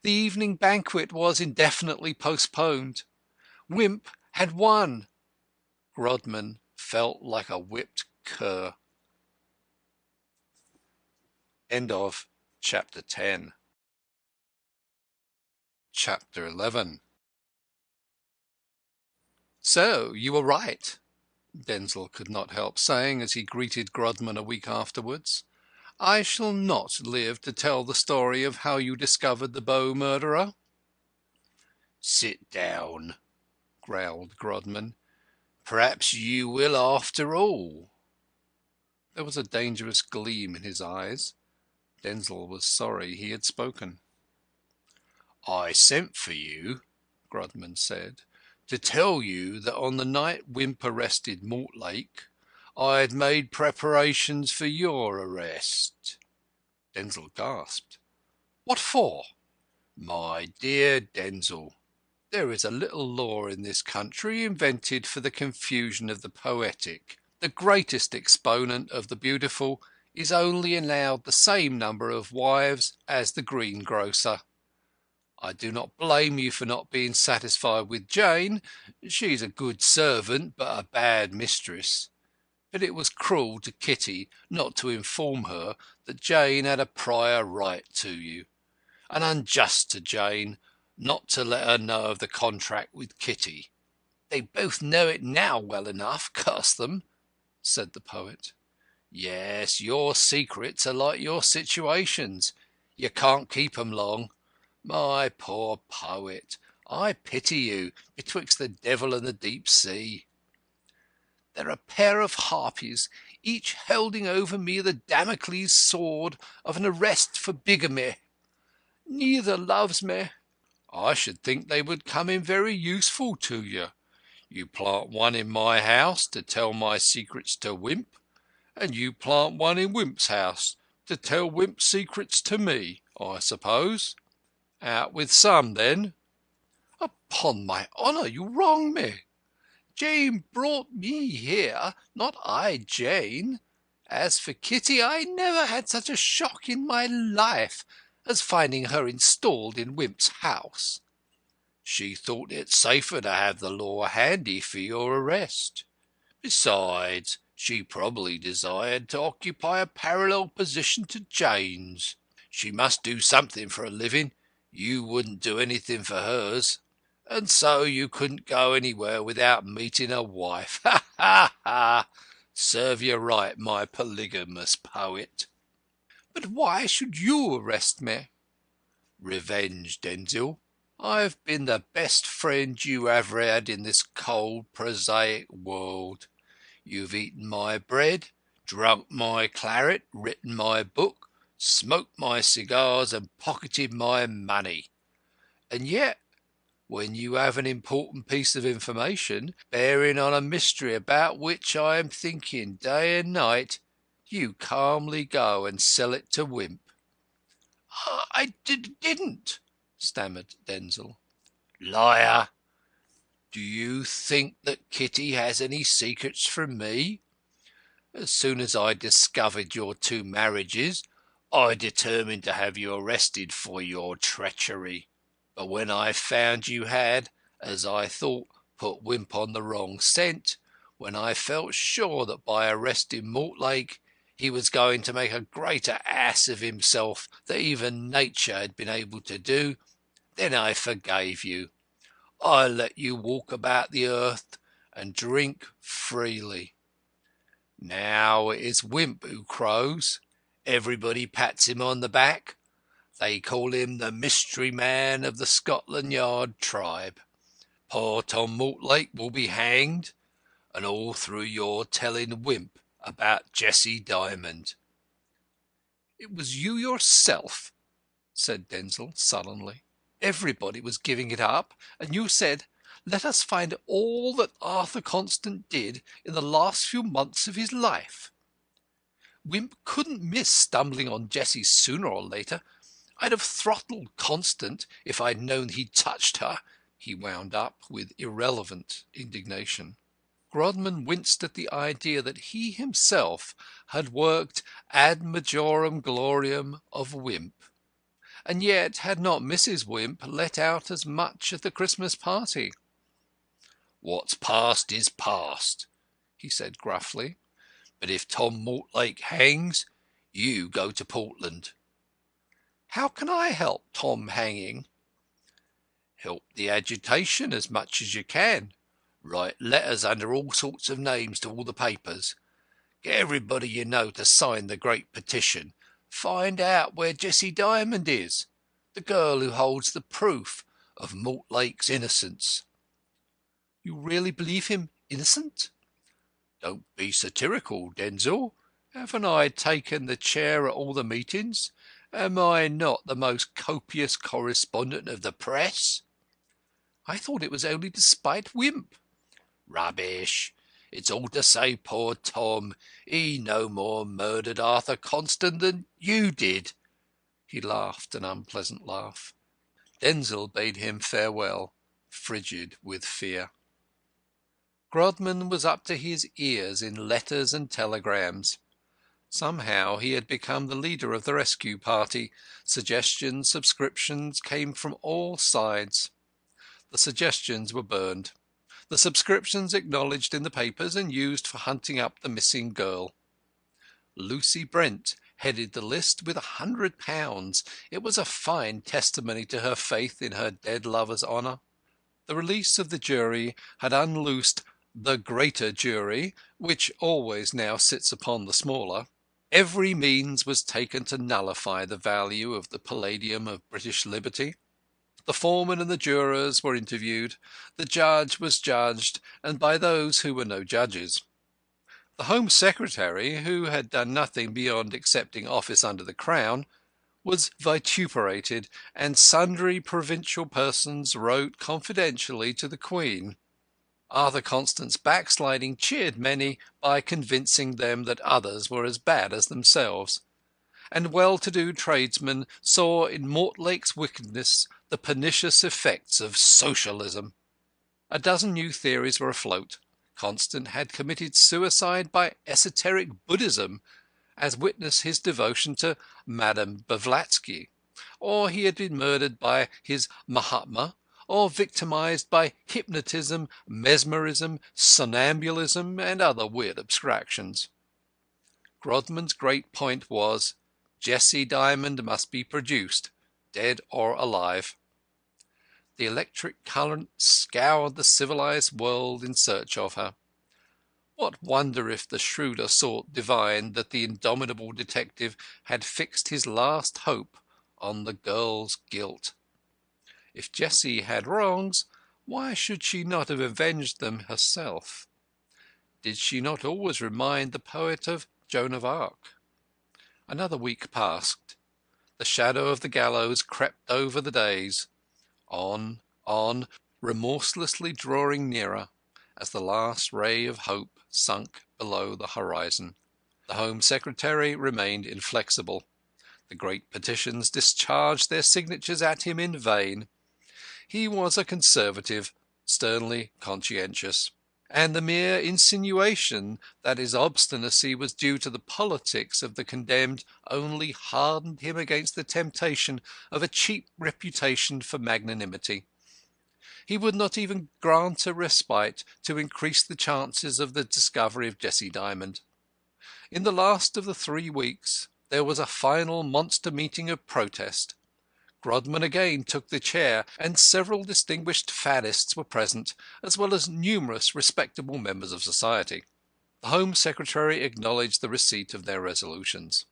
[SPEAKER 1] The evening banquet was indefinitely postponed. Wimp had won. Grodman felt like a whipped cur. End of Chapter 10. Chapter 11. "So you were right," Denzil could not help saying as he greeted Grodman a week afterwards. "I shall not live to tell the story of how you discovered the Bow murderer."
[SPEAKER 2] "Sit down," growled Grodman. "Perhaps you will after all."
[SPEAKER 1] There was a dangerous gleam in his eyes. Denzil was sorry he had spoken.
[SPEAKER 2] "I sent for you," Grodman said, "to tell you that on the night Wimp arrested Mortlake, I had made preparations for your arrest."
[SPEAKER 1] Denzil gasped. "What for?"
[SPEAKER 2] "My dear Denzil, there is a little law in this country invented for the confusion of the poetic. The greatest exponent of the beautiful is only allowed the same number of wives as the greengrocer. I do not blame you for not being satisfied with Jane. She's a good servant, but a bad mistress. But it was cruel to Kitty not to inform her that Jane had a prior right to you, and unjust to Jane not to let her know of the contract with Kitty." "They both know it now well enough, curse them," said the poet. "Yes, your secrets are like your situations. You can't keep 'em long. My poor poet, I pity you betwixt the devil and the deep sea."
[SPEAKER 3] "They're a pair of harpies, each holding over me the Damocles sword of an arrest for bigamy. Neither loves me."
[SPEAKER 2] "I should think they would come in very useful to you. You plant one in my house to tell my secrets to Wimp, and you plant one in Wimp's house to tell Wimp's secrets to me, I suppose. Out with some, then."
[SPEAKER 3] "Upon my honour, you wrong me. Jane brought me here, not I Jane. As for Kitty, I never had such a shock in my life as finding her installed in Wimp's house."
[SPEAKER 2] "She thought it safer to have the law handy for your arrest. Besides, she probably desired to occupy a parallel position to Jane's. She must do something for a living. You wouldn't do anything for hers. And so you couldn't go anywhere without meeting a wife. Ha, ha, ha! Serve you right, my polygamous poet."
[SPEAKER 3] "But why should you arrest me?"
[SPEAKER 2] "Revenge, Denzil. I've been the best friend you ever had in this cold, prosaic world. You've eaten my bread, drunk my claret, written my book, smoked my cigars, and pocketed my money. And yet, when you have an important piece of information bearing on a mystery about which I am thinking day and night, you calmly go and sell it to Wimp."
[SPEAKER 3] "I didn't," stammered Denzil.
[SPEAKER 2] "Liar! Do you think that Kitty has any secrets from me? As soon as I discovered your two marriages, I determined to have you arrested for your treachery. But when I found you had,
[SPEAKER 3] as I thought put Wimp on the wrong scent, when I felt sure that by arresting Mortlake he was going to make a greater ass of himself than even nature had been able to do, then I forgave you. I let you walk about the earth and drink freely. Now it is Wimp who crows. Everybody pats him on the back. They call him the mystery man of the Scotland Yard tribe. Poor Tom Mortlake will be hanged, and all through your telling Wimp about Jessie Dymond." "It was you yourself," said Denzil sullenly. "Everybody was giving it up, and you said, 'Let us find all that Arthur Constant did in the last few months of his life.' Wimp couldn't miss stumbling on Jessie sooner or later. I'd have throttled Constant if I'd known he'd touched her," he wound up with irrelevant indignation. Grodman winced at the idea that he himself had worked ad majorem gloriam of Wimp, and yet had not Mrs. Wimp let out as much at the Christmas party. "What's past is past," he said gruffly. "But if Tom Mortlake hangs, you go to Portland." "How can I help Tom hanging?" "Help the agitation as much as you can. Write letters under all sorts of names to all the papers. Get everybody you know to sign the great petition. Find out where Jessie Dymond is, the girl who holds the proof of Mortlake's innocence." "You really believe him innocent?" "Don't be satirical, Denzil. Haven't I taken the chair at all the meetings? Am I not the most copious correspondent of the press?" "I thought it was only to spite Wimp." "Rubbish! It's all to say poor Tom, he no more murdered Arthur Constant than you did." He laughed an unpleasant laugh. Denzil bade him farewell, frigid with fear. Grodman was up to his ears in letters and telegrams. Somehow he had become the leader of the rescue party. Suggestions, subscriptions came from all sides. The suggestions were burned. The subscriptions acknowledged in the papers and used for hunting up the missing girl. Lucy Brent headed the list with £100. It was a fine testimony to her faith in her dead lover's honour. The release of the jury had unloosed the greater jury, which always now sits upon the smaller. Every means was taken to nullify the value of the palladium of British liberty. The foreman and the jurors were interviewed. The judge was judged, and by those who were no judges. The Home Secretary, who had done nothing beyond accepting office under the Crown, was vituperated, and sundry provincial persons wrote confidentially to the Queen. Arthur Constant's backsliding cheered many by convincing them that others were as bad as themselves, and well-to-do tradesmen saw in Mortlake's wickedness the pernicious effects of socialism. A dozen new theories were afloat. Constant had committed suicide by esoteric Buddhism, as witness his devotion to Madame Blavatsky, or he had been murdered by his Mahatma, or victimized by hypnotism, mesmerism, somnambulism, and other weird abstractions. Grodman's great point was, Jessie Dymond must be produced, dead or alive. The electric current scoured the civilized world in search of her. What wonder if the shrewder sort divined that the indomitable detective had fixed his last hope on the girl's guilt? If Jessie had wrongs, why should she not have avenged them herself? Did she not always remind the poet of Joan of Arc? Another week passed. The shadow of the gallows crept over the days. On, remorselessly drawing nearer, as the last ray of hope sunk below the horizon. The Home Secretary remained inflexible. The great petitions discharged their signatures at him in vain. He was a Conservative, sternly conscientious, and the mere insinuation that his obstinacy was due to the politics of the condemned only hardened him against the temptation of a cheap reputation for magnanimity.
[SPEAKER 1] He would not even grant a respite to increase the chances of the discovery of Jessie Dymond. In the last of the 3 weeks there was a final monster meeting of protest. Grodman again took the chair, and several distinguished faddists were present, as well as numerous respectable members of society. The Home Secretary acknowledged the receipt of their resolutions.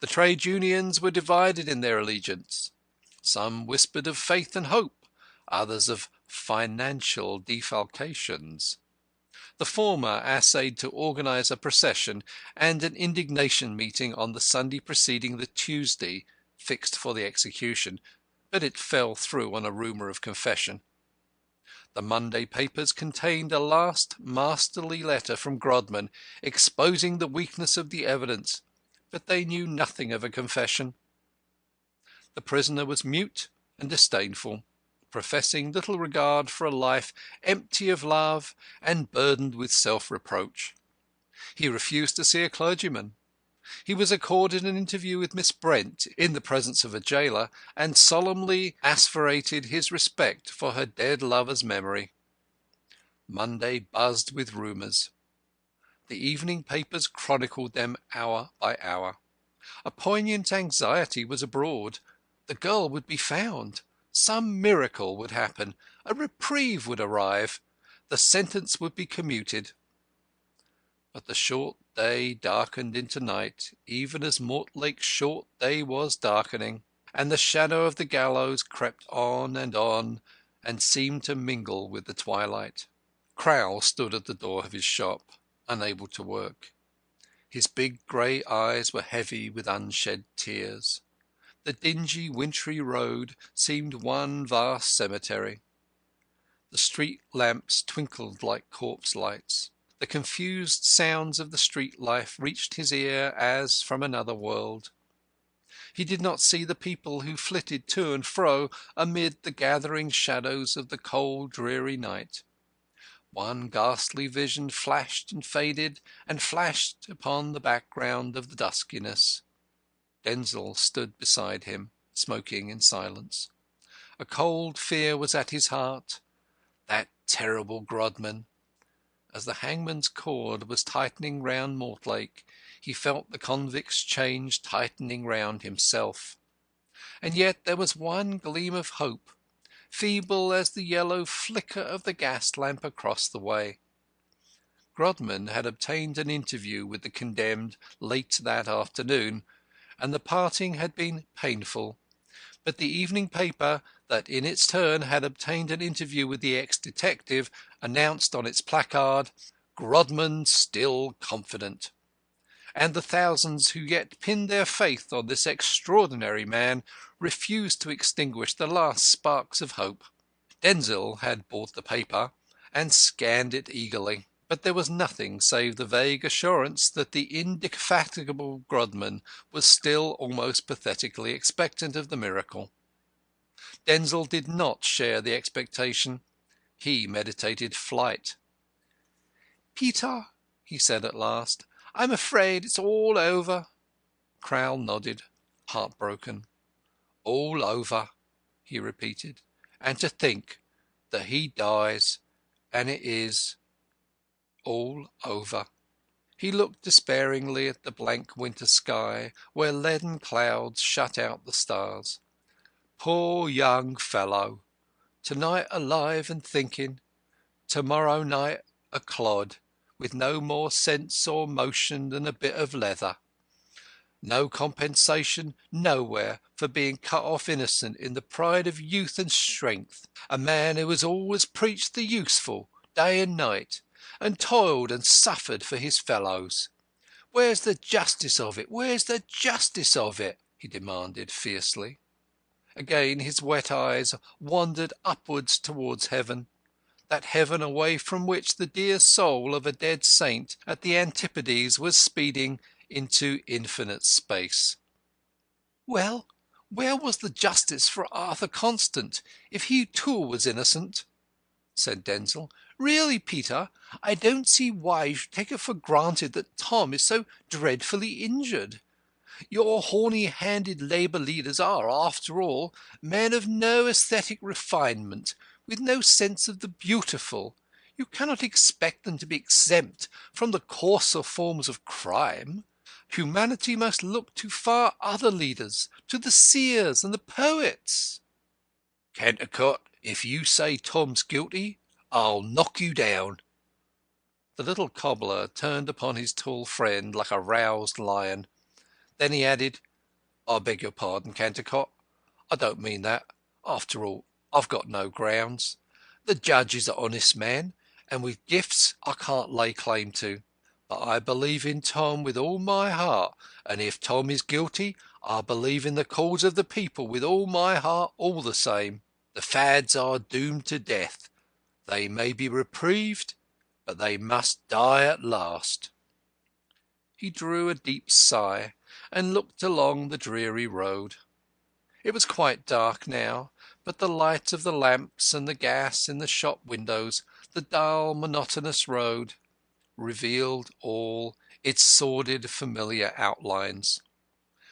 [SPEAKER 1] The trade unions were divided in their allegiance. Some whispered of faith and hope, others of financial defalcations. The former essayed to organise a procession and an indignation meeting on the Sunday preceding the Tuesday fixed for the execution, but it fell through on a rumour of confession. The Monday papers contained a last masterly letter from Grodman exposing the weakness of the evidence, but they knew nothing of a confession. The prisoner was mute and disdainful, professing little regard for a life empty of love and burdened with self-reproach. He refused to see a clergyman. He was accorded an interview with Miss Brent in the presence of a gaoler, and solemnly asseverated his respect for her dead lover's memory. Monday buzzed with rumours. The evening papers chronicled them hour by hour. A poignant anxiety was abroad. The girl would be found. Some miracle would happen. A reprieve would arrive. The sentence would be commuted. But the short day darkened into night, even as Mortlake's short day was darkening, and the shadow of the gallows crept on, and seemed to mingle with the twilight. Crowle stood at the door of his shop, unable to work. His big grey eyes were heavy with unshed tears. The dingy wintry road seemed one vast cemetery. The street lamps twinkled like corpse lights. The confused sounds of the street life reached his ear as from another world. He did not see the people who flitted to and fro amid the gathering shadows of the cold dreary night. One ghastly vision flashed and faded and flashed upon the background of the duskiness. Denzil stood beside him, smoking in silence. A cold fear was at his heart. That terrible Grodman! As the hangman's cord was tightening round Mortlake, he felt the convict's chains tightening round himself. And yet there was one gleam of hope, feeble as the yellow flicker of the gas lamp across the way. Grodman had obtained an interview with the condemned late that afternoon, and the parting had been painful. But the evening paper, that in its turn had obtained an interview with the ex-detective, announced on its placard, "Grodman still confident." And the thousands who yet pinned their faith on this extraordinary man refused to extinguish the last sparks of hope. Denzil had bought the paper, and scanned it eagerly. But there was nothing save the vague assurance that the indefatigable Grodman was still almost pathetically expectant of the miracle. Denzil did not share the expectation. He meditated flight. "Peter," he said at last, "I'm afraid it's all over." Crowle nodded, heartbroken. "All over," he repeated. "And to think that he dies, and it is all over." He looked despairingly at the blank winter sky, where leaden clouds shut out the stars. Poor young fellow! To-night alive and thinking, to-morrow night a clod, with no more sense or motion than a bit of leather. No compensation nowhere for being cut off innocent in the pride of youth and strength. A man who has always preached the useful, day and night, and toiled and suffered for his fellows. Where's the justice of it? Where's the justice of it?" he demanded fiercely. Again his wet eyes wandered upwards towards heaven, that heaven away from which the dear soul of a dead saint at the Antipodes was speeding into infinite space. "Well, where was the justice for Arthur Constant, if he too was innocent?" said Denzil. "Really, Peter, I don't see why you should take it for granted that Tom is so dreadfully injured. Your horny-handed labour leaders are, after all, men of no aesthetic refinement,
[SPEAKER 3] with no sense of the beautiful. You cannot expect them to be exempt from the coarser forms of crime. Humanity must look to far other leaders, to the seers and the poets. Cantercot, if you say Tom's guilty, I'll knock you down." The little cobbler turned upon his tall friend like a roused lion. Then he added, "I beg your pardon, Cantercot. I don't mean that. After all, I've got no grounds. The judge is an honest man, and with gifts I can't lay claim to. But I believe in Tom with all my heart, and if Tom is guilty, I believe in the cause of the people with all my heart all the same. The fads are doomed to death. They may be reprieved, but they must die at last." He drew a deep sigh and looked along the dreary road. It was quite dark now, but the light of the lamps and the gas in the shop windows, the dull, monotonous road, revealed all its sordid, familiar outlines,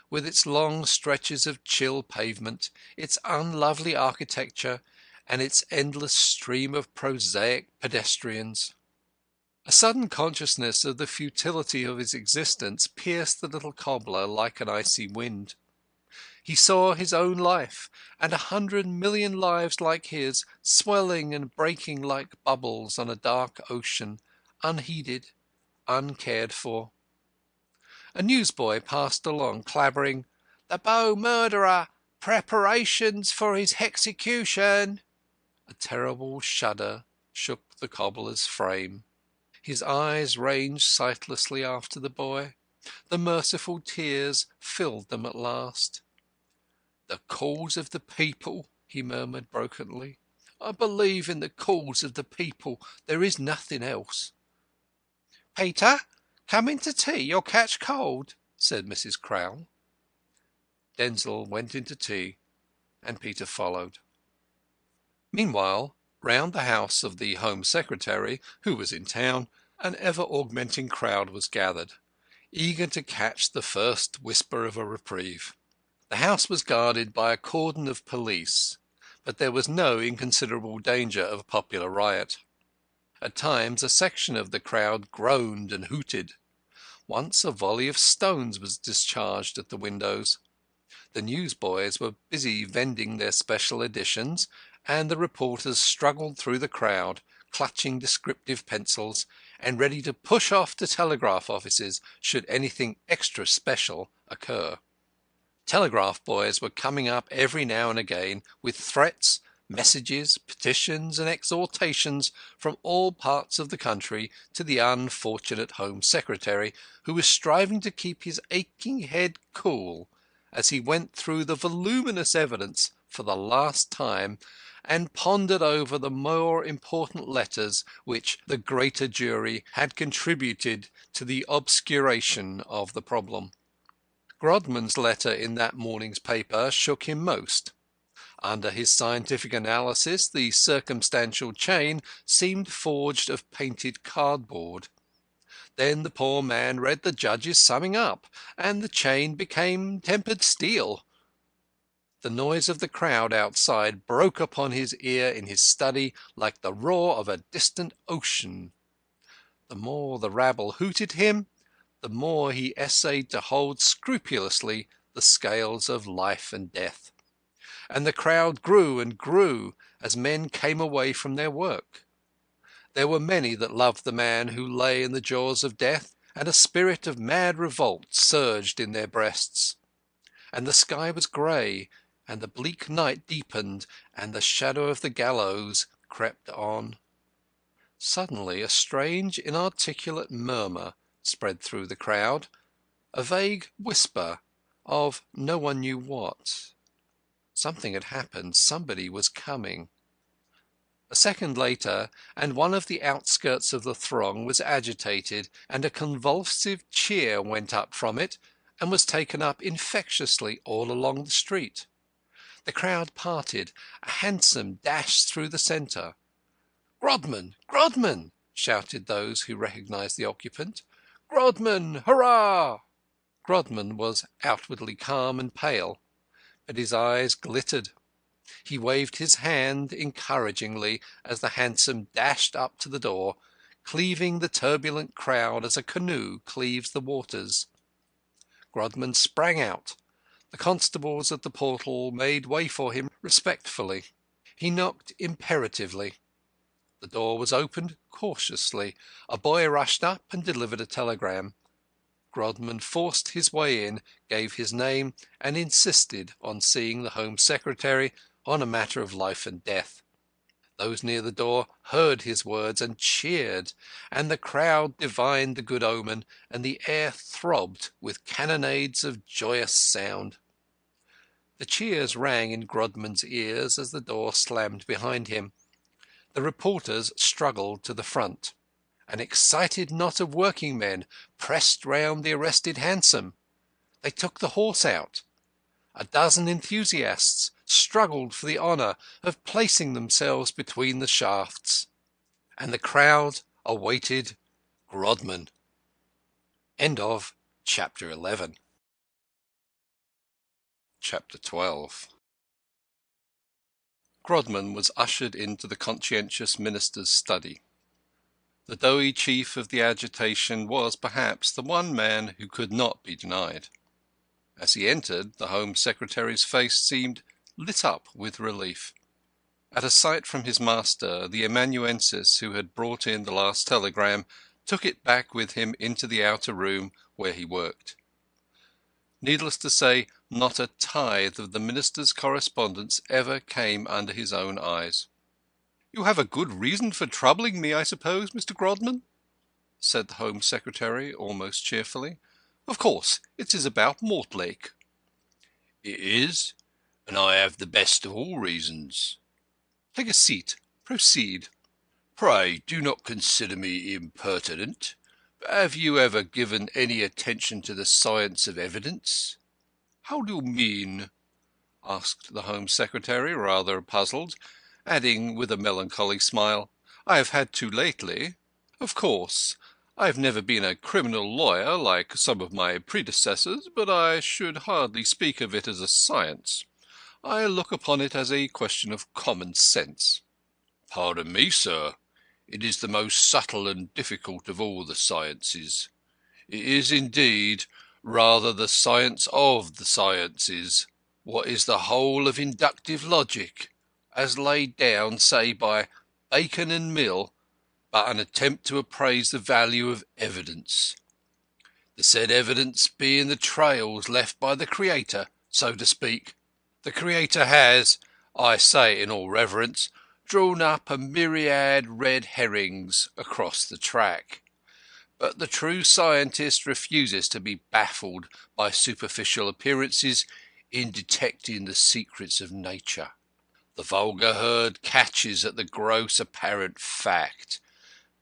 [SPEAKER 3] with its long stretches of chill pavement, its unlovely architecture, and its endless stream of prosaic pedestrians. A sudden consciousness of the futility of his existence pierced the little cobbler like an icy wind. He saw his own life, and 100 million lives like his, swelling and breaking like bubbles on a dark ocean, unheeded, uncared for. A newsboy passed along, clamouring, "The Bow murderer! Preparations for his execution!" A terrible shudder shook the cobbler's frame. His eyes ranged sightlessly after the boy. The merciful tears filled them at last. "The cause of the people," he murmured brokenly. "I believe in the cause of the people. There is nothing else." "Peter, come in to tea. You'll catch cold," said Mrs. Crowl. Denzil went into tea, and Peter followed. Meanwhile, round the house of the Home Secretary, who was in town, an ever-augmenting crowd was gathered, eager to catch the first whisper of a reprieve. The house was guarded by a cordon of police, but there was no inconsiderable danger of popular riot. At times a section of the crowd groaned and hooted. Once a volley of stones was discharged at the windows. The newsboys were busy vending their special editions, and the reporters struggled through the crowd, clutching descriptive pencils, and ready to push off to telegraph offices should anything extra special occur. Telegraph boys were coming up every now and again with threats, messages, petitions, and exhortations from all parts of the country to the unfortunate Home Secretary, who was striving to keep his aching head cool as he went through the voluminous evidence for the last time and pondered over the more important letters which the greater jury had contributed to the obscuration of the problem. Grodman's letter in that morning's paper shook him most. Under his scientific analysis, the circumstantial chain seemed forged of painted cardboard. Then the poor man read the judge's summing up, and the chain became tempered steel. The noise of the crowd outside broke upon his ear in his study like the roar of a distant ocean. The more the rabble hooted him, the more he essayed to hold scrupulously the scales of life and death. And the crowd grew and grew as men came away from their work. There were many that loved the man who lay in the jaws of death, and a spirit of mad revolt surged in their breasts. And the sky was grey, and the bleak night deepened, and the shadow of the gallows crept on. Suddenly a strange inarticulate murmur spread through the crowd, a vague whisper of no one knew what. Something had happened. Somebody was coming. A second later, and one of the outskirts of the throng was agitated, and a convulsive cheer went up from it, and was taken up infectiously all along the street. The crowd parted. A hansom dashed through the centre. "Grodman! Grodman!" shouted those who recognized the occupant. "Grodman! Hurrah!" Grodman was outwardly calm and pale, but his eyes glittered.
[SPEAKER 1] He waved his hand encouragingly as the hansom dashed up to the door, cleaving the turbulent crowd as a canoe cleaves the waters. Grodman sprang out. The constables at the portal made way for him respectfully. He knocked imperatively. The door was opened cautiously. A boy rushed up and delivered a telegram. Grodman forced his way in, gave his name, and insisted on seeing the Home Secretary on a matter of life and death. Those near the door heard his words and cheered, and the crowd divined the good omen, and the air throbbed with cannonades of joyous sound. The cheers rang in Grodman's ears as the door slammed behind him. The reporters struggled to the front. An excited knot of working men pressed round the arrested hansom. They took the horse out. A dozen enthusiasts struggled for the honour of placing themselves between the shafts. And the crowd awaited Grodman. End of Chapter 11. Chapter 12. Grodman was ushered into the conscientious minister's study. The doughty chief of the agitation was perhaps the one man who could not be denied. As he entered, the Home Secretary's face seemed lit up with relief. At a sight from his master, the amanuensis who had brought in the last telegram took it back with him into the outer room where he worked. Needless to say, not a tithe of the minister's correspondence ever came under his own eyes. "You have a good reason for troubling me, I suppose, Mr. Grodman?" said the Home Secretary almost cheerfully. "Of course, it is about Mortlake." "It is, and I have the best of all reasons." "Take a seat. Proceed." "Pray do not consider me impertinent, but have you ever given any attention to the science of evidence?" "How do you mean?" asked the Home Secretary, rather puzzled, adding with a melancholy smile, "I have had to lately. Of course, I have never been a criminal lawyer like some of my predecessors, but I should hardly speak of it as a science. I look upon it as a question of common sense." "Pardon me, sir. It is the most subtle and difficult of all the sciences. It is, indeed, rather the science of the sciences. What is the whole of inductive logic, as laid down, say, by Bacon and Mill, but an attempt to appraise the value of evidence? The said evidence being the trails left by the Creator, so to speak. The Creator has, I say it in all reverence, drawn up a myriad red herrings across the track. But the true scientist refuses to be baffled by superficial appearances in detecting the secrets of nature. The vulgar herd catches at the gross apparent fact,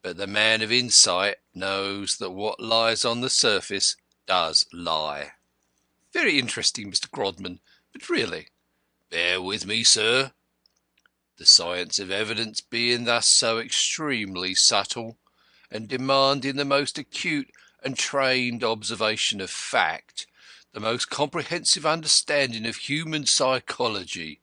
[SPEAKER 1] but the man of insight knows that what lies on the surface does lie." "Very interesting, Mr. Grodman, but really—" "Bear with me, sir. The science of evidence being thus so extremely subtle, and demanding the most acute and trained observation of fact, the most comprehensive understanding of human psychology,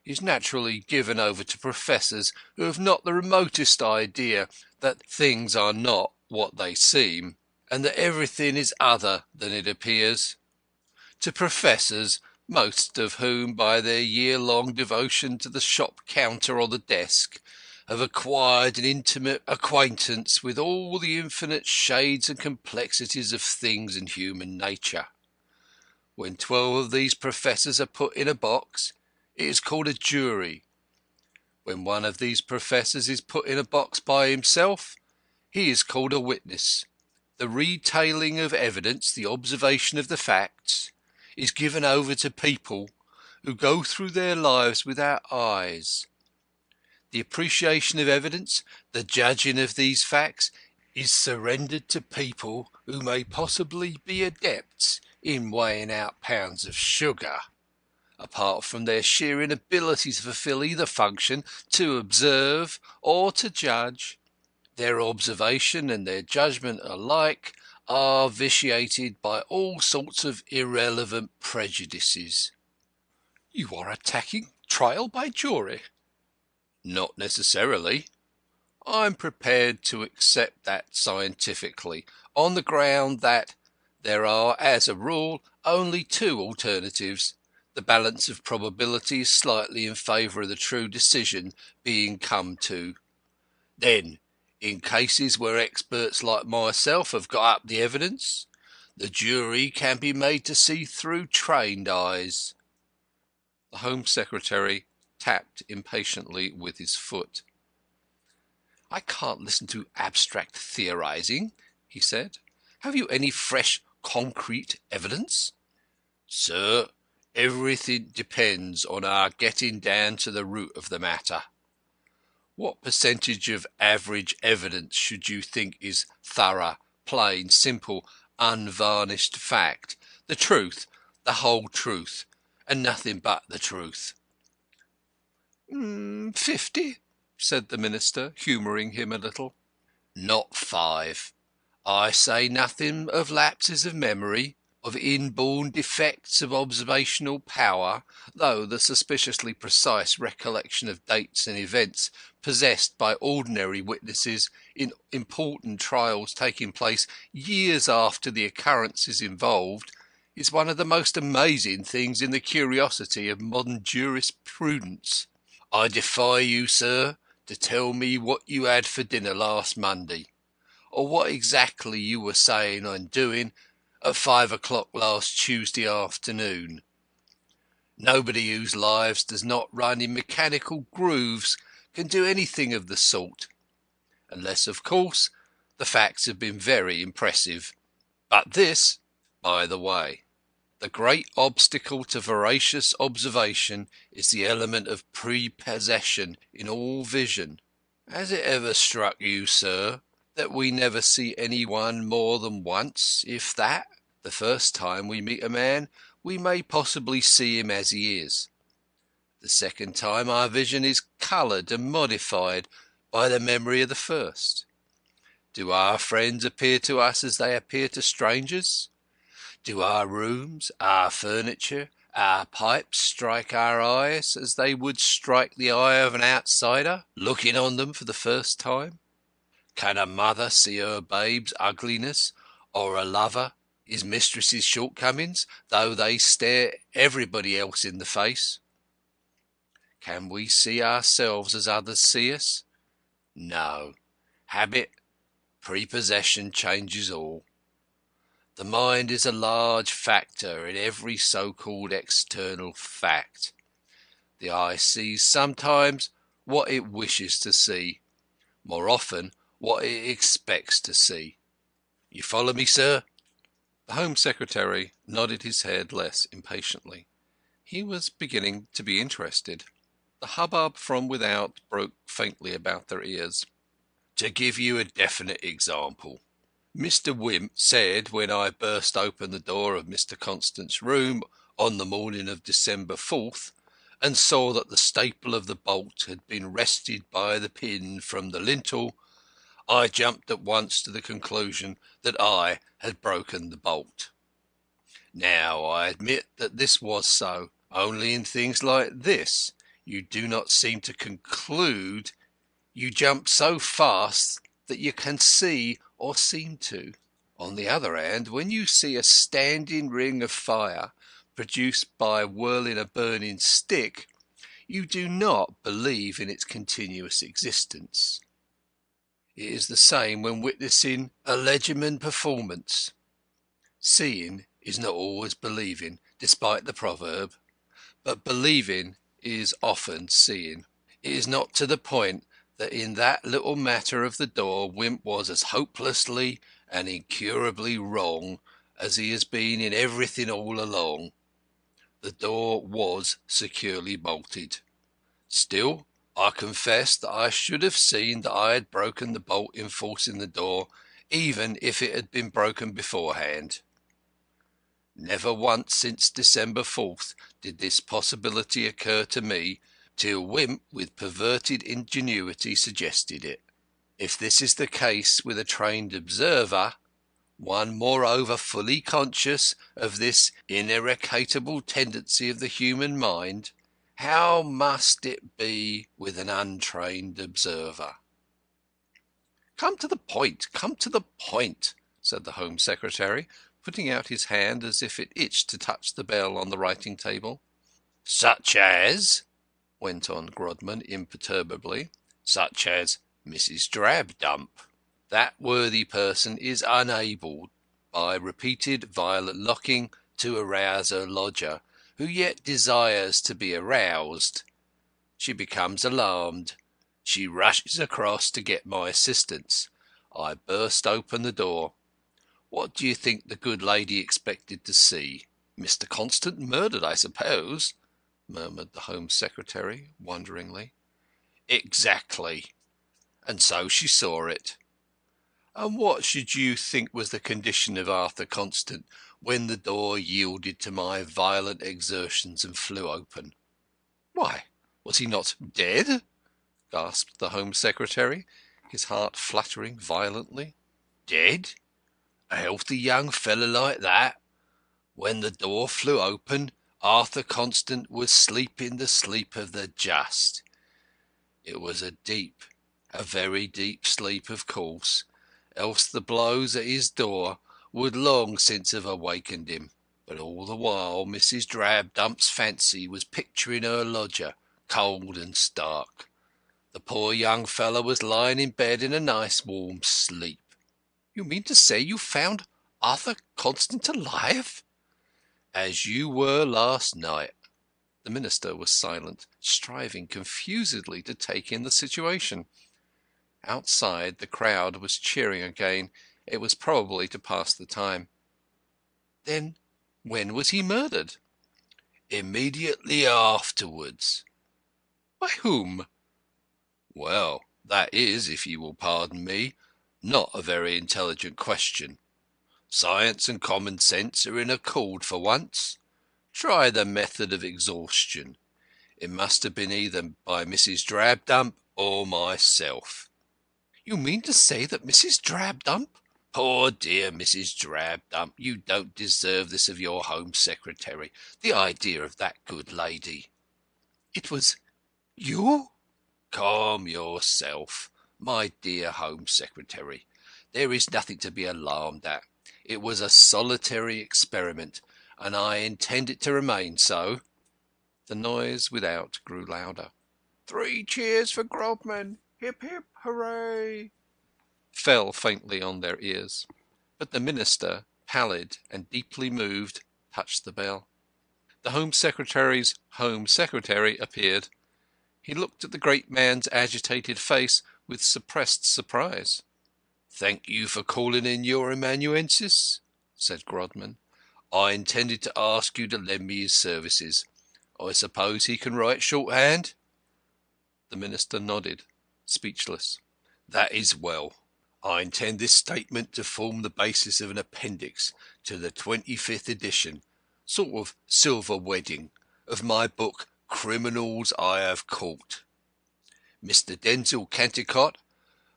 [SPEAKER 1] is naturally given over to professors who have not the remotest idea that things are not what they seem, and that everything is other than it appears. To professors, most of whom, by their year-long devotion to the shop counter or the desk, have acquired an intimate acquaintance with all the infinite shades and complexities of things and human nature. When 12 of these professors are put in a box, it is called a jury. When one of these professors is put in a box by himself, he is called a witness. The retailing of evidence, the observation of the facts, is given over to people who go through their lives without eyes. The appreciation of evidence, the judging of these facts, is surrendered to people who may possibly be adepts in weighing out pounds of sugar. Apart from their sheer inability to fulfil either function, to observe or to judge, their observation and their judgment alike are vitiated by all sorts of irrelevant prejudices." "You are attacking Trial by jury?
[SPEAKER 2] Not necessarily. I'm prepared to accept that scientifically, on the ground that there are, as a rule, only two alternatives. The balance of probability is slightly in favour of the true decision being come to. Then, in cases where experts like myself have got up the evidence, the jury can be made to see through trained eyes.
[SPEAKER 1] The Home Secretary tapped impatiently with his foot. I can't listen to abstract theorising, he said. Have you any fresh, concrete evidence?
[SPEAKER 2] Sir, everything depends on our getting down to the root of the matter. What percentage of average evidence should you think is thorough, plain, simple, unvarnished fact? The truth, the whole truth, and nothing but the truth.
[SPEAKER 1] 50, said the Minister, humouring him a little.
[SPEAKER 2] Not 5. I say nothing of lapses of memory, of inborn defects of observational power, though the suspiciously precise recollection of dates and events possessed by ordinary witnesses in important trials taking place years after the occurrences involved is one of the most amazing things in the curiosity of modern jurisprudence. I defy you, sir, to tell me what you had for dinner last Monday, or what exactly you were saying and doing at 5 o'clock last Tuesday afternoon. Nobody whose lives does not run in mechanical grooves can do anything of the sort, unless, of course, the facts have been very impressive. But this, by the way. The great obstacle to veracious observation is the element of prepossession in all vision. Has it ever struck you, sir, that we never see any one more than once, if that? The first time we meet a man, we may possibly see him as he is. The second time our vision is coloured and modified by the memory of the first. Do our friends appear to us as they appear to strangers? Do our rooms, our furniture, our pipes strike our eyes as they would strike the eye of an outsider looking on them for the first time? Can a mother see her babe's ugliness, or a lover his mistress's shortcomings, though they stare everybody else in the face? Can we see ourselves as others see us? No. Habit, prepossession changes all. The mind is a large factor in every so-called external fact. The eye sees sometimes what it wishes to see, more often what it expects to see. You follow me, sir?
[SPEAKER 1] The Home Secretary nodded his head less impatiently. He was beginning to be interested. The hubbub from without broke faintly about their ears.
[SPEAKER 2] To give you a definite example, Mr. Wimp said when I burst open the door of Mr. Constant's room on the morning of December 4th and saw that the staple of the bolt had been wrested by the pin from the lintel, I jumped at once to the conclusion that I had broken the bolt. Now, I admit that this was so, only in things like this you do not seem to conclude. You jump so fast that you can see or seem to. On the other hand, when you see a standing ring of fire produced by whirling a burning stick, you do not believe in its continuous existence. It is the same when witnessing a legerdemain performance. Seeing is not always believing, despite the proverb, but believing is often seeing. It is not to the point that in that little matter of the door Wimp was as hopelessly and incurably wrong as he has been in everything all along. The door was securely bolted. Still, I confess that I should have seen that I had broken the bolt in forcing the door, even if it had been broken beforehand. Never once since December 4th did this possibility occur to me, till Wimp with perverted ingenuity suggested it. If this is the case with a trained observer, one moreover fully conscious of this ineradicable tendency of the human mind, How must it be with an untrained observer?
[SPEAKER 1] Come to the point, come to the point, said the Home Secretary, putting out his hand as if it itched to touch the bell on the writing table.
[SPEAKER 2] Such as, went on Grodman imperturbably, such as Mrs. Drabdump. That worthy person is unable, by repeated violent knocking, to arouse her lodger, who yet desires to be aroused. She becomes alarmed. She rushes across to get my assistance. I burst open the door. What do you think the good lady expected to see? Mr. Constant murdered, I suppose, murmured the Home Secretary wonderingly. Exactly. And so she saw it. And what should you think was the condition of Arthur Constant when the door yielded to my violent exertions and flew open?
[SPEAKER 1] Why, was he not dead? Gasped the Home Secretary, his heart fluttering violently.
[SPEAKER 2] Dead? A healthy young fellow like that? When the door flew open, Arthur Constant was sleeping the sleep of the just. It was a very deep sleep, of course, else the blows at his door would long since have awakened him. But all the while Mrs. Drabdump's fancy was picturing her lodger, cold and stark. The poor young fellow was lying in bed in a nice warm sleep.
[SPEAKER 1] You mean to say you found Arthur Constant alive?
[SPEAKER 2] As you were last night.
[SPEAKER 1] The Minister was silent, striving confusedly to take in the situation. Outside, the crowd was cheering again. It was probably to pass the time. Then when was he murdered?
[SPEAKER 2] Immediately afterwards.
[SPEAKER 1] By whom?
[SPEAKER 2] Well, that is, if you will pardon me, not a very intelligent question. Science and common sense are in accord for once. Try the method of exhaustion. It must have been either by Mrs. Drabdump or myself.
[SPEAKER 1] You mean to say that Mrs. Drabdump?
[SPEAKER 2] Poor dear Mrs. Drabdump, you don't deserve this of your Home Secretary. The idea of that good lady.
[SPEAKER 1] It was you?
[SPEAKER 2] Calm yourself, my dear Home Secretary. There is nothing to be alarmed at. It was a solitary experiment, and I intend it to remain so.
[SPEAKER 1] The noise without grew louder.
[SPEAKER 3] 3 cheers for Grodman! Hip, hip, hooray!
[SPEAKER 1] Fell faintly on their ears. But the Minister, pallid and deeply moved, touched the bell. The Home Secretary's Home Secretary appeared. He looked at the great man's agitated face with suppressed surprise.
[SPEAKER 2] "Thank you for calling in your amanuensis," said Grodman. "I intended to ask you to lend me his services. I suppose he can write shorthand?"
[SPEAKER 1] The Minister nodded, speechless.
[SPEAKER 2] "That is well. I intend this statement to form the basis of an appendix to the 25th edition, sort of silver wedding, of my book Criminals I Have Caught. Mr. Denzil Cantercot,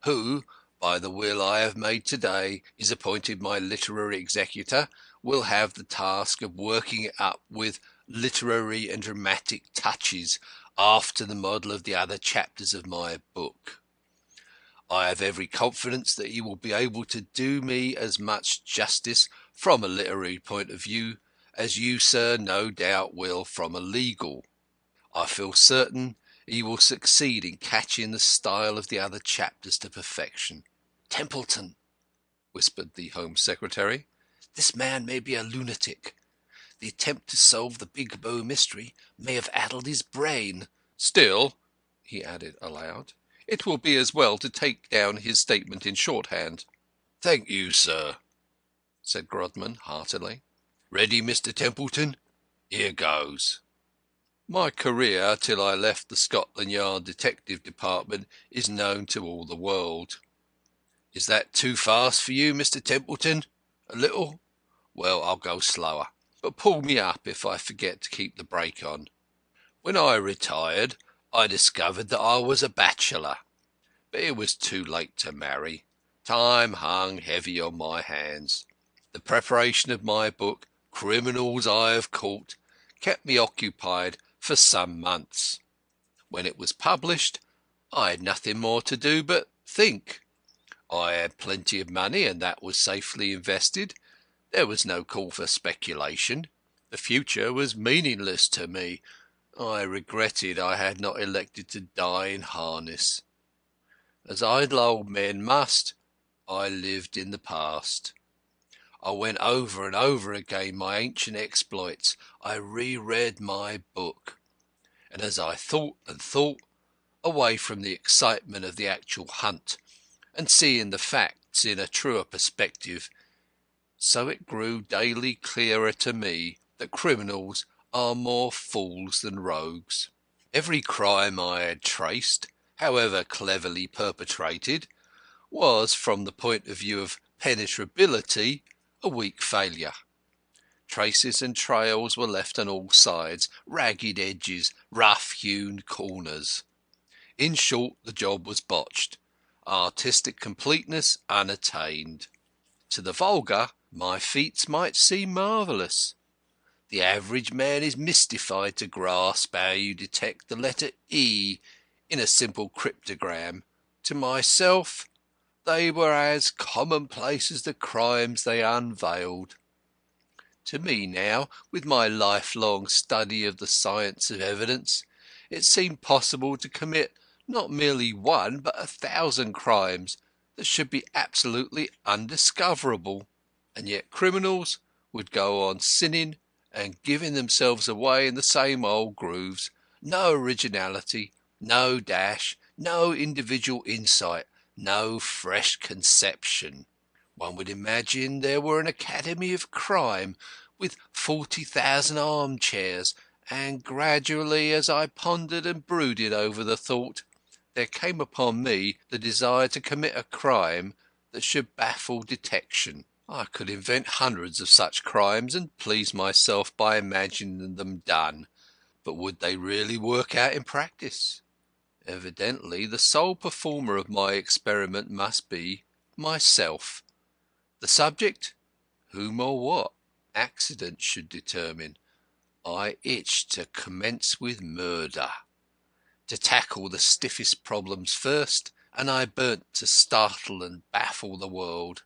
[SPEAKER 2] who, by the will I have made to-day, is appointed my literary executor, will have the task of working it up with literary and dramatic touches after the model of the other chapters of my book. I have every confidence that he will be able to do me as much justice from a literary point of view as you, sir, no doubt will from a legal. I feel certain he will succeed in catching the style of the other chapters to perfection."
[SPEAKER 1] "Templeton," whispered the Home Secretary, "this man may be a lunatic. The attempt to solve the Big Bow mystery may have addled his brain. Still," he added aloud, "it will be as well to take down his statement in shorthand."
[SPEAKER 2] "Thank you, sir," said Grodman heartily. "Ready, Mr. Templeton? Here goes. My career till I left the Scotland Yard Detective Department is known to all the world. Is that too fast for you, Mr. Templeton? A little? Well, I'll go slower, but pull me up if I forget to keep the brake on. When I retired, I discovered that I was a bachelor, but it was too late to marry. Time hung heavy on my hands. The preparation of my book, Criminals I Have Caught, kept me occupied for some months. When it was published, I had nothing more to do but think. I had plenty of money, and that was safely invested. There was no call for speculation. The future was meaningless to me. I regretted I had not elected to die in harness. As idle old men must, I lived in the past. I went over and over again my ancient exploits. I reread my book. And as I thought and thought, away from the excitement of the actual hunt, and seeing the facts in a truer perspective, so it grew daily clearer to me that criminals are more fools than rogues. Every crime I had traced, however cleverly perpetrated, was, from the point of view of penetrability, a weak failure. Traces and trails were left on all sides, ragged edges, rough-hewn corners. In short, the job was botched, artistic completeness unattained. To the vulgar, my feats might seem marvellous. The average man is mystified to grasp how you detect the letter E in a simple cryptogram. To myself, they were as commonplace as the crimes they unveiled. To me now, with my lifelong study of the science of evidence, it seemed possible to commit not merely one but 1,000 crimes that should be absolutely undiscoverable. And yet criminals would go on sinning and giving themselves away in the same old grooves. No originality, no dash, no individual insight, no fresh conception. One would imagine there were an academy of crime with 40,000 armchairs, and gradually, as I pondered and brooded over the thought, there came upon me the desire to commit a crime that should baffle detection. I could invent hundreds of such crimes and please myself by imagining them done, but would they really work out in practice? Evidently the sole performer of my experiment must be myself. The subject? Whom or what? Accident should determine. I itched to commence with murder, to tackle the stiffest problems first, and I burnt to startle and baffle the world,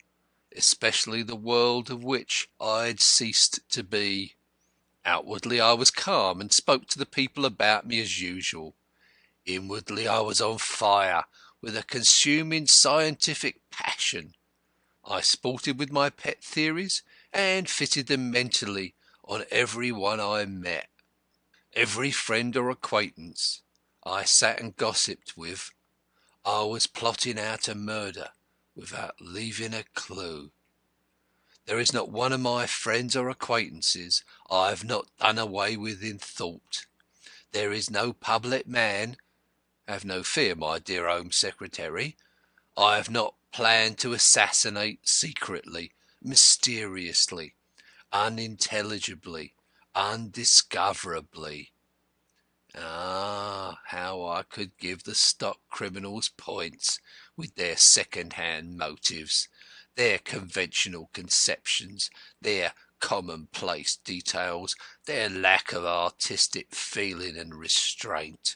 [SPEAKER 2] especially the world of which I had ceased to be. Outwardly I was calm and spoke to the people about me as usual. Inwardly I was on fire with a consuming scientific passion. I sported with my pet theories and fitted them mentally on every one I met. Every friend or acquaintance I sat and gossiped with, I was plotting out a murder without leaving a clue. There is not one of my friends or acquaintances I have not done away with in thought. There is no public man, have no fear, my dear Home Secretary, I have not planned to assassinate secretly, mysteriously, unintelligibly, undiscoverably. Ah, how I could give the stock criminals points with their second-hand motives, their conventional conceptions, their commonplace details, their lack of artistic feeling and restraint.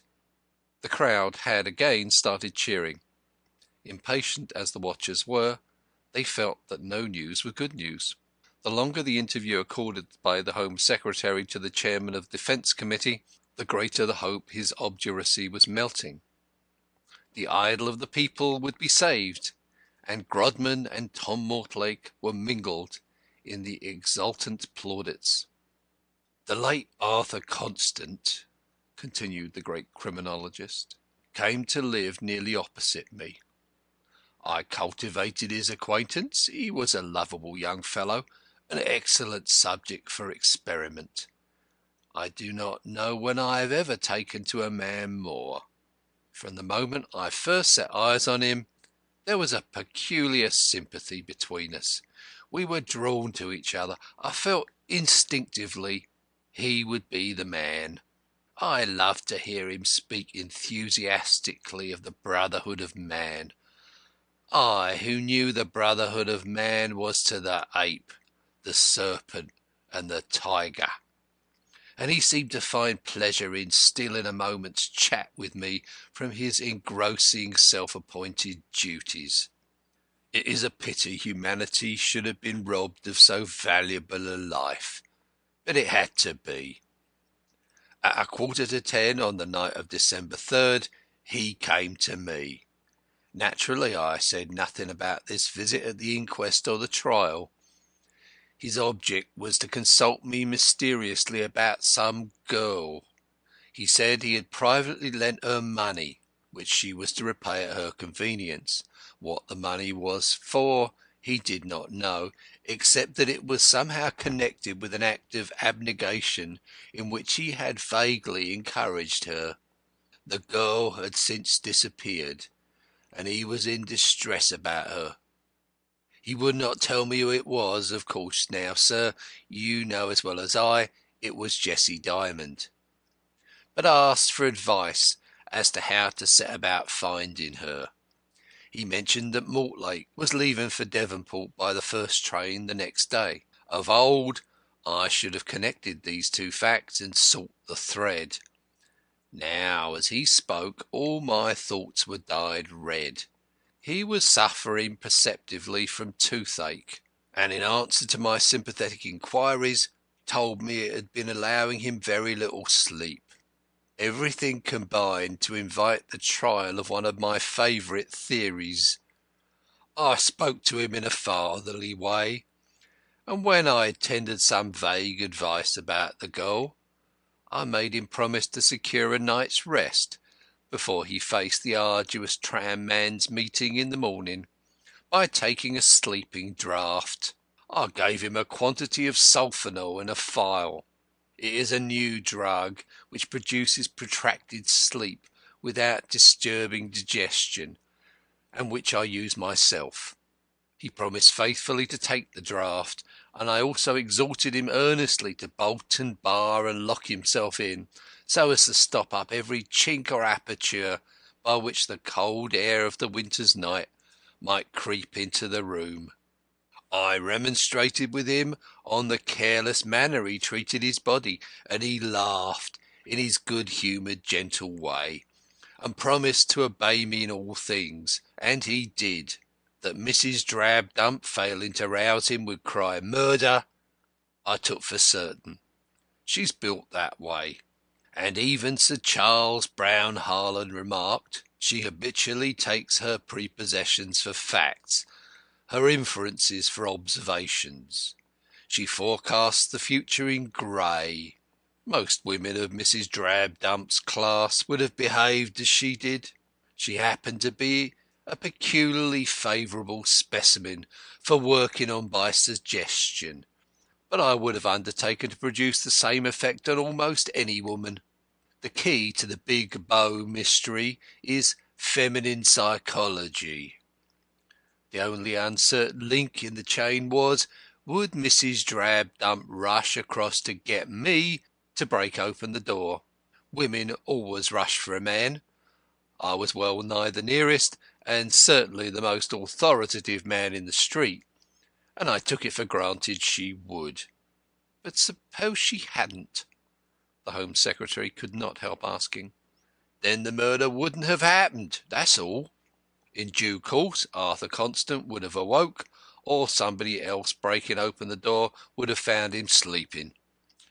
[SPEAKER 2] The crowd had again started cheering. Impatient as the watchers were, they felt that no news was good news. The longer the interview accorded by the Home Secretary to the Chairman of the Defence Committee, the greater the hope his obduracy was melting. The idol of the people would be saved, and Grodman and Tom Mortlake were mingled in the exultant plaudits. The late Arthur Constant, continued the great criminologist, came to live nearly opposite me. I cultivated his acquaintance. He was a lovable young fellow, an excellent subject for experiment. I do not know when I have ever taken to a man more. From the moment I first set eyes on him, there was a peculiar sympathy between us. We were drawn to each other. I felt instinctively he would be the man. I loved to hear him speak enthusiastically of the brotherhood of man. I, who knew the brotherhood of man was to the ape, the serpent, and the tiger. and he seemed to find pleasure in stealing a moment's chat with me from his engrossing self-appointed duties. It is a pity humanity should have been robbed of so valuable a life, but it had to be. At 9:45 on the night of December 3rd, he came to me. Naturally, I said nothing about this visit at the inquest or the trial. His object was to consult me mysteriously about some girl. He said he had privately lent her money, which she was to repay at her convenience. What the money was for he did not know, except that it was somehow connected with an act of abnegation in which he had vaguely encouraged her. The girl had since disappeared, and he was in distress about her. He would not tell me who it was, of course. Now, sir, you know as well as I it was Jessie Dymond. But I asked for advice as to how to set about finding her. He mentioned that Mortlake was leaving for Devonport by the first train the next day. Of old, I should have connected these two facts and sought the thread. Now, as he spoke, all my thoughts were dyed red. He was suffering perceptibly from toothache, and in answer to my sympathetic inquiries, told me it had been allowing him very little sleep. Everything combined to invite the trial of one of my favourite theories. I spoke to him in a fatherly way, and when I had tendered some vague advice about the girl, I made him promise to secure a night's rest before he faced the arduous tram-man's meeting in the morning by taking a sleeping draught. I gave him a quantity of sulfonal in a phial. It is a new drug which produces protracted sleep without disturbing digestion, and which I use myself. He promised faithfully to take the draught, and I also exhorted him earnestly to bolt and bar and lock himself in, so as to stop up every chink or aperture by which the cold air of the winter's night might creep into the room. I remonstrated with him on the careless manner he treated his body, and he laughed in his good-humoured, gentle way, and promised to obey me in all things, and he did. That Mrs. Drabdump, failing to rouse him, would cry "Murder," I took for certain. She's built that way. And even Sir Charles Brown Harland remarked, she habitually takes her prepossessions for facts, her inferences for observations. She forecasts the future in grey. Most women of Mrs. Drabdump's class would have behaved as she did. She happened to be a peculiarly favourable specimen for working on by suggestion, but I would have undertaken to produce the same effect on almost any woman. The key to the big bow mystery is feminine psychology. The only uncertain link in the chain was, would Mrs. Drabdump rush across to get me to break open the door? Women always rush for a man. I was well nigh the nearest, and certainly the most authoritative man in the street, and I took it for granted she would. But suppose she hadn't? The Home Secretary could not help asking. Then the murder wouldn't have happened, that's all. In due course Arthur Constant would have awoke, or somebody else breaking open the door would have found him sleeping.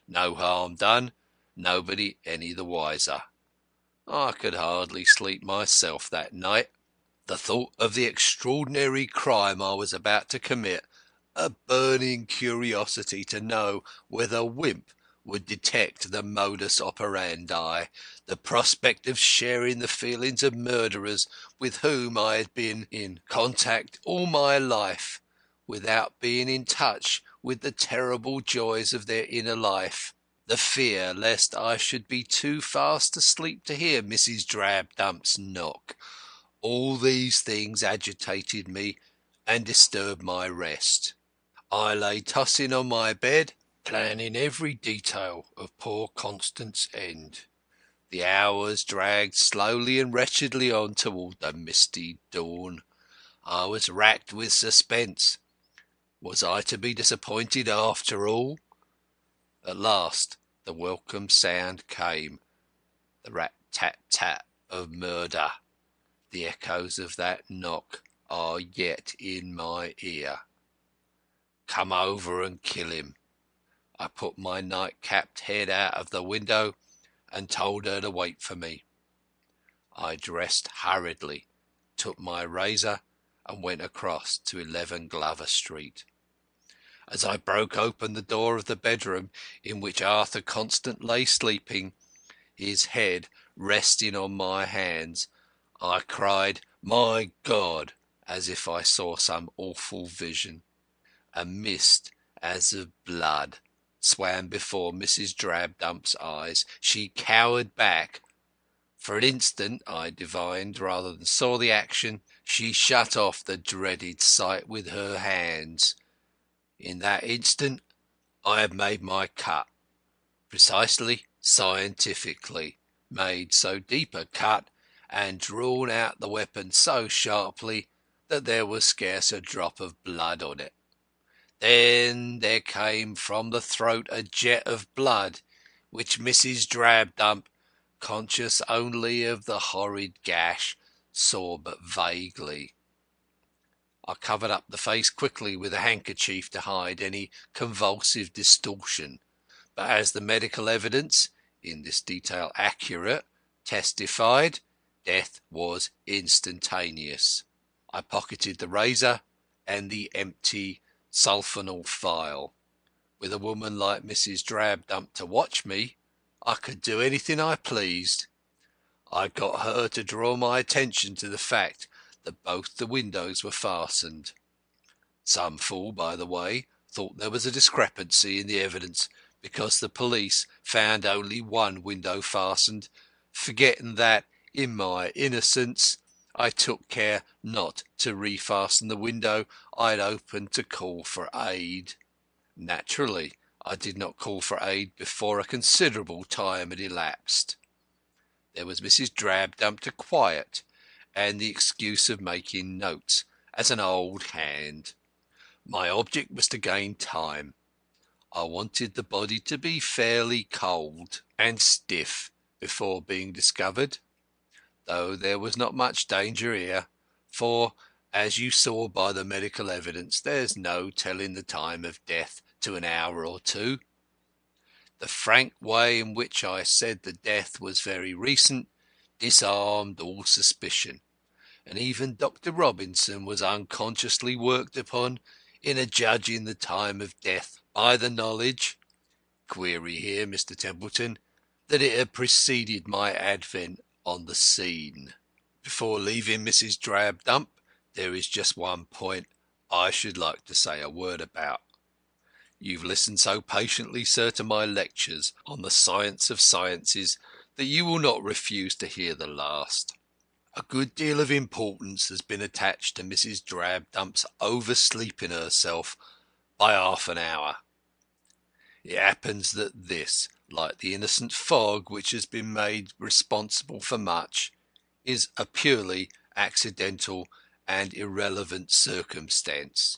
[SPEAKER 2] No harm done, nobody any the wiser. I could hardly sleep myself that night. The thought of the extraordinary crime I was about to commit, a burning curiosity to know whether Wimp would detect the modus operandi, the prospect of sharing the feelings of murderers with whom I had been in contact all my life, without being in touch with the terrible joys of their inner life, the fear lest I should be too fast asleep to hear Mrs. Drabdump's knock. All these things agitated me and disturbed my rest. I lay tossing on my bed, planning every detail of poor Constant's end. The hours dragged slowly and wretchedly on toward the misty dawn. I was racked with suspense. Was I to be disappointed after all? At last The welcome sound came, the rat-tat-tat of murder. The echoes of that knock are yet in my ear. Come over and kill him. I put my night-capped head out of the window and told her to wait for me. I dressed hurriedly, took my razor, and went across to 11 Glover Street. As I broke open the door of the bedroom in which Arthur Constant lay sleeping, his head resting on my hands, I cried, "My God!" as if I saw some awful vision. A mist as of blood swam before Mrs. Drabdump's eyes. She cowered back. For an instant I divined rather than saw the action. She shut off the dreaded sight with her hands. In that instant I had made my cut, precisely, scientifically, made so deep a cut, and drawn out the weapon so sharply that there was scarce a drop of blood on it. Then there came from the throat a jet of blood, which Mrs. Drabdump, conscious only of the horrid gash, saw but vaguely. I covered up the face quickly with a handkerchief to hide any convulsive distortion, but as the medical evidence, in this detail accurate, testified, death was instantaneous. I pocketed the razor and the empty sulfonal phial. With a woman like Mrs. Drabdump to watch me, I could do anything I pleased. I got her to draw my attention to the fact that both the windows were fastened. Some fool, by the way, thought there was a discrepancy in the evidence because the police found only one window fastened, forgetting that, in my innocence, I took care not to refasten the window I had opened to call for aid. Naturally, I did not call for aid before a considerable time had elapsed. There was Mrs. Drabdump to quiet, and the excuse of making notes as an old hand. My object was to gain time. I wanted the body to be fairly cold and stiff before being discovered, though there was not much danger here, for, as you saw by the medical evidence, there's no telling the time of death to an hour or two. The frank way in which I said the death was very recent disarmed all suspicion, and even Dr. Robinson was unconsciously worked upon in adjudging the time of death by the knowledge (query here, Mr. Templeton) that it had preceded my advent on the scene. Before leaving Mrs. Drabdump, there is just one point I should like to say a word about. You've listened so patiently, sir, to my lectures on the science of sciences that you will not refuse to hear the last. A good deal of importance has been attached to Mrs. Drabdump's oversleeping herself by half an hour. It happens that this, like the innocent fog which has been made responsible for much, is a purely accidental and irrelevant circumstance.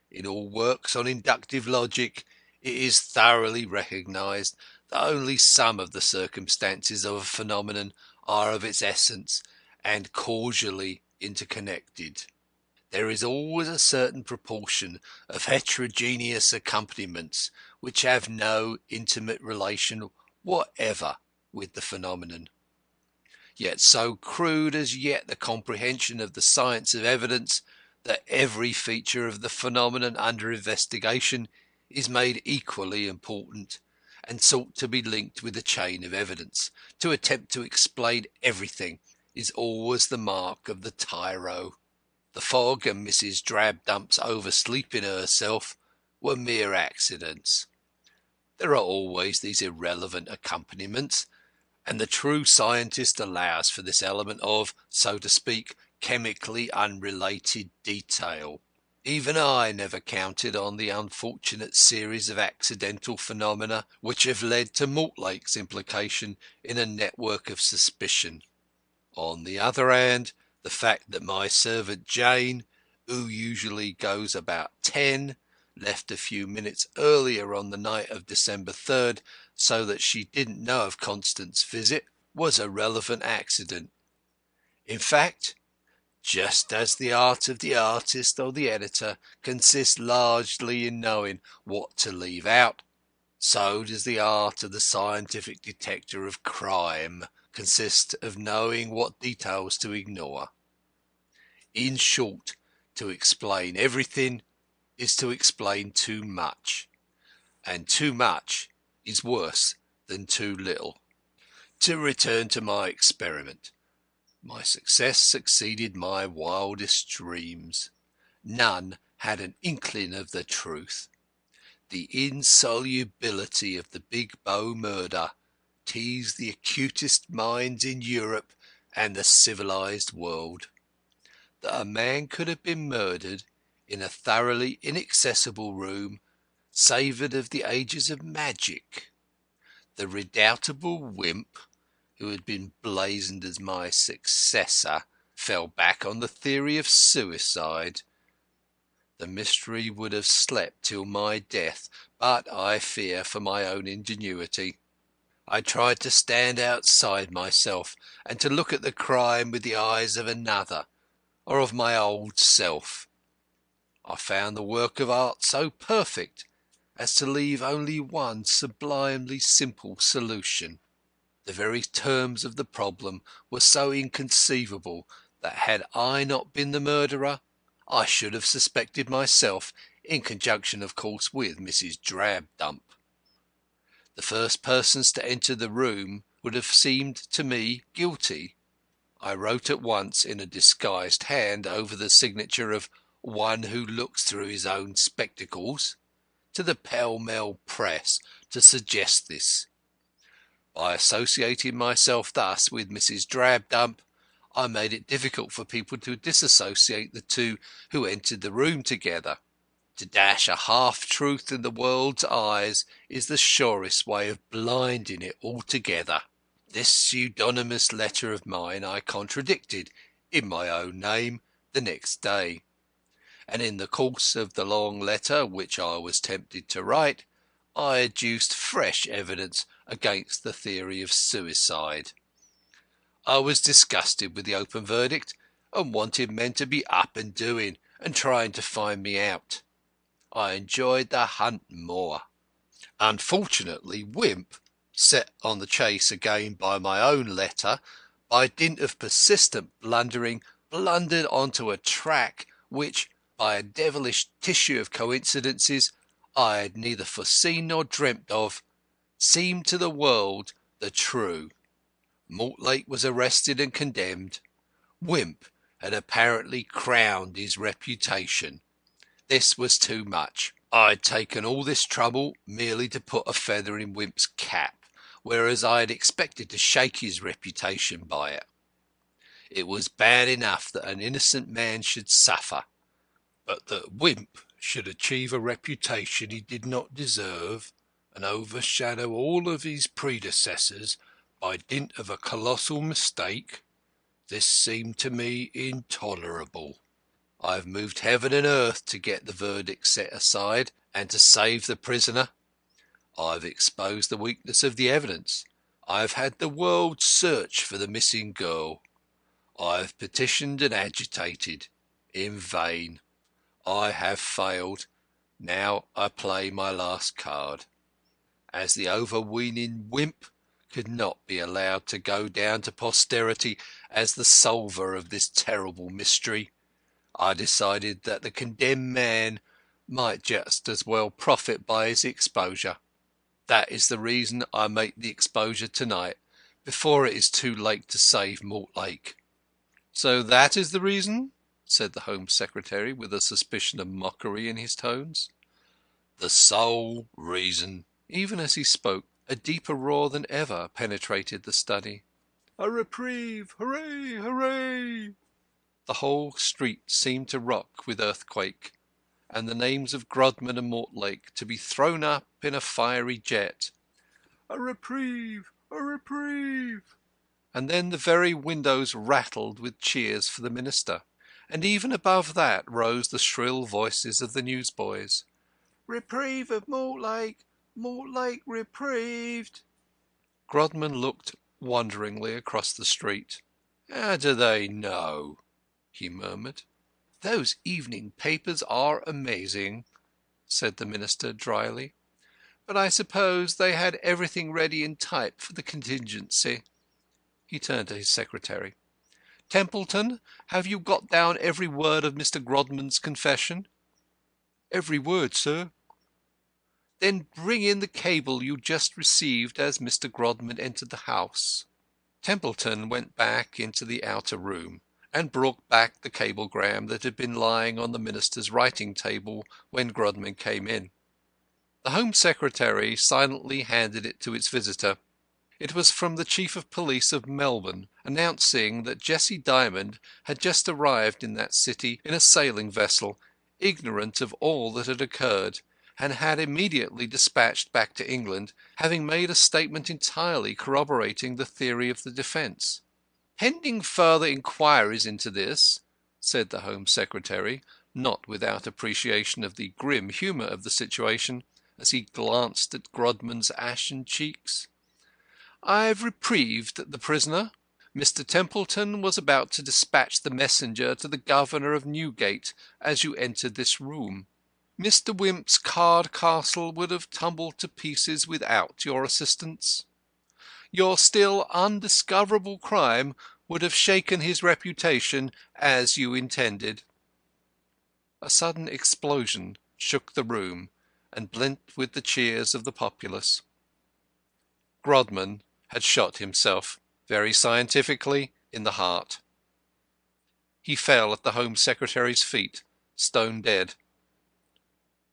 [SPEAKER 2] In all works on inductive logic, it is thoroughly recognized that only some of the circumstances of a phenomenon are of its essence and causally interconnected. There is always a certain proportion of heterogeneous accompaniments which have no intimate relation whatever with the phenomenon. Yet so crude as yet the comprehension of the science of evidence that every feature of the phenomenon under investigation is made equally important and sought to be linked with the chain of evidence. To attempt to explain everything is always the mark of the tyro. The fog and Mrs. Drabdump's oversleeping herself were mere accidents. There are always these irrelevant accompaniments, and the true scientist allows for this element of, so to speak, chemically unrelated detail. Even I never counted on the unfortunate series of accidental phenomena which have led to Mortlake's implication in a network of suspicion. On the other hand, the fact that my servant Jane, who usually goes about 10, left a few minutes earlier on the night of December 3rd so that she didn't know of Constance's visit, was a relevant accident. In fact, just as the art of the artist or the editor consists largely in knowing what to leave out, so does the art of the scientific detector of crime consist of knowing what details to ignore. In short, to explain everything is to explain too much, and too much is worse than too little. To return to my experiment. My success succeeded my wildest dreams. None had an inkling of the truth. The insolubility of the Big Bow murder teased the acutest minds in Europe and the civilized world. That a man could have been murdered in a thoroughly inaccessible room savoured of the ages of magic. The redoubtable Wimp, who had been blazoned as my successor, fell back on the theory of suicide. The mystery would have slept till my death, but I fear for my own ingenuity. I tried to stand outside myself and to look at the crime with the eyes of another, or of my old self. I found the work of art so perfect as to leave only one sublimely simple solution. The very terms of the problem were so inconceivable that had I not been the murderer, I should have suspected myself, in conjunction of course with Mrs. Drabdump. The first persons to enter the room would have seemed to me guilty. I wrote at once in a disguised hand over the signature of "One who looks through his own spectacles" to the pell-mell press to suggest this. By associating myself thus with Mrs. Drabdump, I made it difficult for people to disassociate the two who entered the room together. To dash a half-truth in the world's eyes is the surest way of blinding it altogether. This pseudonymous letter of mine I contradicted, in my own name, the next day, and in the course of the long letter which I was tempted to write, I adduced fresh evidence against the theory of suicide. I was disgusted with the open verdict, and wanted men to be up and doing, and trying to find me out. I enjoyed the hunt more. Unfortunately, Wimp, set on the chase again by my own letter, by dint of persistent blundering, blundered onto a track which, by a devilish tissue of coincidences I had neither foreseen nor dreamt of, seemed to the world the true. Mortlake was arrested and condemned. Wimp had apparently crowned his reputation. This was too much. I had taken all this trouble merely to put a feather in Wimp's cap, whereas I had expected to shake his reputation by it. It was bad enough that an innocent man should suffer, but that Wimp should achieve a reputation he did not deserve, and overshadow all of his predecessors by dint of a colossal mistake, this seemed to me intolerable. I have moved heaven and earth to get the verdict set aside, and to save the prisoner. I have exposed the weakness of the evidence. I have had the world search for the missing girl. I have petitioned and agitated. In vain. I have failed. Now I play my last card. As the overweening Wimp could not be allowed to go down to posterity as the solver of this terrible mystery, I decided that the condemned man might just as well profit by his exposure. That is the reason I make the exposure tonight, before it is too late to save Mortlake.
[SPEAKER 1] So that is the reason? Said the Home Secretary, with a suspicion of mockery in his tones.
[SPEAKER 2] The sole reason.
[SPEAKER 1] Even as he spoke, a deeper roar than ever penetrated the study.
[SPEAKER 3] A reprieve! Hooray! Hooray!
[SPEAKER 1] The whole street seemed to rock with earthquake, and the names of Grodman and Mortlake to be thrown up in a fiery jet.
[SPEAKER 3] A reprieve! A reprieve!
[SPEAKER 1] And then the very windows rattled with cheers for the minister, and even above that rose the shrill voices of the newsboys.
[SPEAKER 3] Reprieve of Mortlake. Mortlake reprieved.
[SPEAKER 1] Grodman looked wonderingly across the street. "How do they know?" he murmured. "Those evening papers are amazing," said the Minister dryly. "But I suppose they had everything ready in type for the contingency." He turned to his secretary. "Templeton, have you got down every word of Mr. Grodman's confession?" "Every word, sir." "Then bring in the cable you just received as Mr. Grodman entered the house." Templeton went back into the outer room, and brought back the cablegram that had been lying on the Minister's writing table when Grodman came in. The Home Secretary silently handed it to its visitor. It was from the Chief of Police of Melbourne, announcing that Jessie Dymond had just arrived in that city in a sailing vessel, ignorant of all that had occurred, and had immediately dispatched back to England, having made a statement entirely corroborating the theory of the defence. "Pending further inquiries into this," said the Home Secretary, not without appreciation of the grim humour of the situation, as he glanced at Grodman's ashen cheeks, "I've reprieved the prisoner. Mr. Templeton was about to dispatch the messenger to the Governor of Newgate as you entered this room. Mr. Wimp's card castle would have tumbled to pieces without your assistance. Your still undiscoverable crime would have shaken his reputation as you intended." A sudden explosion shook the room and blent with the cheers of the populace. Grodman had shot himself, very scientifically, in the heart. He fell at the Home Secretary's feet, stone dead.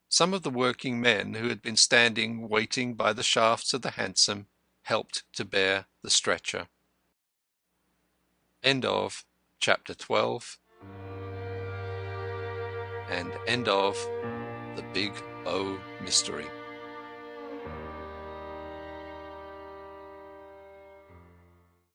[SPEAKER 1] Some of the working men who had been standing waiting by the shafts of the hansom helped to bear the stretcher. End of chapter 12 and end of The Big O Mystery.